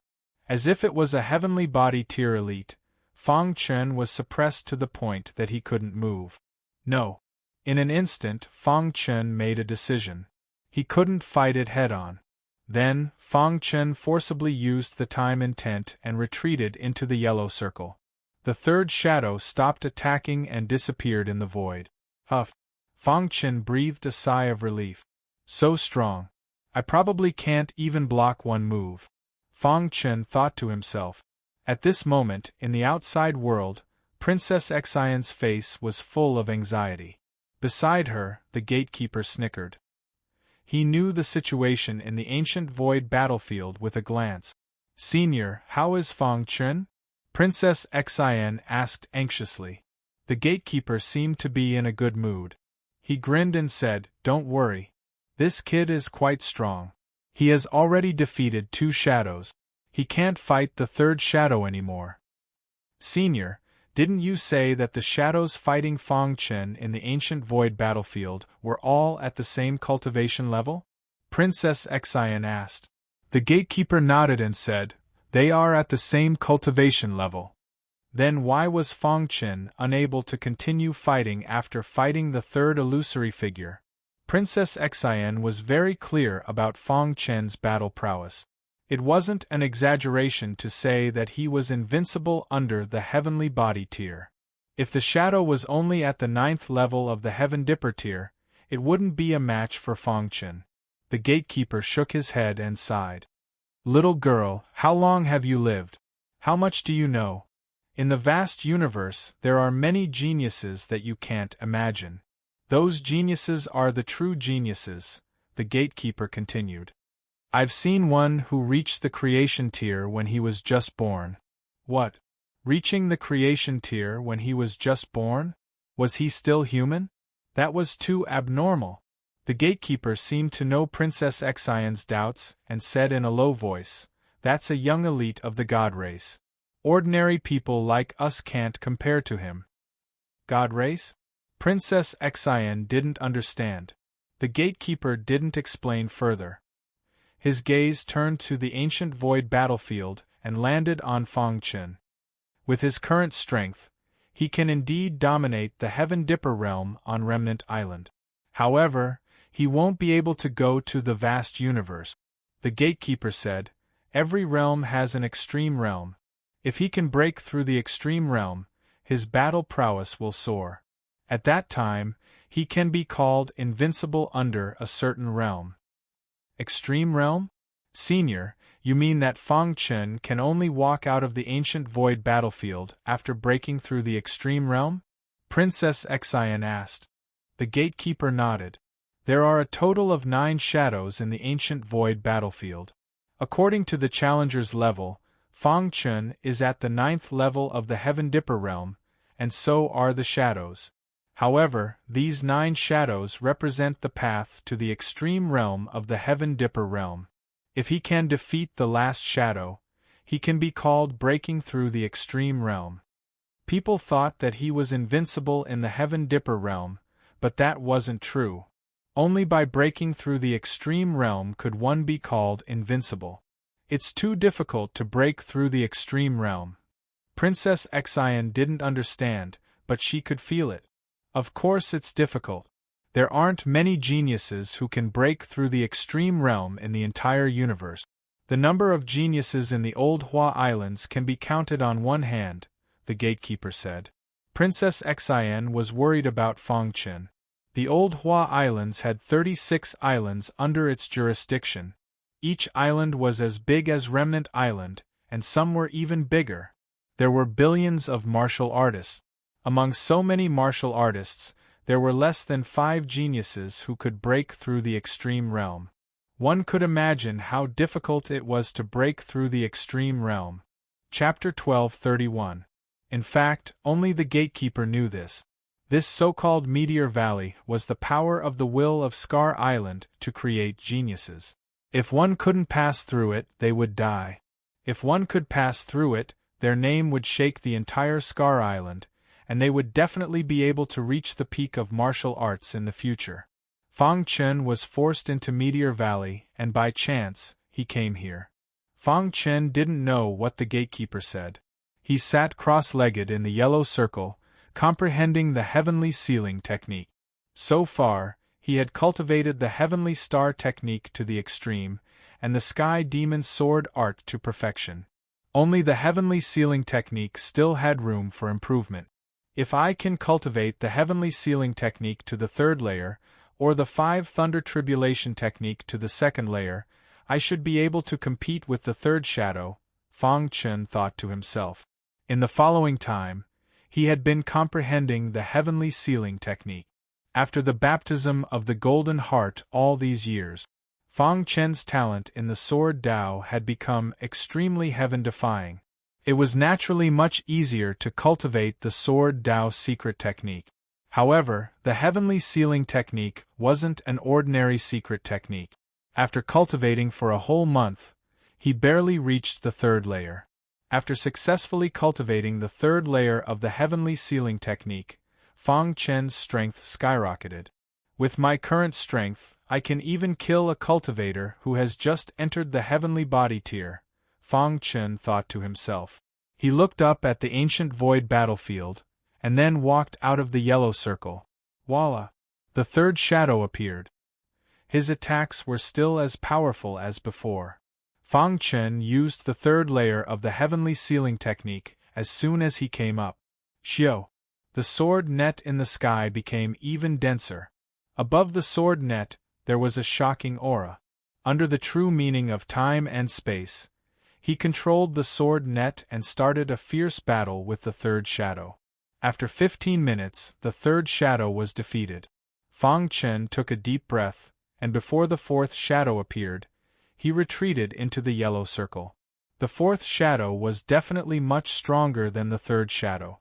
As if it was a heavenly body tier elite, Fang Chen was suppressed to the point that he couldn't move. No. In an instant, Fang Chen made a decision. He couldn't fight it head-on. Then, Fang Chen forcibly used the time intent and retreated into the yellow circle. The third shadow stopped attacking and disappeared in the void. Huff! Fang Chen breathed a sigh of relief. So strong. I probably can't even block one move. Fang Chen thought to himself. At this moment, in the outside world, Princess Xian's face was full of anxiety. Beside her, the gatekeeper snickered. He knew the situation in the ancient void battlefield with a glance. "Senior, how is Fang Chen?" Princess Xian asked anxiously. The gatekeeper seemed to be in a good mood. He grinned and said, "Don't worry. This kid is quite strong. He has already defeated 2 shadows. He can't fight the third shadow anymore." "Senior, didn't you say that the shadows fighting Fang Chen in the ancient void battlefield were all at the same cultivation level?" Princess Xian asked. The gatekeeper nodded and said, "They are at the same cultivation level." Then why was Fang Chen unable to continue fighting after fighting the third illusory figure? Princess Xian was very clear about Fang Chen's battle prowess. It wasn't an exaggeration to say that he was invincible under the heavenly body tier. If the shadow was only at the 9th level of the Heaven Dipper tier, it wouldn't be a match for Fang Chen. The gatekeeper shook his head and sighed. "Little girl, how long have you lived? How much do you know? In the vast universe, there are many geniuses that you can't imagine. Those geniuses are the true geniuses," the gatekeeper continued. "I've seen one who reached the creation tier when he was just born." What? Reaching the creation tier when he was just born? Was he still human? That was too abnormal. The gatekeeper seemed to know Princess Xian's doubts and said in a low voice, "That's a young elite of the god race. Ordinary people like us can't compare to him." God race? Princess Xian didn't understand. The gatekeeper didn't explain further. His gaze turned to the ancient void battlefield and landed on Fang Chen. With his current strength, he can indeed dominate the Heaven Dipper realm on Remnant Island. However, he won't be able to go to the vast universe. The gatekeeper said, "Every realm has an extreme realm. If he can break through the extreme realm, his battle prowess will soar. At that time, he can be called invincible under a certain realm." Extreme realm? Senior, you mean that Fang Chen can only walk out of the ancient void battlefield after breaking through the extreme realm? Princess Xian asked. The gatekeeper nodded. There are a total of 9 shadows in the ancient void battlefield. According to the challenger's level, Fang Chen is at the 9th level of the Heaven Dipper realm, and so are the shadows. However, these 9 shadows represent the path to the extreme realm of the Heaven Dipper realm. If he can defeat the last shadow, he can be called breaking through the extreme realm. People thought that he was invincible in the Heaven Dipper realm, but that wasn't true. Only by breaking through the extreme realm could one be called invincible. It's too difficult to break through the extreme realm. Princess Xian didn't understand, but she could feel it. Of course it's difficult. There aren't many geniuses who can break through the extreme realm in the entire universe. The number of geniuses in the Old Hua Islands can be counted on one hand, the gatekeeper said. Princess Xian was worried about Fang Chen. The Old Hua Islands had 36 islands under its jurisdiction. Each island was as big as Remnant Island, and some were even bigger. There were billions of martial artists. Among so many martial artists, there were less than 5 geniuses who could break through the extreme realm. One could imagine how difficult it was to break through the extreme realm. Chapter 12:31. In fact, only the gatekeeper knew this. This so-called Meteor Valley was the power of the will of Scar Island to create geniuses. If one couldn't pass through it, they would die. If one could pass through it, their name would shake the entire Scar Island, and they would definitely be able to reach the peak of martial arts in the future. Fang Chen was forced into Meteor Valley, and by chance, he came here. Fang Chen didn't know what the gatekeeper said. He sat cross-legged in the yellow circle, comprehending the heavenly ceiling technique. So far, he had cultivated the heavenly star technique to the extreme, and the sky demon sword art to perfection. Only the heavenly ceiling technique still had room for improvement. If I can cultivate the heavenly ceiling technique to the third layer, or the 5 thunder tribulation technique to the second layer, I should be able to compete with the third shadow, Fang Chen thought to himself. In the following time, he had been comprehending the heavenly ceiling technique. After the baptism of the Golden Heart all these years, Fang Chen's talent in the Sword Dao had become extremely heaven-defying. It was naturally much easier to cultivate the Sword Dao secret technique. However, the heavenly ceiling technique wasn't an ordinary secret technique. After cultivating for a whole month, he barely reached the third layer. After successfully cultivating the third layer of the heavenly ceiling technique, Fang Chen's strength skyrocketed. With my current strength, I can even kill a cultivator who has just entered the heavenly body tier, Fang Chen thought to himself. He looked up at the ancient void battlefield, and then walked out of the yellow circle. Voila! The third shadow appeared. His attacks were still as powerful as before. Fang Chen used the third layer of the heavenly ceiling technique as soon as he came up. Xiao! The sword net in the sky became even denser. Above the sword net, there was a shocking aura. Under the true meaning of time and space, he controlled the sword net and started a fierce battle with the third shadow. After 15 minutes, the third shadow was defeated. Fang Chen took a deep breath, and before the fourth shadow appeared, he retreated into the yellow circle. The fourth shadow was definitely much stronger than the third shadow.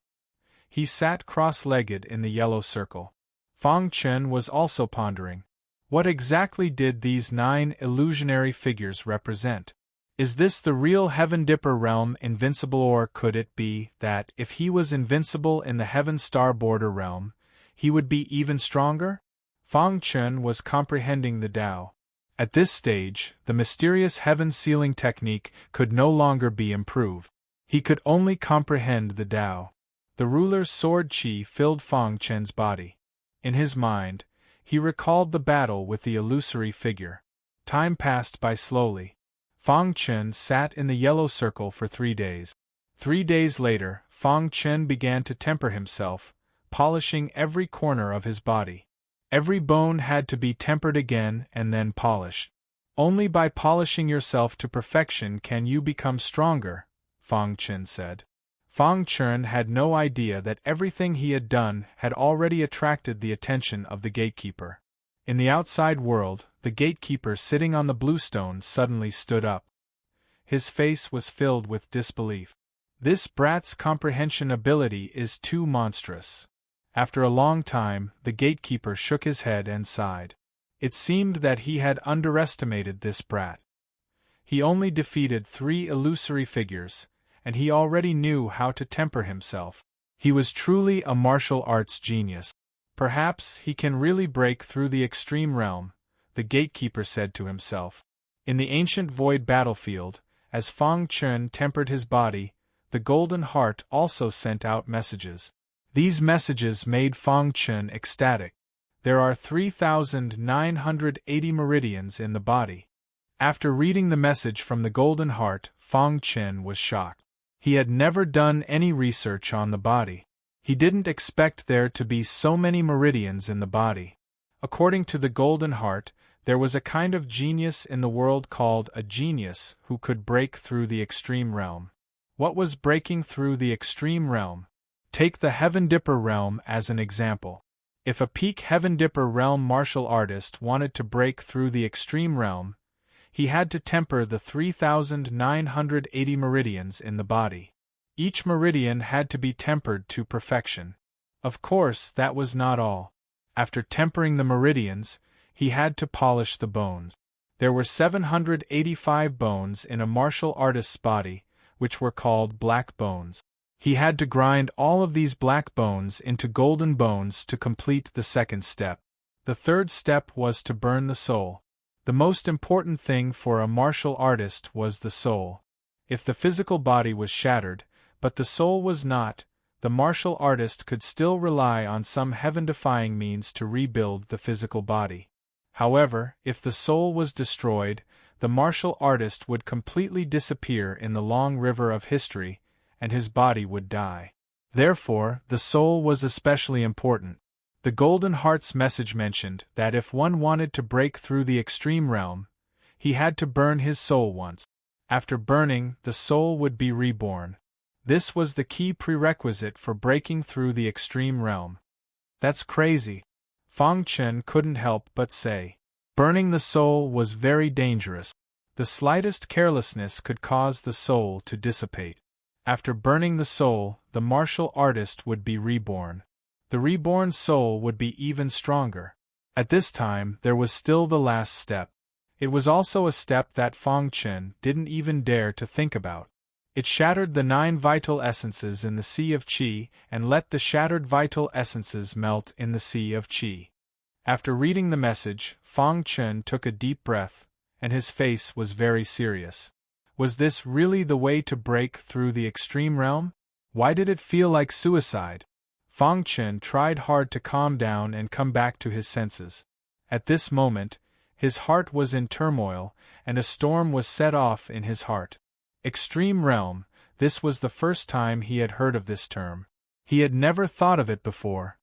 He sat cross-legged in the yellow circle. Fang Chen was also pondering. What exactly did these 9 illusionary figures represent? Is this the real Heaven Dipper realm invincible, or could it be that, if he was invincible in the Heaven Star Border realm, he would be even stronger? Fang Chen was comprehending the Tao. At this stage, the mysterious heaven sealing technique could no longer be improved. He could only comprehend the Tao. The ruler's sword qi filled Fang Chen's body. In his mind, he recalled the battle with the illusory figure. Time passed by slowly. Fang Chen sat in the yellow circle for 3 days. 3 days later, Fang Chen began to temper himself, polishing every corner of his body. Every bone had to be tempered again and then polished. Only by polishing yourself to perfection can you become stronger, Fang Chen said. Fang Chen had no idea that everything he had done had already attracted the attention of the gatekeeper. In the outside world, the gatekeeper sitting on the bluestone suddenly stood up. His face was filled with disbelief. This brat's comprehension ability is too monstrous. After a long time, the gatekeeper shook his head and sighed. It seemed that he had underestimated this brat. He only defeated 3 illusory figures, and he already knew how to temper himself. He was truly a martial arts genius. Perhaps he can really break through the extreme realm, the gatekeeper said to himself. In the ancient void battlefield, as Fang Chen tempered his body, the Golden Heart also sent out messages. These messages made Fang Chen ecstatic. There are 3,980 meridians in the body. After reading the message from the Golden Heart, Fang Chen was shocked. He had never done any research on the body. He didn't expect there to be so many meridians in the body. According to the Golden Heart, there was a kind of genius in the world called a genius who could break through the extreme realm. What was breaking through the extreme realm? Take the Heaven Dipper realm as an example. If a peak Heaven Dipper realm martial artist wanted to break through the extreme realm, he had to temper the 3,980 meridians in the body. Each meridian had to be tempered to perfection. Of course, that was not all. After tempering the meridians, he had to polish the bones. There were 785 bones in a martial artist's body, which were called black bones. He had to grind all of these black bones into golden bones to complete the second step. The third step was to burn the soul. The most important thing for a martial artist was the soul. If the physical body was shattered, but the soul was not, the martial artist could still rely on some heaven-defying means to rebuild the physical body. However, if the soul was destroyed, the martial artist would completely disappear in the long river of history, and his body would die. Therefore, the soul was especially important. The Golden Heart's message mentioned that if one wanted to break through the extreme realm, he had to burn his soul once. After burning, the soul would be reborn. This was the key prerequisite for breaking through the extreme realm. That's crazy. Fang Chen couldn't help but say. Burning the soul was very dangerous. The slightest carelessness could cause the soul to dissipate. After burning the soul, the martial artist would be reborn. The reborn soul would be even stronger. At this time, there was still the last step. It was also a step that Fang Chen didn't even dare to think about. It shattered the 9 vital essences in the Sea of Qi and let the shattered vital essences melt in the Sea of Qi. After reading the message, Fang Chen took a deep breath, and his face was very serious. Was this really the way to break through the extreme realm? Why did it feel like suicide? Fang Chen tried hard to calm down and come back to his senses. At this moment, his heart was in turmoil, and a storm was set off in his heart. Extreme realm, this was the first time he had heard of this term. He had never thought of it before.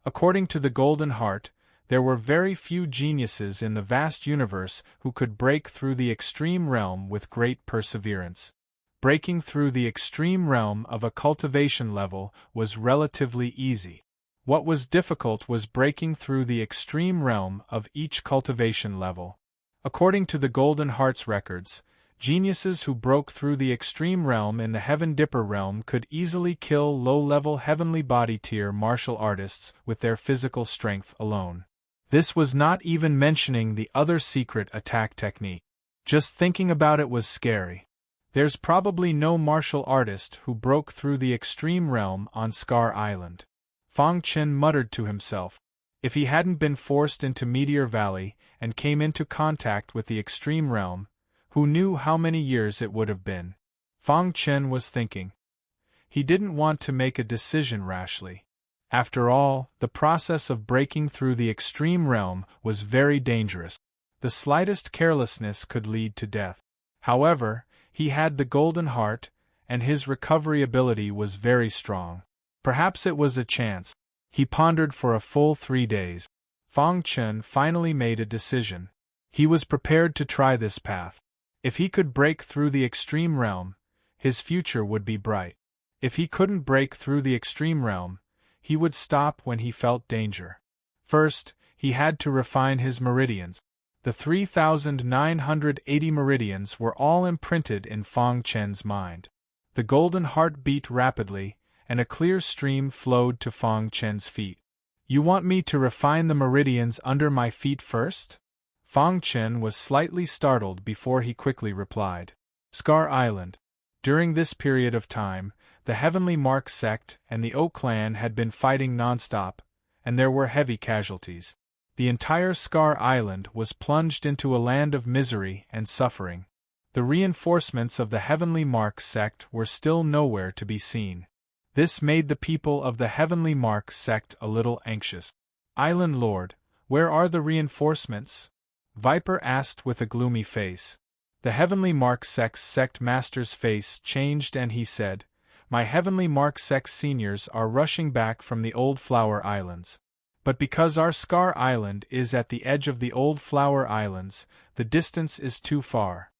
According to the Golden Heart, there were very few geniuses in the vast universe who could break through the extreme realm with great perseverance. Breaking through the extreme realm of a cultivation level was relatively easy. What was difficult was breaking through the extreme realm of each cultivation level. According to the Golden Heart's records, geniuses who broke through the extreme realm in the Heaven Dipper realm could easily kill low-level heavenly body tier martial artists with their physical strength alone. This was not even mentioning the other secret attack technique. Just thinking about it was scary. There's probably no martial artist who broke through the extreme realm on Scar Island. Fang Chen muttered to himself. If he hadn't been forced into Meteor Valley and came into contact with the extreme realm, who knew how many years it would have been? Fang Chen was thinking. He didn't want to make a decision rashly. After all, the process of breaking through the extreme realm was very dangerous. The slightest carelessness could lead to death. However, he had the Golden Heart, and his recovery ability was very strong. Perhaps it was a chance. He pondered for a full 3 days. Fang Chen finally made a decision. He was prepared to try this path. If he could break through the extreme realm, his future would be bright. If he couldn't break through the extreme realm, he would stop when he felt danger. First, he had to refine his meridians. The 3,980 meridians were all imprinted in Fang Chen's mind. The Golden Heart beat rapidly, and a clear stream flowed to Fang Chen's feet. You want me to refine the meridians under my feet first? Fang Chen was slightly startled before he quickly replied. Scar Island. During this period of time, the Heavenly Mark sect and the O clan had been fighting non-stop, and there were heavy casualties. The entire Scar Island was plunged into a land of misery and suffering. The reinforcements of the Heavenly Mark sect were still nowhere to be seen. This made the people of the Heavenly Mark sect a little anxious. Island Lord, where are the reinforcements? Viper asked with a gloomy face. The Heavenly Mark sect's sect master's face changed and he said, My Heavenly Mark sect seniors are rushing back from the Old Flower Islands. But because our Scar Island is at the edge of the Old Flower Islands, the distance is too far.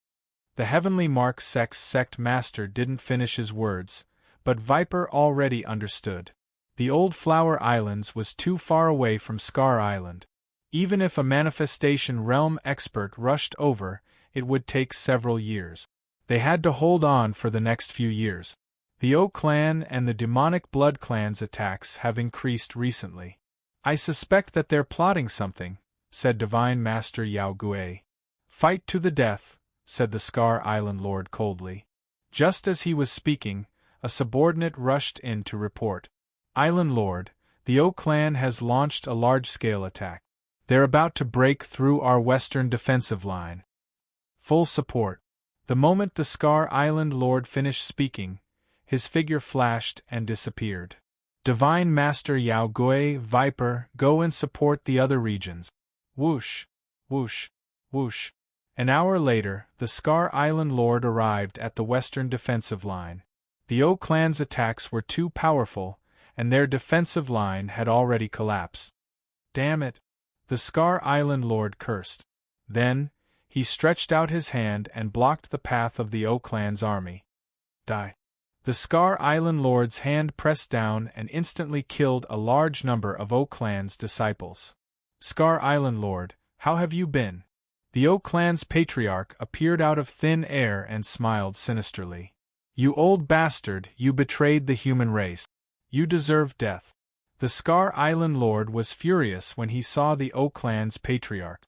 The Heavenly Mark sect's sect master didn't finish his words, but Viper already understood. The Old Flower Islands was too far away from Scar Island. Even if a manifestation realm expert rushed over, it would take several years. They had to hold on for the next few years. The O clan and the demonic blood clan's attacks have increased recently. I suspect that they're plotting something, said Divine Master Yao Gui. Fight to the death, said the Scar Island Lord coldly. Just as he was speaking, a subordinate rushed in to report. Island Lord, the O clan has launched a large-scale attack. They're about to break through our western defensive line. Full support. The moment the Scar Island Lord finished speaking, his figure flashed and disappeared. Divine Master Yao Gui, Viper, go and support the other regions. Whoosh, whoosh, whoosh. An hour later, the Scar Island Lord arrived at the western defensive line. The O clan's attacks were too powerful, and their defensive line had already collapsed. Damn it! The Scar Island Lord cursed. Then, he stretched out his hand and blocked the path of the O clan's army. Die. The Scar Island Lord's hand pressed down and instantly killed a large number of O clan's disciples. Scar Island Lord, how have you been? The O clan's patriarch appeared out of thin air and smiled sinisterly. You old bastard, you betrayed the human race. You deserve death. The Scar Island Lord was furious when he saw the O clan's patriarch.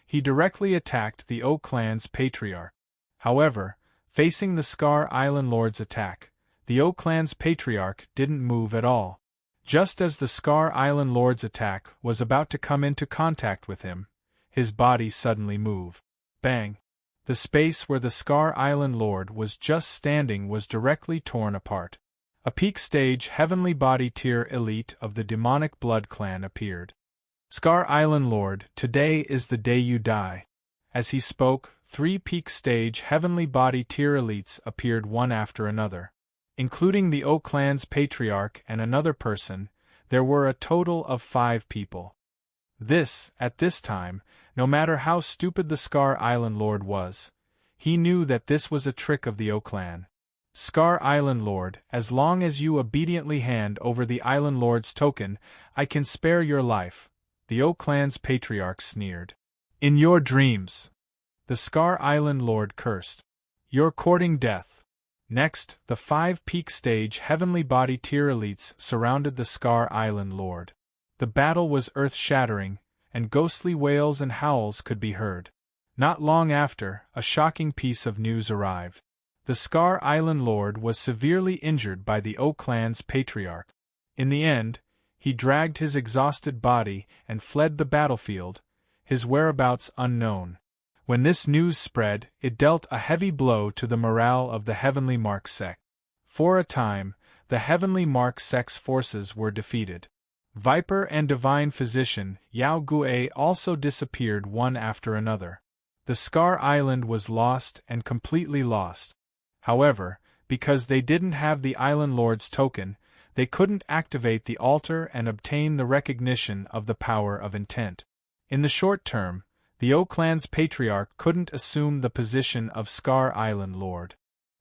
He directly attacked the O clan's patriarch. However, facing the Scar Island Lord's attack, the O clan's patriarch didn't move at all. Just as the Scar Island Lord's attack was about to come into contact with him, his body suddenly moved. Bang! The space where the Scar Island Lord was just standing was directly torn apart. A peak stage heavenly body tier elite of the demonic blood clan appeared. Scar Island Lord, today is the day you die. As he spoke, 3 peak stage heavenly body tier elites appeared one after another. Including the O clan's patriarch and another person, there were a total of 5 people. At this time, no matter how stupid the Scar Island Lord was, he knew that this was a trick of the O clan. Scar Island Lord, as long as you obediently hand over the Island Lord's token, I can spare your life, the O clan's patriarch sneered. In your dreams. The Scar Island Lord cursed. You're courting death. Next, the 5 peak stage heavenly body tier elites surrounded the Scar Island Lord. The battle was earth-shattering, and ghostly wails and howls could be heard. Not long after, a shocking piece of news arrived. The Scar Island Lord was severely injured by the O clan's patriarch. In the end, he dragged his exhausted body and fled the battlefield, his whereabouts unknown. When this news spread, it dealt a heavy blow to the morale of the Heavenly Mark sect. For a time, the Heavenly Mark sect's forces were defeated. Viper and Divine Physician Yao Gui also disappeared one after another. The Scar Island was lost and completely lost. However, because they didn't have the Island Lord's token, they couldn't activate the altar and obtain the recognition of the power of intent. In the short term, the O clan's patriarch couldn't assume the position of Scar Island Lord.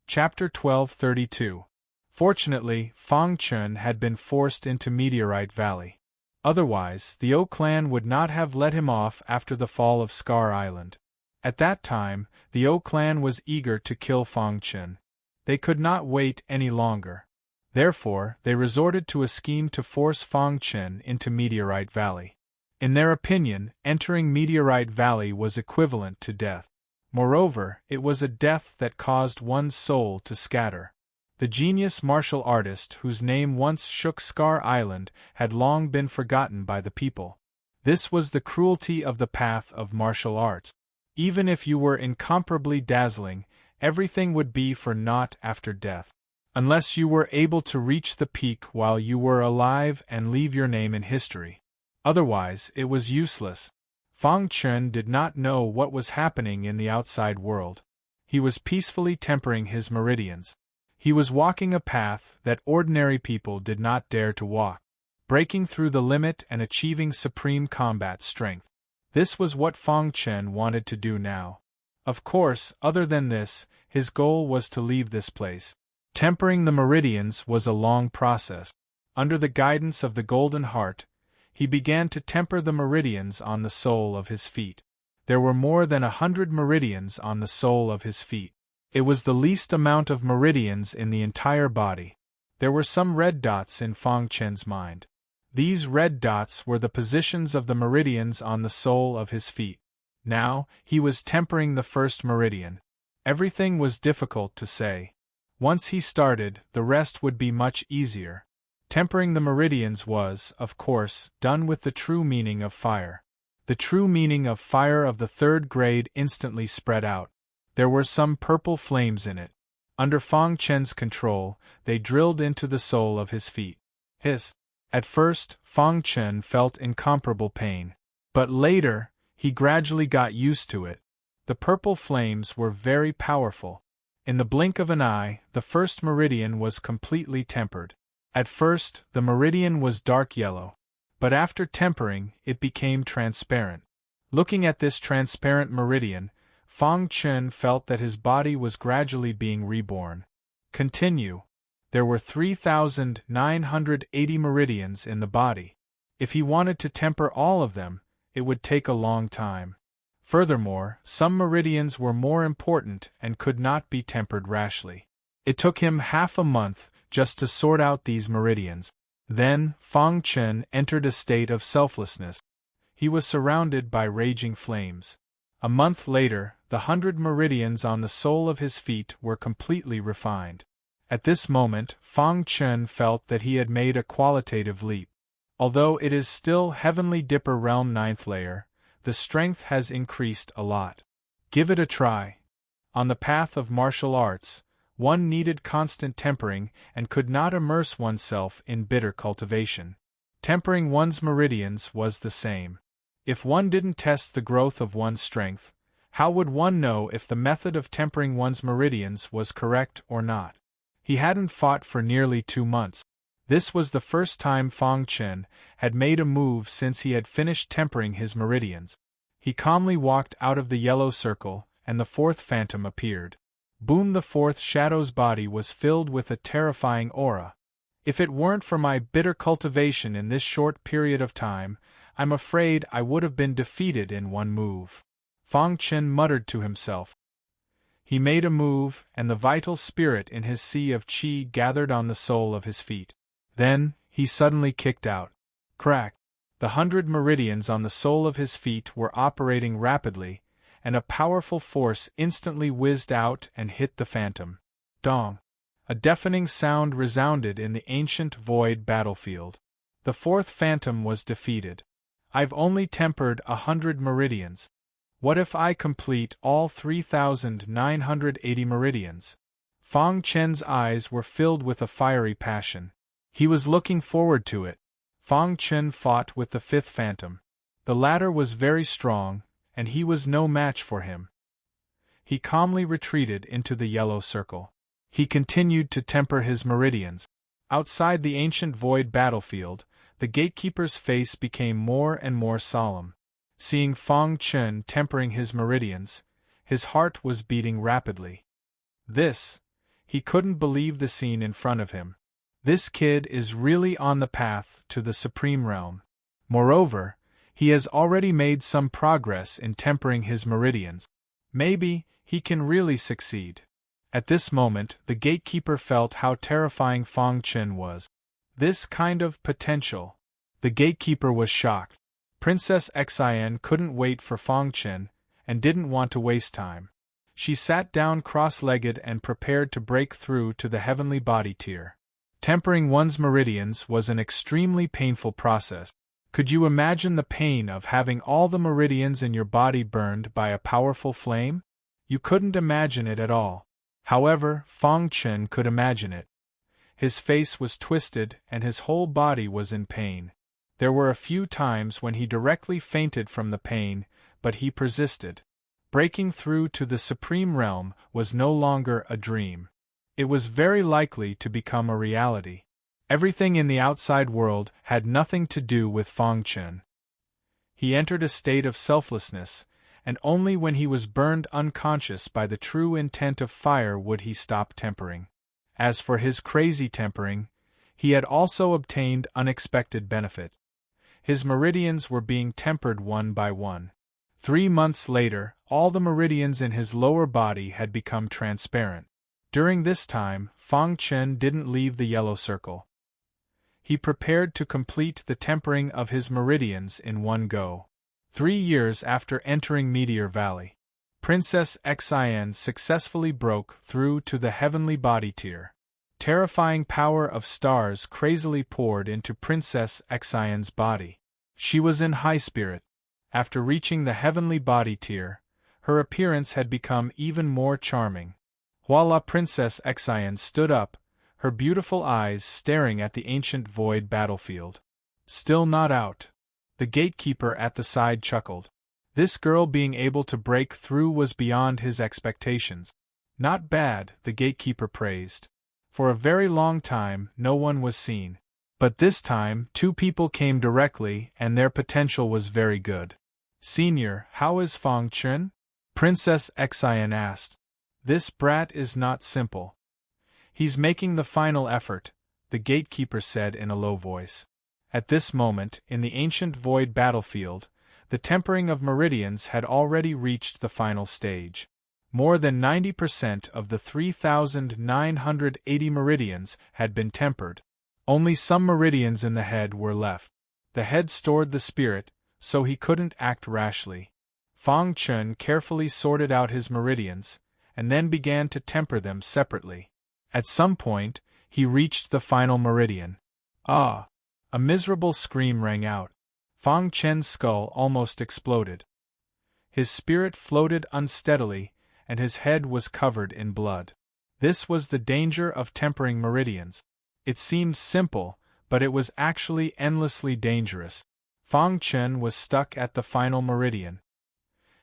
Chapter 1232. Fortunately, Fang Chun had been forced into Meteorite Valley. Otherwise, the O clan would not have let him off after the fall of Scar Island. At that time, the O clan was eager to kill Fang Chun. They could not wait any longer. Therefore, they resorted to a scheme to force Fang Chun into Meteorite Valley. In their opinion, entering Meteorite Valley was equivalent to death. Moreover, it was a death that caused one's soul to scatter. The genius martial artist whose name once shook Scar Island had long been forgotten by the people. This was the cruelty of the path of martial arts. Even if you were incomparably dazzling, everything would be for naught after death. Unless you were able to reach the peak while you were alive and leave your name in history. Otherwise, it was useless. Fang Chun did not know what was happening in the outside world. He was peacefully tempering his meridians. He was walking a path that ordinary people did not dare to walk, breaking through the limit and achieving supreme combat strength. This was what Fang Chun wanted to do now. Of course, other than this, his goal was to leave this place. Tempering the meridians was a long process. Under the guidance of the Golden Heart, he began to temper the meridians on the sole of his feet. There were more than 100 meridians on the sole of his feet. It was the least amount of meridians in the entire body. There were some red dots in Fang Chen's mind. These red dots were the positions of the meridians on the sole of his feet. Now, he was tempering the first meridian. Everything was difficult to say. Once he started, the rest would be much easier. Tempering the meridians was, of course, done with the true meaning of fire. The true meaning of fire of the third grade instantly spread out. There were some purple flames in it. Under Fang Chen's control, they drilled into the sole of his feet. At first, Fang Chen felt incomparable pain. But later, he gradually got used to it. The purple flames were very powerful. In the blink of an eye, the first meridian was completely tempered. At first, the meridian was dark yellow. But after tempering, it became transparent. Looking at this transparent meridian, Fang Chen felt that his body was gradually being reborn. Continue. There were 3,980 meridians in the body. If he wanted to temper all of them, it would take a long time. Furthermore, some meridians were more important and could not be tempered rashly. It took him half a month just to sort out these meridians. Then, Fang Chen entered a state of selflessness. He was surrounded by raging flames. A month later, the 100 meridians on the sole of his feet were completely refined. At this moment, Fang Chen felt that he had made a qualitative leap. Although it is still Heavenly Dipper Realm 9th layer, the strength has increased a lot. Give it a try. On the path of martial arts, one needed constant tempering and could not immerse oneself in bitter cultivation. Tempering one's meridians was the same. If one didn't test the growth of one's strength, how would one know if the method of tempering one's meridians was correct or not? He hadn't fought for nearly 2 months. This was the first time Fang Chen had made a move since he had finished tempering his meridians. He calmly walked out of the yellow circle, and the fourth phantom appeared. Boom! The fourth shadow's body was filled with a terrifying aura. If it weren't for my bitter cultivation in this short period of time, I'm afraid I would have been defeated in one move. Fang Chen muttered to himself. He made a move, and the vital spirit in his sea of qi gathered on the sole of his feet. Then, he suddenly kicked out. Crack! The 100 meridians on the sole of his feet were operating rapidly, and a powerful force instantly whizzed out and hit the phantom. Dong! A deafening sound resounded in the ancient void battlefield. The fourth phantom was defeated. I've only tempered 100 meridians. What if I complete all 3,980 meridians? Fang Chen's eyes were filled with a fiery passion. He was looking forward to it. Fang Chen fought with the fifth phantom. The latter was very strong, and he was no match for him. He calmly retreated into the yellow circle. He continued to temper his meridians. Outside the ancient void battlefield, the gatekeeper's face became more and more solemn. Seeing Fang Chen tempering his meridians, his heart was beating rapidly. He couldn't believe the scene in front of him. This kid is really on the path to the Supreme Realm. Moreover, he has already made some progress in tempering his meridians. Maybe he can really succeed. At this moment, the gatekeeper felt how terrifying Fang Chen was. This kind of potential. The gatekeeper was shocked. Princess Xian couldn't wait for Fang Chen, and didn't want to waste time. She sat down cross-legged and prepared to break through to the heavenly body tier. Tempering one's meridians was an extremely painful process. Could you imagine the pain of having all the meridians in your body burned by a powerful flame? You couldn't imagine it at all. However, Fang Chen could imagine it. His face was twisted and his whole body was in pain. There were a few times when he directly fainted from the pain, but he persisted. Breaking through to the Supreme Realm was no longer a dream. It was very likely to become a reality. Everything in the outside world had nothing to do with Fang Chen. He entered a state of selflessness, and only when he was burned unconscious by the true intent of fire would he stop tempering. As for his crazy tempering, he had also obtained unexpected benefit. His meridians were being tempered one by one. 3 months later, all the meridians in his lower body had become transparent. During this time, Fang Chen didn't leave the yellow circle. He prepared to complete the tempering of his meridians in one go. 3 years after entering Meteor Valley, Princess Xian successfully broke through to the heavenly body tier. Terrifying power of stars crazily poured into Princess Xian's body. She was in high spirit. After reaching the heavenly body tier, her appearance had become even more charming. Voila! Princess Xian stood up, her beautiful eyes staring at the ancient void battlefield. Still not out. The gatekeeper at the side chuckled. This girl being able to break through was beyond his expectations. Not bad, the gatekeeper praised. For a very long time, no one was seen. But this time, 2 people came directly, and their potential was very good. Senior, how is Fang Chen? Princess Xian asked. This brat is not simple. He's making the final effort, the gatekeeper said in a low voice. At this moment, in the ancient void battlefield, the tempering of meridians had already reached the final stage. More than 90% of the 3,980 meridians had been tempered. Only some meridians in the head were left. The head stored the spirit, so he couldn't act rashly. Fang Chen carefully sorted out his meridians, and then began to temper them separately. At some point, he reached the final meridian. Ah! A miserable scream rang out. Fang Chen's skull almost exploded. His spirit floated unsteadily, and his head was covered in blood. This was the danger of tempering meridians. It seemed simple, but it was actually endlessly dangerous. Fang Chen was stuck at the final meridian.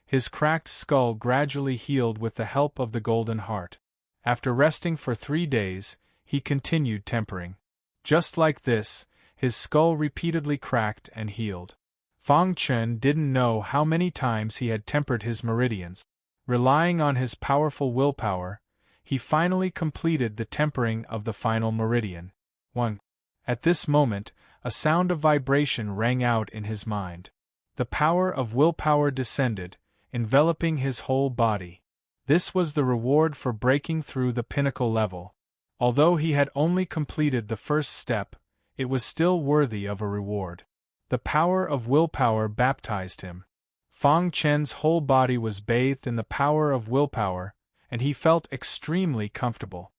His cracked skull gradually healed with the help of the golden heart. After resting for 3 days, he continued tempering. Just like this, his skull repeatedly cracked and healed. Fang Chen didn't know how many times he had tempered his meridians. Relying on his powerful willpower, he finally completed the tempering of the final meridian. 1. At this moment, a sound of vibration rang out in his mind. The power of willpower descended, enveloping his whole body. This was the reward for breaking through the pinnacle level. Although he had only completed the first step, it was still worthy of a reward. The power of willpower baptized him. Fang Chen's whole body was bathed in the power of willpower, and he felt extremely comfortable.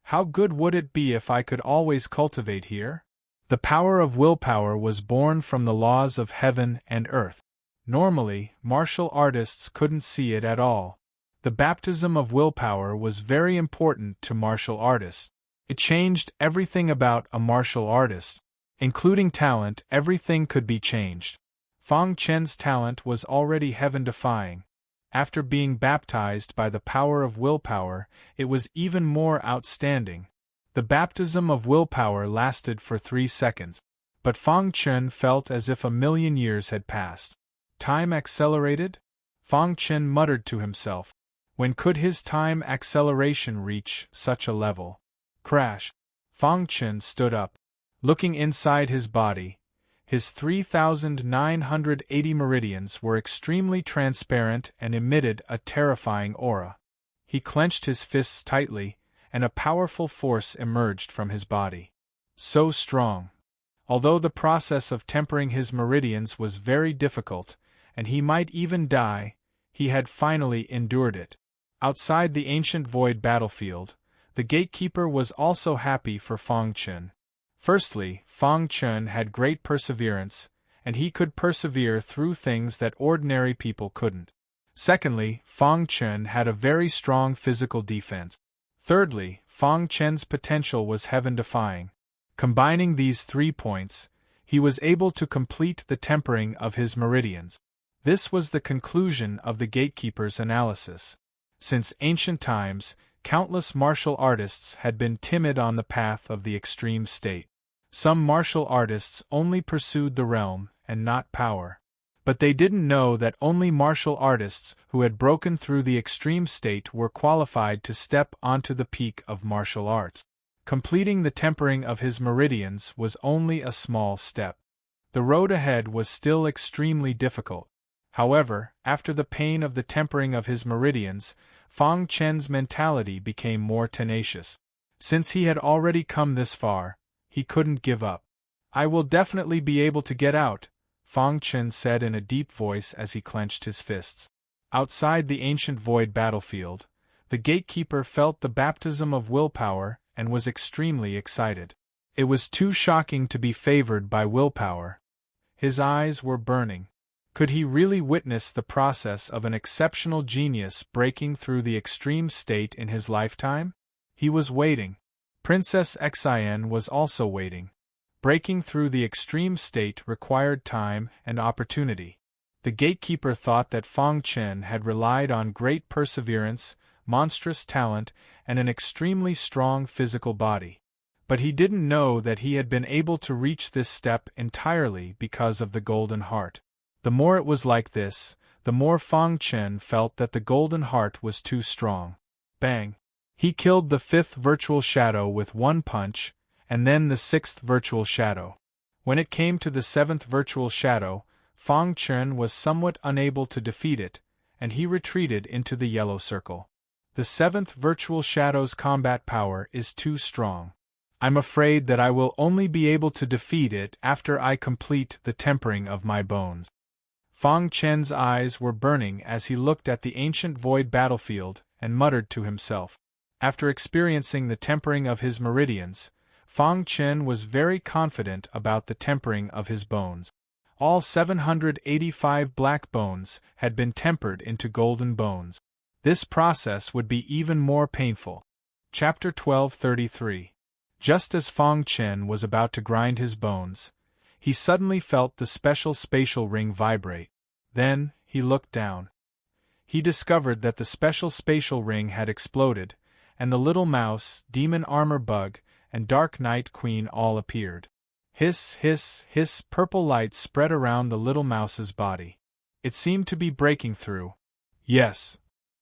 How good would it be if I could always cultivate here? The power of willpower was born from the laws of heaven and earth. Normally, martial artists couldn't see it at all. The baptism of willpower was very important to martial artists. It changed everything about a martial artist. Including talent, everything could be changed. Fang Chen's talent was already heaven-defying. After being baptized by the power of willpower, it was even more outstanding. The baptism of willpower lasted for 3 seconds, but Fang Chen felt as if 1,000,000 years had passed. Time accelerated? Fang Chen muttered to himself. When could his time acceleration reach such a level? Crash! Fang Chen stood up. Looking inside his body, his 3,980 meridians were extremely transparent and emitted a terrifying aura. He clenched his fists tightly, and a powerful force emerged from his body. So strong. Although the process of tempering his meridians was very difficult, and he might even die, he had finally endured it. Outside the ancient void battlefield, the gatekeeper was also happy for Fang Chen. Firstly, Fang Chen had great perseverance, and he could persevere through things that ordinary people couldn't. Secondly, Fang Chen had a very strong physical defense. Thirdly, Fang Chen's potential was heaven-defying. Combining these 3 points, he was able to complete the tempering of his meridians. This was the conclusion of the gatekeeper's analysis. Since ancient times, countless martial artists had been timid on the path of the extreme state. Some martial artists only pursued the realm, and not power. But they didn't know that only martial artists who had broken through the extreme state were qualified to step onto the peak of martial arts. Completing the tempering of his meridians was only a small step. The road ahead was still extremely difficult. However, after the pain of the tempering of his meridians, Fang Chen's mentality became more tenacious. Since he had already come this far, he couldn't give up. I will definitely be able to get out, Fang Chen said in a deep voice as he clenched his fists. Outside the ancient void battlefield, the gatekeeper felt the baptism of willpower and was extremely excited. It was too shocking to be favored by willpower. His eyes were burning. Could he really witness the process of an exceptional genius breaking through the extreme state in his lifetime? He was waiting. Princess Xin was also waiting. Breaking through the extreme state required time and opportunity. The gatekeeper thought that Fang Chen had relied on great perseverance, monstrous talent, and an extremely strong physical body. But he didn't know that he had been able to reach this step entirely because of the Golden Heart. The more it was like this, the more Fang Chen felt that the Golden Heart was too strong. Bang! He killed the 5th virtual shadow with one punch, and then the 6th virtual shadow. When it came to the 7th virtual shadow, Fang Chen was somewhat unable to defeat it, and he retreated into the yellow circle. The 7th virtual shadow's combat power is too strong. I'm afraid that I will only be able to defeat it after I complete the tempering of my bones. Fang Chen's eyes were burning as he looked at the ancient void battlefield and muttered to himself. After experiencing the tempering of his meridians, Fang Chen was very confident about the tempering of his bones. All 785 black bones had been tempered into golden bones. This process would be even more painful. Chapter 1233. Just as Fang Chen was about to grind his bones, he suddenly felt the special spatial ring vibrate. Then, he looked down. He discovered that the special spatial ring had exploded, and the little mouse, demon armor bug, and Dark Knight Queen all appeared. Hiss, hiss, hiss, purple light spread around the little mouse's body. It seemed to be breaking through. Yes.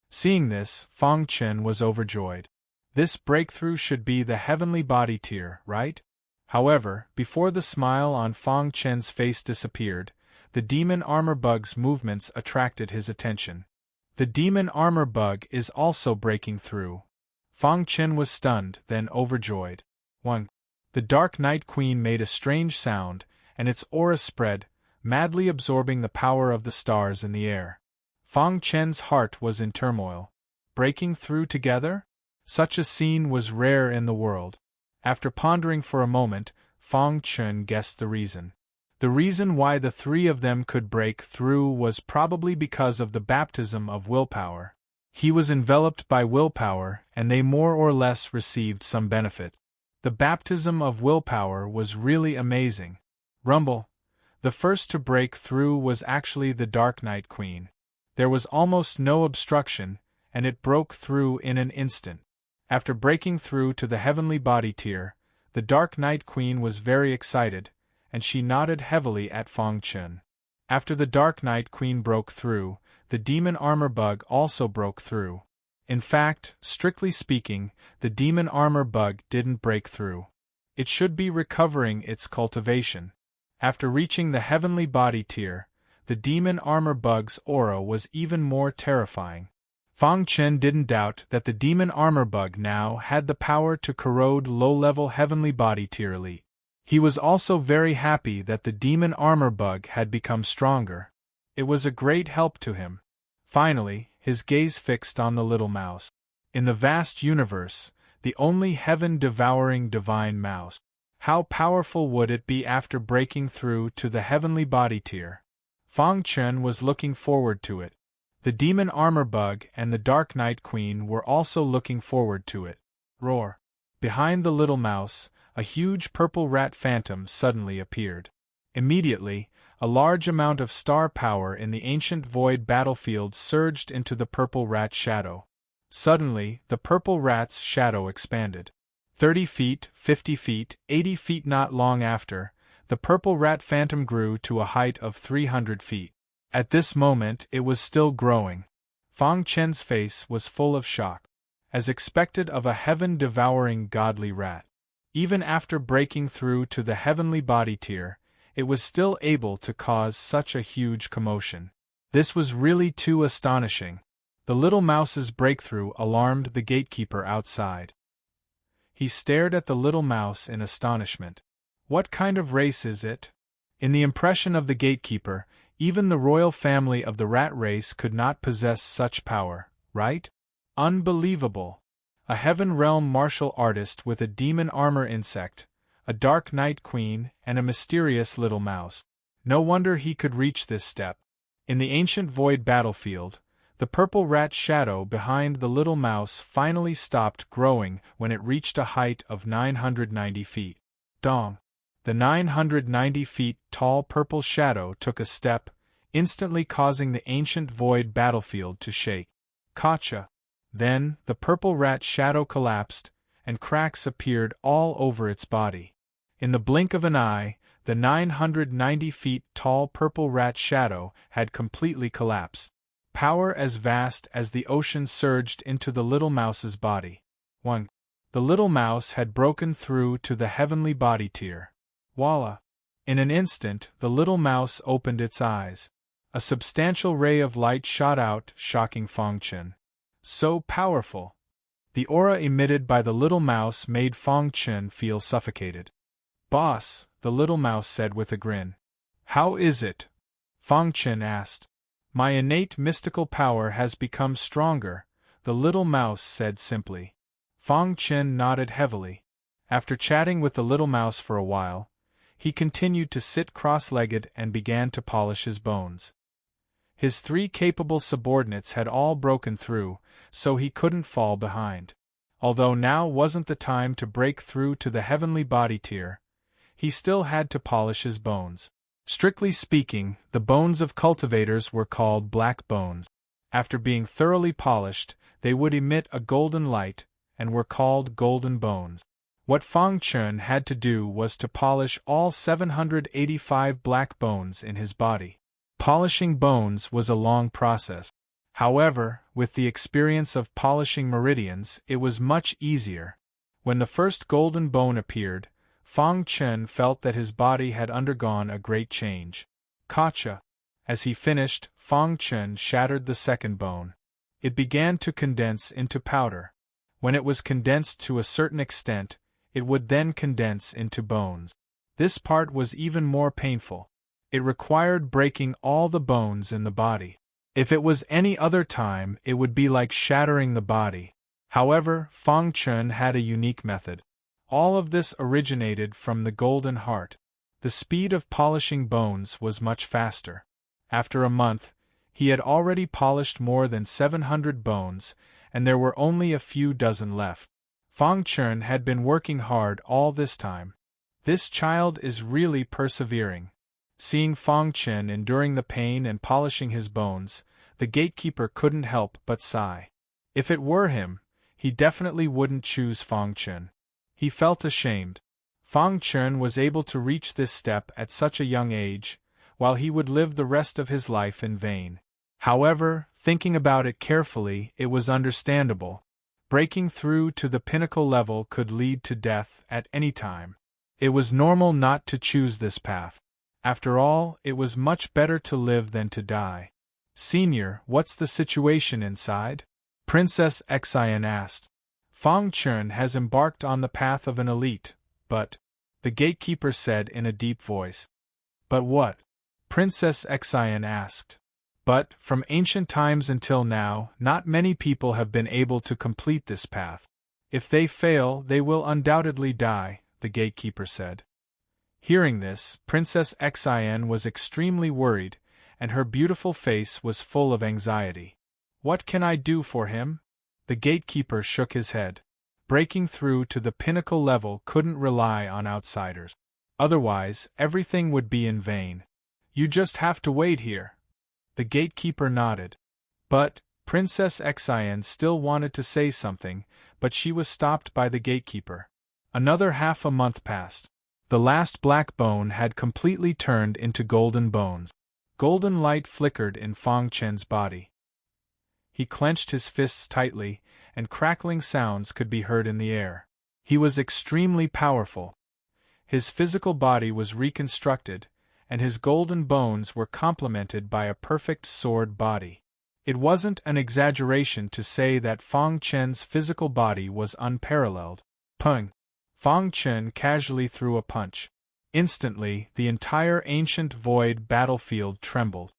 Seeing this, Fang Chen was overjoyed. This breakthrough should be the heavenly body tier, right? However, before the smile on Fang Chen's face disappeared, the demon armor bug's movements attracted his attention. The demon armor bug is also breaking through. Fang Chen was stunned, then overjoyed. 1. The Dark Knight Queen made a strange sound, and its aura spread, madly absorbing the power of the stars in the air. Fang Chen's heart was in turmoil. Breaking through together? Such a scene was rare in the world. After pondering for a moment, Fang Chen guessed the reason. The reason why the three of them could break through was probably because of the baptism of willpower. He was enveloped by willpower, and they more or less received some benefit. The baptism of willpower was really amazing. Rumble. The first to break through was actually the Dark Knight Queen. There was almost no obstruction, and it broke through in an instant. After breaking through to the heavenly body tier, the Dark Knight Queen was very excited, and she nodded heavily at Fang Chen. After the Dark Knight Queen broke through, the demon armor bug also broke through. In fact, strictly speaking, the demon armor bug didn't break through. It should be recovering its cultivation. After reaching the heavenly body tier, the demon armor bug's aura was even more terrifying. Fang Chen didn't doubt that the demon armor bug now had the power to corrode low-level heavenly body tier elite. He was also very happy that the demon armor bug had become stronger. It was a great help to him. Finally, his gaze fixed on the little mouse. In the vast universe, the only heaven-devouring divine mouse. How powerful would it be after breaking through to the heavenly body tier? Fang Chen was looking forward to it. The demon armor bug and the Dark Knight Queen were also looking forward to it. Roar! Behind the little mouse, a huge purple rat phantom suddenly appeared. Immediately, a large amount of star power in the ancient void battlefield surged into the purple rat shadow. Suddenly, the purple rat's shadow expanded. 30 feet, 50 feet, 80 feet. Not long after, the purple rat phantom grew to a height of 300 feet. At this moment it was still growing. Fang Chen's face was full of shock. As expected of a heaven-devouring godly rat. Even after breaking through to the heavenly body tier, it was still able to cause such a huge commotion. This was really too astonishing. The little mouse's breakthrough alarmed the gatekeeper outside. He stared at the little mouse in astonishment. What kind of race is it? In the impression of the gatekeeper, even the royal family of the rat race could not possess such power, right? Unbelievable! A heaven realm martial artist with a demon armor insect, a dark night queen, and a mysterious little mouse. No wonder he could reach this step. In the ancient void battlefield, the purple rat shadow behind the little mouse finally stopped growing when it reached a height of 990 feet. Dong! The 990 feet tall purple shadow took a step, instantly causing the ancient void battlefield to shake. Gotcha! Then, the purple rat shadow collapsed, and cracks appeared all over its body. In the blink of an eye, the 990 feet tall purple rat shadow had completely collapsed. Power as vast as the ocean surged into the little mouse's body. 1. The little mouse had broken through to the heavenly body tier. Voila! In an instant, the little mouse opened its eyes. A substantial ray of light shot out, shocking Fang Chen. So powerful! The aura emitted by the little mouse made Fang Chen feel suffocated. Boss, the little mouse said with a grin. How is it? Fang Chen asked. My innate mystical power has become stronger, the little mouse said simply. Fang Chen nodded heavily. After chatting with the little mouse for a while, he continued to sit cross-legged and began to polish his bones. His 3 capable subordinates had all broken through, so he couldn't fall behind. Although now wasn't the time to break through to the heavenly body tier, he still had to polish his bones. Strictly speaking, the bones of cultivators were called black bones. After being thoroughly polished, they would emit a golden light, and were called golden bones. What Fang Chen had to do was to polish all 785 black bones in his body. Polishing bones was a long process. However, with the experience of polishing meridians, it was much easier. When the first golden bone appeared, Fang Chen felt that his body had undergone a great change. Gotcha! As he finished, Fang Chen shattered the second bone. It began to condense into powder. When it was condensed to a certain extent, it would then condense into bones. This part was even more painful. It required breaking all the bones in the body. If it was any other time, it would be like shattering the body. However, Fang Chen had a unique method. All of this originated from the golden heart. The speed of polishing bones was much faster. After a month, he had already polished more than 700 bones, and there were only a few dozen left. Fang Chen had been working hard all this time. This child is really persevering. Seeing Fang Chen enduring the pain and polishing his bones, the gatekeeper couldn't help but sigh. If it were him, he definitely wouldn't choose Fang Chen. He felt ashamed. Fang Chen was able to reach this step at such a young age, while he would live the rest of his life in vain. However, thinking about it carefully, it was understandable. Breaking through to the pinnacle level could lead to death at any time. It was normal not to choose this path. After all, it was much better to live than to die. Senior, what's the situation inside? Princess Xian asked. Fang Chen has embarked on the path of an elite, but... the gatekeeper said in a deep voice. But what? Princess Xian asked. But, from ancient times until now, not many people have been able to complete this path. If they fail, they will undoubtedly die, the gatekeeper said. Hearing this, Princess Xian was extremely worried, and her beautiful face was full of anxiety. What can I do for him? The gatekeeper shook his head. Breaking through to the pinnacle level couldn't rely on outsiders. Otherwise, everything would be in vain. You just have to wait here. The gatekeeper nodded. But, Princess Xian still wanted to say something, but she was stopped by the gatekeeper. Another half a month passed. The last black bone had completely turned into golden bones. Golden light flickered in Fang Chen's body. He clenched his fists tightly, and crackling sounds could be heard in the air. He was extremely powerful. His physical body was reconstructed, and his golden bones were complemented by a perfect sword body. It wasn't an exaggeration to say that Fang Chen's physical body was unparalleled. Pung! Fang Chen casually threw a punch. Instantly, the entire ancient void battlefield trembled.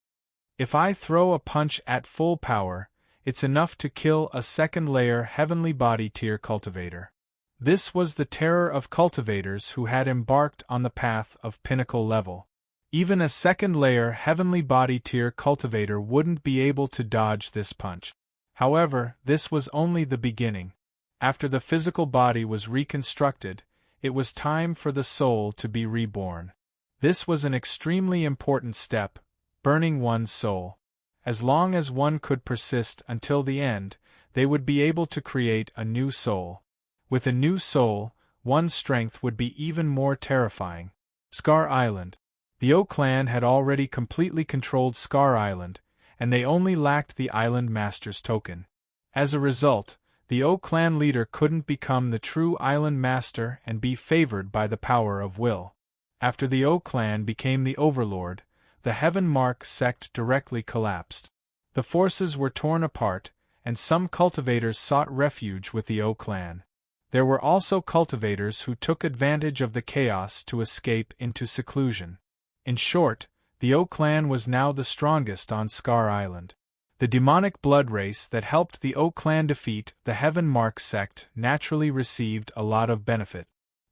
If I throw a punch at full power, it's enough to kill a second-layer heavenly body tier cultivator. This was the terror of cultivators who had embarked on the path of pinnacle level. Even a second-layer heavenly body tier cultivator wouldn't be able to dodge this punch. However, this was only the beginning. After the physical body was reconstructed, it was time for the soul to be reborn. This was an extremely important step, burning one's soul. As long as one could persist until the end, they would be able to create a new soul. With a new soul, one's strength would be even more terrifying. Scar Island. The O clan had already completely controlled Scar Island, and they only lacked the Island Master's token. As a result, the O clan leader couldn't become the true Island Master and be favored by the power of will. After the O clan became the Overlord, the Heaven Mark sect directly collapsed. The forces were torn apart, and some cultivators sought refuge with the O clan. There were also cultivators who took advantage of the chaos to escape into seclusion. In short, the O clan was now the strongest on Scar Island. The demonic blood race that helped the O clan defeat the Heaven Mark sect naturally received a lot of benefit.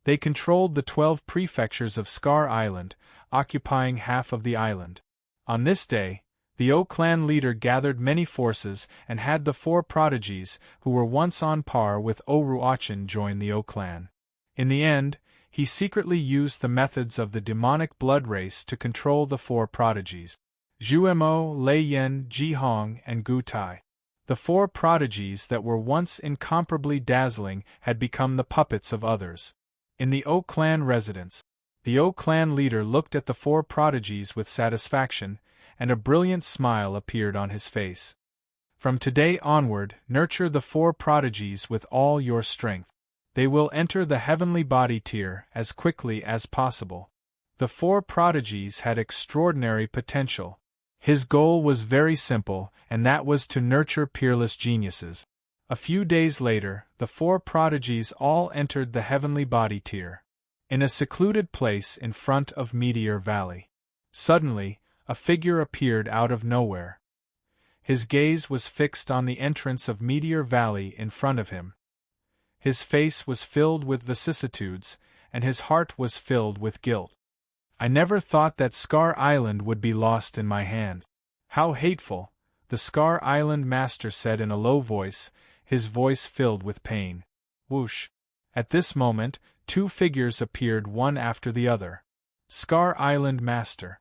They controlled the 12 prefectures of Scar Island, occupying half of the island. On this day, the O clan leader gathered many forces and had the 4 prodigies, who were once on par with Oruachin, join the O clan. In the end, he secretly used the methods of the demonic blood race to control the 4 prodigies: Zhuemo, Lei Yen, Ji Hong, and Gu Tai. The 4 prodigies that were once incomparably dazzling had become the puppets of others. In the O clan residence, the O clan leader looked at the 4 prodigies with satisfaction, and a brilliant smile appeared on his face. From today onward, nurture the 4 prodigies with all your strength. They will enter the heavenly body tier as quickly as possible. The 4 prodigies had extraordinary potential. His goal was very simple, and that was to nurture peerless geniuses. A few days later, the 4 prodigies all entered the heavenly body tier. In a secluded place in front of Meteor Valley. Suddenly, a figure appeared out of nowhere. His gaze was fixed on the entrance of Meteor Valley in front of him. His face was filled with vicissitudes, and his heart was filled with guilt. I never thought that Scar Island would be lost in my hand. How hateful, the Scar Island Master said in a low voice, his voice filled with pain. Whoosh! At this moment, 2 figures appeared one after the other. Scar Island Master.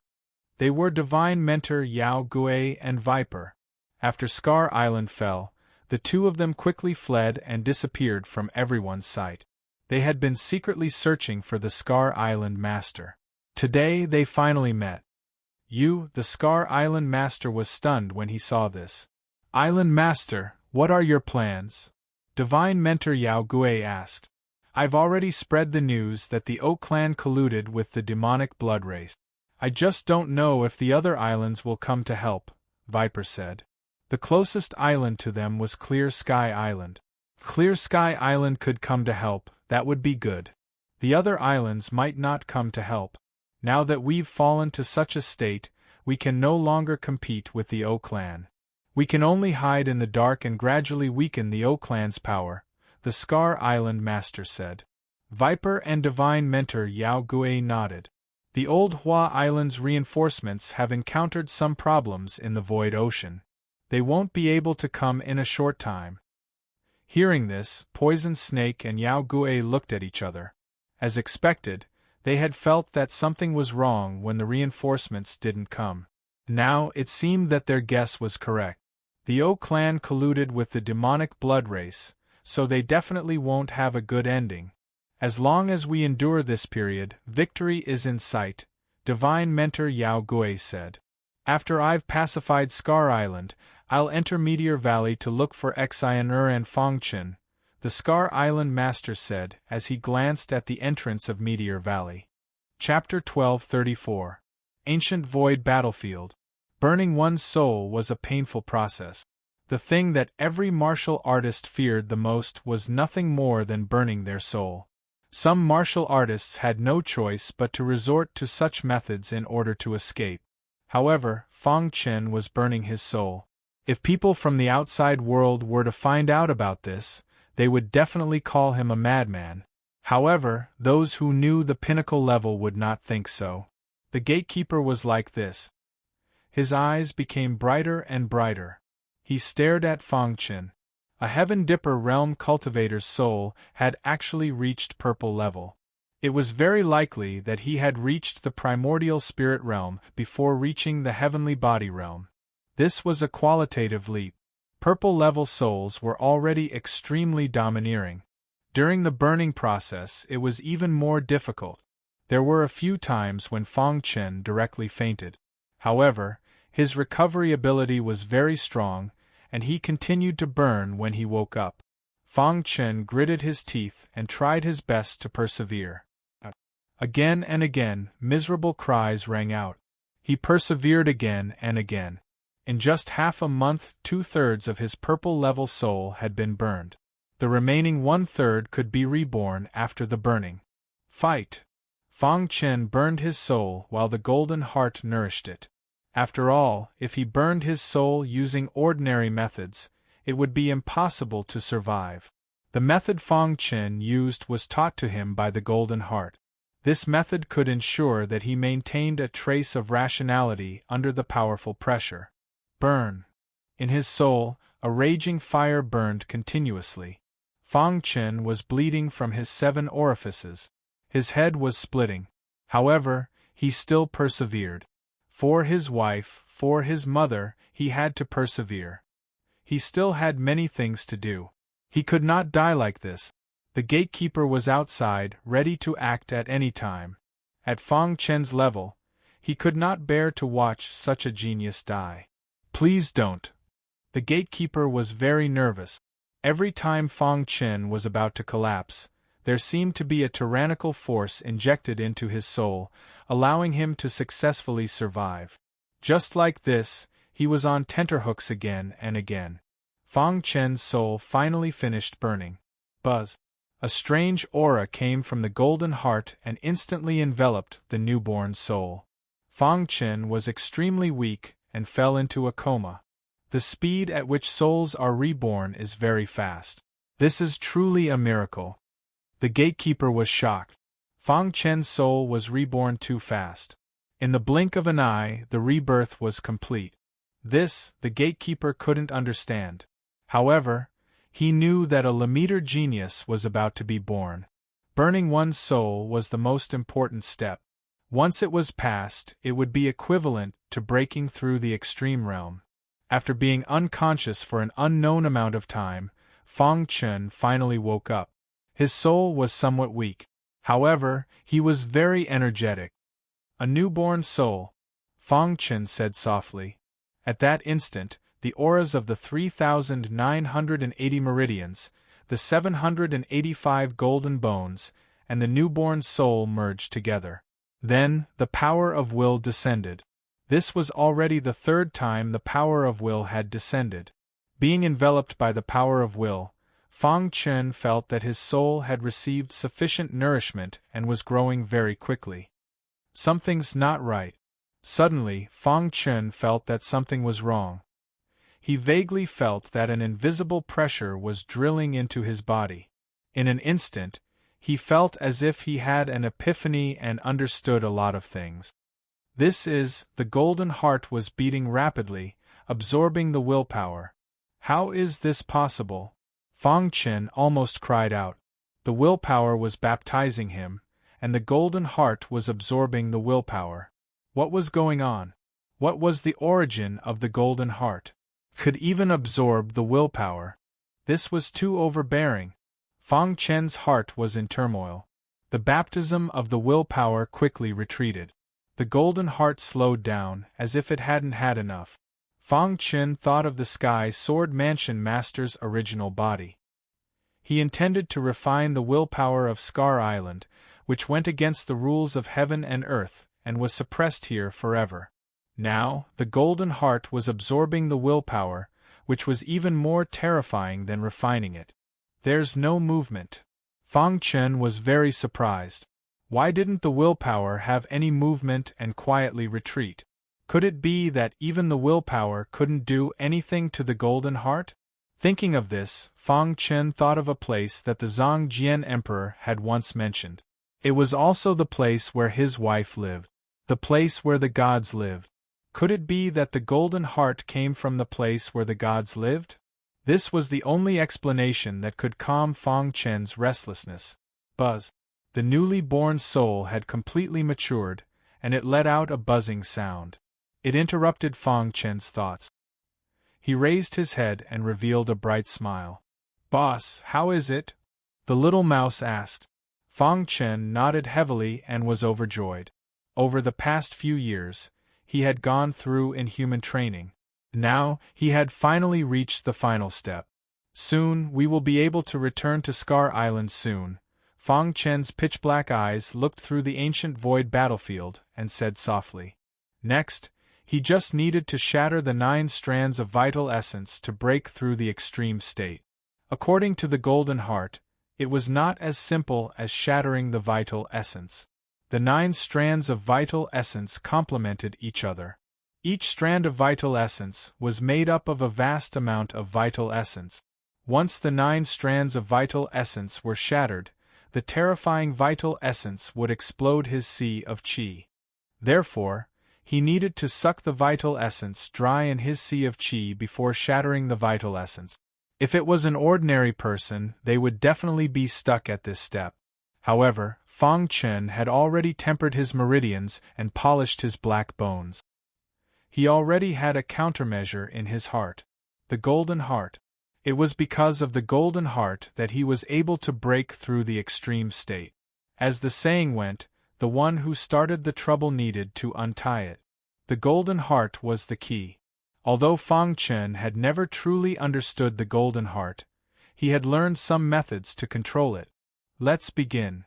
They were Divine Mentor Yao Gui and Viper. After Scar Island fell, the 2 of them quickly fled and disappeared from everyone's sight. They had been secretly searching for the Scar Island Master. Today they finally met. The Scar Island Master was stunned when he saw this. Island Master, what are your plans? Divine Mentor Yao Gui asked. I've already spread the news that the O clan colluded with the demonic blood race. I just don't know if the other islands will come to help, Viper said. The closest island to them was Clear Sky Island. Clear Sky Island could come to help, that would be good. The other islands might not come to help. Now that we've fallen to such a state, we can no longer compete with the O clan. We can only hide in the dark and gradually weaken the O clan's power, the Scar Island Master said. Viper and Divine Mentor Yao Gui nodded. The old Hua Island's reinforcements have encountered some problems in the Void Ocean. They won't be able to come in a short time. Hearing this, Poison Snake and Yao Gui looked at each other. As expected, they had felt that something was wrong when the reinforcements didn't come. Now it seemed that their guess was correct. The O clan colluded with the demonic blood race, so they definitely won't have a good ending. As long as we endure this period, victory is in sight, Divine Mentor Yao Gui said. After I've pacified Scar Island, I'll enter Meteor Valley to look for Xian'er and Fangchen, the Scar Island Master said as he glanced at the entrance of Meteor Valley. Chapter 1234. ancient void battlefield. Burning one's soul was a painful process. The thing that every martial artist feared the most was nothing more than burning their soul. Some martial artists had no choice but to resort to such methods in order to escape. However, Fang Chen was burning his soul. If people from the outside world were to find out about this, they would definitely call him a madman. However, those who knew the pinnacle level would not think so. The gatekeeper was like this. His eyes became brighter and brighter. He stared at Fang Chen. A Heaven Dipper realm cultivator's soul had actually reached purple level. It was very likely that he had reached the primordial spirit realm before reaching the heavenly body realm. This was a qualitative leap. Purple level souls were already extremely domineering. During the burning process, it was even more difficult. There were a few times when Fang Chen directly fainted. However, his recovery ability was very strong, and he continued to burn when he woke up. Fang Chen gritted his teeth and tried his best to persevere. Again and again, miserable cries rang out. He persevered again and again. In just half a month, 2/3 of his purple-level soul had been burned. The remaining 1/3 could be reborn after the burning. Fight! Fang Chen burned his soul while the golden heart nourished it. After all, if he burned his soul using ordinary methods, it would be impossible to survive. The method Fang Chen used was taught to him by the golden heart. This method could ensure that he maintained a trace of rationality under the powerful pressure. Burn! In his soul, a raging fire burned continuously. Fang Chen was bleeding from his 7 orifices. His head was splitting. However, he still persevered. For his wife, for his mother, he had to persevere. He still had many things to do. He could not die like this. The gatekeeper was outside, ready to act at any time. At Fang Chen's level, he could not bear to watch such a genius die. Please don't. The gatekeeper was very nervous. Every time Fang Chen was about to collapse, there seemed to be a tyrannical force injected into his soul, allowing him to successfully survive. Just like this, he was on tenterhooks again and again. Fang Chen's soul finally finished burning. Buzz! A strange aura came from the golden heart and instantly enveloped the newborn soul. Fang Chen was extremely weak and fell into a coma. The speed at which souls are reborn is very fast. This is truly a miracle. The gatekeeper was shocked. Fang Chen's soul was reborn too fast. In the blink of an eye, the rebirth was complete. This, the gatekeeper couldn't understand. However, he knew that a Lammeter genius was about to be born. Burning one's soul was the most important step. Once it was passed, it would be equivalent to breaking through the extreme realm. After being unconscious for an unknown amount of time, Fang Chen finally woke up. His soul was somewhat weak. However, he was very energetic. A newborn soul, Fang Chen said softly. At that instant, the auras of the 3,980 meridians, the 785 golden bones, and the newborn soul merged together. Then, the power of will descended. This was already the 3rd time the power of will had descended. Being enveloped by the power of will, Fang Chen felt that his soul had received sufficient nourishment and was growing very quickly. Something's not right. Suddenly, Fang Chen felt that something was wrong. He vaguely felt that an invisible pressure was drilling into his body. In an instant, he felt as if he had an epiphany and understood a lot of things. The golden heart was beating rapidly, absorbing the willpower. How is this possible? Fang Chen almost cried out. The willpower was baptizing him, and the golden heart was absorbing the willpower. What was going on? What was the origin of the golden heart? Could even absorb the willpower. This was too overbearing. Fang Chen's heart was in turmoil. The baptism of the willpower quickly retreated. The golden heart slowed down, as if it hadn't had enough. Fang Chen thought of the Sky Sword Mansion Master's original body. He intended to refine the willpower of Scar Island, which went against the rules of heaven and earth, and was suppressed here forever. Now, the golden heart was absorbing the willpower, which was even more terrifying than refining it. There's no movement. Fang Chen was very surprised. Why didn't the willpower have any movement and quietly retreat? Could it be that even the willpower couldn't do anything to the golden heart? Thinking of this, Fang Chen thought of a place that the Zhongjian Emperor had once mentioned. It was also the place where his wife lived. The place where the gods lived. Could it be that the golden heart came from the place where the gods lived? This was the only explanation that could calm Fang Chen's restlessness. Buzz. The newly born soul had completely matured, and it let out a buzzing sound. It interrupted Fang Chen's thoughts. He raised his head and revealed a bright smile. "Boss, how is it?" the little mouse asked. Fang Chen nodded heavily and was overjoyed. Over the past few years, he had gone through inhuman training. Now, he had finally reached the final step. Soon, we will be able to return to Scar Island soon. Fang Chen's pitch-black eyes looked through the ancient void battlefield and said softly. Next, he just needed to shatter the 9 strands of vital essence to break through the extreme state. According to the Golden Heart, it was not as simple as shattering the vital essence. The 9 strands of vital essence complemented each other. Each strand of vital essence was made up of a vast amount of vital essence. Once the 9 strands of vital essence were shattered, the terrifying vital essence would explode his sea of qi. Therefore, he needed to suck the vital essence dry in his sea of qi before shattering the vital essence. If it was an ordinary person, they would definitely be stuck at this step. However, Fang Chen had already tempered his meridians and polished his black bones. He already had a countermeasure in his heart. The Golden Heart. It was because of the Golden Heart that he was able to break through the extreme state. As the saying went, the one who started the trouble needed to untie it. The Golden Heart was the key. Although Fang Chen had never truly understood the Golden Heart, he had learned some methods to control it. Let's begin.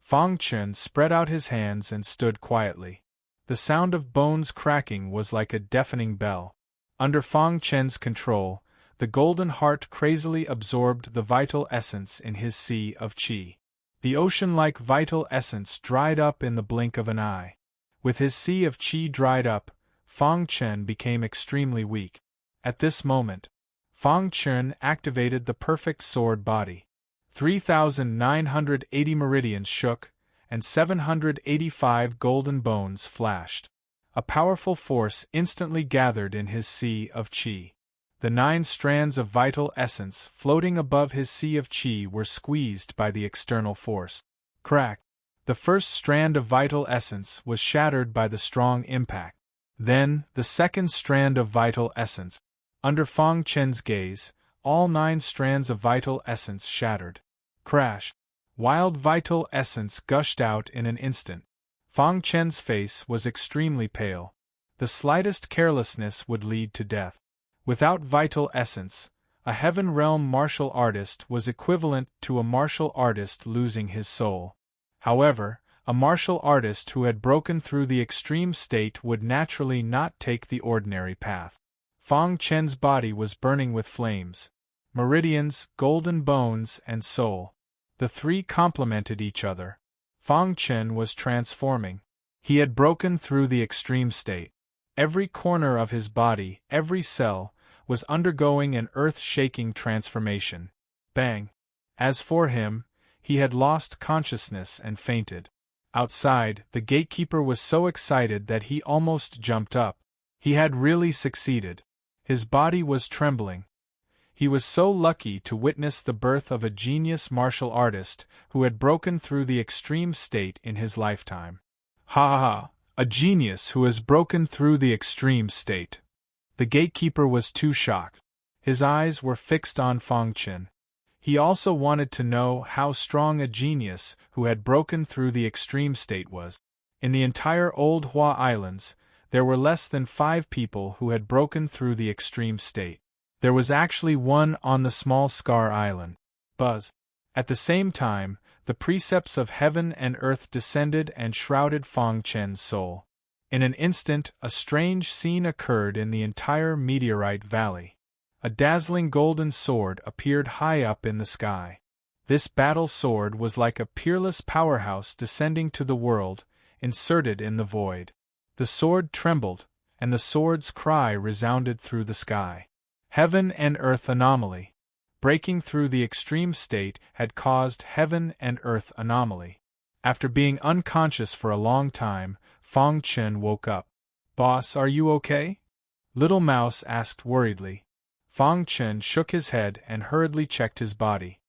Fang Chen spread out his hands and stood quietly. The sound of bones cracking was like a deafening bell. Under Fang Chen's control, the Golden Heart crazily absorbed the vital essence in his sea of qi. The ocean-like vital essence dried up in the blink of an eye. With his sea of qi dried up, Fang Chen became extremely weak. At this moment, Fang Chen activated the perfect sword body. 3,980 meridians shook, and 785 golden bones flashed. A powerful force instantly gathered in his sea of qi. The 9 strands of vital essence floating above his sea of qi were squeezed by the external force. Crack! The first strand of vital essence was shattered by the strong impact. Then, the second strand of vital essence. Under Fang Chen's gaze, all 9 strands of vital essence shattered. Crash! Wild vital essence gushed out in an instant. Fang Chen's face was extremely pale. The slightest carelessness would lead to death. Without vital essence, a heaven realm martial artist was equivalent to a martial artist losing his soul. However, a martial artist who had broken through the extreme state would naturally not take the ordinary path. Fang Chen's body was burning with flames. Meridians, golden bones, and soul. The 3 complemented each other. Fang Chen was transforming. He had broken through the extreme state. Every corner of his body, every cell, was undergoing an earth-shaking transformation. Bang! As for him, he had lost consciousness and fainted. Outside, the gatekeeper was so excited that he almost jumped up. He had really succeeded. His body was trembling. He was so lucky to witness the birth of a genius martial artist who had broken through the extreme state in his lifetime. Ha ha ha! A genius who has broken through the extreme state. The gatekeeper was too shocked. His eyes were fixed on Fang Chen. He also wanted to know how strong a genius who had broken through the extreme state was. In the entire Old Hua Islands, there were less than 5 people who had broken through the extreme state. There was actually one on the small Scar Island. Buzz. At the same time, the precepts of heaven and earth descended and shrouded Fang Chen's soul. In an instant, a strange scene occurred in the entire meteorite valley. A dazzling golden sword appeared high up in the sky. This battle sword was like a peerless powerhouse descending to the world, inserted in the void. The sword trembled, and the sword's cry resounded through the sky. Heaven and earth anomaly. Breaking through the extreme state had caused heaven and earth anomaly. After being unconscious for a long time, Fang Chen woke up. "Boss, are you okay?" Little Mouse asked worriedly. Fang Chen shook his head and hurriedly checked his body.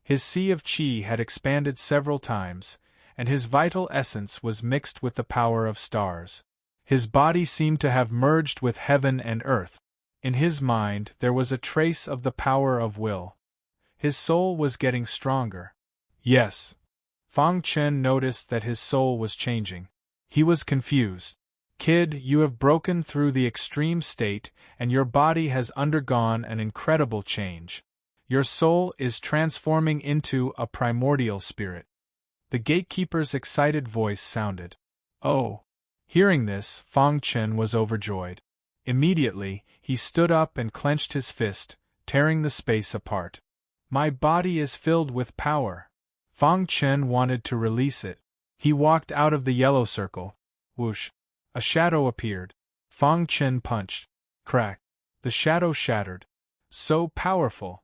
His sea of qi had expanded several times, and his vital essence was mixed with the power of stars. His body seemed to have merged with heaven and earth. In his mind there was a trace of the power of will. His soul was getting stronger. Yes. Fang Chen noticed that his soul was changing. He was confused. "Kid, you have broken through the extreme state, and your body has undergone an incredible change. Your soul is transforming into a primordial spirit." The gatekeeper's excited voice sounded. "Oh!" Hearing this, Fang Chen was overjoyed. Immediately, he stood up and clenched his fist, tearing the space apart. "My body is filled with power." Fang Chen wanted to release it. He walked out of the yellow circle. Whoosh! A shadow appeared. Fang Chen punched. Crack! The shadow shattered. So powerful!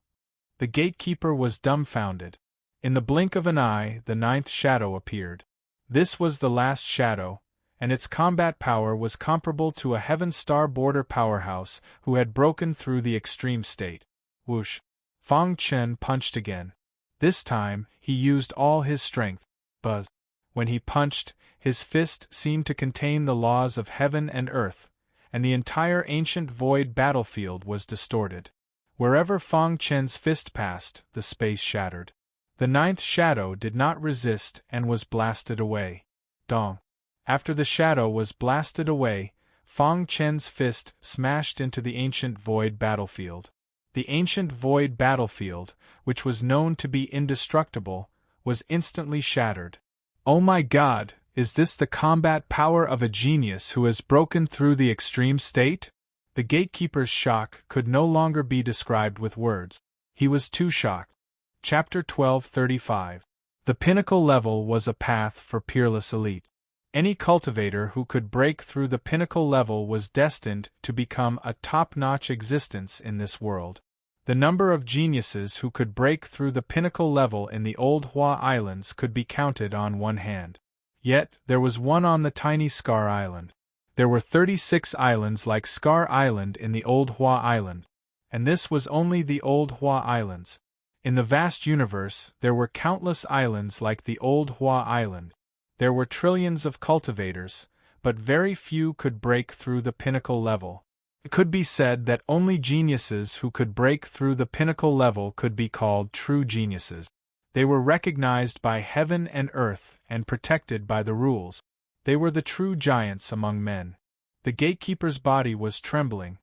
The gatekeeper was dumbfounded. In the blink of an eye, the 9th shadow appeared. This was the last shadow, and its combat power was comparable to a Heaven Star border powerhouse who had broken through the extreme state. Whoosh! Fang Chen punched again. This time, he used all his strength. Buzz! When he punched, his fist seemed to contain the laws of heaven and earth, and the entire ancient void battlefield was distorted. Wherever Fang Chen's fist passed, the space shattered. The 9th shadow did not resist and was blasted away. Dong! After the shadow was blasted away, Fang Chen's fist smashed into the ancient void battlefield. The ancient void battlefield, which was known to be indestructible, was instantly shattered. "Oh my God, is this the combat power of a genius who has broken through the extreme state?" The gatekeeper's shock could no longer be described with words. He was too shocked. Chapter 1235. The pinnacle level was a path for peerless elite. Any cultivator who could break through the pinnacle level was destined to become a top-notch existence in this world. The number of geniuses who could break through the pinnacle level in the old Hua Islands could be counted on one hand. Yet, there was one on the tiny Scar Island. There were 36 islands like Scar Island in the old Hua Island, and this was only the old Hua Islands. In the vast universe, there were countless islands like the old Hua Island. There were trillions of cultivators, but very few could break through the pinnacle level. It could be said that only geniuses who could break through the pinnacle level could be called true geniuses. They were recognized by heaven and earth and protected by the rules. They were the true giants among men. The gatekeeper's body was trembling.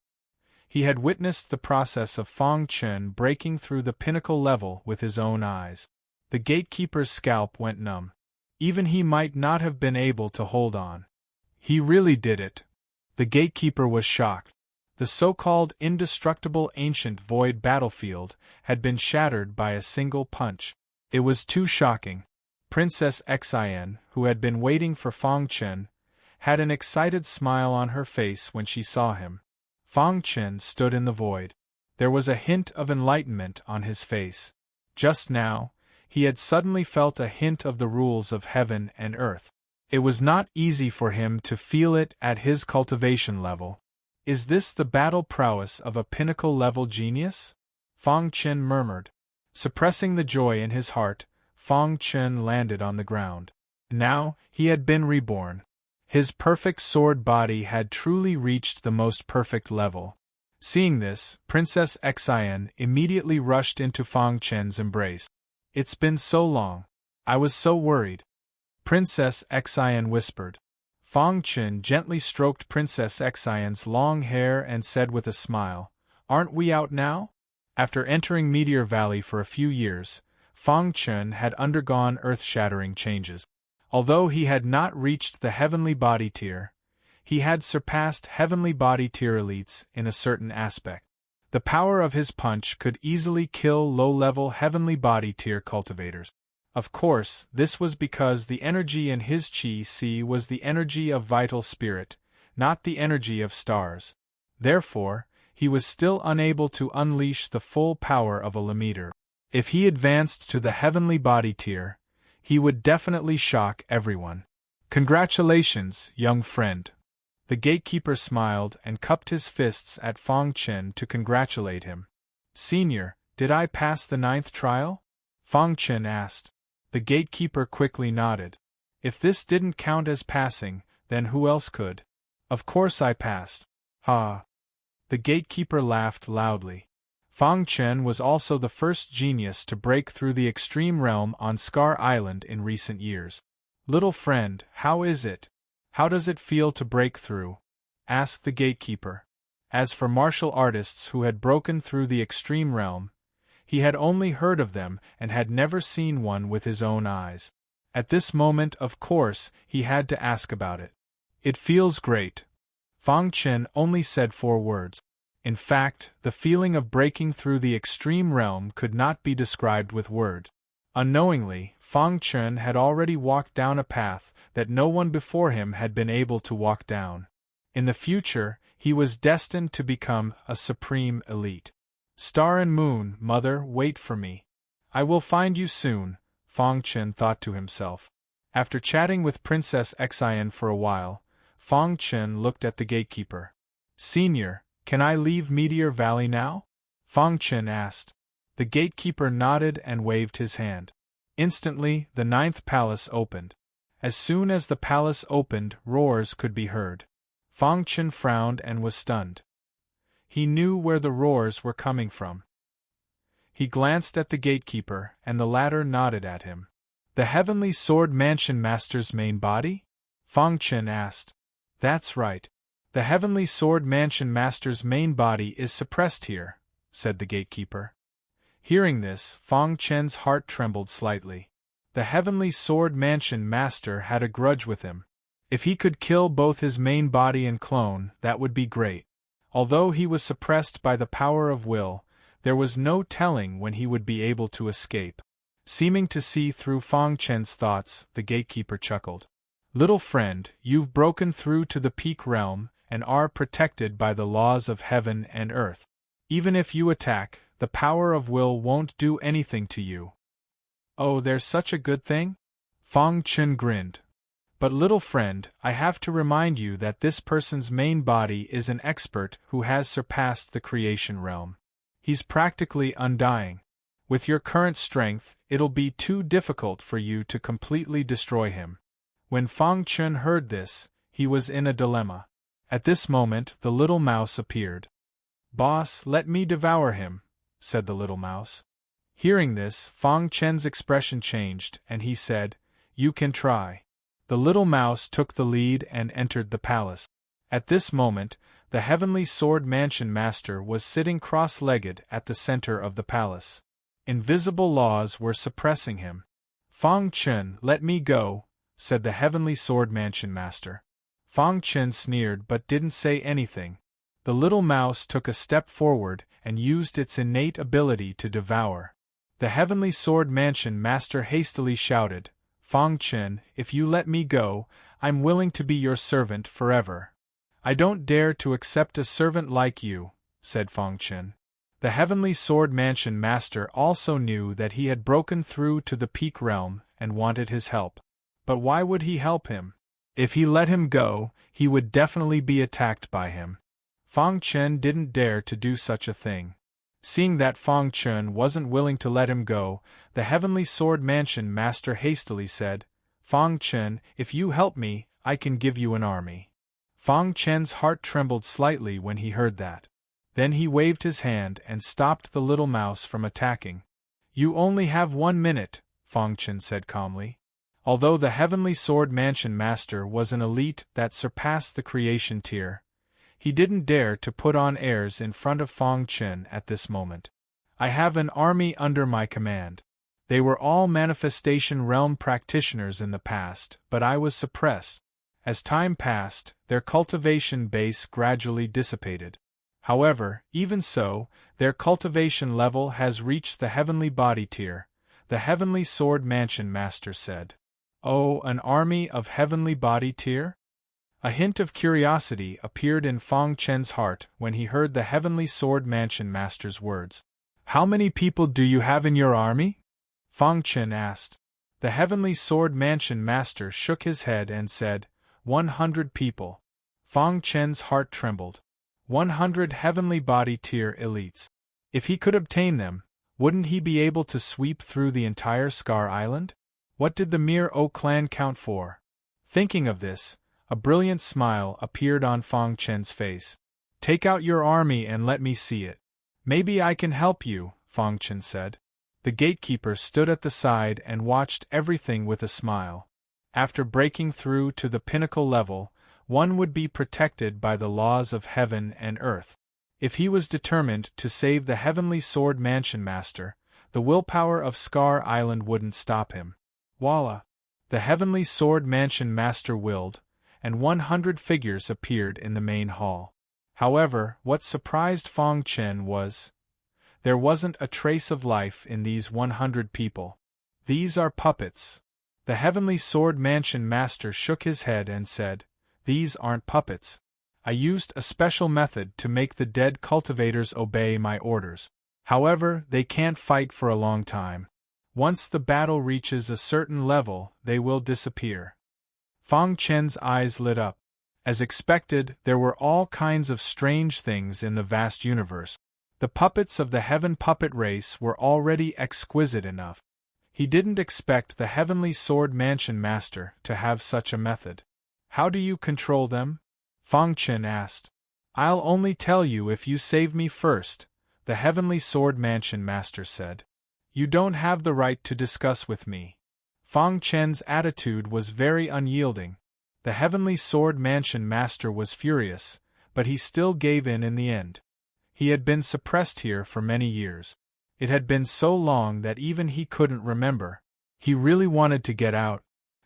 He had witnessed the process of Fang Chen breaking through the pinnacle level with his own eyes. The gatekeeper's scalp went numb. Even he might not have been able to hold on. He really did it. The gatekeeper was shocked. The so-called indestructible ancient void battlefield had been shattered by a single punch. It was too shocking. Princess Xin, who had been waiting for Fang Chen, had an excited smile on her face when she saw him. Fang Chen stood in the void. There was a hint of enlightenment on his face. Just now, he had suddenly felt a hint of the rules of heaven and earth. It was not easy for him to feel it at his cultivation level. "Is this the battle prowess of a pinnacle-level genius?" Fang Chen murmured. Suppressing the joy in his heart, Fang Chen landed on the ground. Now, he had been reborn. His perfect sword body had truly reached the most perfect level. Seeing this, Princess Xin immediately rushed into Fang Chen's embrace. "It's been so long. I was so worried." Princess Xin whispered. Fang Chen gently stroked Princess Xion's long hair and said with a smile, "Aren't we out now?" After entering Meteor Valley for a few years, Fang Chen had undergone earth-shattering changes. Although he had not reached the heavenly body tier, he had surpassed heavenly body tier elites in a certain aspect. The power of his punch could easily kill low-level heavenly body tier cultivators. Of course, this was because the energy in his Qi was the energy of vital spirit, not the energy of stars. Therefore, he was still unable to unleash the full power of a Lammeter. If he advanced to the heavenly body tier, he would definitely shock everyone. Congratulations, young friend. The gatekeeper smiled and cupped his fists at Fang Chen to congratulate him. Senior, did I pass the 9th trial? Fang Chen asked. The gatekeeper quickly nodded. If this didn't count as passing, then who else could? Of course I passed. Ha! The gatekeeper laughed loudly. Fang Chen was also the first genius to break through the extreme realm on Scar Island in recent years. Little friend, how is it? How does it feel to break through? Asked the gatekeeper. As for martial artists who had broken through the extreme realm, he had only heard of them and had never seen one with his own eyes. At this moment, of course, he had to ask about it. It feels great. Fang Chen only said 4 words. In fact, the feeling of breaking through the extreme realm could not be described with words. Unknowingly, Fang Chen had already walked down a path that no one before him had been able to walk down. In the future, he was destined to become a supreme elite. Star and Moon, Mother, wait for me. I will find you soon, Fang Chen thought to himself. After chatting with Princess Xian for a while, Fang Chen looked at the gatekeeper. Senior, can I leave Meteor Valley now? Fang Chen asked. The gatekeeper nodded and waved his hand. Instantly, the 9th palace opened. As soon as the palace opened, roars could be heard. Fang Chen frowned and was stunned. He knew where the roars were coming from. He glanced at the gatekeeper, and the latter nodded at him. The Heavenly Sword Mansion Master's main body? Fang Chen asked. That's right. The Heavenly Sword Mansion Master's main body is suppressed here, said the gatekeeper. Hearing this, Fang Chen's heart trembled slightly. The Heavenly Sword Mansion Master had a grudge with him. If he could kill both his main body and clone, that would be great. Although he was suppressed by the power of will, there was no telling when he would be able to escape. Seeming to see through Fang Chen's thoughts, the gatekeeper chuckled. Little friend, you've broken through to the peak realm and are protected by the laws of heaven and earth. Even if you attack, the power of will won't do anything to you. Oh, there's such a good thing? Fang Chen grinned. But little friend, I have to remind you that this person's main body is an expert who has surpassed the creation realm. He's practically undying. With your current strength, it'll be too difficult for you to completely destroy him. When Fang Chen heard this, he was in a dilemma. At this moment, the little mouse appeared. Boss, let me devour him, said the little mouse. Hearing this, Fang Chen's expression changed, and he said, You can try. The little mouse took the lead and entered the palace. At this moment, the Heavenly Sword Mansion Master was sitting cross-legged at the center of the palace. Invisible laws were suppressing him. Fang Chen, let me go, said the Heavenly Sword Mansion Master. Fang Chen sneered but didn't say anything. The little mouse took a step forward and used its innate ability to devour. The Heavenly Sword Mansion Master hastily shouted, Fang Chen, if you let me go, I'm willing to be your servant forever. I don't dare to accept a servant like you, said Fang Chen. The Heavenly Sword Mansion Master also knew that he had broken through to the peak realm and wanted his help. But why would he help him? If he let him go, he would definitely be attacked by him. Fang Chen didn't dare to do such a thing. Seeing that Fang Chen wasn't willing to let him go, the Heavenly Sword Mansion Master hastily said, Fang Chen, if you help me, I can give you an army. Fang Chen's heart trembled slightly when he heard that. Then he waved his hand and stopped the little mouse from attacking. You only have 1 minute, Fang Chen said calmly. Although the Heavenly Sword Mansion Master was an elite that surpassed the creation tier, he didn't dare to put on airs in front of Fang Chen at this moment. I have an army under my command. They were all manifestation realm practitioners in the past, but I was suppressed. As time passed, their cultivation base gradually dissipated. However, even so, their cultivation level has reached the heavenly body tier, the heavenly sword mansion master said. Oh, an army of heavenly body tier? A hint of curiosity appeared in Fang Chen's heart when he heard the heavenly sword mansion master's words. How many people do you have in your army? Fang Chen asked. The heavenly sword mansion master shook his head and said, 100 people. Fang Chen's heart trembled. 100 heavenly body tier elites. If he could obtain them, wouldn't he be able to sweep through the entire Scar Island? What did the mere O clan count for? Thinking of this, a brilliant smile appeared on Fang Chen's face. Take out your army and let me see it. Maybe I can help you, Fang Chen said. The gatekeeper stood at the side and watched everything with a smile. After breaking through to the pinnacle level, one would be protected by the laws of heaven and earth. If he was determined to save the heavenly sword mansion master, the willpower of Scar Island wouldn't stop him. Voila! The heavenly sword mansion master willed, and 100 figures appeared in the main hall. However, what surprised Fang Chen was, there wasn't a trace of life in these 100 people. These are puppets. The heavenly sword mansion master shook his head and said, These aren't puppets. I used a special method to make the dead cultivators obey my orders. However, they can't fight for a long time. Once the battle reaches a certain level, they will disappear. Fang Chen's eyes lit up. As expected, there were all kinds of strange things in the vast universe. The puppets of the Heaven puppet race were already exquisite enough. He didn't expect the heavenly sword mansion master to have such a method. How do you control them? Fang Chen asked. I'll only tell you if you save me first, the heavenly sword mansion master said. You don't have the right to discuss with me. Fang Chen's attitude was very unyielding. The heavenly sword mansion master was furious, but he still gave in the end. He had been suppressed here for many years. It had been so long that even he couldn't remember. He really wanted to get out.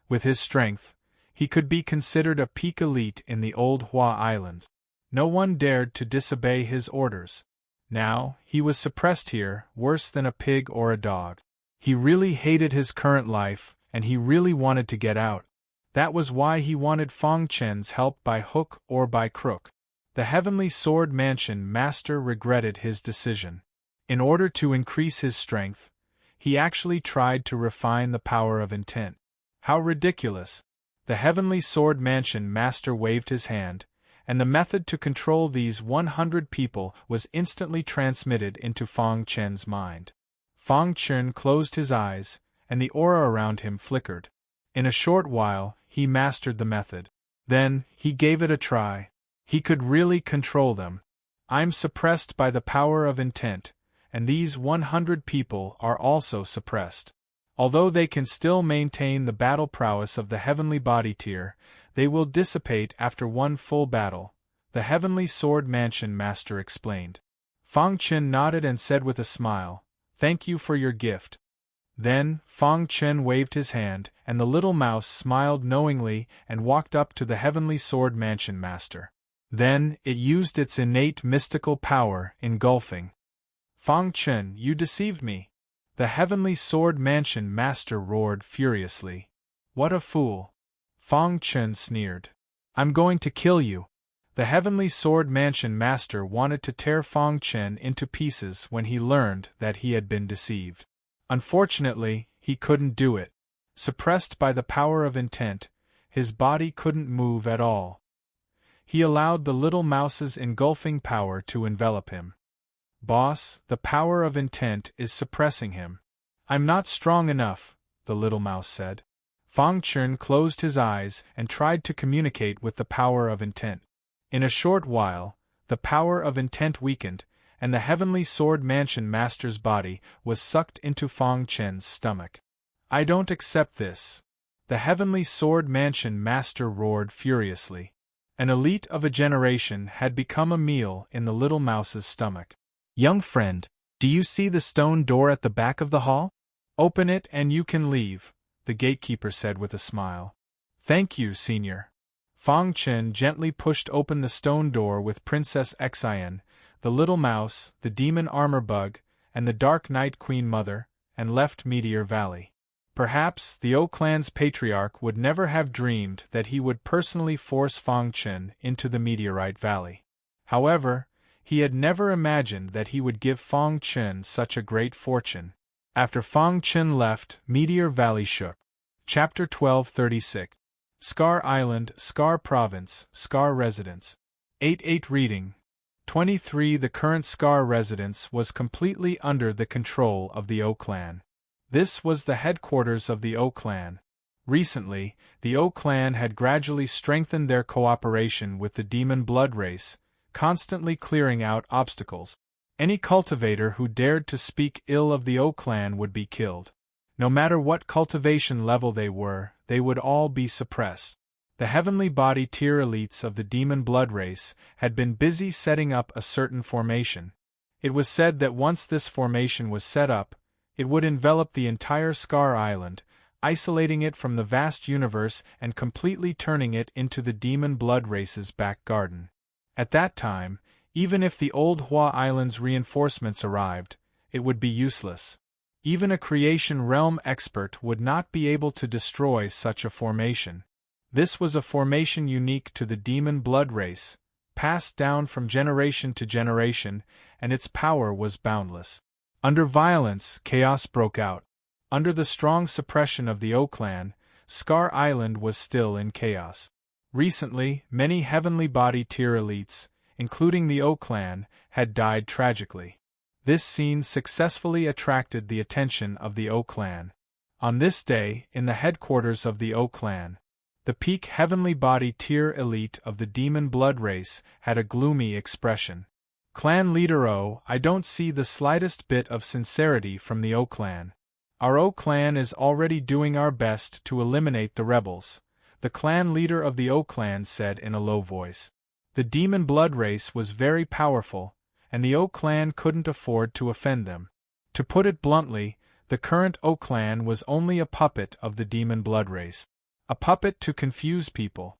With his strength, he could be considered a peak elite in the old Hua Islands. No one dared to disobey his orders. Now, he was suppressed here, worse than a pig or a dog. He really hated his current life, and he really wanted to get out. That was why he wanted Fang Chen's help by hook or by crook. The heavenly sword mansion master regretted his decision. In order to increase his strength, he actually tried to refine the power of intent. How ridiculous! The heavenly sword mansion master waved his hand, and the method to control these 100 people was instantly transmitted into Fang Chen's mind. Fang Chen closed his eyes, and the aura around him flickered. In a short while, he mastered the method. Then, he gave it a try. He could really control them. I'm suppressed by the power of intent, and these 100 people are also suppressed. Although they can still maintain the battle prowess of the heavenly body tier, they will dissipate after one full battle, the heavenly sword mansion master explained. Fang Chen nodded and said with a smile, Thank you for your gift. Then, Fang Chen waved his hand, and the little mouse smiled knowingly and walked up to the heavenly sword mansion master. Then, it used its innate mystical power, engulfing. Fang Chen, you deceived me. The heavenly sword mansion master roared furiously. What a fool! Fang Chen sneered. I'm going to kill you. The heavenly sword mansion master wanted to tear Fang Chen into pieces when he learned that he had been deceived. Unfortunately, he couldn't do it. Suppressed by the power of intent, his body couldn't move at all. He allowed the little mouse's engulfing power to envelop him. Boss, the power of intent is suppressing him. I'm not strong enough, the little mouse said. Fang Chen closed his eyes and tried to communicate with the power of intent. In a short while, the power of intent weakened, and the heavenly sword mansion master's body was sucked into Fang Chen's stomach. I don't accept this. The heavenly sword mansion master roared furiously. An elite of a generation had become a meal in the little mouse's stomach. Young friend, do you see the stone door at the back of the hall? Open it and you can leave, the gatekeeper said with a smile. Thank you, Senior. Fang Chen gently pushed open the stone door with Princess Xian, the little mouse, the demon armor bug, and the Dark Night Queen Mother, and left Meteor Valley. Perhaps the O clan's patriarch would never have dreamed that he would personally force Fang Chen into the Meteorite Valley. However, he had never imagined that he would give Fang Chen such a great fortune. After Fang Chen left, Meteor Valley shook. Chapter 1236. Scar Island, Scar Province, Scar Residence. 8-8 Reading. 23 The current Scar residence was completely under the control of the O clan. This was the headquarters of the O clan. Recently, the O clan had gradually strengthened their cooperation with the demon blood race, constantly clearing out obstacles. Any cultivator who dared to speak ill of the O clan would be killed. No matter what cultivation level they were, they would all be suppressed. The heavenly body tier elites of the demon blood race had been busy setting up a certain formation. It was said that once this formation was set up, it would envelop the entire Scar Island, isolating it from the vast universe and completely turning it into the demon blood race's back garden. At that time, even if the old Hua Island's reinforcements arrived, it would be useless. Even a creation realm expert would not be able to destroy such a formation. This was a formation unique to the demon blood race, passed down from generation to generation, and its power was boundless. Under violence, chaos broke out. Under the strong suppression of the O clan, Scar Island was still in chaos. Recently, many heavenly body tier elites, including the O clan, had died tragically. This scene successfully attracted the attention of the O clan. On this day, in the headquarters of the O clan, the peak heavenly body tier elite of the demon blood race had a gloomy expression. Clan leader O, I don't see the slightest bit of sincerity from the O clan. Our O clan is already doing our best to eliminate the rebels, the clan leader of the O clan said in a low voice. The demon blood race was very powerful, and the O clan couldn't afford to offend them. To put it bluntly, the current O clan was only a puppet of the demon blood race. A puppet to confuse people.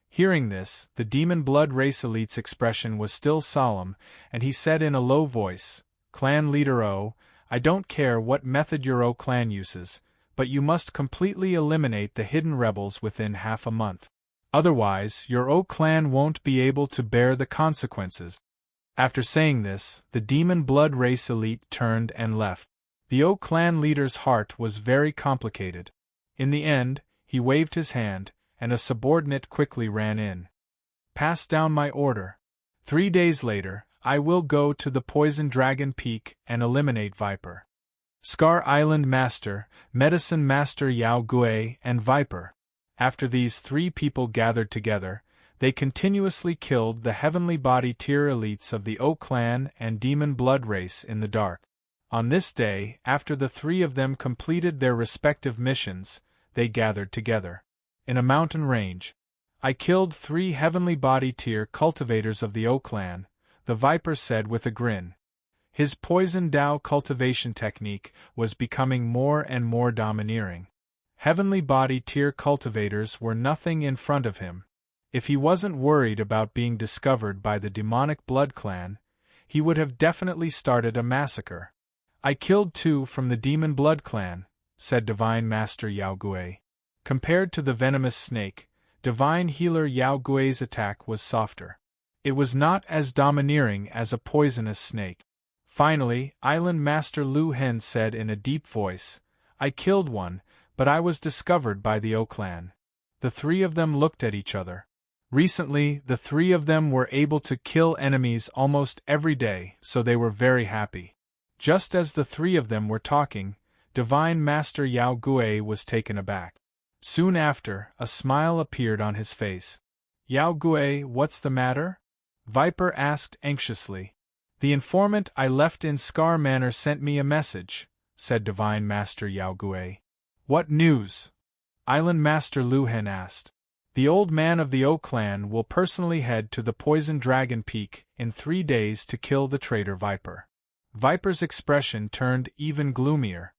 Hearing this, the demon blood race elite's expression was still solemn, and he said in a low voice, Clan leader O, I don't care what method your O clan uses, but you must completely eliminate the hidden rebels within half a month. Otherwise, your O clan won't be able to bear the consequences. After saying this, the demon blood race elite turned and left. The O clan leader's heart was very complicated. In the end, he waved his hand, and a subordinate quickly ran in. Pass down my order. 3 days later, I will go to the Poison Dragon Peak and eliminate Viper. Scar Island Master, Medicine Master Yao Gui, and Viper. After these 3 people gathered together, they continuously killed the heavenly body tier elites of the O clan and demon blood race in the dark. On this day, after the 3 of them completed their respective missions, they gathered together. In a mountain range. I killed 3 heavenly body tier cultivators of the O clan, the Viper said with a grin. His poison Dao cultivation technique was becoming more and more domineering. Heavenly body tier cultivators were nothing in front of him. If he wasn't worried about being discovered by the demonic blood clan, he would have definitely started a massacre. I killed 2 from the demon blood clan, said Divine Master Yao Gui. Compared to the venomous snake, Divine Healer Yao Gui's attack was softer. It was not as domineering as a poisonous snake. Finally, Island Master Lu Hen said in a deep voice, I killed 1, but I was discovered by the O clan. The 3 of them looked at each other. Recently, the 3 of them were able to kill enemies almost every day, so they were very happy. Just as the 3 of them were talking, Divine Master Yao Gui was taken aback. Soon after, a smile appeared on his face. Yao Gui, what's the matter? Viper asked anxiously. The informant I left in Scar Manor sent me a message, said Divine Master Yao Gui. What news? Island Master Lu Hen asked. The old man of the O clan will personally head to the Poison Dragon Peak in 3 days to kill the traitor Viper. Viper's expression turned even gloomier.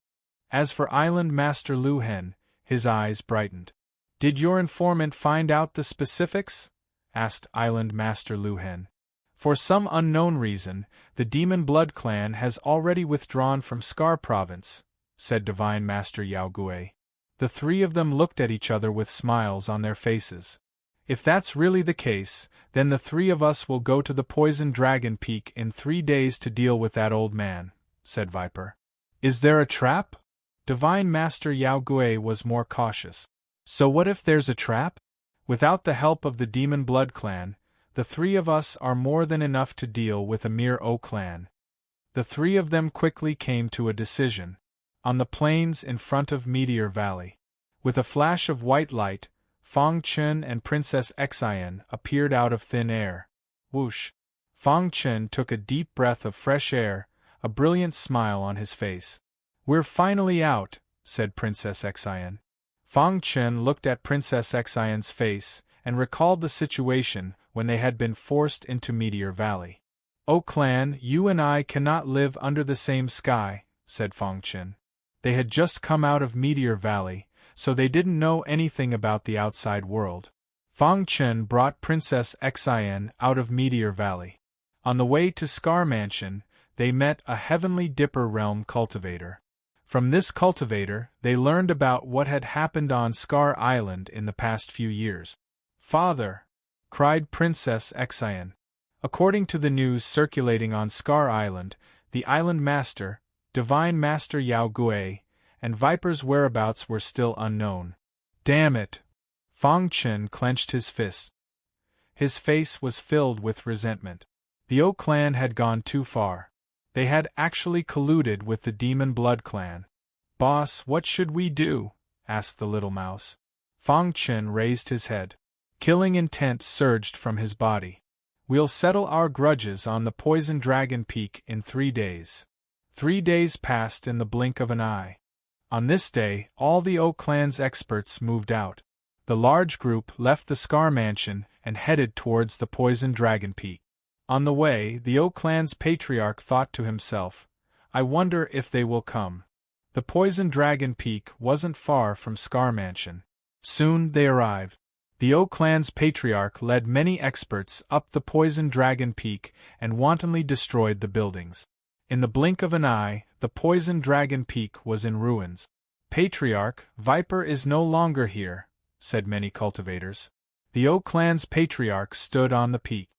As for Island Master Lu Hen, his eyes brightened. "Did your informant find out the specifics?" asked Island Master Lu Hen. "For some unknown reason, the Demon Blood Clan has already withdrawn from Scar Province," said Divine Master Yao Gui. The three of them looked at each other with smiles on their faces. "If that's really the case, then the three of us will go to the Poison Dragon Peak in 3 days to deal with that old man," said Viper. "Is there a trap?" Divine Master Yao Gui was more cautious. "So what if there's a trap? Without the help of the Demon Blood Clan, the three of us are more than enough to deal with a mere O clan." The three of them quickly came to a decision. On the plains in front of Meteor Valley, with a flash of white light, Fang Chen and Princess Xian appeared out of thin air. Whoosh! Fang Chen took a deep breath of fresh air, a brilliant smile on his face. "We're finally out," said Princess Xian. Fang Chen looked at Princess Xian's face and recalled the situation when they had been forced into Meteor Valley. "O clan, you and I cannot live under the same sky," said Fang Chen. They had just come out of Meteor Valley, so they didn't know anything about the outside world. Fang Chen brought Princess Xian out of Meteor Valley. On the way to Scar Mansion, they met a Heavenly Dipper Realm cultivator. From this cultivator, they learned about what had happened on Scar Island in the past few years. "Father!" cried Princess Xian. According to the news circulating on Scar Island, the island master, Divine Master Yao Gui, and Viper's whereabouts were still unknown. "Damn it!" Fang Chen clenched his fist. His face was filled with resentment. The O clan had gone too far. They had actually colluded with the Demon Blood Clan. "Boss, what should we do?" asked the little mouse. Fang Chen raised his head. Killing intent surged from his body. "We'll settle our grudges on the Poison Dragon Peak in 3 days. 3 days passed in the blink of an eye. On this day, all the O clan's experts moved out. The large group left the Scar Mansion and headed towards the Poison Dragon Peak. On the way, the O clan's patriarch thought to himself, "I wonder if they will come." The Poison Dragon Peak wasn't far from Scar Mansion. Soon they arrived. The O clan's patriarch led many experts up the Poison Dragon Peak and wantonly destroyed the buildings. In the blink of an eye, the Poison Dragon Peak was in ruins. "Patriarch, Viper is no longer here," said many cultivators. The O clan's patriarch stood on the peak.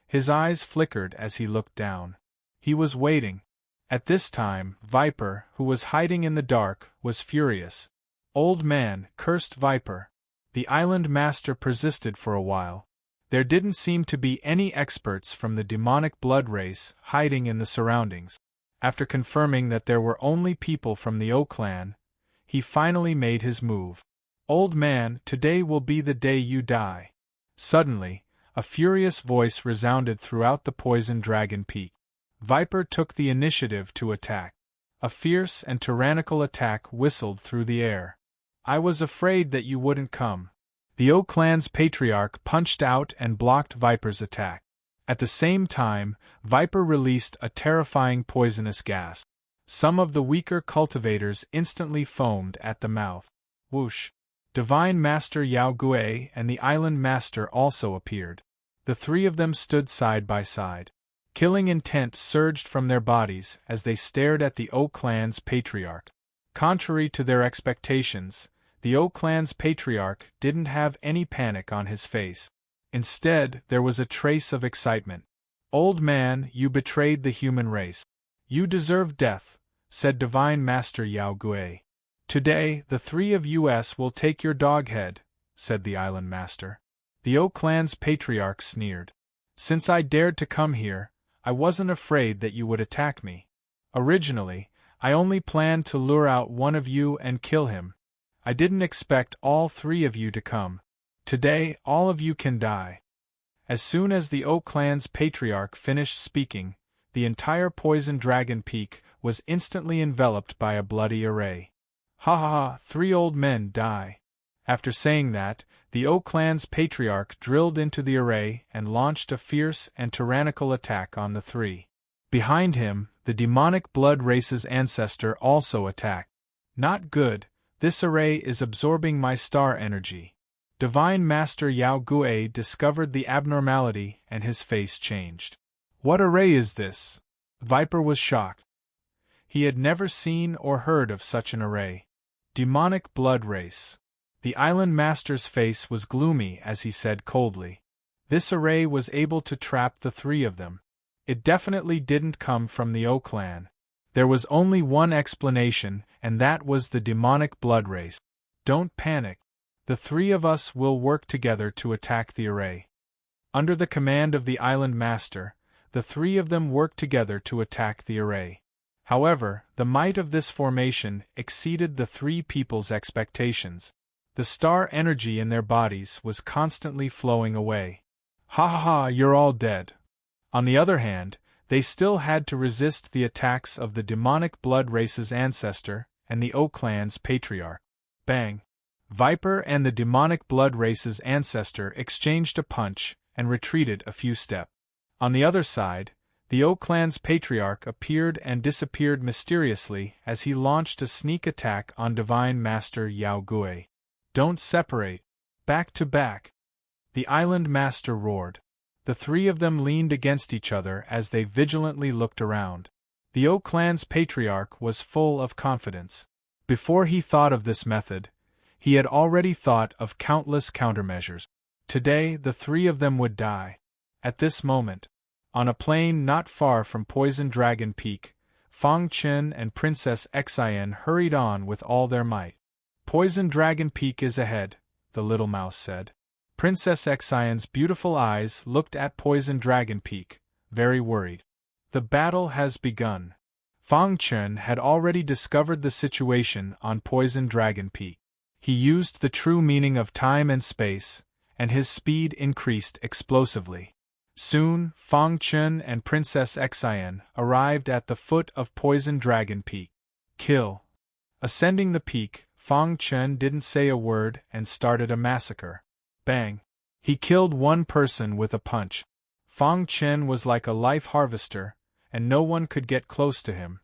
His eyes flickered as he looked down. He was waiting. At this time, Viper, who was hiding in the dark, was furious. "Old man," cursed Viper. The island master persisted for a while. There didn't seem to be any experts from the demonic blood race hiding in the surroundings. After confirming that there were only people from the O clan, he finally made his move. "Old man, today will be the day you die." Suddenly, a furious voice resounded throughout the Poison Dragon Peak. Viper took the initiative to attack. A fierce and tyrannical attack whistled through the air. "I was afraid that you wouldn't come." The O clan's patriarch punched out and blocked Viper's attack. At the same time, Viper released a terrifying poisonous gas. Some of the weaker cultivators instantly foamed at the mouth. Whoosh! Divine Master Yao Gui and the Island Master also appeared. The three of them stood side by side. Killing intent surged from their bodies as they stared at the O clan's patriarch. Contrary to their expectations, the O clan's patriarch didn't have any panic on his face. Instead, there was a trace of excitement. "Old man, you betrayed the human race. You deserve death," said Divine Master Yao Gui. "Today, the three of us will take your dog head," said the Island Master. The O clan's patriarch sneered. "Since I dared to come here, I wasn't afraid that you would attack me. Originally, I only planned to lure out one of you and kill him. I didn't expect all 3 of you to come. Today, all of you can die." As soon as the O clan's patriarch finished speaking, the entire Poison Dragon Peak was instantly enveloped by a bloody array. "Ha ha ha, 3 old men die." After saying that, the O clan's patriarch drilled into the array and launched a fierce and tyrannical attack on the 3. Behind him, the demonic blood race's ancestor also attacked. Not good, this array is absorbing my star energy. Divine Master Yao Gui discovered the abnormality and his face changed. What array is this? Viper was shocked. He had never seen or heard of such an array. Demonic blood race. The island master's face was gloomy as he said coldly. This array was able to trap the three of them. It definitely didn't come from the O clan. There was only one explanation, and that was the demonic blood race. Don't panic. The three of us will work together to attack the array. Under the command of the island master, the three of them worked together to attack the array. However, the might of this formation exceeded the three people's expectations. The star energy in their bodies was constantly flowing away. Ha ha ha, you're all dead. On the other hand, they still had to resist the attacks of the demonic blood race's ancestor and the O clan's patriarch. Bang! Viper and the demonic blood race's ancestor exchanged a punch and retreated a few steps. On the other side, the O clan's patriarch appeared and disappeared mysteriously as he launched a sneak attack on Divine Master Yao Gui. Don't separate. Back to back. The island master roared. The three of them leaned against each other as they vigilantly looked around. The O clan's patriarch was full of confidence. Before he thought of this method, he had already thought of countless countermeasures. Today the three of them would die. At this moment, on a plain not far from Poison Dragon Peak, Fang Chen and Princess Xian hurried on with all their might. Poison Dragon Peak is ahead, the little mouse said. Princess Xian's beautiful eyes looked at Poison Dragon Peak, very worried. The battle has begun. Fang Chen had already discovered the situation on Poison Dragon Peak. He used the true meaning of time and space, and his speed increased explosively. Soon, Fang Chen and Princess Xian arrived at the foot of Poison Dragon Peak. Kill. Ascending the peak, Fang Chen didn't say a word and started a massacre. Bang! He killed one person with a punch. Fang Chen was like a life harvester, and no one could get close to him.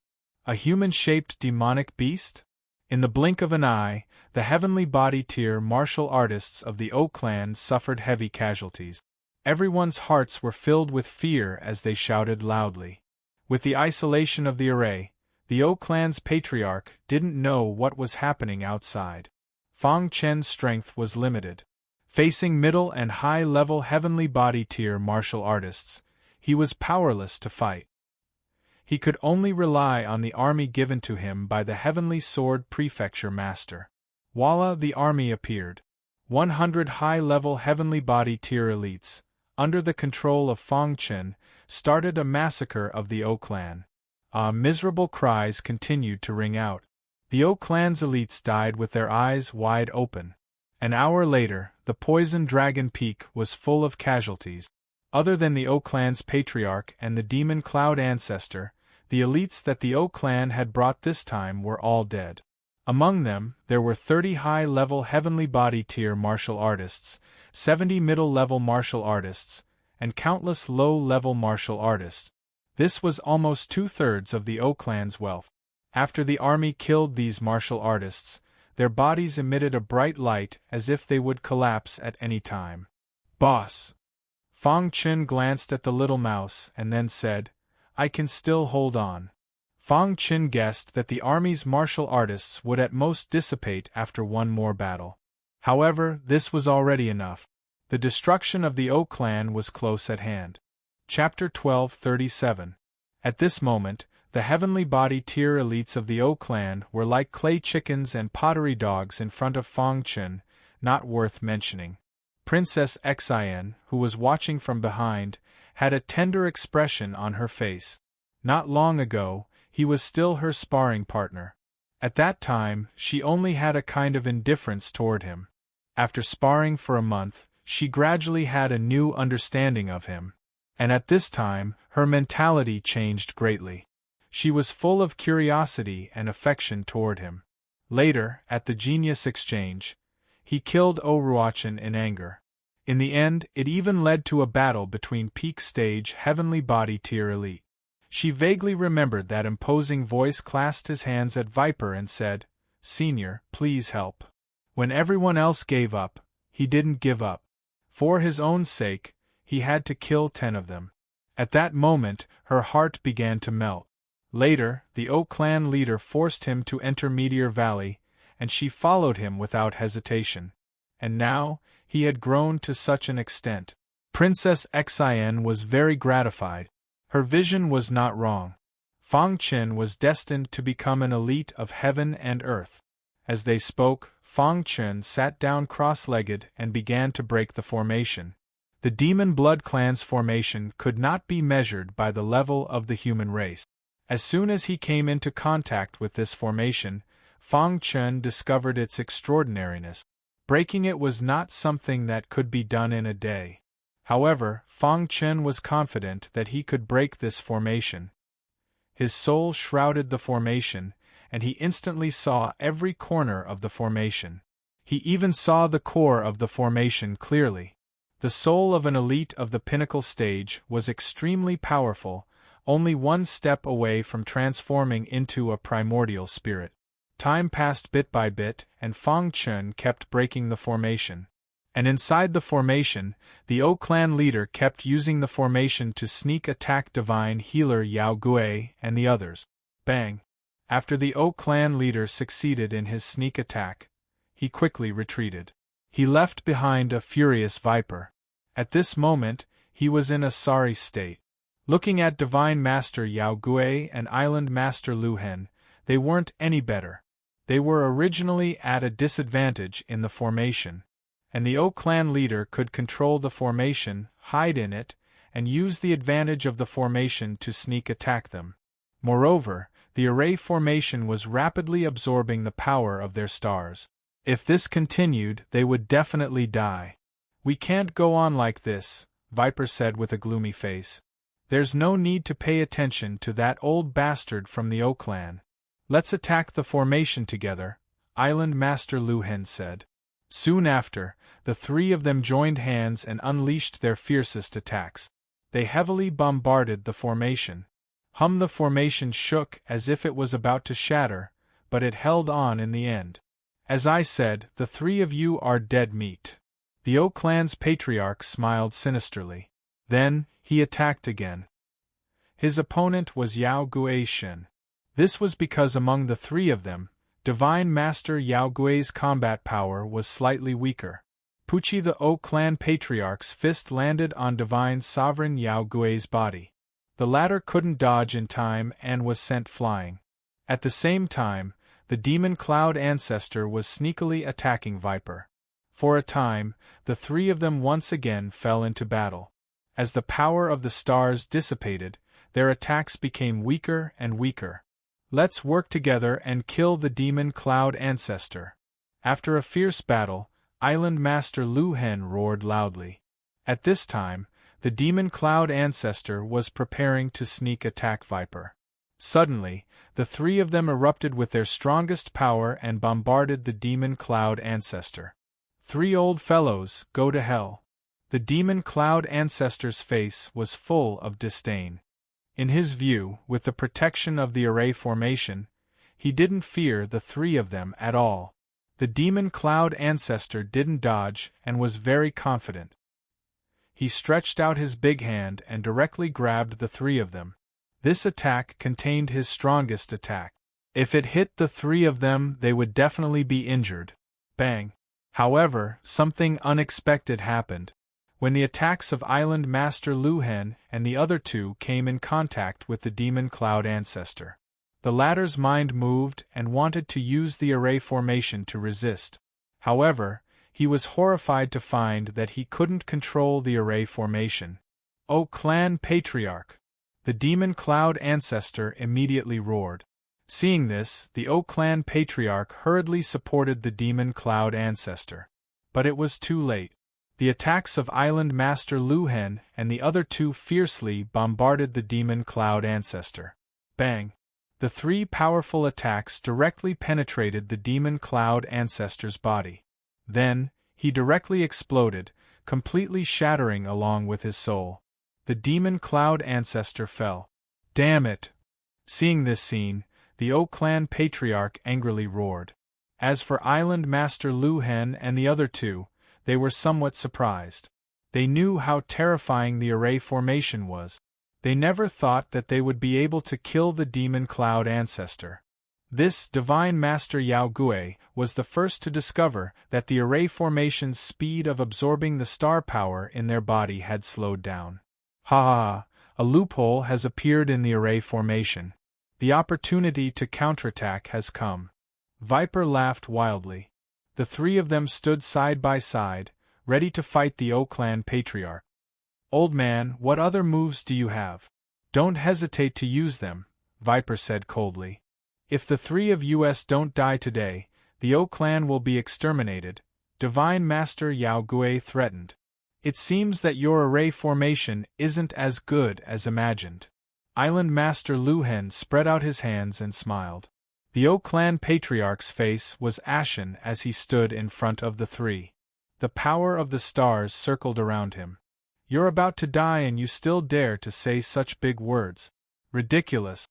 A human-shaped demonic beast? In the blink of an eye, the heavenly body tier martial artists of the O clan suffered heavy casualties. Everyone's hearts were filled with fear as they shouted loudly. With the isolation of the array, the O clan's patriarch didn't know what was happening outside. Fang Chen's strength was limited. Facing middle and high-level heavenly body tier martial artists, he was powerless to fight. He could only rely on the army given to him by the Heavenly Sword Prefecture Master. Voila, the army appeared. 100 high-level heavenly body tier elites, under the control of Fang Chen, started a massacre of the O clan. Miserable cries continued to ring out. The O clan's elites died with their eyes wide open. An hour later, the Poison Dragon Peak was full of casualties. Other than the O clan's patriarch and the Demon Cloud ancestor, the elites that the O clan had brought this time were all dead. Among them, there were 30 high-level heavenly body tier martial artists, 70 middle-level martial artists, and countless low-level martial artists. This was almost 2/3 of the O clan's wealth. After the army killed these martial artists, their bodies emitted a bright light as if they would collapse at any time. Boss! Fang Chen glanced at the little mouse and then said, I can still hold on. Fang Chen guessed that the army's martial artists would at most dissipate after one more battle. However, this was already enough. The destruction of the O clan was close at hand. Chapter 12:37. At this moment, the heavenly body tier elites of the O clan were like clay chickens and pottery dogs in front of Fang Chen, not worth mentioning. Princess Xian, who was watching from behind, had a tender expression on her face. Not long ago, he was still her sparring partner. At that time, she only had a kind of indifference toward him. After sparring for a month, she gradually had a new understanding of him. And at this time, her mentality changed greatly. She was full of curiosity and affection toward him. Later, at the Genius Exchange, he killed Oruachan in anger. In the end, it even led to a battle between peak stage heavenly body tier elite. She vaguely remembered that imposing voice clasped his hands at Viper and said, "Senior, please help." When everyone else gave up, he didn't give up. For his own sake, he had to kill 10 of them. At that moment, her heart began to melt. Later, the O clan leader forced him to enter Meteor Valley, and she followed him without hesitation. And now, he had grown to such an extent. Princess Xin was very gratified. Her vision was not wrong. Fang Chen was destined to become an elite of heaven and earth. As they spoke, Fang Chen sat down cross-legged and began to break the formation. The Demon Blood Clan's formation could not be measured by the level of the human race. As soon as he came into contact with this formation, Fang Chen discovered its extraordinariness. Breaking it was not something that could be done in a day. However, Fang Chen was confident that he could break this formation. His soul shrouded the formation, and he instantly saw every corner of the formation. He even saw the core of the formation clearly. The soul of an elite of the pinnacle stage was extremely powerful, only one step away from transforming into a primordial spirit. Time passed bit by bit, and Fang Chen kept breaking the formation. And inside the formation, the O clan leader kept using the formation to sneak attack divine healer Yao Gui and the others. Bang! After the O clan leader succeeded in his sneak attack, he quickly retreated. He left behind a furious viper. At this moment, he was in a sorry state. Looking at Divine Master Yao Gui and Island Master Lu Hen, they weren't any better. They were originally at a disadvantage in the formation, and the O clan leader could control the formation, hide in it, and use the advantage of the formation to sneak attack them. Moreover, the array formation was rapidly absorbing the power of their stars. If this continued, they would definitely die. "We can't go on like this," Viper said with a gloomy face. "There's no need to pay attention to that old bastard from the O clan. Let's attack the formation together," Island Master Lu Hen said. Soon after, the 3 of them joined hands and unleashed their fiercest attacks. They heavily bombarded the formation. The formation shook as if it was about to shatter, but it held on in the end. "As I said, the 3 of you are dead meat." The O clan's patriarch smiled sinisterly. Then, he attacked again. His opponent was Yao Gui Shen. This was because among the 3 of them, Divine Master Yao Gui's combat power was slightly weaker. Pucci the O clan patriarch's fist landed on Divine Sovereign Yao Gui's body. The latter couldn't dodge in time and was sent flying. At the same time, the Demon Cloud Ancestor was sneakily attacking Viper. For a time, the 3 of them once again fell into battle. As the power of the stars dissipated, their attacks became weaker and weaker. "Let's work together and kill the Demon Cloud Ancestor." After a fierce battle, Island Master Lu Hen roared loudly. At this time, the Demon Cloud Ancestor was preparing to sneak attack Viper. Suddenly, the 3 of them erupted with their strongest power and bombarded the Demon Cloud Ancestor. "3 old fellows, go to hell." The Demon Cloud Ancestor's face was full of disdain. In his view, with the protection of the array formation, he didn't fear the 3 of them at all. The Demon Cloud Ancestor didn't dodge and was very confident. He stretched out his big hand and directly grabbed the 3 of them. This attack contained his strongest attack. If it hit the 3 of them, they would definitely be injured. Bang! However, something unexpected happened. When the attacks of Island Master Lu Hen and the other 2 came in contact with the Demon Cloud Ancestor, the latter's mind moved and wanted to use the array formation to resist. However, he was horrified to find that he couldn't control the array formation. "O Clan Patriarch!" The Demon Cloud Ancestor immediately roared. Seeing this, the O Clan Patriarch hurriedly supported the Demon Cloud Ancestor. But it was too late. The attacks of Island Master Lu Hen and the other 2 fiercely bombarded the Demon Cloud Ancestor. Bang! The 3 powerful attacks directly penetrated the Demon Cloud Ancestor's body. Then, he directly exploded, completely shattering along with his soul. The Demon Cloud Ancestor fell. "Damn it!" Seeing this scene, the O Clan Patriarch angrily roared. As for Island Master Lu Hen and the other two, they were somewhat surprised. They knew how terrifying the array formation was. They never thought that they would be able to kill the demon cloud ancestor. This Divine Master Yao Gui was the first to discover that the array formation's speed of absorbing the star power in their body had slowed down. Ha ha ha, a loophole has appeared in the array formation. The opportunity to counterattack has come. Viper laughed wildly. The three of them stood side by side, ready to fight the O-Clan Patriarch. Old man, what other moves do you have? Don't hesitate to use them, Viper said coldly. If the three of us don't die today, the O-Clan will be exterminated, Divine Master Yao Gui threatened. It seems that your array formation isn't as good as imagined. Island Master Lu Hen spread out his hands and smiled. The O-Clan Patriarch's face was ashen as he stood in front of the three. The power of the stars circled around him. You're about to die and you still dare to say such big words. Ridiculous.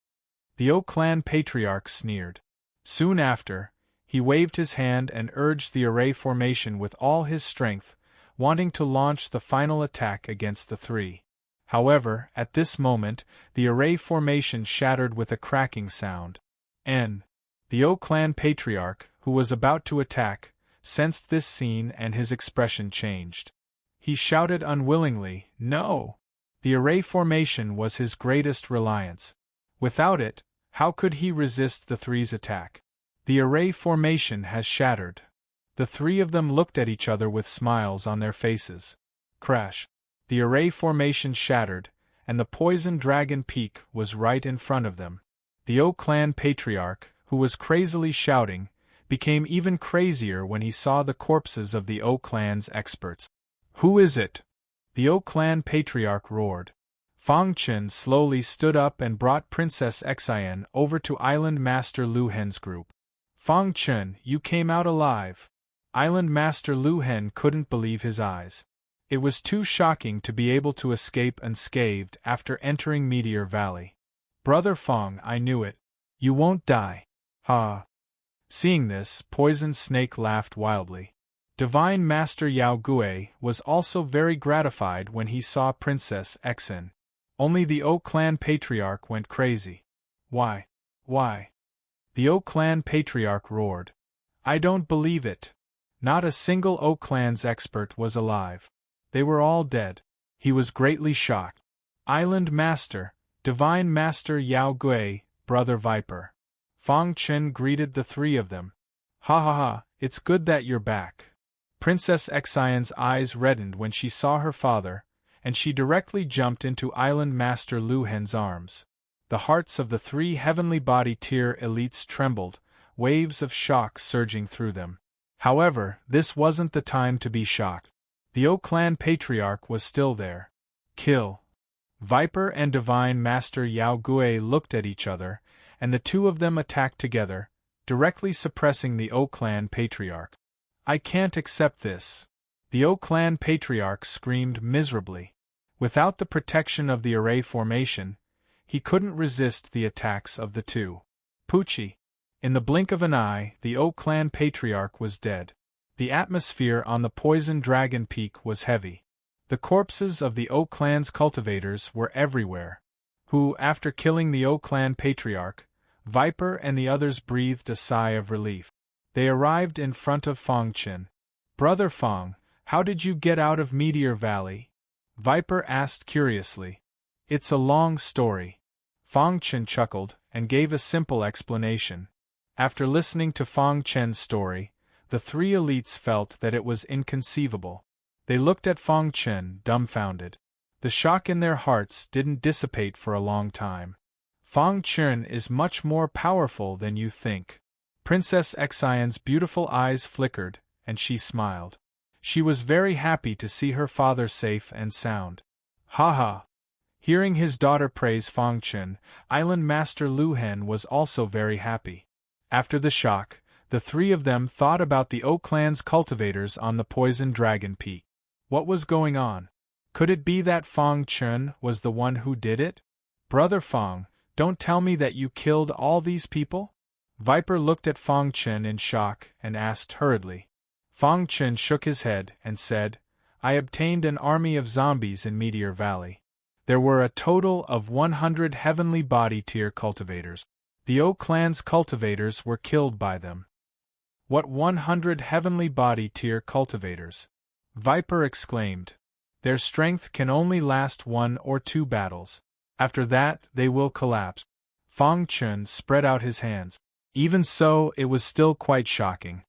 The O-Clan Patriarch sneered. Soon after, he waved his hand and urged the array formation with all his strength, wanting to launch the final attack against the three. However, at this moment, the array formation shattered with a cracking sound. The O-Clan Patriarch, who was about to attack, sensed this scene and his expression changed. He shouted unwillingly, "No!" The array formation was his greatest reliance. Without it, how could he resist the three's attack? The array formation has shattered. The three of them looked at each other with smiles on their faces. Crash! The array formation shattered, and the poison dragon peak was right in front of them. The O-Clan Patriarch, who was crazily shouting, became even crazier when he saw the corpses of the O-Clan's experts. "Who is it?" the O-Clan Patriarch roared. Fang Chen slowly stood up and brought Princess Xian over to Island Master Lu Hen's group. "Fang Chen, you came out alive." Island Master Lu Hen couldn't believe his eyes. It was too shocking to be able to escape unscathed after entering Meteor Valley. "Brother Fang, I knew it. You won't die." Ha! Seeing this, Poison Snake laughed wildly. Divine Master Yao Gui was also very gratified when he saw Princess Xian. Only the O-Clan Patriarch went crazy. Why? The O-Clan Patriarch roared. "I don't believe it. Not a single O-Clan's expert was alive. They were all dead." He was greatly shocked. "Island Master, Divine Master Yao Gui, Brother Viper." Fang Chen greeted the three of them. "Ha ha ha, it's good that you're back." Princess Xian's eyes reddened when she saw her father, and she directly jumped into Island Master Lu Hen's arms. The hearts of the three heavenly body tier elites trembled, waves of shock surging through them. However, this wasn't the time to be shocked. The O-Clan Patriarch was still there. "Kill." Viper and Divine Master Yao Gui looked at each other, and the two of them attacked together, directly suppressing the O-Clan Patriarch. "I can't accept this." The O-Clan Patriarch screamed miserably. Without the protection of the array formation, he couldn't resist the attacks of the two. Poochie! In the blink of an eye, the O-Clan Patriarch was dead. The atmosphere on the Poison Dragon Peak was heavy. The corpses of the O-Clan's cultivators were everywhere, who, after killing the O-Clan Patriarch, Viper and the others breathed a sigh of relief. They arrived in front of Fang Chen. "Brother Fang, how did you get out of Meteor Valley?" Viper asked curiously. "It's a long story." Fang Chen chuckled and gave a simple explanation. After listening to Fang Chen's story, the three elites felt that it was inconceivable. They looked at Fang Chen, dumbfounded. The shock in their hearts didn't dissipate for a long time. "Fang Chen is much more powerful than you think." Princess Xian's beautiful eyes flickered, and she smiled. She was very happy to see her father safe and sound. Ha ha! Hearing his daughter praise Fang Chen, Island Master Lu Hen was also very happy. After the shock, the three of them thought about the O-Clan's cultivators on the Poison Dragon Peak. What was going on? Could it be that Fang Chen was the one who did it? "Brother Fang, don't tell me that you killed all these people?" Viper looked at Fang Chen in shock and asked hurriedly. Fang Chen shook his head and said, I obtained an army of zombies in Meteor Valley. There were a total of 100 heavenly body tier cultivators. The O clan's cultivators were killed by them. What 100 heavenly body tier cultivators? Viper exclaimed. Their strength can only last 1 or 2 battles. After that, they will collapse. Fang Chen spread out his hands. Even so, it was still quite shocking.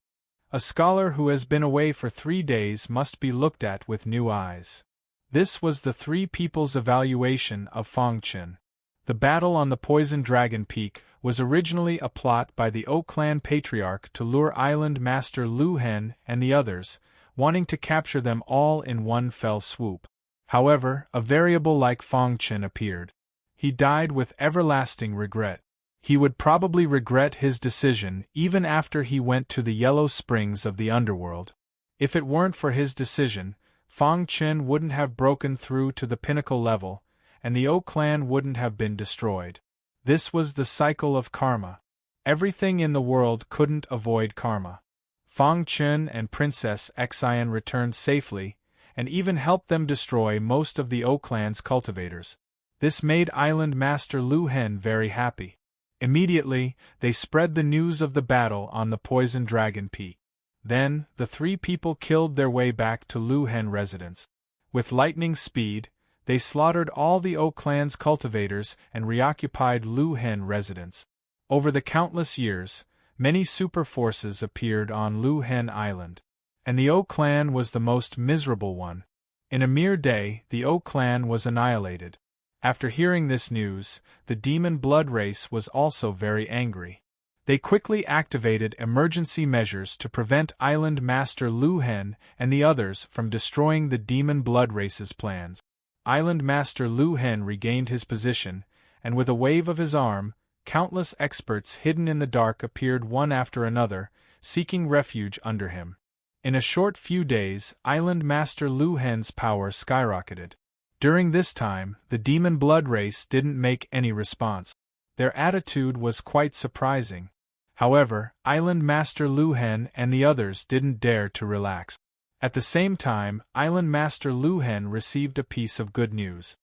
A scholar who has been away for 3 days must be looked at with new eyes. This was the 3 people's evaluation of Fang Chen. The battle on the Poison Dragon Peak was originally a plot by the O Clan Patriarch to lure Island Master Lu Hen and the others, wanting to capture them all in one fell swoop. However, a variable like Fang Chen appeared. He died with everlasting regret. He would probably regret his decision even after he went to the Yellow Springs of the Underworld. If it weren't for his decision, Fang Chen wouldn't have broken through to the pinnacle level, and the O Clan wouldn't have been destroyed. This was the cycle of karma. Everything in the world couldn't avoid karma. Fang Chen and Princess Xian returned safely, and even helped them destroy most of the O Clan's cultivators. This made Island Master Lu Hen very happy. Immediately, they spread the news of the battle on the Poison Dragon Peak. Then, the 3 people killed their way back to Lu Hen residence. With lightning speed, they slaughtered all the O Clan's cultivators and reoccupied Lu Hen residence. Over the countless years, many super forces appeared on Lu Hen Island. And the O Clan was the most miserable one. In a mere day, the O Clan was annihilated. After hearing this news, the demon blood race was also very angry. They quickly activated emergency measures to prevent Island Master Lu Hen and the others from destroying the demon blood race's plans. Island Master Lu Hen regained his position, and with a wave of his arm, countless experts hidden in the dark appeared one after another, seeking refuge under him. In a short few days, Island Master Lu Hen's power skyrocketed. During this time, the demon blood race didn't make any response. Their attitude was quite surprising. However, Island Master Lu Hen and the others didn't dare to relax. At the same time, Island Master Lu Hen received a piece of good news.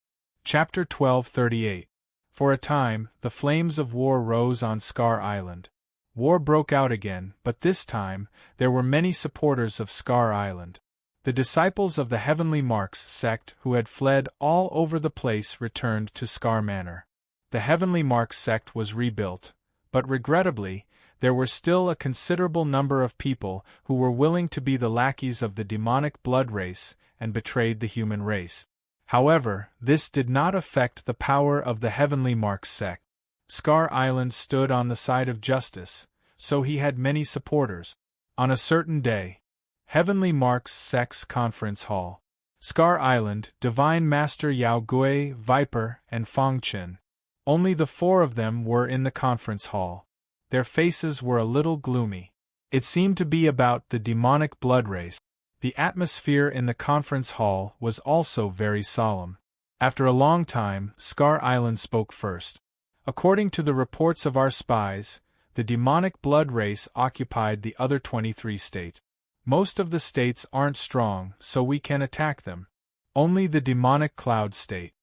Chapter 1238. For a time, the flames of war rose on Scar Island. War broke out again, but this time, there were many supporters of Scar Island. The disciples of the Heavenly Marks sect who had fled all over the place returned to Scar Manor. The Heavenly Marks sect was rebuilt, but regrettably, there were still a considerable number of people who were willing to be the lackeys of the demonic blood race and betrayed the human race. However, this did not affect the power of the Heavenly Marks sect. Scar Island stood on the side of justice, so he had many supporters. On a certain day, Heavenly Marks Sect's Conference Hall. Scar Island, Divine Master Yao Gui, Viper, and Fang Chen. Only the 4 of them were in the conference hall. Their faces were a little gloomy. It seemed to be about the demonic blood race. The atmosphere in the conference hall was also very solemn. After a long time, Scar Island spoke first. According to the reports of our spies, the demonic blood race occupied the other 23 states. Most of the states aren't strong, so we can attack them. Only the demonic cloud state.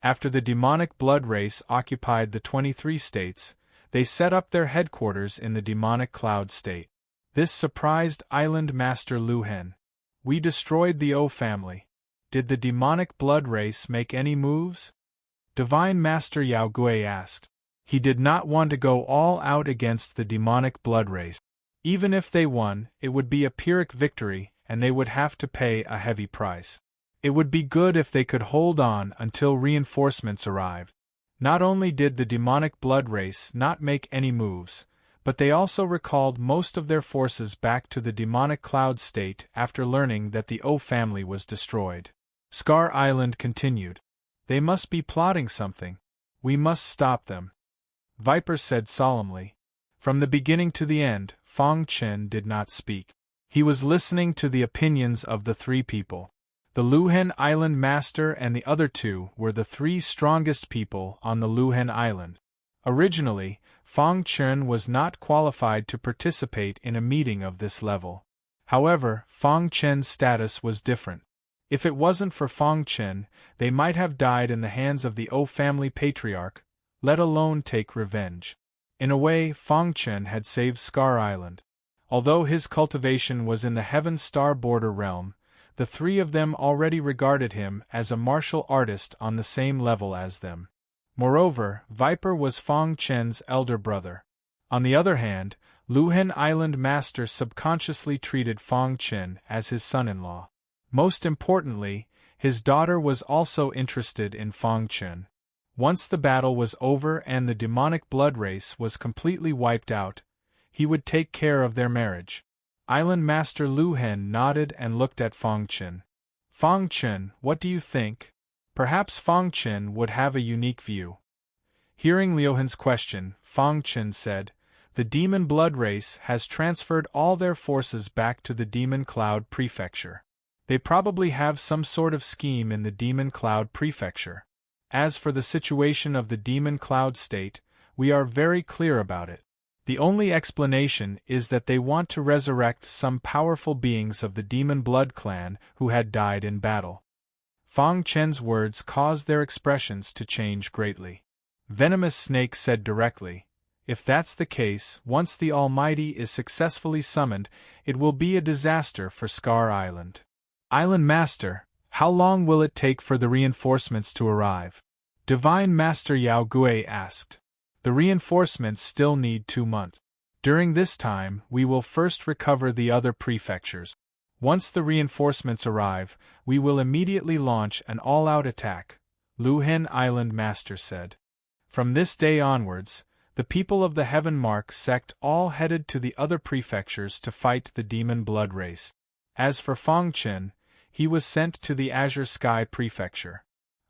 After the demonic blood race occupied the 23 states, they set up their headquarters in the demonic cloud state. This surprised Island Master Lu Hen. We destroyed the O family. Did the demonic blood race make any moves? Divine Master Yao Gui asked. He did not want to go all out against the demonic blood race. Even if they won, it would be a Pyrrhic victory, and they would have to pay a heavy price. It would be good if they could hold on until reinforcements arrived. Not only did the demonic blood race not make any moves, but they also recalled most of their forces back to the demonic cloud state after learning that the O family was destroyed. Scar Island continued. They must be plotting something. We must stop them. Viper said solemnly. From the beginning to the end, Fang Chen did not speak. He was listening to the opinions of the 3 people. The Lu Hen Island Master and the other 2 were the 3 strongest people on the Lu Hen Island. Originally, Fang Chen was not qualified to participate in a meeting of this level. However, Fang Chen's status was different. If it wasn't for Fang Chen, they might have died in the hands of the O family patriarch, let alone take revenge. In a way, Fang Chen had saved Scar Island. Although his cultivation was in the Heaven Star border realm, the three of them already regarded him as a martial artist on the same level as them. Moreover, Viper was Fang Chen's elder brother. On the other hand, Luhen Island Master subconsciously treated Fang Chen as his son-in-law. Most importantly, his daughter was also interested in Fang Chen. Once the battle was over and the demonic blood race was completely wiped out, he would take care of their marriage. Island Master Luhen nodded and looked at Fang Chen. Fang Chen, what do you think? Perhaps Fang Chen would have a unique view. Hearing Liuhen's question, Fang Chen said, the demon blood race has transferred all their forces back to the Demon Cloud Prefecture. They probably have some sort of scheme in the Demon Cloud Prefecture. As for the situation of the Demon Cloud State, we are very clear about it. The only explanation is that they want to resurrect some powerful beings of the Demon Blood Clan who had died in battle. Fang Chen's words caused their expressions to change greatly. Venomous Snake said directly, if that's the case, once the Almighty is successfully summoned, it will be a disaster for Scar Island. Island Master, how long will it take for the reinforcements to arrive? Divine Master Yao Gui asked. The reinforcements still need 2 months. During this time, we will first recover the other prefectures. Once the reinforcements arrive, we will immediately launch an all-out attack, Luhen Island Master said. From this day onwards, the people of the Heaven Mark sect all headed to the other prefectures to fight the demon blood race. As for Fang Chen, he was sent to the Azure Sky Prefecture.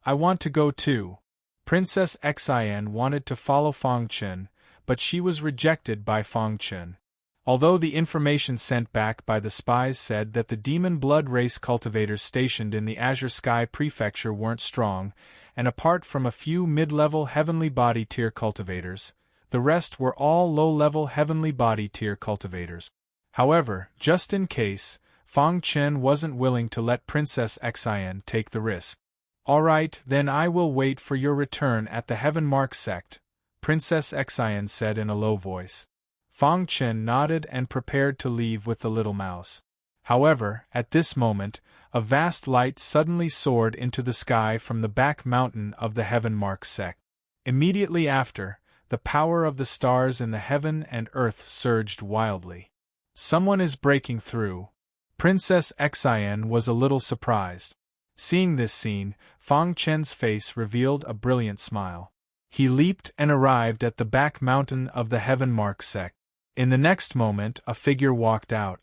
I want to go too. Princess Xian wanted to follow Fang Chen, but she was rejected by Fang Chen. Although the information sent back by the spies said that the demon blood race cultivators stationed in the Azure Sky Prefecture weren't strong, and apart from a few mid-level heavenly body tier cultivators, the rest were all low-level heavenly body tier cultivators. However, just in case, Fang Chen wasn't willing to let Princess Xian take the risk. Alright, then I will wait for your return at the Heaven Mark sect, Princess Xian said in a low voice. Fang Chen nodded and prepared to leave with the little mouse. However, at this moment, a vast light suddenly soared into the sky from the back mountain of the Heaven Mark sect. Immediately after, the power of the stars in the heaven and earth surged wildly. Someone is breaking through. Princess Xian was a little surprised. Seeing this scene, Fang Chen's face revealed a brilliant smile. He leaped and arrived at the back mountain of the Heaven Mark sect. In the next moment, a figure walked out.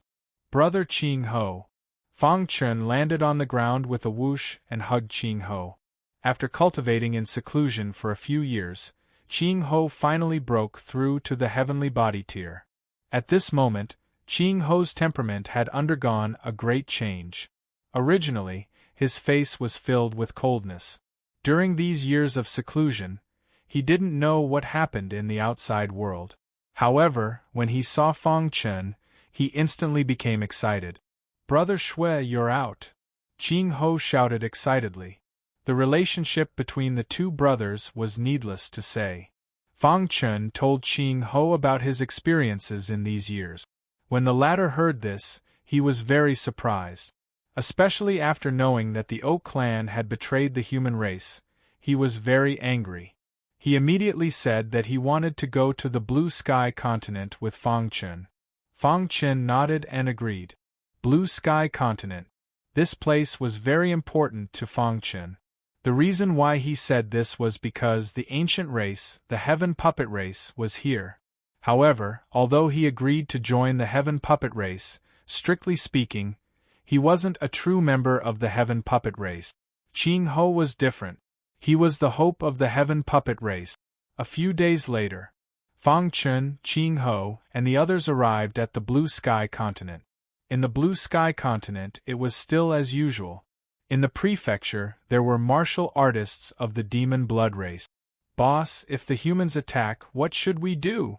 Brother Qing Ho. Fang Chen landed on the ground with a whoosh and hugged Qing Ho. After cultivating in seclusion for a few years, Qing Ho finally broke through to the heavenly body tier. At this moment, Qing Ho's temperament had undergone a great change. Originally, his face was filled with coldness. During these years of seclusion, he didn't know what happened in the outside world. However, when he saw Fang Chen, he instantly became excited. Brother Shui, you're out! Qing Ho shouted excitedly. The relationship between the two brothers was needless to say. Fang Chen told Qing Ho about his experiences in these years. When the latter heard this, he was very surprised. Especially after knowing that the Oak clan had betrayed the human race, he was very angry. He immediately said that he wanted to go to the Blue Sky continent with Fang Chen. Fang Chen nodded and agreed. Blue Sky continent. This place was very important to Fang Chen. The reason why he said this was because the ancient race, the Heaven Puppet race, was here. However, although he agreed to join the Heaven Puppet race, strictly speaking, he wasn't a true member of the Heaven Puppet race. Qing Ho was different. He was the hope of the Heaven Puppet race. A few days later, Fang Chen, Qing Ho, and the others arrived at the Blue Sky continent. In the Blue Sky continent, it was still as usual. In the prefecture, there were martial artists of the demon blood race. Boss, if the humans attack, what should we do?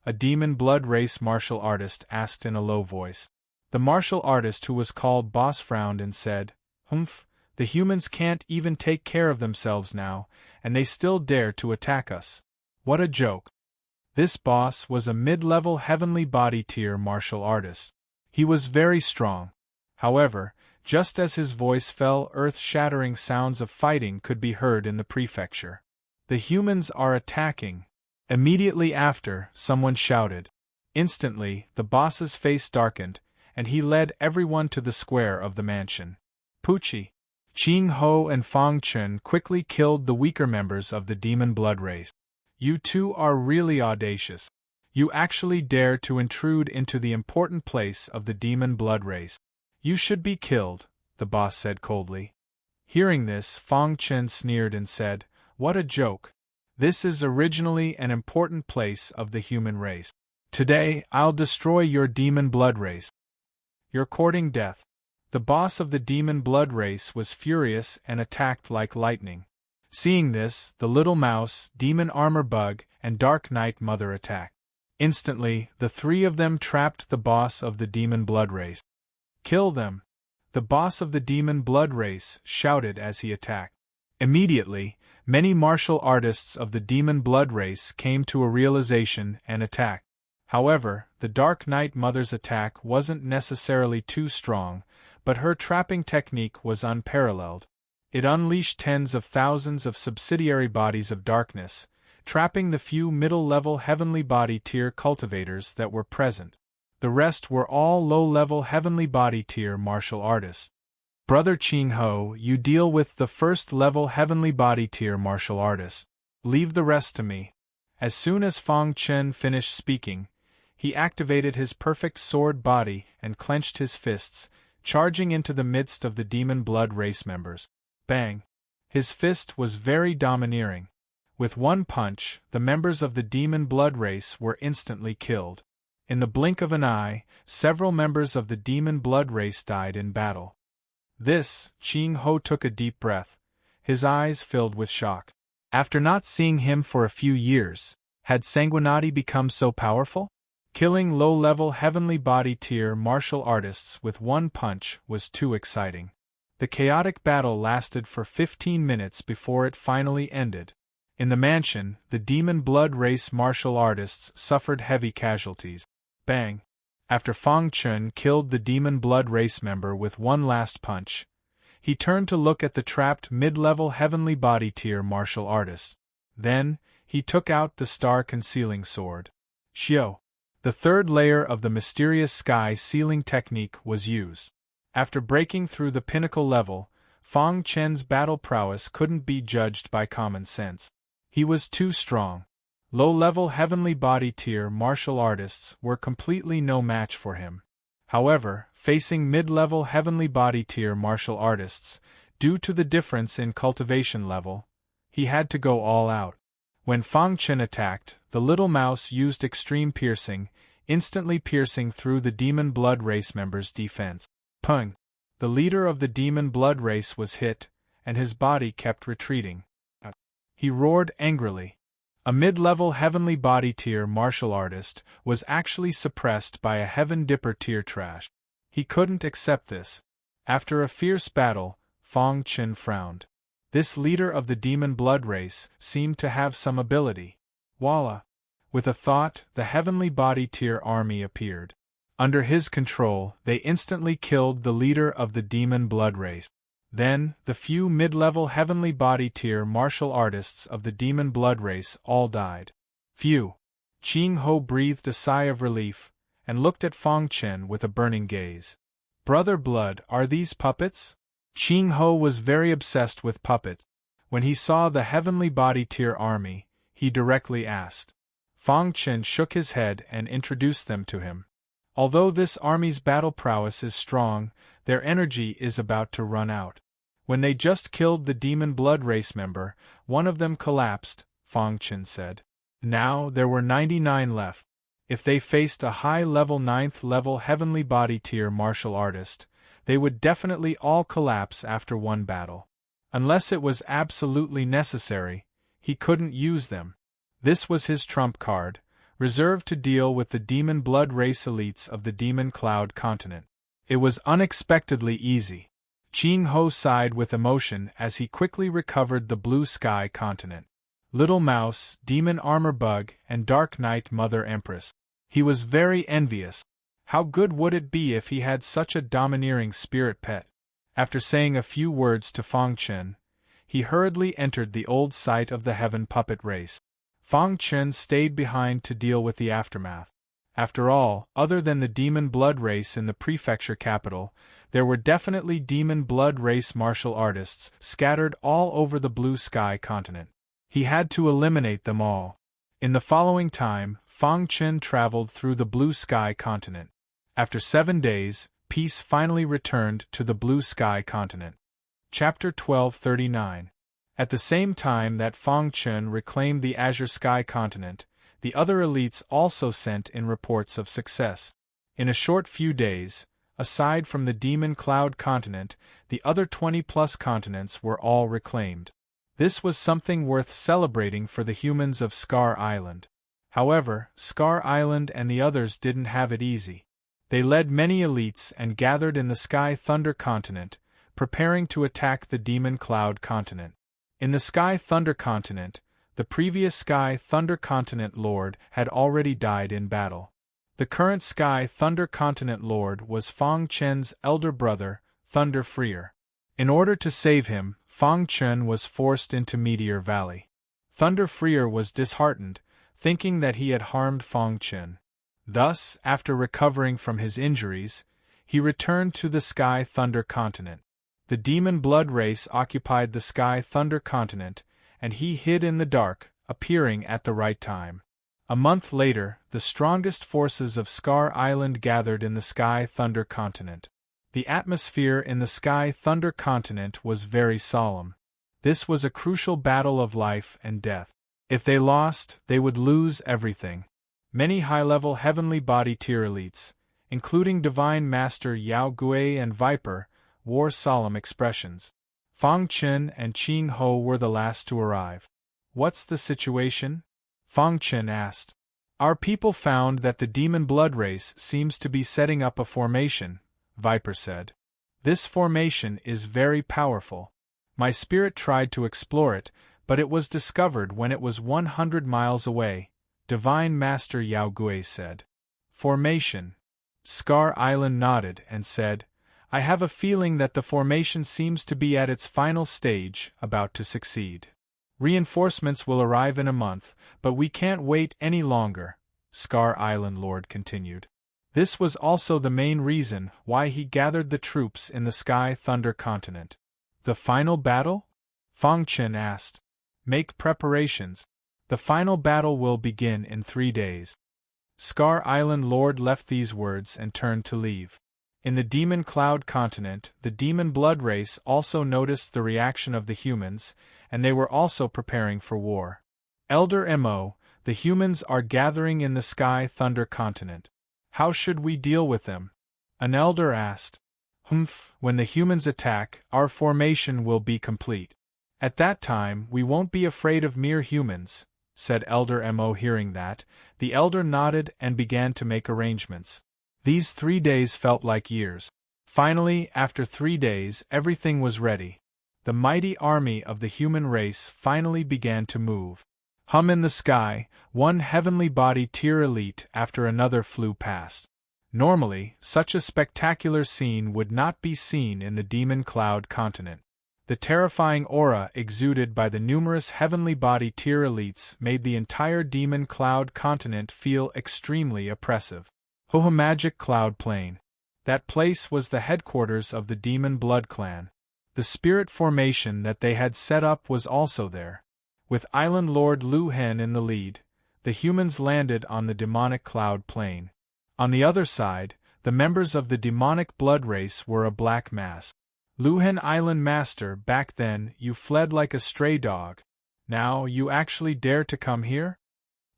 A demon blood race martial artist asked in a low voice. The martial artist who was called Boss frowned and said, "Humph, the humans can't even take care of themselves now, and they still dare to attack us. What a joke." This boss was a mid-level heavenly body tier martial artist. He was very strong. However, just as his voice fell, earth-shattering sounds of fighting could be heard in the prefecture. "The humans are attacking." Immediately after, someone shouted. Instantly, the boss's face darkened, and he led everyone to the square of the mansion. Pucci, Qing Ho and Fang Chun quickly killed the weaker members of the demon blood race. "You two are really audacious. You actually dare to intrude into the important place of the demon blood race. You should be killed," the boss said coldly. Hearing this, Fang Chun sneered and said, "What a joke. This is originally an important place of the human race. Today, I'll destroy your demon blood race. You're courting death." The boss of the demon blood race was furious and attacked like lightning. Seeing this, the little mouse, demon armor bug, and dark knight mother attacked. Instantly, the three of them trapped the boss of the demon blood race. "Kill them!" the boss of the demon blood race shouted as he attacked. Immediately, many martial artists of the demon blood race came to a realization and attacked. However, the Dark Knight Mother's attack wasn't necessarily too strong, but her trapping technique was unparalleled. It unleashed tens of thousands of subsidiary bodies of darkness, trapping the few middle-level heavenly body tier cultivators that were present. The rest were all low-level heavenly body tier martial artists. "Brother Qing Ho, you deal with the first-level heavenly body tier martial artists. Leave the rest to me." As soon as Fang Chen finished speaking, he activated his perfect sword body and clenched his fists, charging into the midst of the demon blood race members. Bang! His fist was very domineering. With one punch, the members of the demon blood race were instantly killed. In the blink of an eye, several members of the demon blood race died in battle. Qing Ho took a deep breath, his eyes filled with shock. After not seeing him for a few years, had Sanguinati become so powerful? Killing low-level heavenly body tier martial artists with one punch was too exciting. The chaotic battle lasted for 15 minutes before it finally ended. In the mansion, the demon blood race martial artists suffered heavy casualties. Bang! After Fang Chun killed the demon blood race member with one last punch, he turned to look at the trapped mid-level heavenly body tier martial artists. Then, he took out the star-concealing sword. Xiao. The third layer of the mysterious sky sealing technique was used. After breaking through the pinnacle level, Fang Chen's battle prowess couldn't be judged by common sense. He was too strong. Low-level heavenly body tier martial artists were completely no match for him. However, facing mid-level heavenly body tier martial artists, due to the difference in cultivation level, he had to go all out. When Fang Chen attacked, the little mouse used extreme piercing, instantly piercing through the demon blood race member's defense. Pung! The leader of the demon blood race was hit, and his body kept retreating. He roared angrily. A mid-level heavenly body tier martial artist was actually suppressed by a heaven dipper tier trash. He couldn't accept this. After a fierce battle, Fang Chen frowned. This leader of the demon blood race seemed to have some ability. Voila! With a thought, the heavenly body tier army appeared. Under his control, they instantly killed the leader of the demon blood race. Then, the few mid-level heavenly body tier martial artists of the demon blood race all died. Phew! Qing Ho breathed a sigh of relief, and looked at Fang Chen with a burning gaze. "Brother Blood, are these puppets?" Qing Ho was very obsessed with puppets. When he saw the heavenly body tier army, he directly asked. Fang Chen shook his head and introduced them to him. Although this army's battle prowess is strong, their energy is about to run out. When they just killed the demon blood race member, one of them collapsed, Fang Chen said. Now there were 99 left. If they faced a high-level 9th-level heavenly body tier martial artist, they would definitely all collapse after one battle. Unless it was absolutely necessary, he couldn't use them. This was his trump card, reserved to deal with the demon blood race elites of the demon cloud continent. It was unexpectedly easy. Ching Ho sighed with emotion as he quickly recovered the blue sky continent. Little Mouse, Demon Armor Bug, and Dark Knight Mother Empress. He was very envious. How good would it be if he had such a domineering spirit pet? After saying a few words to Fang Chen, he hurriedly entered the old site of the Heaven Puppet Race. Fang Chen stayed behind to deal with the aftermath. After all, other than the demon blood race in the prefecture capital, there were definitely demon blood race martial artists scattered all over the blue sky continent. He had to eliminate them all. In the following time, Fang Chen traveled through the blue sky continent. After 7 days, peace finally returned to the blue sky continent. Chapter 1239. At the same time that Fang Chen reclaimed the azure sky continent, the other elites also sent in reports of success. In a short few days, aside from the demon cloud continent, the other 20+ continents were all reclaimed. This was something worth celebrating for the humans of Scar Island. However, Scar Island and the others didn't have it easy. They led many elites and gathered in the Sky Thunder continent, preparing to attack the demon cloud continent. In the Sky Thunder continent, the previous Sky Thunder continent lord had already died in battle. The current Sky Thunder continent lord was Fang Chen's elder brother, Thunder Freer. In order to save him, Fang Chen was forced into Meteor Valley. Thunder Freer was disheartened, thinking that he had harmed Fang Chen. Thus, after recovering from his injuries, he returned to the Sky Thunder continent. The demon blood race occupied the Sky Thunder continent, and he hid in the dark, appearing at the right time. A month later, the strongest forces of Scar Island gathered in the Sky Thunder continent. The atmosphere in the Sky Thunder continent was very solemn. This was a crucial battle of life and death. If they lost, they would lose everything. Many high-level heavenly body tier elites, including Divine Master Yao Gui and Viper, wore solemn expressions. Fang Chen and Ching Ho were the last to arrive. "What's the situation?" Fang Chen asked. "Our people found that the demon blood race seems to be setting up a formation," Viper said. "This formation is very powerful. My spirit tried to explore it, but it was discovered when it was 100 miles away," Divine Master Yao Gui said. "Formation." Scar Island nodded and said, "I have a feeling that the formation seems to be at its final stage, about to succeed. Reinforcements will arrive in a month, but we can't wait any longer," Scar Island Lord continued. This was also the main reason why he gathered the troops in the Sky Thunder continent. "The final battle?" Fang Chen asked. "Make preparations. The final battle will begin in 3 days." Scar Island Lord left these words and turned to leave. In the Demon Cloud continent, the Demon Blood race also noticed the reaction of the humans, and they were also preparing for war. "Elder Mo, the humans are gathering in the Sky Thunder continent. How should we deal with them?" An elder asked. When the humans attack, our formation will be complete. At that time, we won't be afraid of mere humans," said Elder Mo. Hearing that, the elder nodded and began to make arrangements. These 3 days felt like years. Finally, after 3 days, everything was ready. The mighty army of the human race finally began to move. In the sky, one heavenly body tier elite after another flew past. Normally, such a spectacular scene would not be seen in the Demon Cloud continent. The terrifying aura exuded by the numerous heavenly body tier elites made the entire Demon Cloud continent feel extremely oppressive. Magic Cloud Plain. That place was the headquarters of the Demon Blood Clan. The spirit formation that they had set up was also there. With Island Lord Lu Hen in the lead, the humans landed on the Demonic Cloud Plain. On the other side, the members of the Demonic Blood race were a black mass. "Lu Hen Island Master, back then, you fled like a stray dog. Now, you actually dare to come here?"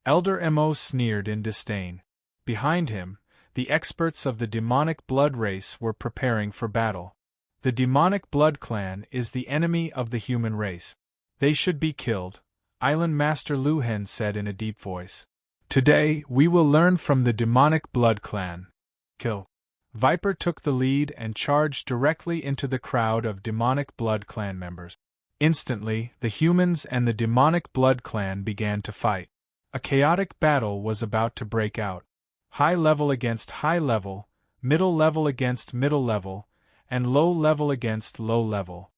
Elder Mo sneered in disdain. Behind him, the experts of the Demonic Blood race were preparing for battle. The Demonic Blood Clan is the enemy of the human race. They should be killed, Island Master Luhen said in a deep voice. Today, we will learn from the demonic blood clan. Kill. Viper took the lead and charged directly into the crowd of demonic blood clan members. Instantly, the humans and the demonic blood clan began to fight. A chaotic battle was about to break out. High level against high level, middle level against middle level, and low level against low level.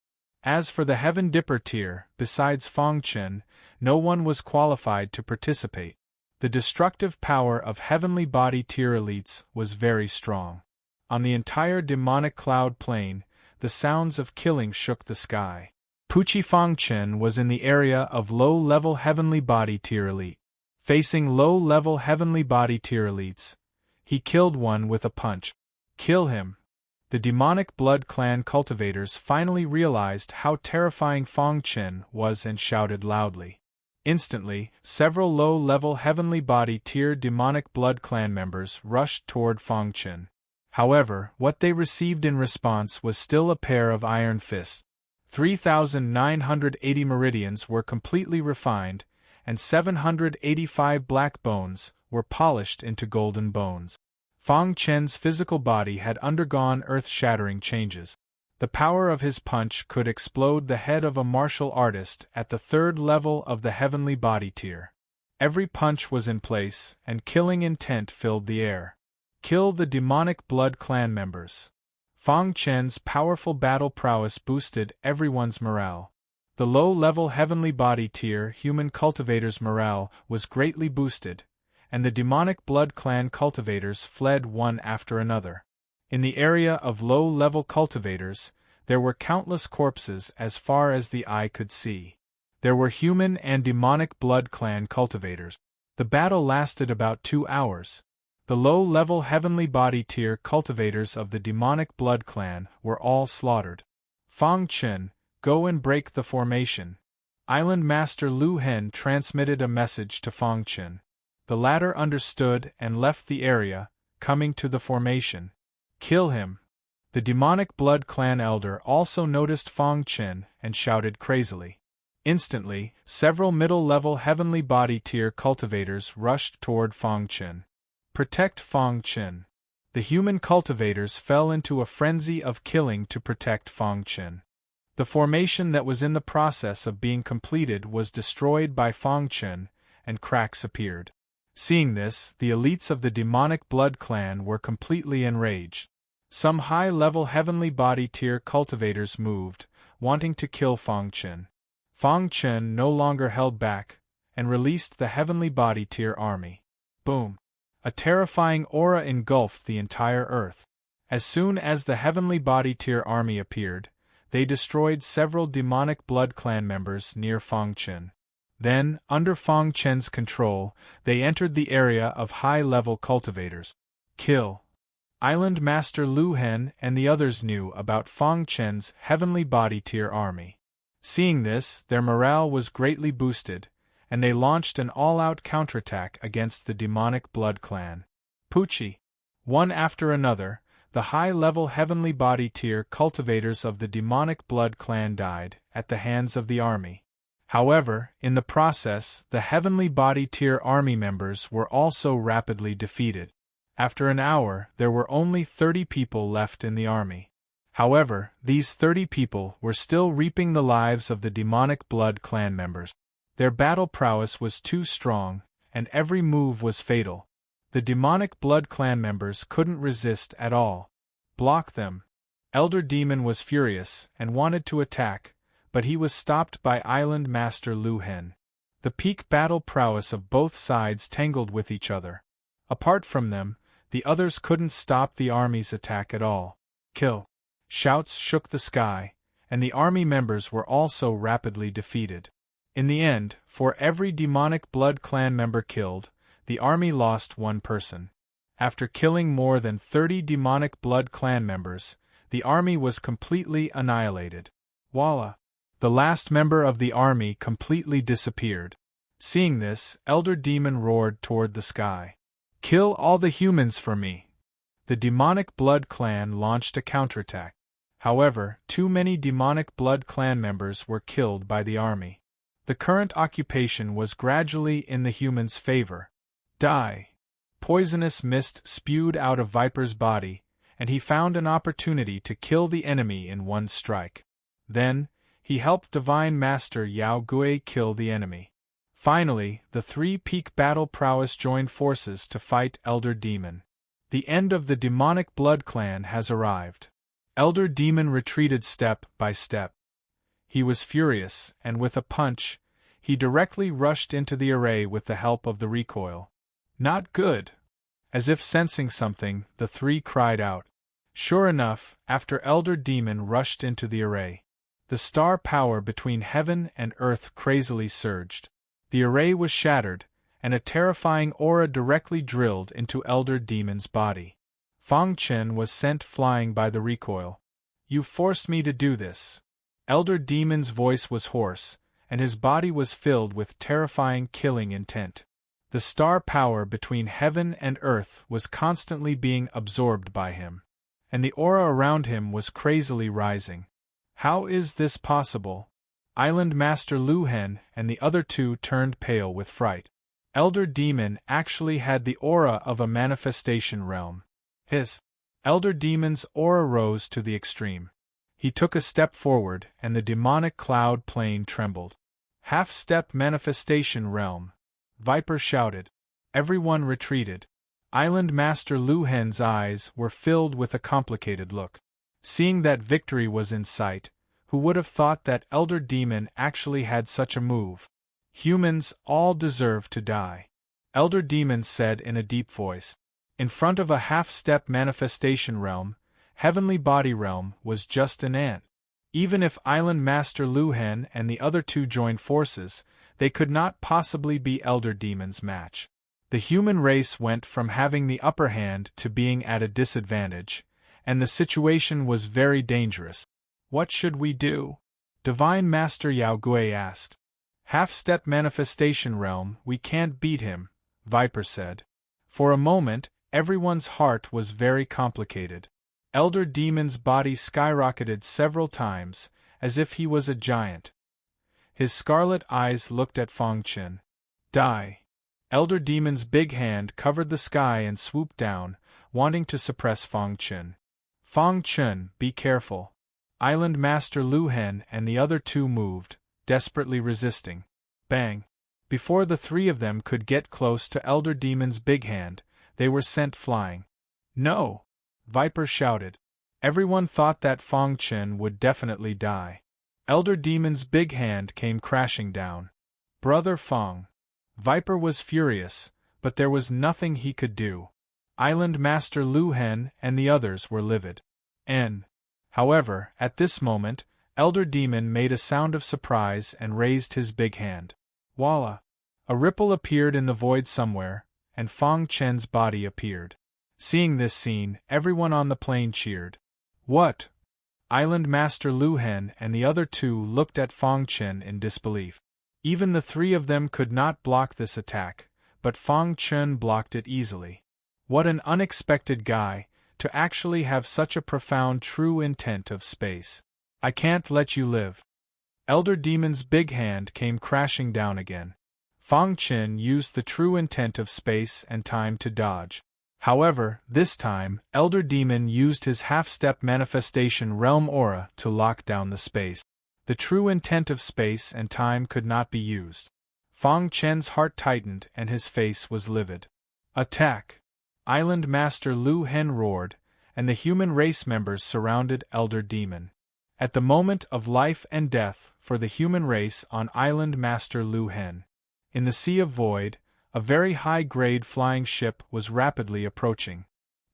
As for the Heaven Dipper tier, besides Fong Chen, no one was qualified to participate. The destructive power of Heavenly Body tier elites was very strong. On the entire demonic cloud plane, the sounds of killing shook the sky. Puchi Fong Chen was in the area of low-level Heavenly Body tier elite. Facing low-level Heavenly Body tier elites, he killed one with a punch. Kill him. The demonic blood clan cultivators finally realized how terrifying Fong Chen was and shouted loudly. Instantly, several low-level Heavenly Body tier demonic blood clan members rushed toward Fong Chen. However, what they received in response was still a pair of iron fists. 3,980 meridians were completely refined, and 785 black bones were polished into golden bones. Fong Chen's physical body had undergone earth-shattering changes. The power of his punch could explode the head of a martial artist at the third level of the Heavenly Body tier. Every punch was in place, and killing intent filled the air. Kill the demonic blood clan members. Fong Chen's powerful battle prowess boosted everyone's morale. The low-level Heavenly Body tier human cultivators' morale was greatly boosted, and the demonic blood clan cultivators fled one after another. In the area of low-level cultivators, there were countless corpses as far as the eye could see. There were human and demonic blood clan cultivators. The battle lasted about 2 hours. The low-level Heavenly Body tier cultivators of the demonic blood clan were all slaughtered. Fong Chen, go and break the formation. Island Master Lu Hen transmitted a message to Fong Chen. The latter understood and left the area, coming to the formation. Kill him. The demonic blood clan elder also noticed Fong Chen and shouted crazily. Instantly, several middle-level Heavenly Body tier cultivators rushed toward Fong Chen. Protect Fong Chen. The human cultivators fell into a frenzy of killing to protect Fong Chen. The formation that was in the process of being completed was destroyed by Fong Chen, and cracks appeared. Seeing this, the elites of the demonic blood clan were completely enraged. Some high-level Heavenly Body tier cultivators moved, wanting to kill Fong Chen. Fong Chen no longer held back, and released the Heavenly Body tier army. Boom! A terrifying aura engulfed the entire earth. As soon as the Heavenly Body tier army appeared, they destroyed several demonic blood clan members near Fong Chen. Then, under Fong Chen's control, they entered the area of high-level cultivators. Kill. Island Master Lu Hen and the others knew about Fong Chen's Heavenly Body tier army. Seeing this, their morale was greatly boosted, and they launched an all-out counterattack against the demonic blood clan. Puchi. One after another, the high-level Heavenly Body tier cultivators of the demonic blood clan died at the hands of the army. However, in the process, the Heavenly Body tier army members were also rapidly defeated. After an hour, there were only 30 people left in the army. However, these 30 people were still reaping the lives of the demonic blood clan members. Their battle prowess was too strong, and every move was fatal. The demonic blood clan members couldn't resist at all. Block them. Elder Demon was furious and wanted to attack, but he was stopped by Island Master Lu Hen. The peak battle prowess of both sides tangled with each other. Apart from them, the others couldn't stop the army's attack at all. Kill. Shouts shook the sky, and the army members were also rapidly defeated. In the end, for every demonic blood clan member killed, the army lost one person. After killing more than 30 demonic blood clan members, the army was completely annihilated. Voila! The last member of the army completely disappeared. Seeing this, Elder Demon roared toward the sky. Kill all the humans for me! The demonic blood clan launched a counterattack. However, too many demonic blood clan members were killed by the army. The current occupation was gradually in the human's favor. Die. Poisonous mist spewed out of Viper's body, and he found an opportunity to kill the enemy in one strike. Then, he helped Divine Master Yao Gui kill the enemy. Finally, the three peak battle prowess joined forces to fight Elder Demon. The end of the demonic blood clan has arrived. Elder Demon retreated step by step. He was furious, and with a punch, he directly rushed into the array with the help of the recoil. Not good! As if sensing something, the three cried out. Sure enough, after Elder Demon rushed into the array, the star power between heaven and earth crazily surged. The array was shattered, and a terrifying aura directly drilled into Elder Demon's body. Fang Chen was sent flying by the recoil. You forced me to do this. Elder Demon's voice was hoarse, and his body was filled with terrifying killing intent. The star power between heaven and earth was constantly being absorbed by him, and the aura around him was crazily rising. How is this possible? Island Master Lu Hen and the other two turned pale with fright. Elder Demon actually had the aura of a manifestation realm. His Elder Demon's aura rose to the extreme. He took a step forward, and the demonic cloud plane trembled. Half-step manifestation realm. Viper shouted. Everyone retreated. Island Master Lu Hen's eyes were filled with a complicated look. Seeing that victory was in sight, who would have thought that Elder Demon actually had such a move? Humans all deserve to die. Elder Demon said in a deep voice. In front of a half-step manifestation realm, heavenly body realm was just an ant. Even if Island Master Lu Hen and the other two joined forces, they could not possibly be Elder Demon's match. The human race went from having the upper hand to being at a disadvantage, and the situation was very dangerous. What should we do? Divine Master Yao Gui asked. Half-step manifestation realm, we can't beat him, Viper said. For a moment, everyone's heart was very complicated. Elder Demon's body skyrocketed several times, as if he was a giant. His scarlet eyes looked at Fang Chen. Die. Elder Demon's big hand covered the sky and swooped down, wanting to suppress Fang Chen. Fang Chen, be careful. Island Master Lu Hen and the other two moved, desperately resisting. Bang! Before the three of them could get close to Elder Demon's big hand, they were sent flying. No! Viper shouted. Everyone thought that Fang Chen would definitely die. Elder Demon's big hand came crashing down. Brother Fang. Viper was furious, but there was nothing he could do. Island Master Lu Hen and the others were livid. However, at this moment, Elder Demon made a sound of surprise and raised his big hand. Voila! A ripple appeared in the void somewhere, and Fang Chen's body appeared. Seeing this scene, everyone on the plane cheered. What? Island Master Lu Hen and the other two looked at Fang Chen in disbelief. Even the three of them could not block this attack, but Fang Chen blocked it easily. What an unexpected guy, to actually have such a profound true intent of space. I can't let you live. Elder Demon's big hand came crashing down again. Fang Chen used the true intent of space and time to dodge. However, this time, Elder Demon used his half-step manifestation realm aura to lock down the space. The true intent of space and time could not be used. Fang Chen's heart tightened and his face was livid. Attack! Island Master Lu Hen roared, and the human race members surrounded Elder Demon. At the moment of life and death for the human race on Island Master Lu Hen. In the Sea of Void, a very high-grade flying ship was rapidly approaching.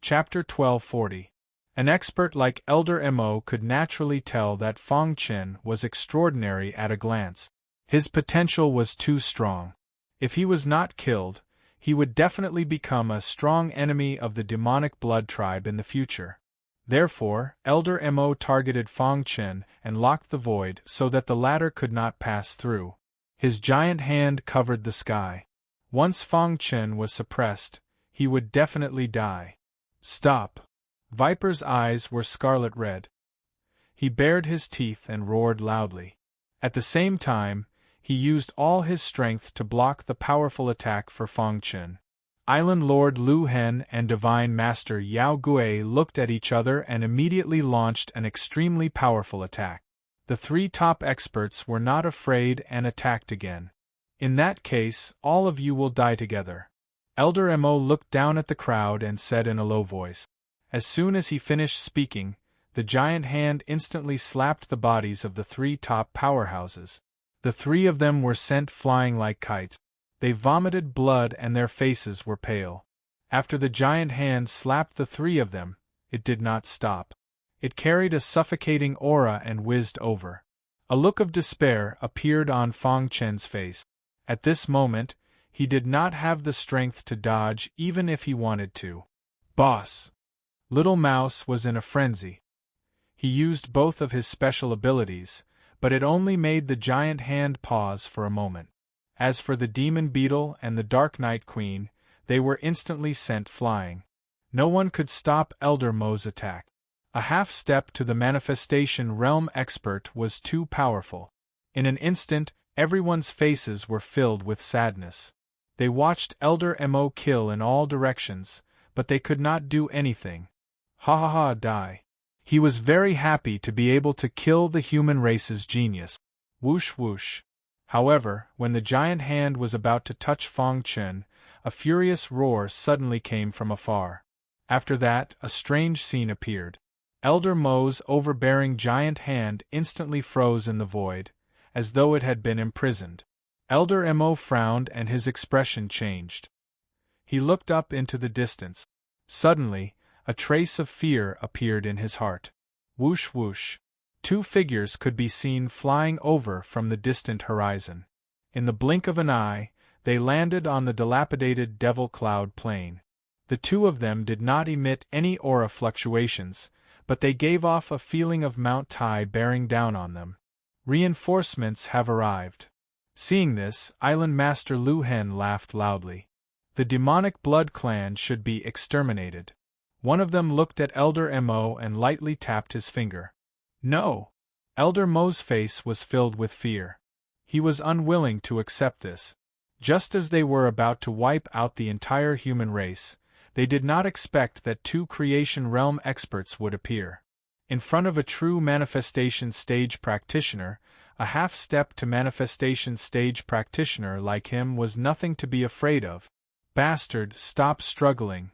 Chapter 1240. An expert like Elder Mo could naturally tell that Fang Chen was extraordinary at a glance. His potential was too strong. If he was not killed, he would definitely become a strong enemy of the demonic blood tribe in the future. Therefore, Elder Mo targeted Fang Chen and locked the void so that the latter could not pass through. His giant hand covered the sky. Once Fang Chen was suppressed, he would definitely die. Stop! Viper's eyes were scarlet red. He bared his teeth and roared loudly. At the same time, he used all his strength to block the powerful attack for Fangchen. Island Lord Lu Hen and Divine Master Yao Gui looked at each other and immediately launched an extremely powerful attack. The three top experts were not afraid and attacked again. In that case, all of you will die together. Elder Mo looked down at the crowd and said in a low voice. As soon as he finished speaking, the giant hand instantly slapped the bodies of the three top powerhouses. The three of them were sent flying like kites. They vomited blood and their faces were pale. After the giant hand slapped the three of them, it did not stop. It carried a suffocating aura and whizzed over. A look of despair appeared on Fang Chen's face. At this moment, he did not have the strength to dodge even if he wanted to. Boss! Little Mouse was in a frenzy. He used both of his special abilities, but it only made the giant hand pause for a moment. As for the Demon Beetle and the Dark Night Queen, they were instantly sent flying. No one could stop Elder Mo's attack. A half step to the Manifestation Realm expert was too powerful. In an instant, everyone's faces were filled with sadness. They watched Elder Mo kill in all directions, but they could not do anything. Ha ha ha, die. He was very happy to be able to kill the human race's genius. Whoosh whoosh. However, when the giant hand was about to touch Fang Chen, a furious roar suddenly came from afar. After that, a strange scene appeared. Elder Mo's overbearing giant hand instantly froze in the void, as though it had been imprisoned. Elder Mo frowned and his expression changed. He looked up into the distance. Suddenly, a trace of fear appeared in his heart. Whoosh whoosh. Two figures could be seen flying over from the distant horizon. In the blink of an eye, they landed on the dilapidated Devil Cloud Plain. The two of them did not emit any aura fluctuations, but they gave off a feeling of Mount Tai bearing down on them. Reinforcements have arrived. Seeing this, Island Master Lu Hen laughed loudly. The demonic blood clan should be exterminated. One of them looked at Elder Mo and lightly tapped his finger. No! Elder Mo's face was filled with fear. He was unwilling to accept this. Just as they were about to wipe out the entire human race, they did not expect that two Creation Realm experts would appear. In front of a true Manifestation Stage practitioner, a half-step to Manifestation Stage practitioner like him was nothing to be afraid of. Bastard, stop struggling.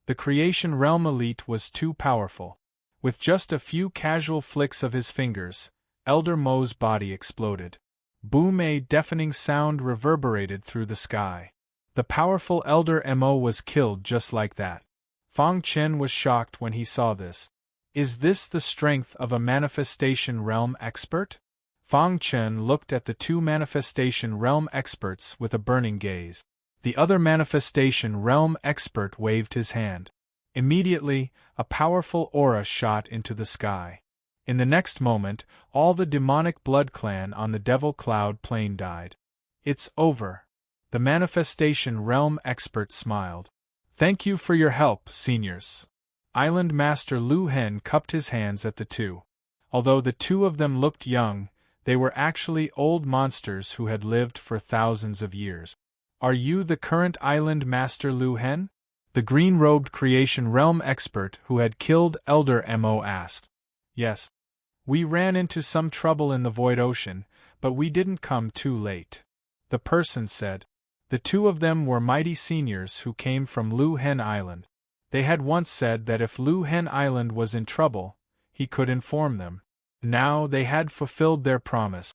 The Creation Realm elite was too powerful. With just a few casual flicks of his fingers, Elder Mo's body exploded. Boom! A deafening sound reverberated through the sky. The powerful Elder Mo was killed just like that. Fang Chen was shocked when he saw this. Is this the strength of a Manifestation Realm expert? Fang Chen looked at the two Manifestation Realm experts with a burning gaze. The other Manifestation Realm expert waved his hand. Immediately, a powerful aura shot into the sky. In the next moment, all the demonic blood clan on the Devil Cloud Plain died. It's over. The Manifestation Realm expert smiled. Thank you for your help, seniors. Island Master Lu Hen cupped his hands at the two. Although the two of them looked young, they were actually old monsters who had lived for thousands of years. Are you the current Island Master Lu Hen? The green-robed Creation Realm expert who had killed Elder Mo asked. Yes. We ran into some trouble in the Void Ocean, but we didn't come too late. The person said. The two of them were mighty seniors who came from Lu Hen Island. They had once said that if Lu Hen Island was in trouble, he could inform them. Now they had fulfilled their promise.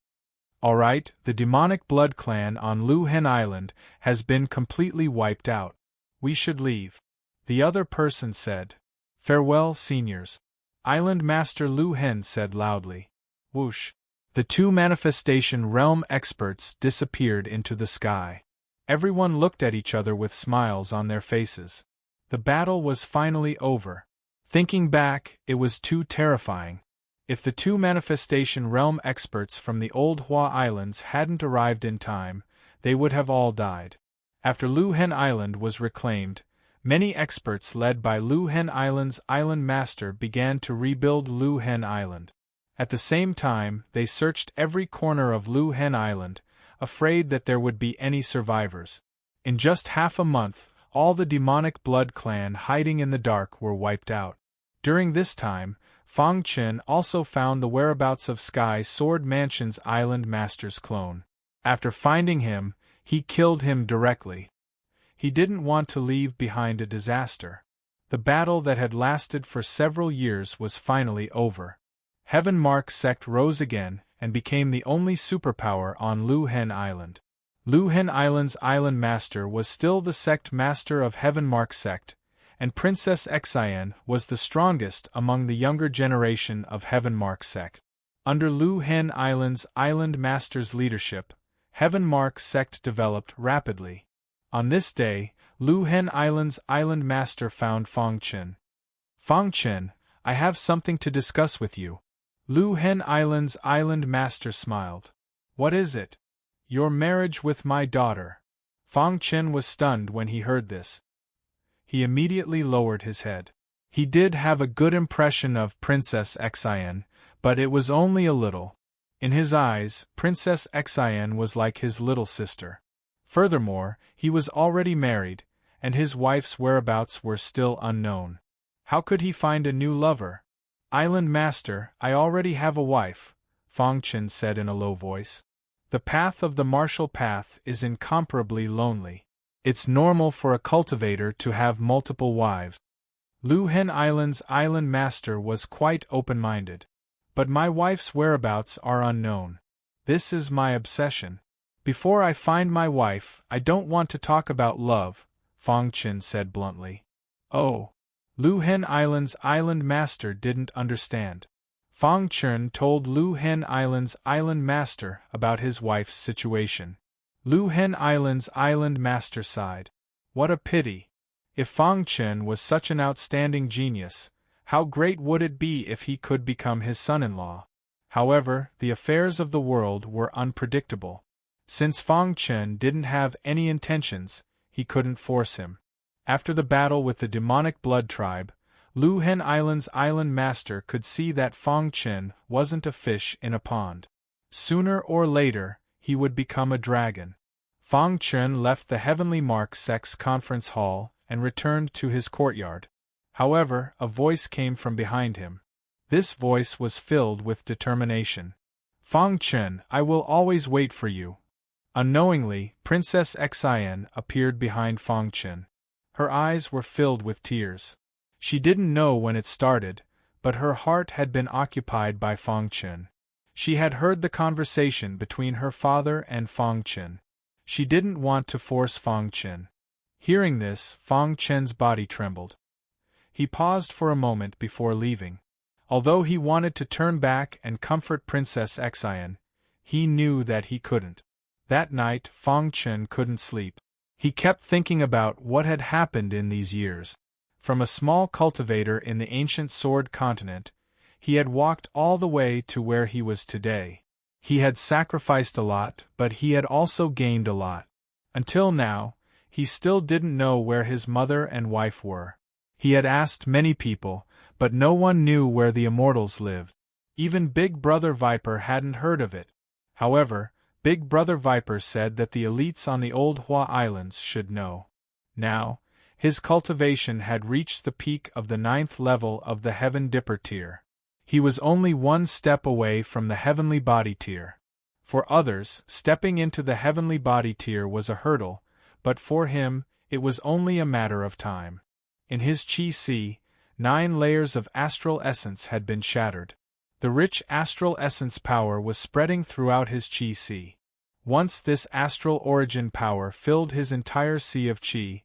All right, the demonic blood clan on Lu Hen Island has been completely wiped out. We should leave. The other person said. Farewell, seniors. Island Master Lu Hen said loudly. Whoosh. The two Manifestation Realm experts disappeared into the sky. Everyone looked at each other with smiles on their faces. The battle was finally over. Thinking back, it was too terrifying. If the two Manifestation Realm experts from the old Hua Islands hadn't arrived in time, they would have all died. After Lu Hen Island was reclaimed, many experts led by Lu Hen Island's island master began to rebuild Lu Hen Island. At the same time, they searched every corner of Lu Hen Island, afraid that there would be any survivors. In just half a month, all the demonic blood clan hiding in the dark were wiped out. During this time, Fang Chen also found the whereabouts of Sky Sword Mansion's Island Master's clone. After finding him, he killed him directly. He didn't want to leave behind a disaster. The battle that had lasted for several years was finally over. Heaven Mark sect rose again and became the only superpower on Lu Hen Island. Lu Hen Island's island master was still the sect master of Heaven Mark sect, and Princess Xian was the strongest among the younger generation of Heaven Mark sect. Under Lu Hen Island's island master's leadership, Heaven Mark sect developed rapidly. On this day, Lu Hen Island's island master found Fang Chen. "Fang Chen, I have something to discuss with you." Lu Hen Island's island master smiled. "What is it?" "Your marriage with my daughter." Fang Chen was stunned when he heard this. He immediately lowered his head. He did have a good impression of Princess Xian, but it was only a little. In his eyes, Princess Xian was like his little sister. Furthermore, he was already married, and his wife's whereabouts were still unknown. How could he find a new lover? "Island Master, I already have a wife," Fang Chen said in a low voice. "The path of the martial path is incomparably lonely. It's normal for a cultivator to have multiple wives." Lu Hen Island's island master was quite open-minded. "But my wife's whereabouts are unknown. This is my obsession. Before I find my wife, I don't want to talk about love," Fang Chen said bluntly. "Oh." Lu Hen Island's island master didn't understand. Fang Chen told Lu Hen Island's island master about his wife's situation. Lu Hen Island's island master sighed. What a pity. If Fang Chen was such an outstanding genius, how great would it be if he could become his son-in-law? However, the affairs of the world were unpredictable. Since Fang Chen didn't have any intentions, he couldn't force him. After the battle with the demonic blood tribe, Lu Hen Island's island master could see that Fang Chen wasn't a fish in a pond. Sooner or later, he would become a dragon. Fang Chen left the Heavenly Mark sect's conference hall and returned to his courtyard. However, a voice came from behind him. This voice was filled with determination. "Fang Chen, I will always wait for you." Unknowingly, Princess Xian appeared behind Fang Chen. Her eyes were filled with tears. She didn't know when it started, but her heart had been occupied by Fang Chen. She had heard the conversation between her father and Fang Chen. She didn't want to force Fang Chen. Hearing this, Fang Chen's body trembled. He paused for a moment before leaving. Although he wanted to turn back and comfort Princess Xian, he knew that he couldn't. That night, Fang Chen couldn't sleep. He kept thinking about what had happened in these years. From a small cultivator in the ancient Sword Continent, he had walked all the way to where he was today. He had sacrificed a lot, but he had also gained a lot. Until now, he still didn't know where his mother and wife were. He had asked many people, but no one knew where the Immortals lived. Even Big Brother Viper hadn't heard of it. However, Big Brother Viper said that the elites on the Old Hua Islands should know. Now, his cultivation had reached the peak of the 9th level of the Heaven Dipper tier. He was only one step away from the Heavenly Body tier. For others, stepping into the Heavenly Body tier was a hurdle, but for him, it was only a matter of time. In his Qi Si, 9 layers of astral essence had been shattered. The rich astral essence power was spreading throughout his Qi Si. Once this astral origin power filled his entire sea of Qi,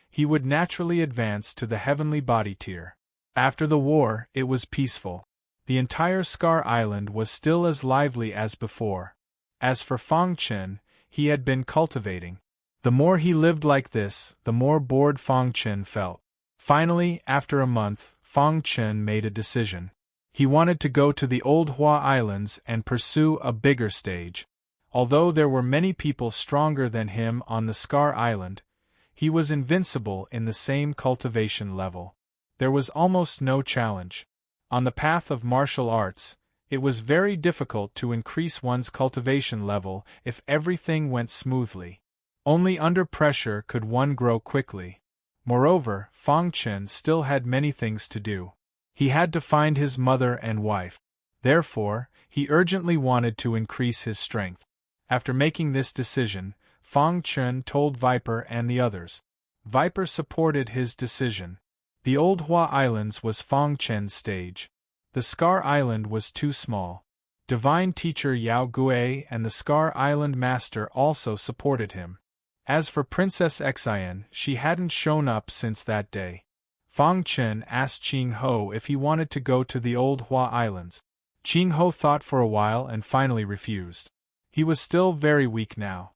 he would naturally advance to the Heavenly Body tier. After the war, it was peaceful. The entire Scar Island was still as lively as before. As for Fang Chen, he had been cultivating. The more he lived like this, the more bored Fang Chen felt. Finally, after a month, Fang Chen made a decision. He wanted to go to the Old Hua Islands and pursue a bigger stage. Although there were many people stronger than him on the Scar Island, he was invincible in the same cultivation level. There was almost no challenge. On the path of martial arts, It was very difficult to increase one's cultivation level if everything went smoothly. Only under pressure could one grow quickly. Moreover, Fang Chen still had many things to do. He had to find his mother and wife. Therefore, he urgently wanted to increase his strength. After making this decision, Fang Chen told Viper and the others. Viper supported his decision. The Old Hua Islands was Fang Chen's stage. The Scar Island was too small. Divine Teacher Yao Gui and the Scar Island Master also supported him. As for Princess Xian, she hadn't shown up since that day. Fang Chen asked Qing Ho if he wanted to go to the Old Hua Islands. Qing Ho thought for a while and finally refused. He was still very weak now.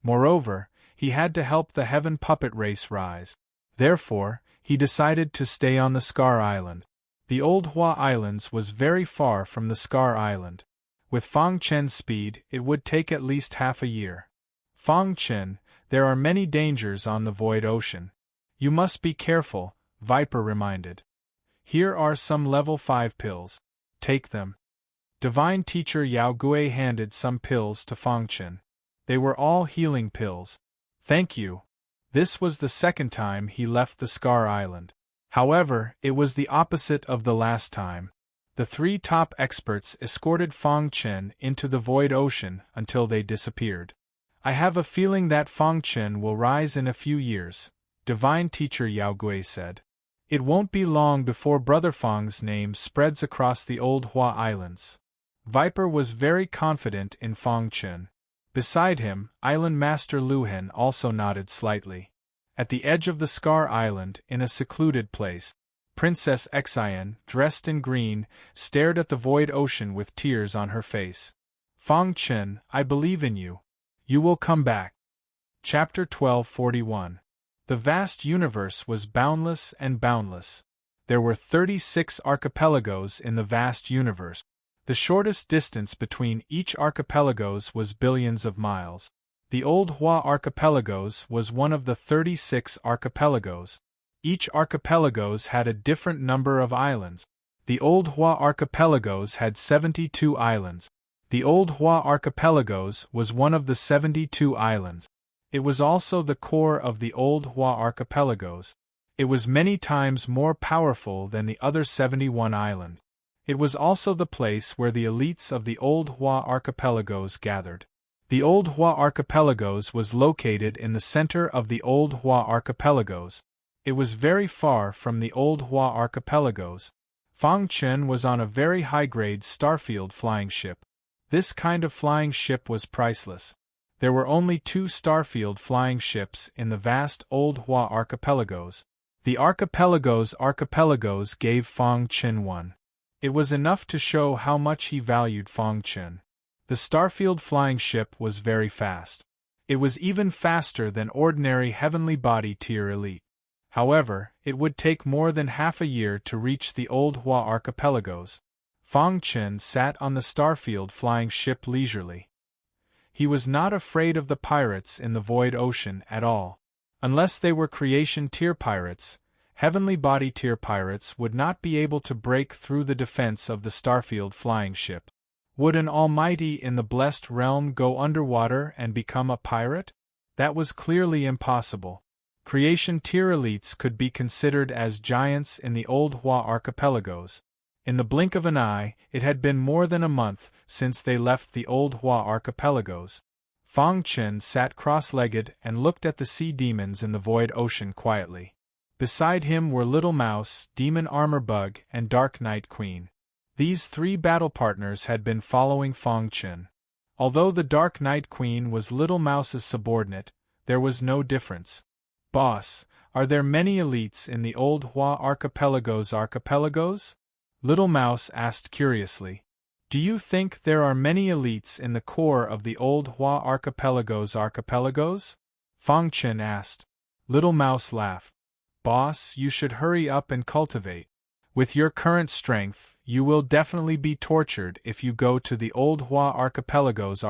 Moreover, he had to help the Heaven Puppet race rise. Therefore, he decided to stay on the Scar Island. The Old Hua Islands was very far from the Scar Island. With Fang Chen's speed, it would take at least half a year. Fang Chen, there are many dangers on the void ocean. You must be careful, Viper reminded. Here are some level 5 pills. Take them. Divine Teacher Yao Gui handed some pills to Fang Chen. They were all healing pills. Thank you. This was the second time he left the Scar Island. However, it was the opposite of the last time. The 3 top experts escorted Fang Chen into the void ocean until they disappeared. I have a feeling that Fang Chen will rise in a few years, Divine Teacher Yao Gui said. It won't be long before Brother Fang's name spreads across the Old Hua Islands. Viper was very confident in Fang Chen. Beside him, Island Master Luhen also nodded slightly. At the edge of the Scar Island, in a secluded place, Princess Xian, dressed in green, stared at the void ocean with tears on her face. Fang Chen, I believe in you. You will come back. Chapter 1241. The vast universe was boundless and boundless. There were 36 archipelagos in the vast universe. The shortest distance between each archipelagos was billions of miles. The Old Hua Archipelagos was one of the 36 archipelagos. Each archipelagos had a different number of islands. The Old Hua Archipelagos had 72 islands. The Old Hua Archipelagos was one of the 72 islands. It was also the core of the Old Hua Archipelagos. It was many times more powerful than the other 71 islands. It was also the place where the elites of the Old Hua Archipelagos gathered. The Old Hua Archipelagos was located in the center of the Old Hua Archipelagos. It was very far from the Old Hua Archipelagos. Fang Chen was on a very high-grade Starfield flying ship. This kind of flying ship was priceless. There were only 2 Starfield flying ships in the vast Old Hua Archipelagos. The archipelagos gave Fang Chen one. It was enough to show how much he valued Fang Chen. The Starfield flying ship was very fast. It was even faster than ordinary heavenly body tier elite. However, it would take more than half a year to reach the Old Hua Archipelagos. Fang Chen sat on the Starfield flying ship leisurely. He was not afraid of the pirates in the void ocean at all. Unless they were creation tier pirates, heavenly body tier pirates would not be able to break through the defense of the Starfield flying ship. Would an almighty in the blessed realm go underwater and become a pirate? That was clearly impossible. Creation tier elites could be considered as giants in the Old Hua Archipelagos. In the blink of an eye, it had been more than a month since they left the Old Hua Archipelagos. Fang Chen sat cross-legged and looked at the sea demons in the void ocean quietly. Beside him were Little Mouse, Demon Armor Bug, and Dark Night Queen. These 3 battle partners had been following Fang Chen. Although the Dark Night Queen was Little Mouse's subordinate, there was no difference. Boss, are there many elites in the Old Hua Archipelagos? Little Mouse asked curiously. Do you think there are many elites in the core of the Old Hua Archipelagos? Fang Chen asked. Little Mouse laughed. Boss, you should hurry up and cultivate. With your current strength, you will definitely be tortured if you go to the Old Hua Archipelagos.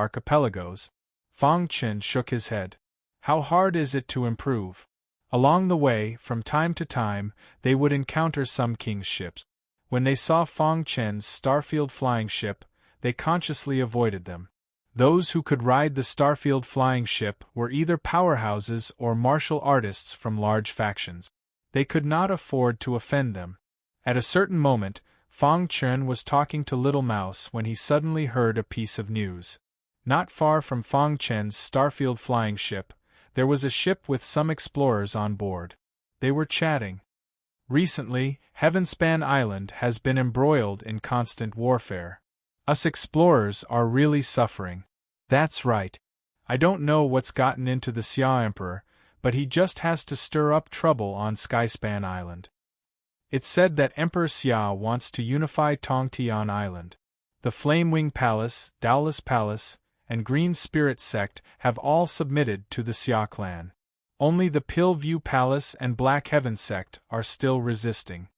Fang Chen shook his head. How hard is it to improve? Along the way, from time to time, they would encounter some king's ships. When they saw Fong Chen's Starfield flying ship, they consciously avoided them. Those who could ride the Starfield flying ship were either powerhouses or martial artists from large factions. They could not afford to offend them. At a certain moment, Fong Chen was talking to Little Mouse when he suddenly heard a piece of news. Not far from Fong Chen's Starfield flying ship, there was a ship with some explorers on board. They were chatting. Recently, Heavenspan Island has been embroiled in constant warfare. Us explorers are really suffering. That's right. I don't know what's gotten into the Xia Emperor, but he just has to stir up trouble on Skyspan Island. It's said that Emperor Xia wants to unify Tongtian Island. The Flamewing Palace, Dowless Palace, and Green Spirit Sect have all submitted to the Xia clan. Only the Pillview Palace and Black Heaven Sect are still resisting.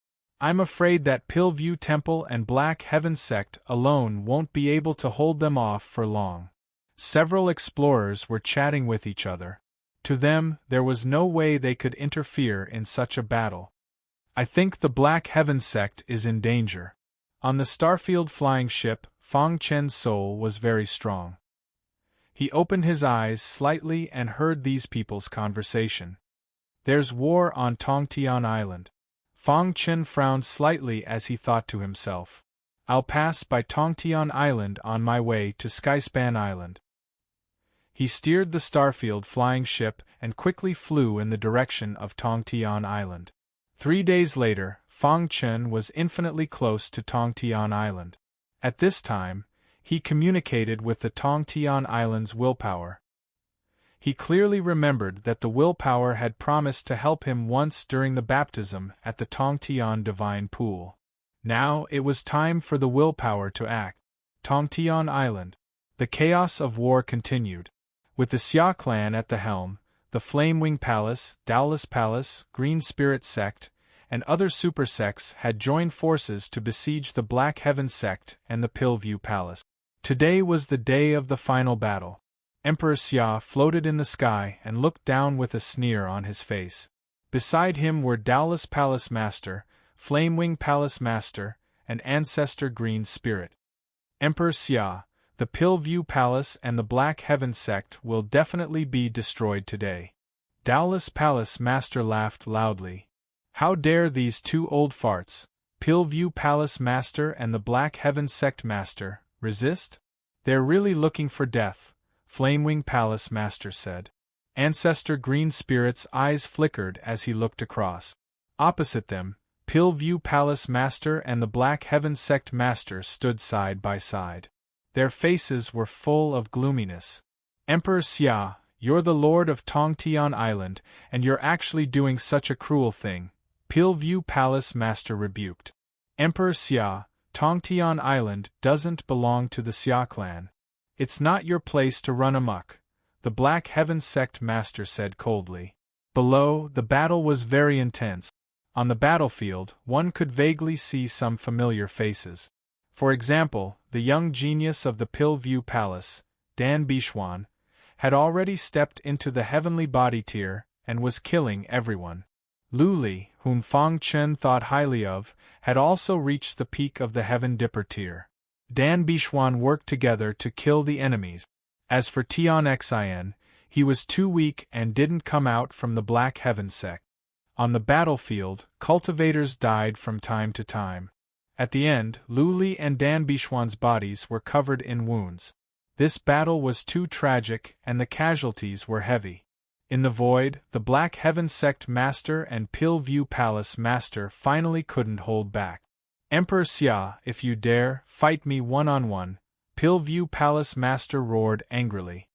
I'm afraid that Pillview Temple and Black Heaven Sect alone won't be able to hold them off for long. Several explorers were chatting with each other. To them, there was no way they could interfere in such a battle. I think the Black Heaven Sect is in danger. On the Starfield flying ship, Fong Chen's soul was very strong. He opened his eyes slightly and heard these people's conversation. There's war on Tongtian Island. Fong Chen frowned slightly as he thought to himself. I'll pass by Tongtian Island on my way to Skyspan Island. He steered the Starfield flying ship and quickly flew in the direction of Tongtian Island. 3 days later, Fong Chen was infinitely close to Tongtian Island. At this time, he communicated with the Tongtian Island's willpower. He clearly remembered that the willpower had promised to help him once during the baptism at the Tongtian Divine Pool. Now it was time for the willpower to act. Tongtian Island. The chaos of war continued. With the Xia clan at the helm, the Flamewing Palace, Dowless Palace, Green Spirit Sect, and other super sects had joined forces to besiege the Black Heaven Sect and the Pillview Palace. Today was the day of the final battle. Emperor Xia floated in the sky and looked down with a sneer on his face. Beside him were Dowless Palace Master, Flamewing Palace Master, and Ancestor Green Spirit. Emperor Xia, the Pillview Palace and the Black Heaven Sect will definitely be destroyed today. Dowless Palace Master laughed loudly. How dare these two old farts, Pillview Palace Master and the Black Heaven Sect Master, resist? They're really looking for death, Flamewing Palace Master said. Ancestor Green Spirit's eyes flickered as he looked across. Opposite them, Pillview Palace Master and the Black Heaven Sect Master stood side by side. Their faces were full of gloominess. Emperor Xia, you're the Lord of Tongtian Island, and you're actually doing such a cruel thing, Pillview Palace Master rebuked. Emperor Xia, Tongtian Island doesn't belong to the Xia clan. It's not your place to run amok, the Black Heaven Sect Master said coldly. Below, the battle was very intense. On the battlefield, one could vaguely see some familiar faces. For example, the young genius of the Pillview Palace, Dan Bishwan, had already stepped into the heavenly body tier and was killing everyone. Lu Li, whom Fong Chen thought highly of, had also reached the peak of the Heaven Dipper tier. Dan Bishwan worked together to kill the enemies. As for Tian Xin, he was too weak and didn't come out from the Black Heaven Sect. On the battlefield, cultivators died from time to time. At the end, Lu Li and Dan Bishwan's bodies were covered in wounds. This battle was too tragic and the casualties were heavy. In the void, the Black Heaven Sect Master and Pillview Palace Master finally couldn't hold back. Emperor Xia, if you dare, fight me one-on-one, Pillview Palace Master roared angrily.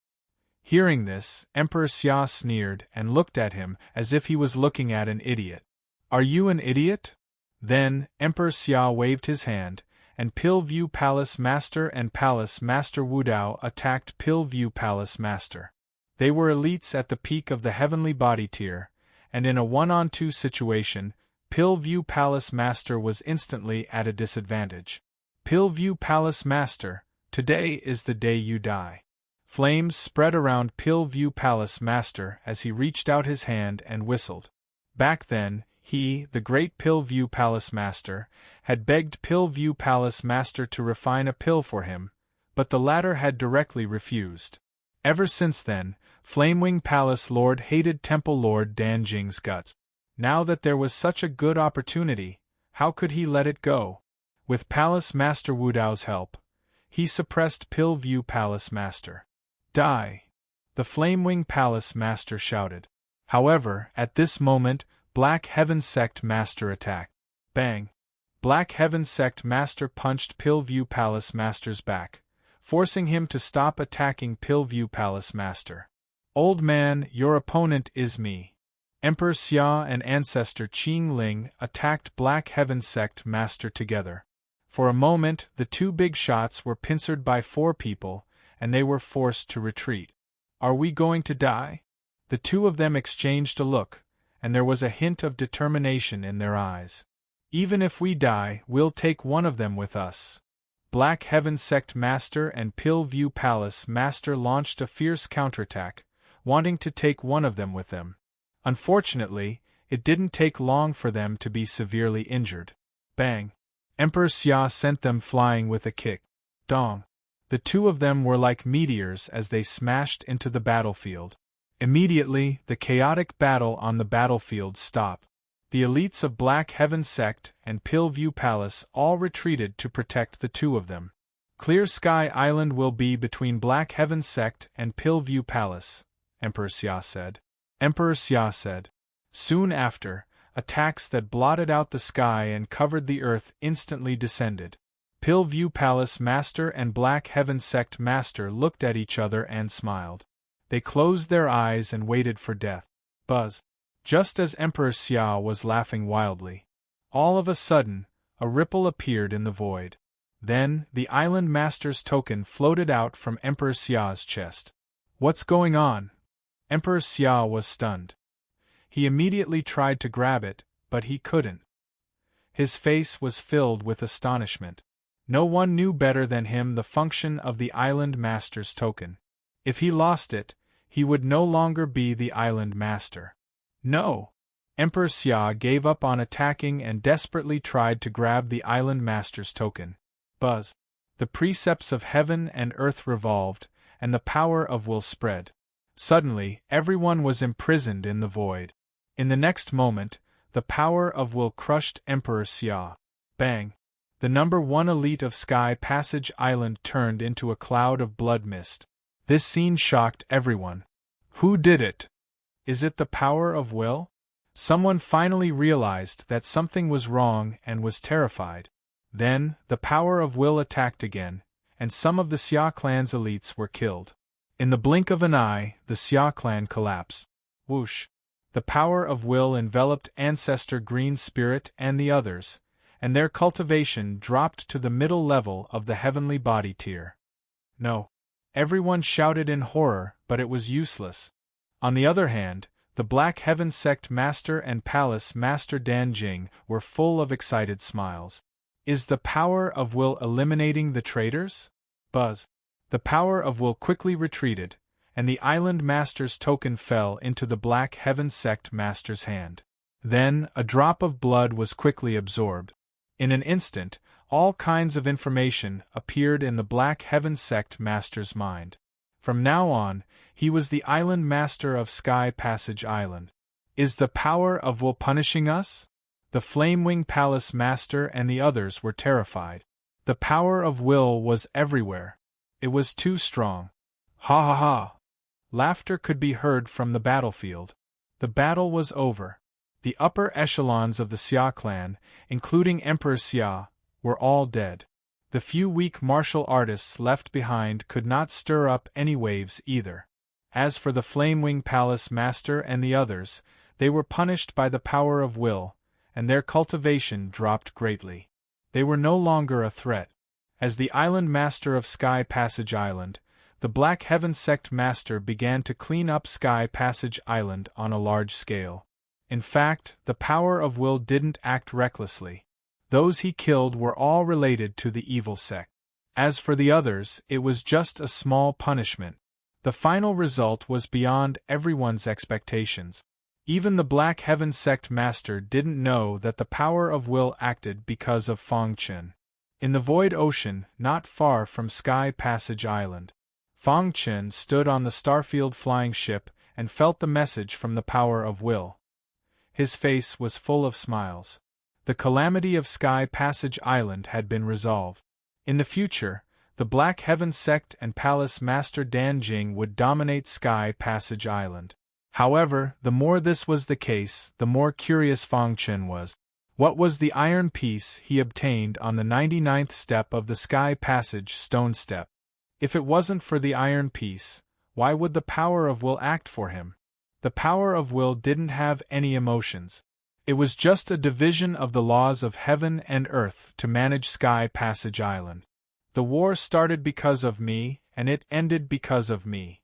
Hearing this, Emperor Xia sneered and looked at him as if he was looking at an idiot. Are you an idiot? Then, Emperor Xia waved his hand, and Pillview Palace Master and Palace Master Wudao attacked Pillview Palace Master. They were elites at the peak of the heavenly body tier, and in a one-on-two situation, Pillview Palace Master was instantly at a disadvantage. Pillview Palace Master, today is the day you die. Flames spread around Pillview Palace Master as he reached out his hand and whistled. Back then, He, the great Pill-View Palace Master, had begged Pill-View Palace Master to refine a pill for him, but the latter had directly refused. Ever since then, Flamewing Palace Lord hated Temple Lord Danjing's guts. Now that there was such a good opportunity, how could he let it go? With Palace Master Wudao's help, he suppressed Pill-View Palace Master. Die! The Flamewing Palace Master shouted. However, at this moment, Black Heaven Sect Master attacked. Bang! Black Heaven Sect Master punched Pill-View Palace Master's back, forcing him to stop attacking Pill-View Palace Master. Old man, your opponent is me. Emperor Xia and Ancestor Qing Ling attacked Black Heaven Sect Master together. For a moment, the two big shots were pincered by 4 people, and they were forced to retreat. Are we going to die? The two of them exchanged a look, and there was a hint of determination in their eyes. Even if we die, we'll take one of them with us. Black Heaven Sect Master and Pill-View Palace Master launched a fierce counterattack, wanting to take one of them with them. Unfortunately, it didn't take long for them to be severely injured. Bang! Emperor Xia sent them flying with a kick. Dong! The two of them were like meteors as they smashed into the battlefield. Immediately, the chaotic battle on the battlefield stopped. The elites of Black Heaven Sect and Pill-View Palace all retreated to protect the two of them. Clear Sky Island will be between Black Heaven Sect and Pill-View Palace, Emperor Xia said. Emperor Xia said. Soon after, attacks that blotted out the sky and covered the earth instantly descended. Pill-View Palace Master and Black Heaven Sect Master looked at each other and smiled. They closed their eyes and waited for death. Buzz! Just as Emperor Xia was laughing wildly, all of a sudden, a ripple appeared in the void. Then, the Island Master's token floated out from Emperor Xia's chest. What's going on? Emperor Xia was stunned. He immediately tried to grab it, but he couldn't. His face was filled with astonishment. No one knew better than him the function of the Island Master's token. If he lost it, he would no longer be the Island Master. No! Emperor Xia gave up on attacking and desperately tried to grab the Island Master's token. Buzz! The precepts of heaven and earth revolved, and the power of will spread. Suddenly, everyone was imprisoned in the void. In the next moment, the power of will crushed Emperor Xia. Bang! The number 1 elite of Sky Passage Island turned into a cloud of blood mist. This scene shocked everyone. Who did it? Is it the power of will? Someone finally realized that something was wrong and was terrified. Then, the power of will attacked again, and some of the Xia clan's elites were killed. In the blink of an eye, the Xia clan collapsed. Whoosh! The power of will enveloped Ancestor Green Spirit and the others, and their cultivation dropped to the middle level of the heavenly body tier. No! Everyone shouted in horror, but it was useless. On the other hand, the Black Heaven Sect Master and Palace Master Danjing were full of excited smiles. Is the power of will eliminating the traitors? Buzz! The power of will quickly retreated, and the Island Master's token fell into the Black Heaven Sect Master's hand. Then, a drop of blood was quickly absorbed. In an instant, all kinds of information appeared in the Black Heaven Sect Master's mind. From now on, he was the Island Master of Sky Passage Island. Is the power of will punishing us? The Flamewing Palace Master and the others were terrified. The power of will was everywhere. It was too strong. Ha ha ha! Laughter could be heard from the battlefield. The battle was over. The upper echelons of the Xia clan, including Emperor Xia, were all dead. The few weak martial artists left behind could not stir up any waves either. As for the Flamewing Palace Master and the others, they were punished by the power of will, and their cultivation dropped greatly. They were no longer a threat. As the Island Master of Sky Passage Island, the Black Heaven Sect Master began to clean up Sky Passage Island on a large scale. In fact, the power of will didn't act recklessly. Those he killed were all related to the evil sect. As for the others, it was just a small punishment. The final result was beyond everyone's expectations. Even the Black Heaven Sect Master didn't know that the power of will acted because of Fang Chen. In the void ocean, not far from Sky Passage Island, Fang Chen stood on the starfield flying ship and felt the message from the power of will. His face was full of smiles. The calamity of Sky Passage Island had been resolved. In the future, the Black Heaven Sect and Palace Master Dan Jing would dominate Sky Passage Island. However, the more this was the case, the more curious Fang Chen was. What was the iron piece he obtained on the 99th step of the Sky Passage stone step? If it wasn't for the iron piece, why would the power of will act for him? The power of will didn't have any emotions. It was just a division of the laws of heaven and earth to manage Sky Passage Island. The war started because of me, and it ended because of me.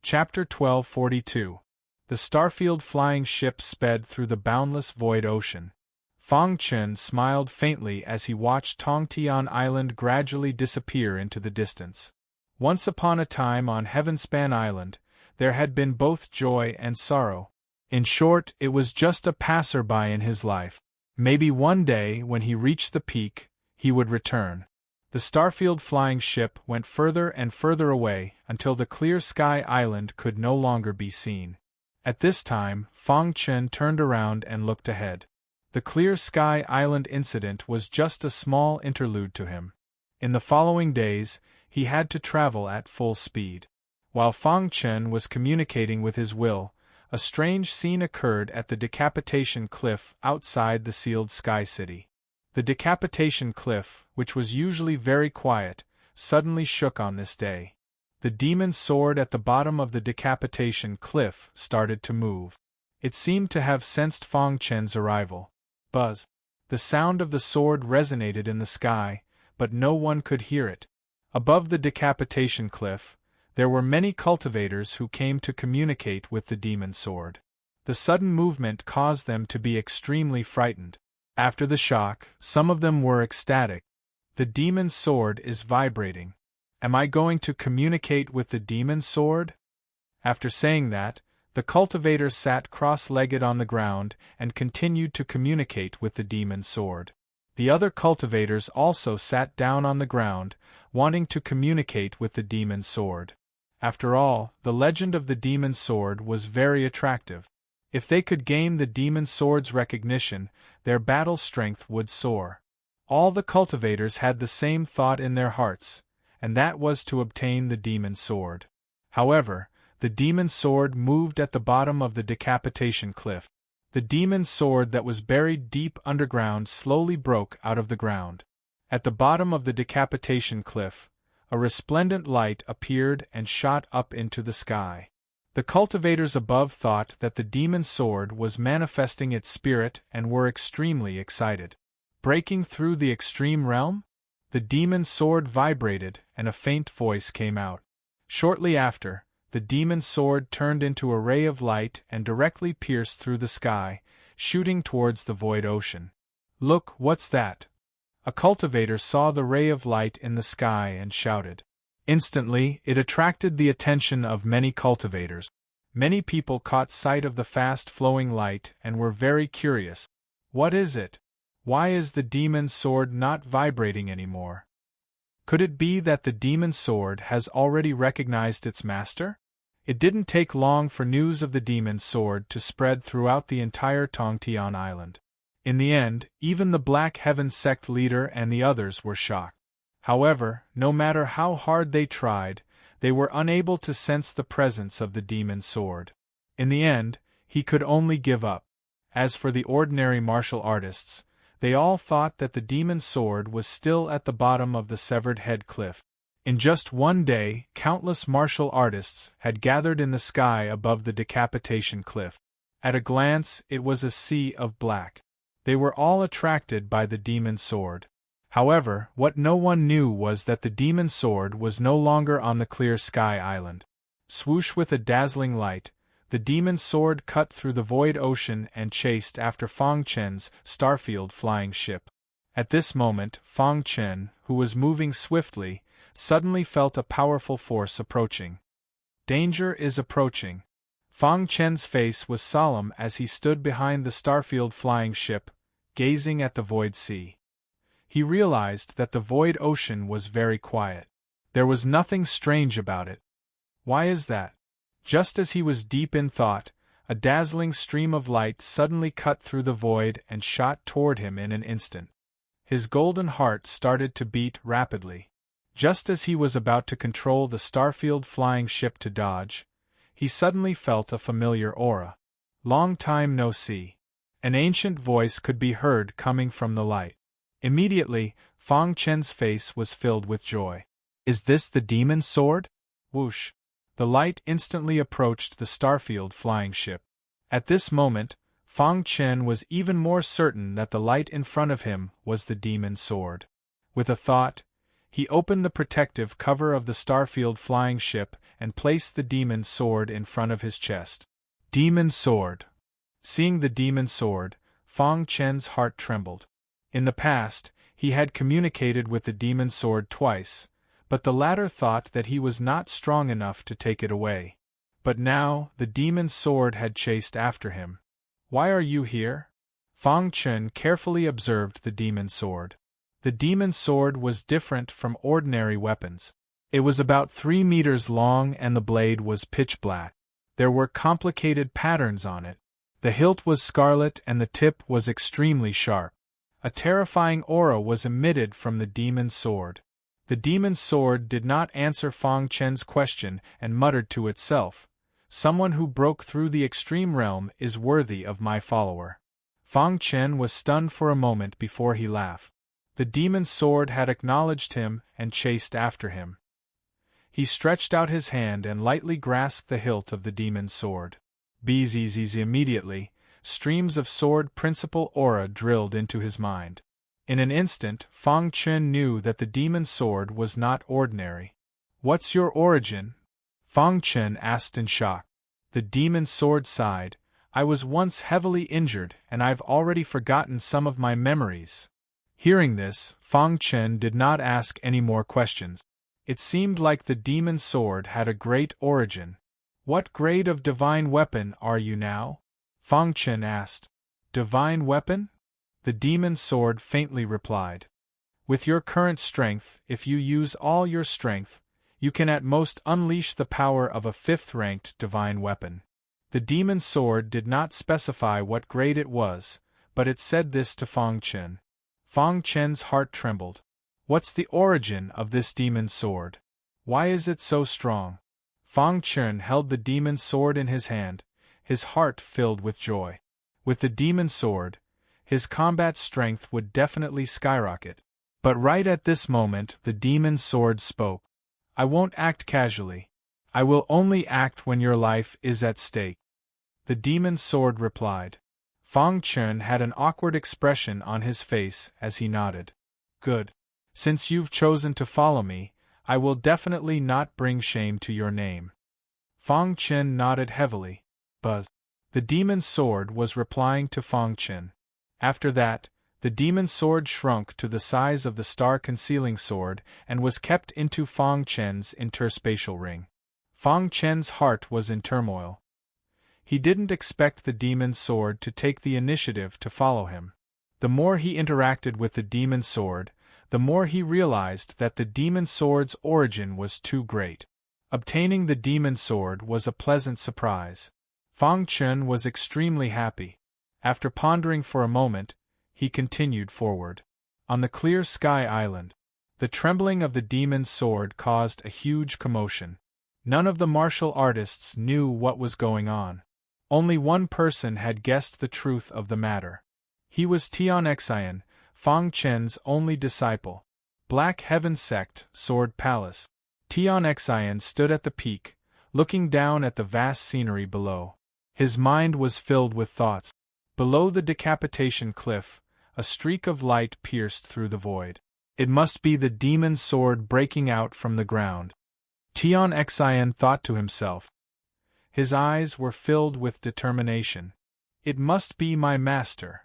Chapter 1242. The starfield flying ship sped through the boundless void ocean. Fang Chen smiled faintly as he watched Tongtian Island gradually disappear into the distance. Once upon a time on Heavenspan Island, there had been both joy and sorrow. In short, it was just a passerby in his life. Maybe one day, when he reached the peak, he would return. The starfield flying ship went further and further away until the clear sky island could no longer be seen. At this time, Fang Chen turned around and looked ahead. The clear sky island incident was just a small interlude to him. In the following days, he had to travel at full speed. While Fang Chen was communicating with his will, a strange scene occurred at the decapitation cliff outside the sealed Sky City. The decapitation cliff, which was usually very quiet, suddenly shook on this day. The demon sword at the bottom of the decapitation cliff started to move. It seemed to have sensed Fang Chen's arrival. Buzz! The sound of the sword resonated in the sky, but no one could hear it. Above the decapitation cliff, there were many cultivators who came to communicate with the demon sword. The sudden movement caused them to be extremely frightened. After the shock, some of them were ecstatic. The demon sword is vibrating. Am I going to communicate with the demon sword? After saying that, the cultivator sat cross-legged on the ground and continued to communicate with the demon sword. The other cultivators also sat down on the ground, wanting to communicate with the demon sword. After all, the legend of the demon sword was very attractive. If they could gain the demon sword's recognition, their battle strength would soar. All the cultivators had the same thought in their hearts, and that was to obtain the demon sword. However, the demon sword moved at the bottom of the decapitation cliff. The demon sword that was buried deep underground slowly broke out of the ground. At the bottom of the decapitation cliff, a resplendent light appeared and shot up into the sky. The cultivators above thought that the demon sword was manifesting its spirit and were extremely excited. Breaking through the extreme realm? The demon sword vibrated and a faint voice came out. Shortly after, the demon sword turned into a ray of light and directly pierced through the sky, shooting towards the void ocean. Look, what's that? A cultivator saw the ray of light in the sky and shouted. Instantly, it attracted the attention of many cultivators. Many people caught sight of the fast-flowing light and were very curious. What is it? Why is the demon sword not vibrating anymore? Could it be that the demon sword has already recognized its master? It didn't take long for news of the demon sword to spread throughout the entire Tongtian Island. In the end, even the Black Heaven Sect leader and the others were shocked. However, no matter how hard they tried, they were unable to sense the presence of the demon sword. In the end, he could only give up. As for the ordinary martial artists, they all thought that the demon sword was still at the bottom of the severed head cliff. In just one day, countless martial artists had gathered in the sky above the decapitation cliff. At a glance, it was a sea of black. They were all attracted by the demon sword. However, what no one knew was that the demon sword was no longer on the clear sky island. Swoosh with a dazzling light, the demon sword cut through the void ocean and chased after Fang Chen's starfield flying ship. At this moment, Fang Chen, who was moving swiftly, suddenly felt a powerful force approaching. Danger is approaching. Fang Chen's face was solemn as he stood behind the starfield flying ship, gazing at the void sea. He realized that the void ocean was very quiet. There was nothing strange about it. Why is that? Just as he was deep in thought, a dazzling stream of light suddenly cut through the void and shot toward him in an instant. His golden heart started to beat rapidly. Just as he was about to control the starfield flying ship to dodge, he suddenly felt a familiar aura. Long time no see. An ancient voice could be heard coming from the light. Immediately, Fang Chen's face was filled with joy. Is this the demon sword? Whoosh! The light instantly approached the starfield flying ship. At this moment, Fang Chen was even more certain that the light in front of him was the demon sword. With a thought, he opened the protective cover of the starfield flying ship and placed the demon sword in front of his chest. Demon sword. Seeing the demon sword, Fang Chen's heart trembled. In the past, he had communicated with the demon sword twice, but the latter thought that he was not strong enough to take it away. But now, the demon sword had chased after him. Why are you here? Fang Chen carefully observed the demon sword. The demon sword was different from ordinary weapons. It was about 3 meters long and the blade was pitch black. There were complicated patterns on it. The hilt was scarlet and the tip was extremely sharp. A terrifying aura was emitted from the demon sword. The demon sword did not answer Fang Chen's question and muttered to itself, "Someone who broke through the extreme realm is worthy of my follower." Fang Chen was stunned for a moment before he laughed. The demon sword had acknowledged him and chased after him. He stretched out his hand and lightly grasped the hilt of the demon sword. Bzzz immediately, streams of sword principle aura drilled into his mind. In an instant, Fang Chen knew that the demon sword was not ordinary. What's your origin? Fang Chen asked in shock. The demon sword sighed. I was once heavily injured and I've already forgotten some of my memories. Hearing this, Fang Chen did not ask any more questions. It seemed like the demon sword had a great origin. What grade of divine weapon are you now? Fang Chen asked. Divine weapon? The demon sword faintly replied. With your current strength, if you use all your strength, you can at most unleash the power of a 5th-ranked divine weapon. The demon sword did not specify what grade it was, but it said this to Fang Chen. Fang Chen's heart trembled. What's the origin of this demon sword? Why is it so strong? Fang Chen held the demon sword in his hand, his heart filled with joy. With the demon sword, his combat strength would definitely skyrocket. But right at this moment the demon sword spoke. I won't act casually. I will only act when your life is at stake. The demon sword replied. Fang Chen had an awkward expression on his face as he nodded. Good. Since you've chosen to follow me, I will definitely not bring shame to your name. Fang Chen nodded heavily. Buzz. The demon sword was replying to Fang Chen. After that, the demon sword shrunk to the size of the star-concealing sword and was kept into Fang Chen's interspatial ring. Fang Chen's heart was in turmoil. He didn't expect the demon sword to take the initiative to follow him. The more he interacted with the demon sword, the more he realized that the demon sword's origin was too great. Obtaining the demon sword was a pleasant surprise. Fang Chen was extremely happy. After pondering for a moment, he continued forward. On the clear sky island, the trembling of the demon sword caused a huge commotion. None of the martial artists knew what was going on. Only one person had guessed the truth of the matter. He was Tian Xian, Fang Chen's only disciple. Black Heaven Sect, Sword Palace. Tian Xian stood at the peak, looking down at the vast scenery below. His mind was filled with thoughts. Below the decapitation cliff, a streak of light pierced through the void. It must be the demon sword breaking out from the ground. Tian Xian thought to himself. His eyes were filled with determination. It must be my master.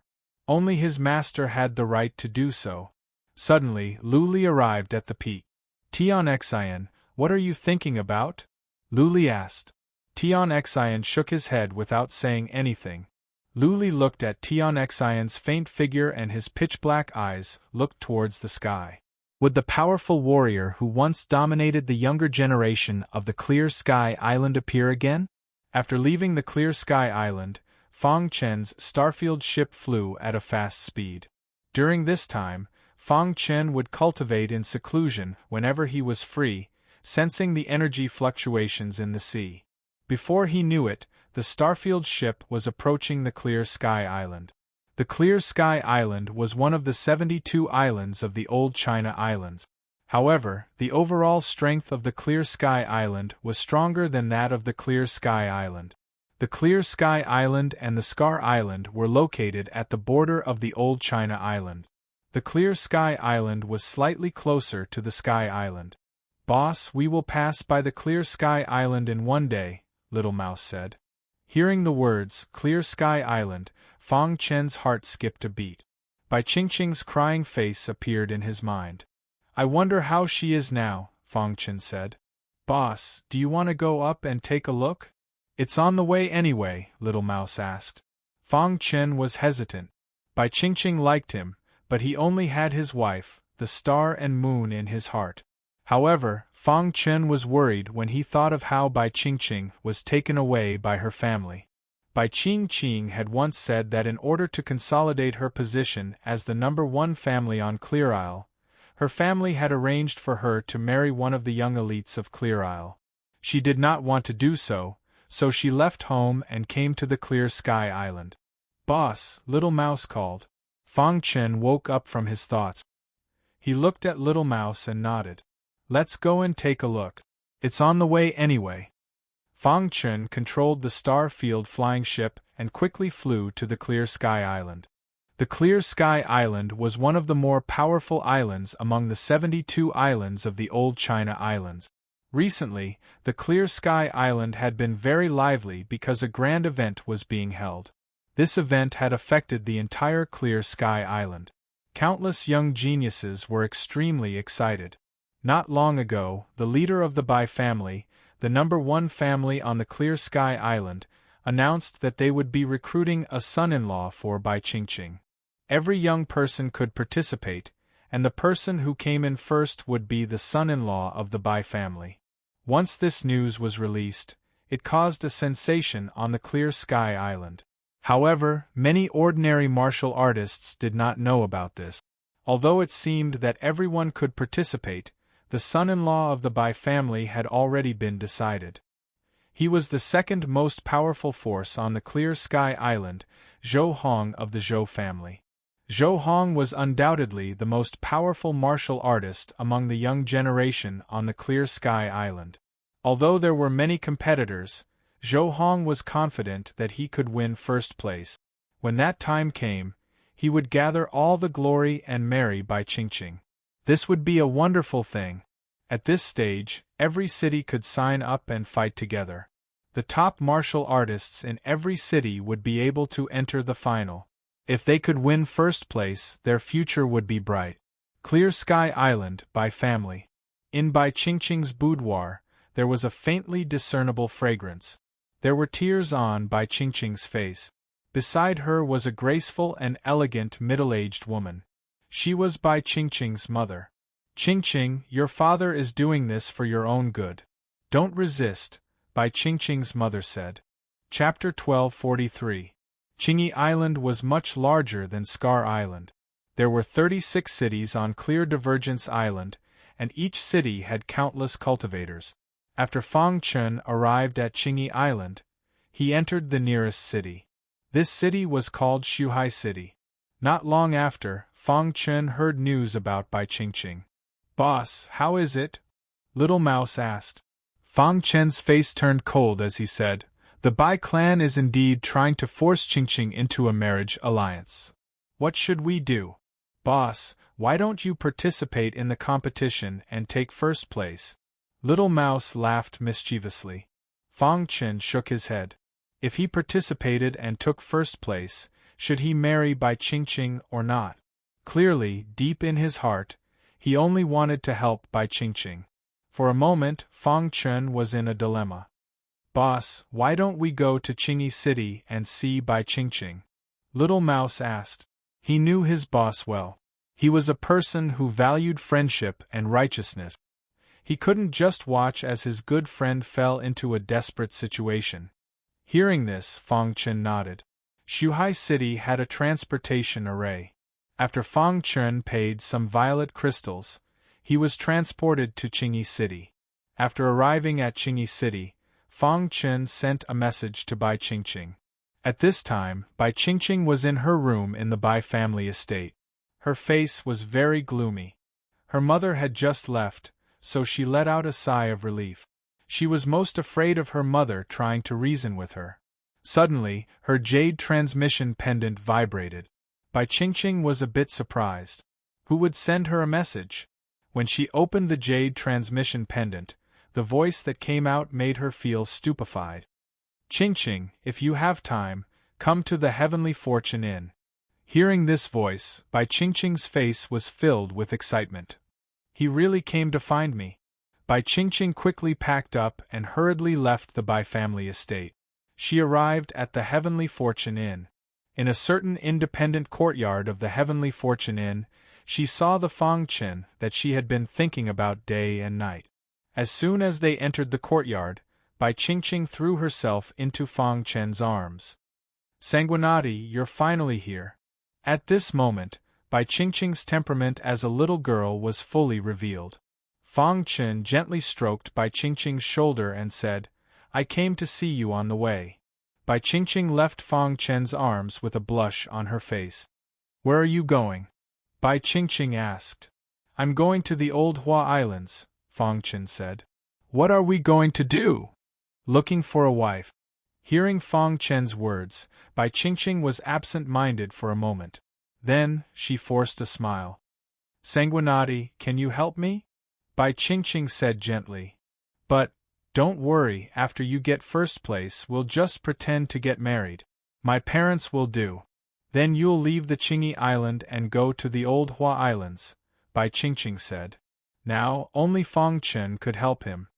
Only his master had the right to do so. Suddenly, Luli arrived at the peak. Tian Xian, what are you thinking about? Luli asked. Tian Xian shook his head without saying anything. Lu Li looked at Tian Xian's faint figure and his pitch-black eyes looked towards the sky. Would the powerful warrior who once dominated the younger generation of the Clear Sky Island appear again? After leaving the Clear Sky Island, Fang Chen's starfield ship flew at a fast speed. During this time, Fang Chen would cultivate in seclusion whenever he was free, sensing the energy fluctuations in the sea. Before he knew it, the starfield ship was approaching the Clear Sky Island. The Clear Sky Island was one of the 72 islands of the old China Islands. However, the overall strength of the Clear Sky Island was stronger than that of the Clear Sky Island. The Clear Sky Island and the Scar Island were located at the border of the old China Island. The Clear Sky Island was slightly closer to the Sky Island. "Boss, we will pass by the Clear Sky Island in one day," Little Mouse said. Hearing the words, Clear Sky Island, Fang Chen's heart skipped a beat. Bai Qingqing's crying face appeared in his mind. "I wonder how she is now," Fang Chen said. "Boss, do you want to go up and take a look?" "It's on the way anyway," Little Mouse asked. Fang Chen was hesitant. Bai Qingqing liked him, but he only had his wife, the star and moon in his heart. However, Fang Chen was worried when he thought of how Bai Qingqing was taken away by her family. Bai Qingqing had once said that in order to consolidate her position as the #1 family on Clear Isle, her family had arranged for her to marry one of the young elites of Clear Isle. She did not want to do so, so she left home and came to the Clear Sky Island. "Boss," Little Mouse called. Fang Chen woke up from his thoughts. He looked at Little Mouse and nodded. "Let's go and take a look. It's on the way anyway." Fang Chen controlled the star-field flying ship and quickly flew to the Clear Sky Island. The Clear Sky Island was one of the more powerful islands among the 72 islands of the old China Islands. Recently, the Clear Sky Island had been very lively because a grand event was being held. This event had affected the entire Clear Sky Island. Countless young geniuses were extremely excited. Not long ago, the leader of the Bai family, the #1 family on the Clear Sky Island, announced that they would be recruiting a son-in-law for Bai Qingqing. Every young person could participate, and the person who came in first would be the son-in-law of the Bai family. Once this news was released, it caused a sensation on the Clear Sky Island. However, many ordinary martial artists did not know about this. Although it seemed that everyone could participate, the son-in-law of the Bai family had already been decided. He was the second most powerful force on the Clear Sky Island, Zhou Hong of the Zhou family. Zhou Hong was undoubtedly the most powerful martial artist among the young generation on the Clear Sky Island. Although there were many competitors, Zhou Hong was confident that he could win first place. When that time came, he would gather all the glory and marry Bai Qingqing. This would be a wonderful thing. At this stage, every city could sign up and fight together. The top martial artists in every city would be able to enter the final. If they could win first place, their future would be bright. Clear Sky Island, Bai family. In Bai Qingqing's boudoir, there was a faintly discernible fragrance. There were tears on Bai Qingqing's face. Beside her was a graceful and elegant middle-aged woman. She was Bai Qingqing's mother. "Qingqing, your father is doing this for your own good. Don't resist," Bai Qingqing's mother said. Chapter 1243. Qingyi Island was much larger than Scar Island. There were 36 cities on Clear Divergence Island, and each city had countless cultivators. After Fang Chen arrived at Qingyi Island, he entered the nearest city. This city was called Shuhai City. Not long after, Fang Chen heard news about Bai Qingqing. "Boss, how is it?" Little Mouse asked. Fang Chen's face turned cold as he said, "The Bai clan is indeed trying to force Qingqing into a marriage alliance. What should we do?" "Boss, why don't you participate in the competition and take first place?" Little Mouse laughed mischievously. Fang Chen shook his head. If he participated and took first place, should he marry Bai Qingqing or not? Clearly, deep in his heart, he only wanted to help Bai Qingqing. For a moment, Fang Chen was in a dilemma. "Boss, why don't we go to Qingyi City and see Bai Qingqing?" Little Mouse asked. He knew his boss well. He was a person who valued friendship and righteousness. He couldn't just watch as his good friend fell into a desperate situation. Hearing this, Fang Chen nodded. Shuhai City had a transportation array. After Fang Chen paid some violet crystals, he was transported to Qingyi City. After arriving at Qingyi City, Fang Chen sent a message to Bai Qingqing. At this time, Bai Qingqing was in her room in the Bai family estate. Her face was very gloomy. Her mother had just left, so she let out a sigh of relief. She was most afraid of her mother trying to reason with her. Suddenly, her jade transmission pendant vibrated. Bai Qingqing was a bit surprised. Who would send her a message? When she opened the jade transmission pendant, the voice that came out made her feel stupefied. "Qingqing, if you have time, come to the Heavenly Fortune Inn." Hearing this voice, Bai Qingqing's face was filled with excitement. He really came to find me. Bai Qingqing quickly packed up and hurriedly left the Bai family estate. She arrived at the Heavenly Fortune Inn. In a certain independent courtyard of the Heavenly Fortune Inn, she saw the Fang Chen that she had been thinking about day and night. As soon as they entered the courtyard, Bai Qingqing threw herself into Fang Chen's arms. "Sanguinati, you're finally here." At this moment, Bai Qingqing's temperament as a little girl was fully revealed. Fang Chen gently stroked Bai Qingqing's shoulder and said, "I came to see you on the way." Bai Qingqing left Fang Chen's arms with a blush on her face. "Where are you going?" Bai Qingqing asked. "I'm going to the Old Hua Islands," Fang Chen said. "What are we going to do?" "Looking for a wife." Hearing Fang Chen's words, Bai Qingqing was absent-minded for a moment. Then, she forced a smile. "Sanguinati, can you help me?" Bai Qingqing said gently. "But, don't worry, after you get first place we'll just pretend to get married. My parents will do. Then you'll leave the Qingyi Island and go to the Old Hua Islands," Bai Qingqing said. Now, only Fang Chen could help him.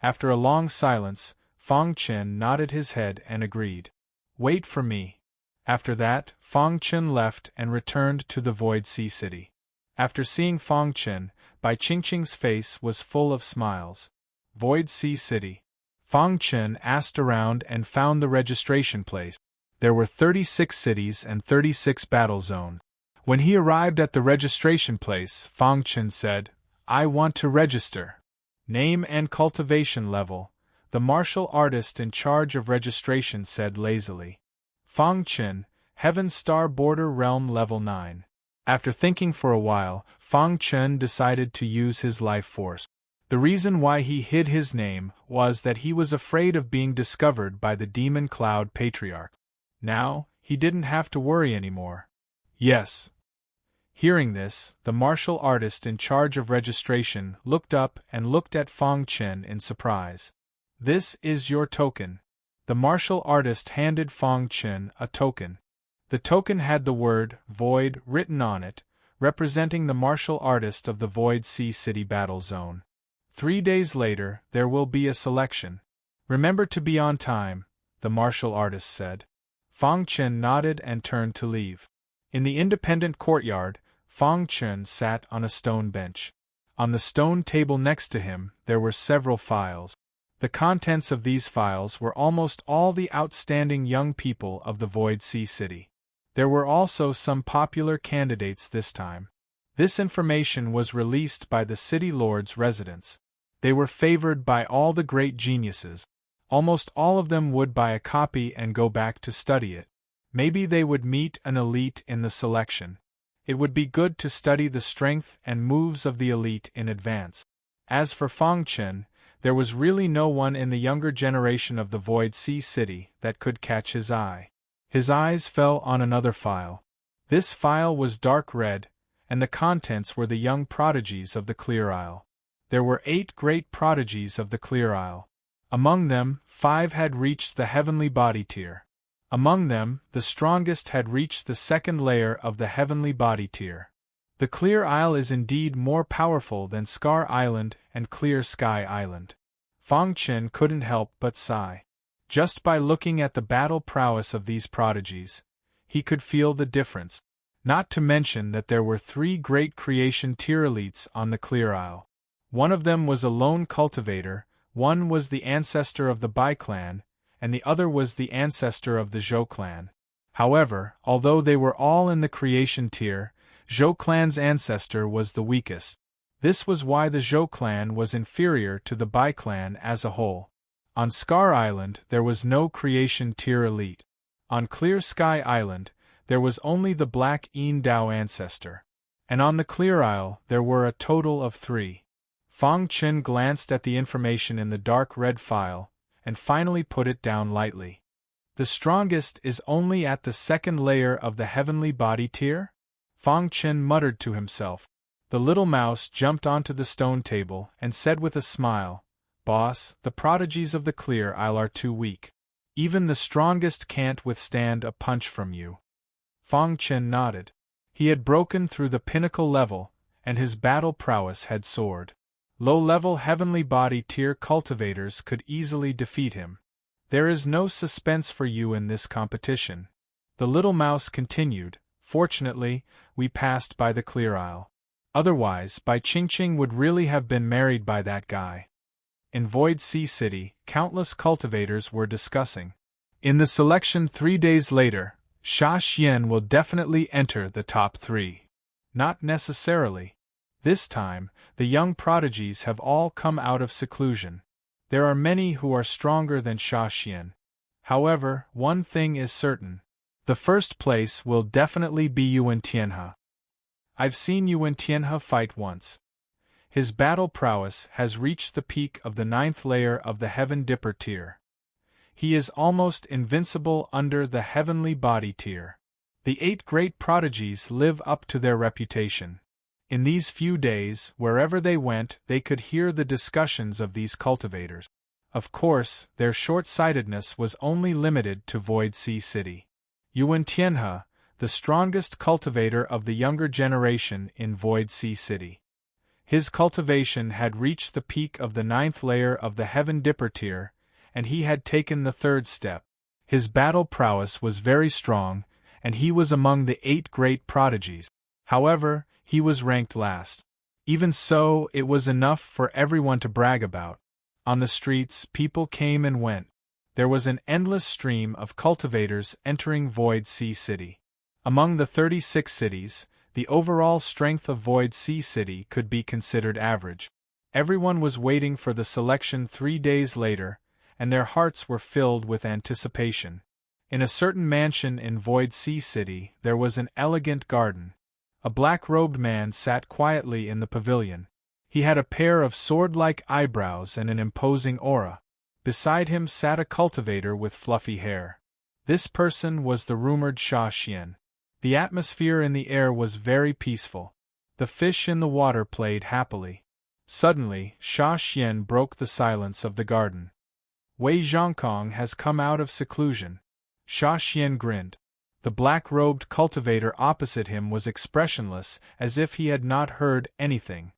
After a long silence, Fang Chen nodded his head and agreed. "Wait for me." After that, Fang Chen left and returned to the Void Sea City. After seeing Fang Chen, Bai Qingqing's face was full of smiles. Void Sea City. Fang Chen asked around and found the registration place. There were 36 cities and 36 battle zones. When he arrived at the registration place, Fang Chen said, "I want to register." Name and cultivation level. The martial artist in charge of registration said lazily. Fang Chen, Heaven Star Border Realm Level 9. After thinking for a while, Fang Chen decided to use his life force. The reason why he hid his name was that he was afraid of being discovered by the Demon Cloud Patriarch. Now, he didn't have to worry anymore. Yes. Hearing this, the martial artist in charge of registration looked up and looked at Fang Chen in surprise. "This is your token." The martial artist handed Fang Chen a token. The token had the word Void written on it, representing the martial artist of the Void Sea City Battle Zone. 3 days later, there will be a selection. Remember to be on time, the martial artist said. Fang Chen nodded and turned to leave. In the independent courtyard, Fang Chen sat on a stone bench. On the stone table next to him, there were several files. The contents of these files were almost all the outstanding young people of the Void Sea City. There were also some popular candidates this time. This information was released by the city lord's residents. They were favored by all the great geniuses. Almost all of them would buy a copy and go back to study it. Maybe they would meet an elite in the selection. It would be good to study the strength and moves of the elite in advance. As for Fang Chen, there was really no one in the younger generation of the Void Sea City that could catch his eye. His eyes fell on another file. This file was dark red, and the contents were the young prodigies of the Clear Isle. There were 8 great prodigies of the Clear Isle. Among them, 5 had reached the heavenly body tier. Among them, the strongest had reached the 2nd layer of the heavenly body tier. The Clear Isle is indeed more powerful than Scar Island and Clear Sky Island. Fang Chen couldn't help but sigh. Just by looking at the battle prowess of these prodigies, he could feel the difference. Not to mention that there were 3 great creation tier elites on the Clear Isle. One of them was a lone cultivator, one was the ancestor of the Bai clan, and the other was the ancestor of the Zhou clan. However, although they were all in the creation tier, Zhou clan's ancestor was the weakest. This was why the Zhou clan was inferior to the Bai clan as a whole. On Scar Island there was no creation tier elite. On Clear Sky Island there was only the Black Yin Dao ancestor. And on the Clear Isle there were a total of 3. Fang Chen glanced at the information in the dark red file, and finally put it down lightly. The strongest is only at the 2nd layer of the heavenly body tier? Fang Chen muttered to himself. The little mouse jumped onto the stone table and said with a smile, "Boss, the prodigies of the Clear Isle are too weak. Even the strongest can't withstand a punch from you." Fang Chen nodded. He had broken through the pinnacle level, and his battle prowess had soared. Low-level heavenly body tier cultivators could easily defeat him. There is no suspense for you in this competition. The little mouse continued. Fortunately, we passed by the Clear Isle. Otherwise, Bai Qingqing would really have been married by that guy. In Void Sea City, countless cultivators were discussing. In the selection 3 days later, Sha Xian will definitely enter the top 3. Not necessarily. This time, the young prodigies have all come out of seclusion. There are many who are stronger than Sha Xian. However, one thing is certain. The first place will definitely be Yuan Tianhe. I've seen Yuan Tianhe fight once. His battle prowess has reached the peak of the 9th layer of the Heaven Dipper tier. He is almost invincible under the heavenly body tier. The 8 great prodigies live up to their reputation. In these few days, wherever they went, they could hear the discussions of these cultivators. Of course, their short-sightedness was only limited to Void Sea City. Yuan Tianhe, the strongest cultivator of the younger generation in Void Sea City. His cultivation had reached the peak of the 9th layer of the Heaven Dipper tier, and he had taken the 3rd step. His battle prowess was very strong, and he was among the 8 great prodigies. However, he was ranked last. Even so, it was enough for everyone to brag about. On the streets, people came and went. There was an endless stream of cultivators entering Void Sea City. Among the 36 cities, the overall strength of Void Sea City could be considered average. Everyone was waiting for the selection 3 days later, and their hearts were filled with anticipation. In a certain mansion in Void Sea City, there was an elegant garden. A black-robed man sat quietly in the pavilion. He had a pair of sword-like eyebrows and an imposing aura. Beside him sat a cultivator with fluffy hair. This person was the rumored Sha Xian. The atmosphere in the air was very peaceful. The fish in the water played happily. Suddenly, Sha Xian broke the silence of the garden. Wei Zhongkong has come out of seclusion. Sha Xian grinned. The black-robed cultivator opposite him was expressionless, as if he had not heard anything.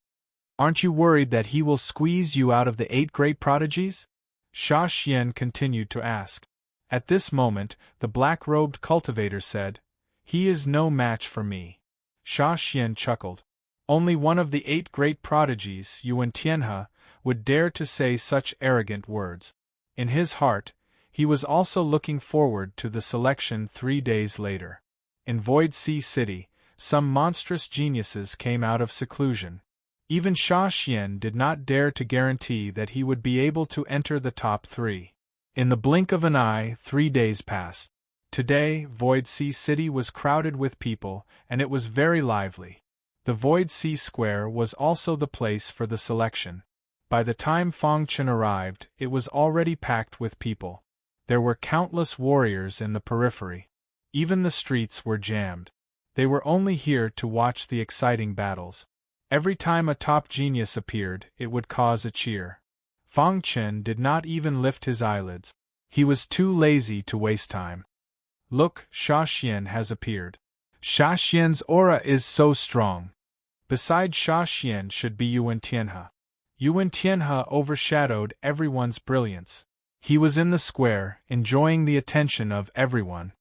"Aren't you worried that he will squeeze you out of the 8 great prodigies?" Sha Xian continued to ask. At this moment, the black-robed cultivator said, "He is no match for me." Sha Xian chuckled. Only one of the 8 great prodigies, Yuan Tianhe, would dare to say such arrogant words. In his heart, he was also looking forward to the selection 3 days later. In Void Sea City, some monstrous geniuses came out of seclusion. Even Sha Xian did not dare to guarantee that he would be able to enter the top 3. In the blink of an eye, 3 days passed. Today, Void Sea City was crowded with people, and it was very lively. The Void Sea Square was also the place for the selection. By the time Fang Chen arrived, it was already packed with people. There were countless warriors in the periphery. Even the streets were jammed. They were only here to watch the exciting battles. Every time a top genius appeared, it would cause a cheer. Fang Chen did not even lift his eyelids. He was too lazy to waste time. Look, Sha Xian has appeared. Sha Xian's aura is so strong. Beside Sha Xian should be Yuan Tianhe. Yuan Tianhe overshadowed everyone's brilliance. He was in the square, enjoying the attention of everyone.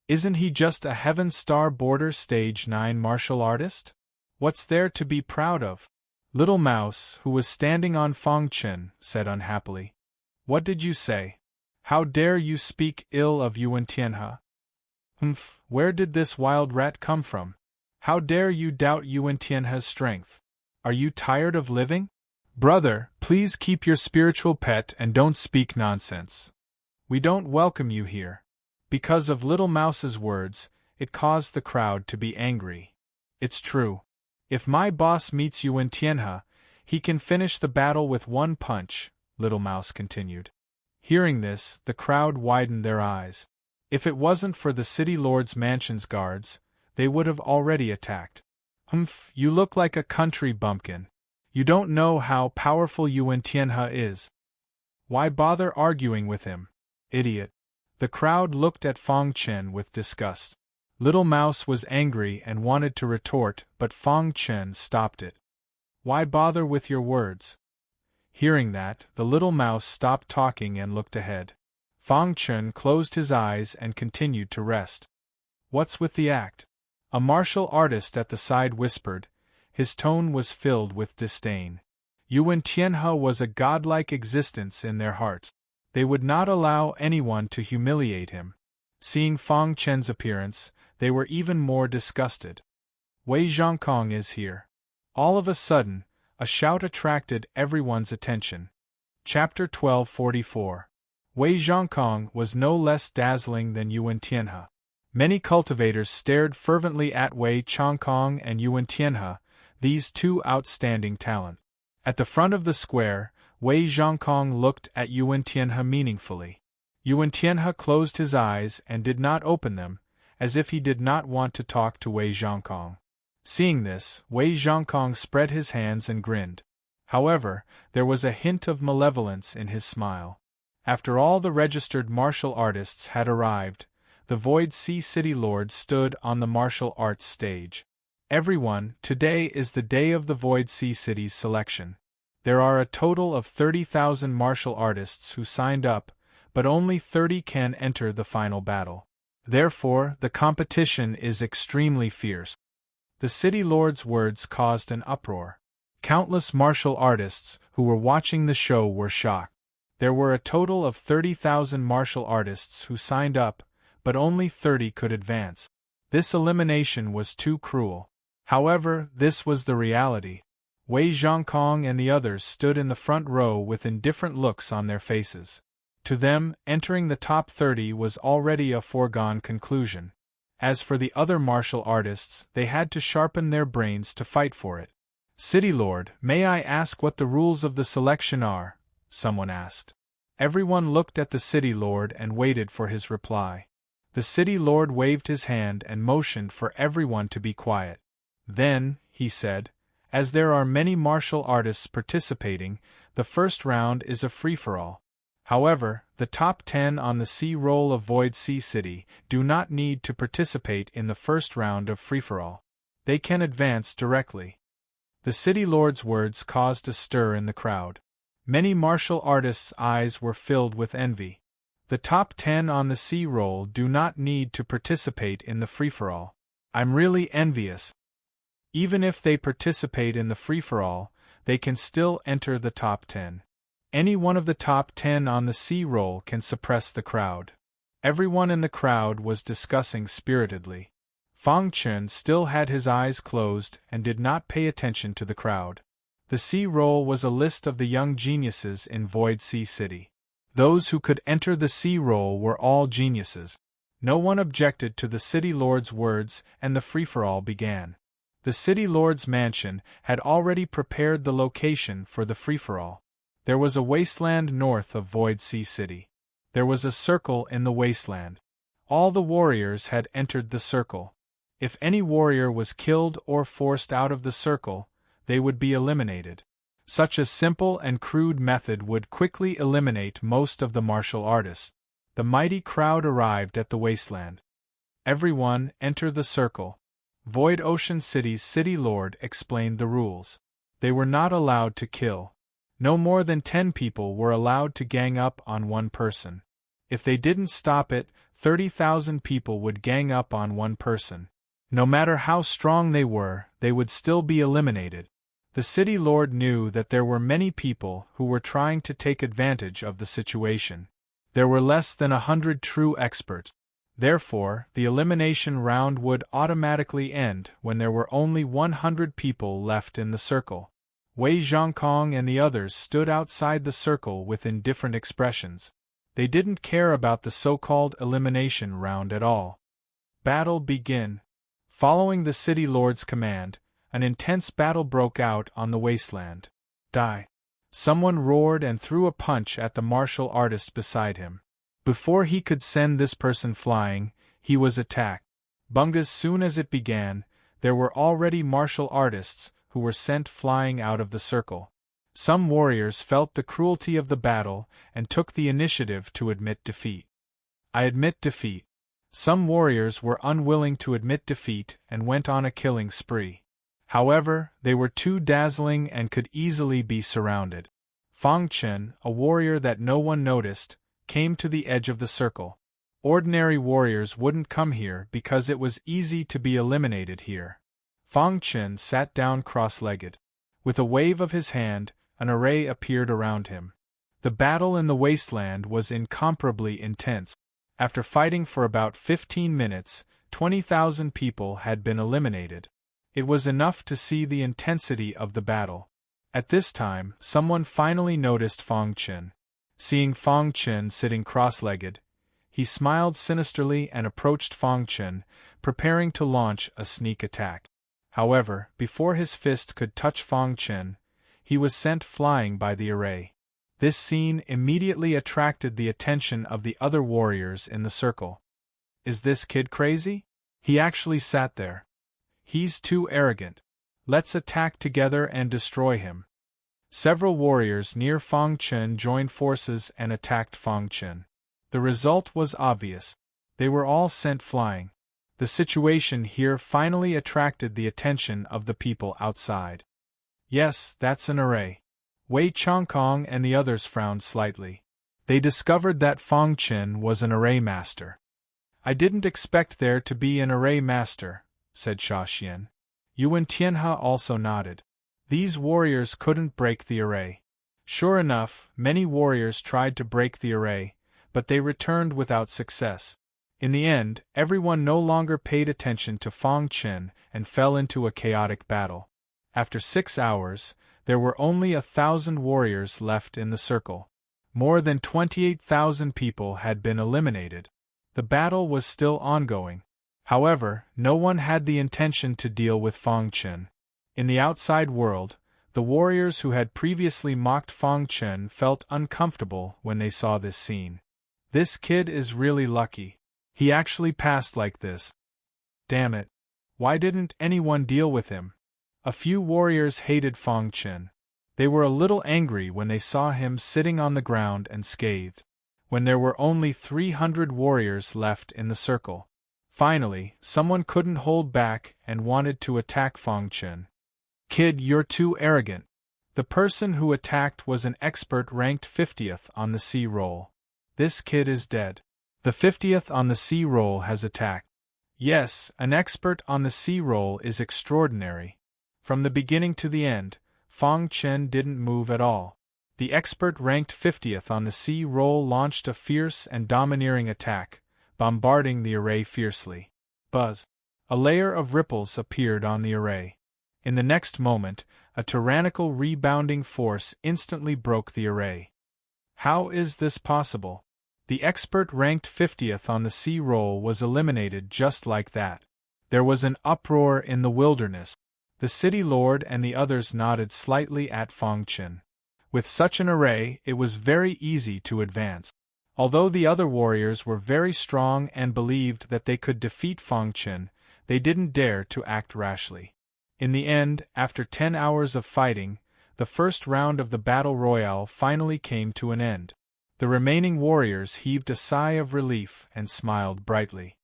Isn't he just a Heaven Star Border Stage 9 martial artist? What's there to be proud of? Little Mouse, who was standing on Fong Chen, said unhappily. What did you say? How dare you speak ill of Yuan Tianhe? Humph, where did this wild rat come from? How dare you doubt Yuan Tianhe's strength? Are you tired of living? Brother, please keep your spiritual pet and don't speak nonsense. We don't welcome you here. Because of Little Mouse's words, it caused the crowd to be angry. It's true. If my boss meets Yuan Tianhe, he can finish the battle with one punch, Little Mouse continued. Hearing this, the crowd widened their eyes. If it wasn't for the city lord's mansion's guards, they would have already attacked. Humph, you look like a country bumpkin. You don't know how powerful Yuan Tianhe is. Why bother arguing with him? Idiot. The crowd looked at Fong Chen with disgust. Little Mouse was angry and wanted to retort, but Fong Chen stopped it. Why bother with your words? Hearing that, the little mouse stopped talking and looked ahead. Fong Chen closed his eyes and continued to rest. What's with the act? A martial artist at the side whispered. His tone was filled with disdain. Yuan Tianhe was a godlike existence in their hearts. They would not allow anyone to humiliate him. Seeing Fong Chen's appearance, they were even more disgusted. Wei Zhongkong is here. All of a sudden, a shout attracted everyone's attention. Chapter 1244. Wei Zhongkong was no less dazzling than Yuan Tianhe. Many cultivators stared fervently at Wei Zhongkong and Yuan Tianhe, these two outstanding talents. At the front of the square, Wei Zhongkong looked at Yuan Tianhe meaningfully. Yuan Tianhe closed his eyes and did not open them, as if he did not want to talk to Wei Zhongkong. Seeing this, Wei Zhongkong spread his hands and grinned. However, there was a hint of malevolence in his smile. After all the registered martial artists had arrived, the Void Sea City Lord stood on the martial arts stage. Everyone, today is the day of the Void Sea City's selection. There are a total of 30,000 martial artists who signed up, but only 30 can enter the final battle. Therefore, the competition is extremely fierce. The City Lord's words caused an uproar. Countless martial artists who were watching the show were shocked. There were a total of 30,000 martial artists who signed up, but only 30 could advance. This elimination was too cruel. However, this was the reality. Wei Zhongkong and the others stood in the front row with indifferent looks on their faces. To them, entering the top 30 was already a foregone conclusion. As for the other martial artists, they had to sharpen their brains to fight for it. City Lord, may I ask what the rules of the selection are? Someone asked. Everyone looked at the City Lord and waited for his reply. The City Lord waved his hand and motioned for everyone to be quiet. Then, he said, as there are many martial artists participating, the first round is a free-for-all. However, the top 10 on the C-roll of Void Sea City do not need to participate in the first round of free-for-all. They can advance directly. The City Lord's words caused a stir in the crowd. Many martial artists' eyes were filled with envy. The top 10 on the C-roll do not need to participate in the free-for-all. I'm really envious. Even if they participate in the free-for-all, they can still enter the top 10. Any one of the top 10 on the C-roll can suppress the crowd. Everyone in the crowd was discussing spiritedly. Fong Chen still had his eyes closed and did not pay attention to the crowd. The C-roll was a list of the young geniuses in Void Sea City. Those who could enter the C-roll were all geniuses. No one objected to the City Lord's words and the free-for-all began. The City Lord's mansion had already prepared the location for the free-for-all. There was a wasteland north of Void Sea City. There was a circle in the wasteland. All the warriors had entered the circle. If any warrior was killed or forced out of the circle, they would be eliminated. Such a simple and crude method would quickly eliminate most of the martial artists. The mighty crowd arrived at the wasteland. Everyone, enter the circle. Void Ocean City's City Lord explained the rules. They were not allowed to kill. No more than 10 people were allowed to gang up on one person. If they didn't stop it, 30,000 people would gang up on one person. No matter how strong they were, they would still be eliminated. The city lord knew that there were many people who were trying to take advantage of the situation. There were less than 100 true experts. Therefore, the elimination round would automatically end when there were only 100 people left in the circle. Wei Zhongkong and the others stood outside the circle with indifferent expressions. They didn't care about the so-called elimination round at all. Battle begin. Following the city lord's command, an intense battle broke out on the wasteland. Die! Someone roared and threw a punch at the martial artist beside him. Before he could send this person flying, he was attacked. Bungas, soon as it began, there were already martial artists who were sent flying out of the circle. Some warriors felt the cruelty of the battle and took the initiative to admit defeat. I admit defeat. Some warriors were unwilling to admit defeat and went on a killing spree. However, they were too dazzling and could easily be surrounded. Fang Chen, a warrior that no one noticed, came to the edge of the circle. Ordinary warriors wouldn't come here because it was easy to be eliminated here. Fang Chen sat down cross-legged. With a wave of his hand, an array appeared around him. The battle in the wasteland was incomparably intense. After fighting for about 15 minutes, 20,000 people had been eliminated. It was enough to see the intensity of the battle. At this time, someone finally noticed Fang Chen. Seeing Fang Chen sitting cross-legged, he smiled sinisterly and approached Fang Chen, preparing to launch a sneak attack. However, before his fist could touch Fang Chen, he was sent flying by the array. This scene immediately attracted the attention of the other warriors in the circle. Is this kid crazy? He actually sat there. He's too arrogant. Let's attack together and destroy him. Several warriors near Fang Chen joined forces and attacked Fang Chen. The result was obvious. They were all sent flying. The situation here finally attracted the attention of the people outside. Yes, that's an array. Wei Chongkong and the others frowned slightly. They discovered that Fang Chen was an array master. I didn't expect there to be an array master, said Sha Xian. Yuan Tianhe also nodded. These warriors couldn't break the array. Sure enough, many warriors tried to break the array, but they returned without success. In the end, everyone no longer paid attention to Fang Chen and fell into a chaotic battle. After 6 hours, there were only 1,000 warriors left in the circle. More than 28,000 people had been eliminated. The battle was still ongoing. However, no one had the intention to deal with Fang Chen. In the outside world, the warriors who had previously mocked Fang Chen felt uncomfortable when they saw this scene. This kid is really lucky. He actually passed like this. Damn it. Why didn't anyone deal with him? A few warriors hated Fang Chen. They were a little angry when they saw him sitting on the ground and scathed. When there were only 300 warriors left in the circle. Finally, someone couldn't hold back and wanted to attack Fang Chen. Kid, you're too arrogant. The person who attacked was an expert ranked 50th on the C roll. This kid is dead. The 50th on the C roll has attacked. Yes, an expert on the C roll is extraordinary. From the beginning to the end, Fang Chen didn't move at all. The expert ranked 50th on the C roll launched a fierce and domineering attack, bombarding the array fiercely. Buzz. A layer of ripples appeared on the array. In the next moment, a tyrannical rebounding force instantly broke the array. How is this possible? The expert ranked 50th on the C roll was eliminated just like that. There was an uproar in the wilderness. The city lord and the others nodded slightly at Fang Chen. With such an array, it was very easy to advance. Although the other warriors were very strong and believed that they could defeat Fang Chen, they didn't dare to act rashly. In the end, after 10 hours of fighting, the first round of the battle royale finally came to an end. The remaining warriors heaved a sigh of relief and smiled brightly.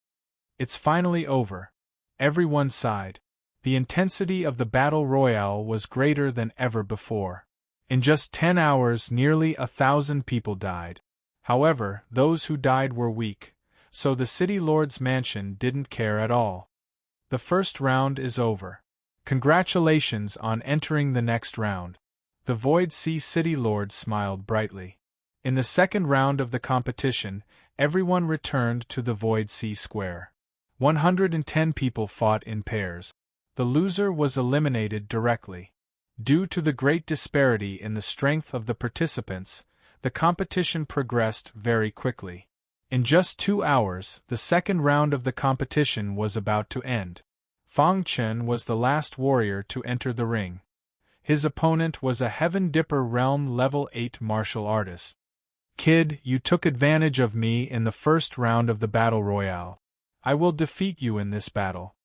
It's finally over. Everyone sighed. The intensity of the battle royale was greater than ever before. In just 10 hours nearly 1,000 people died. However, those who died were weak, so the city lord's mansion didn't care at all. The first round is over. Congratulations on entering the next round. The Void Sea City Lord smiled brightly. In the second round of the competition, everyone returned to the Void Sea Square. 110 people fought in pairs. The loser was eliminated directly. Due to the great disparity in the strength of the participants, the competition progressed very quickly. In just 2 hours, the second round of the competition was about to end. Fang Chen was the last warrior to enter the ring. His opponent was a Heaven Dipper Realm Level 8 martial artist. Kid, you took advantage of me in the first round of the Battle Royale. I will defeat you in this battle,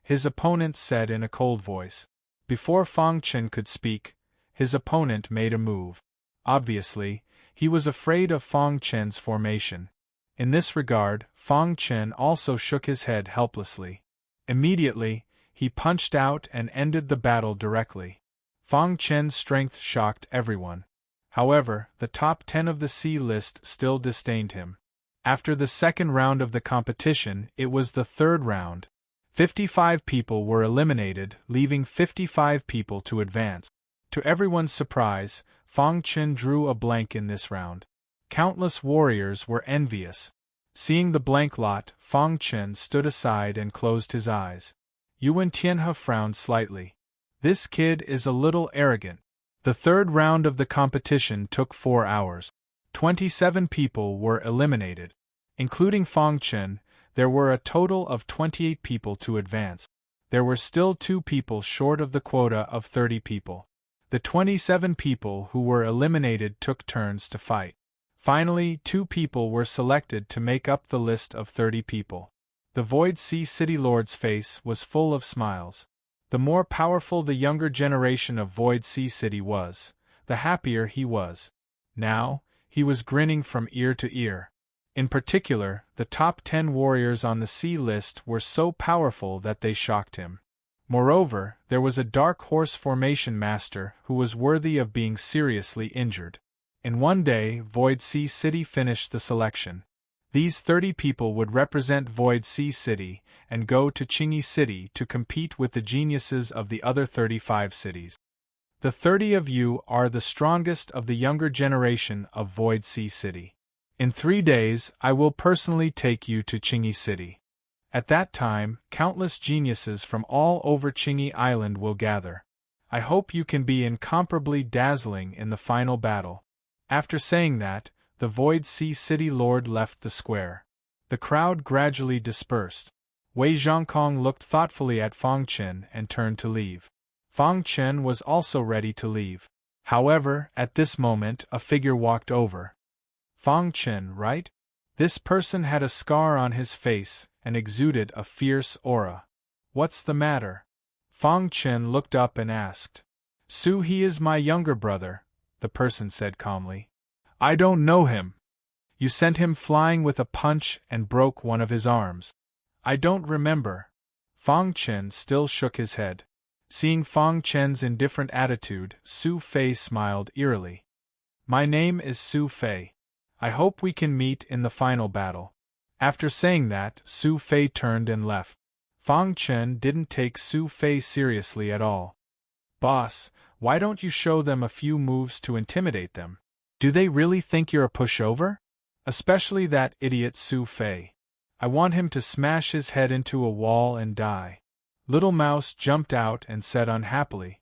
his opponent said in a cold voice. Before Fang Chen could speak, his opponent made a move. Obviously, he was afraid of Fang Chen's formation. In this regard, Fang Chen also shook his head helplessly. Immediately, he punched out and ended the battle directly. Fang Chen's strength shocked everyone. However, the top 10 of the C list still disdained him. After the second round of the competition, it was the third round. 55 people were eliminated, leaving 55 people to advance. To everyone's surprise, Fang Chen drew a blank in this round. Countless warriors were envious. Seeing the blank lot, Fang Chen stood aside and closed his eyes. Yuan Tianhe frowned slightly. This kid is a little arrogant. The third round of the competition took 4 hours. 27 people were eliminated. Including Fang Chen, there were a total of 28 people to advance. There were still 2 people short of the quota of 30 people. The 27 people who were eliminated took turns to fight. Finally, 2 people were selected to make up the list of 30 people. The Void Sea City Lord's face was full of smiles. The more powerful the younger generation of Void Sea City was, the happier he was. Now, he was grinning from ear to ear. In particular, the top 10 warriors on the C list were so powerful that they shocked him. Moreover, there was a Dark Horse Formation Master who was worthy of being seriously injured. In one day, Void Sea City finished the selection. These 30 people would represent Void Sea City and go to Qingyi City to compete with the geniuses of the other 35 cities. The 30 of you are the strongest of the younger generation of Void Sea City. In 3 days, I will personally take you to Qingyi City. At that time, countless geniuses from all over Qingyi Island will gather. I hope you can be incomparably dazzling in the final battle. After saying that, the Void Sea City Lord left the square. The crowd gradually dispersed. Wei Zhongkong looked thoughtfully at Fang Chen and turned to leave. Fang Chen was also ready to leave. However, at this moment a figure walked over. Fang Chen, right? This person had a scar on his face and exuded a fierce aura. What's the matter? Fang Chen looked up and asked. Su, he is my younger brother, the person said calmly. I don't know him. You sent him flying with a punch and broke one of his arms. I don't remember. Fang Chen still shook his head. Seeing Fang Chen's indifferent attitude, Su Fei smiled eerily. My name is Su Fei. I hope we can meet in the final battle. After saying that, Su Fei turned and left. Fang Chen didn't take Su Fei seriously at all. Boss, why don't you show them a few moves to intimidate them? Do they really think you're a pushover? Especially that idiot Su Fei. I want him to smash his head into a wall and die. Little Mouse jumped out and said unhappily.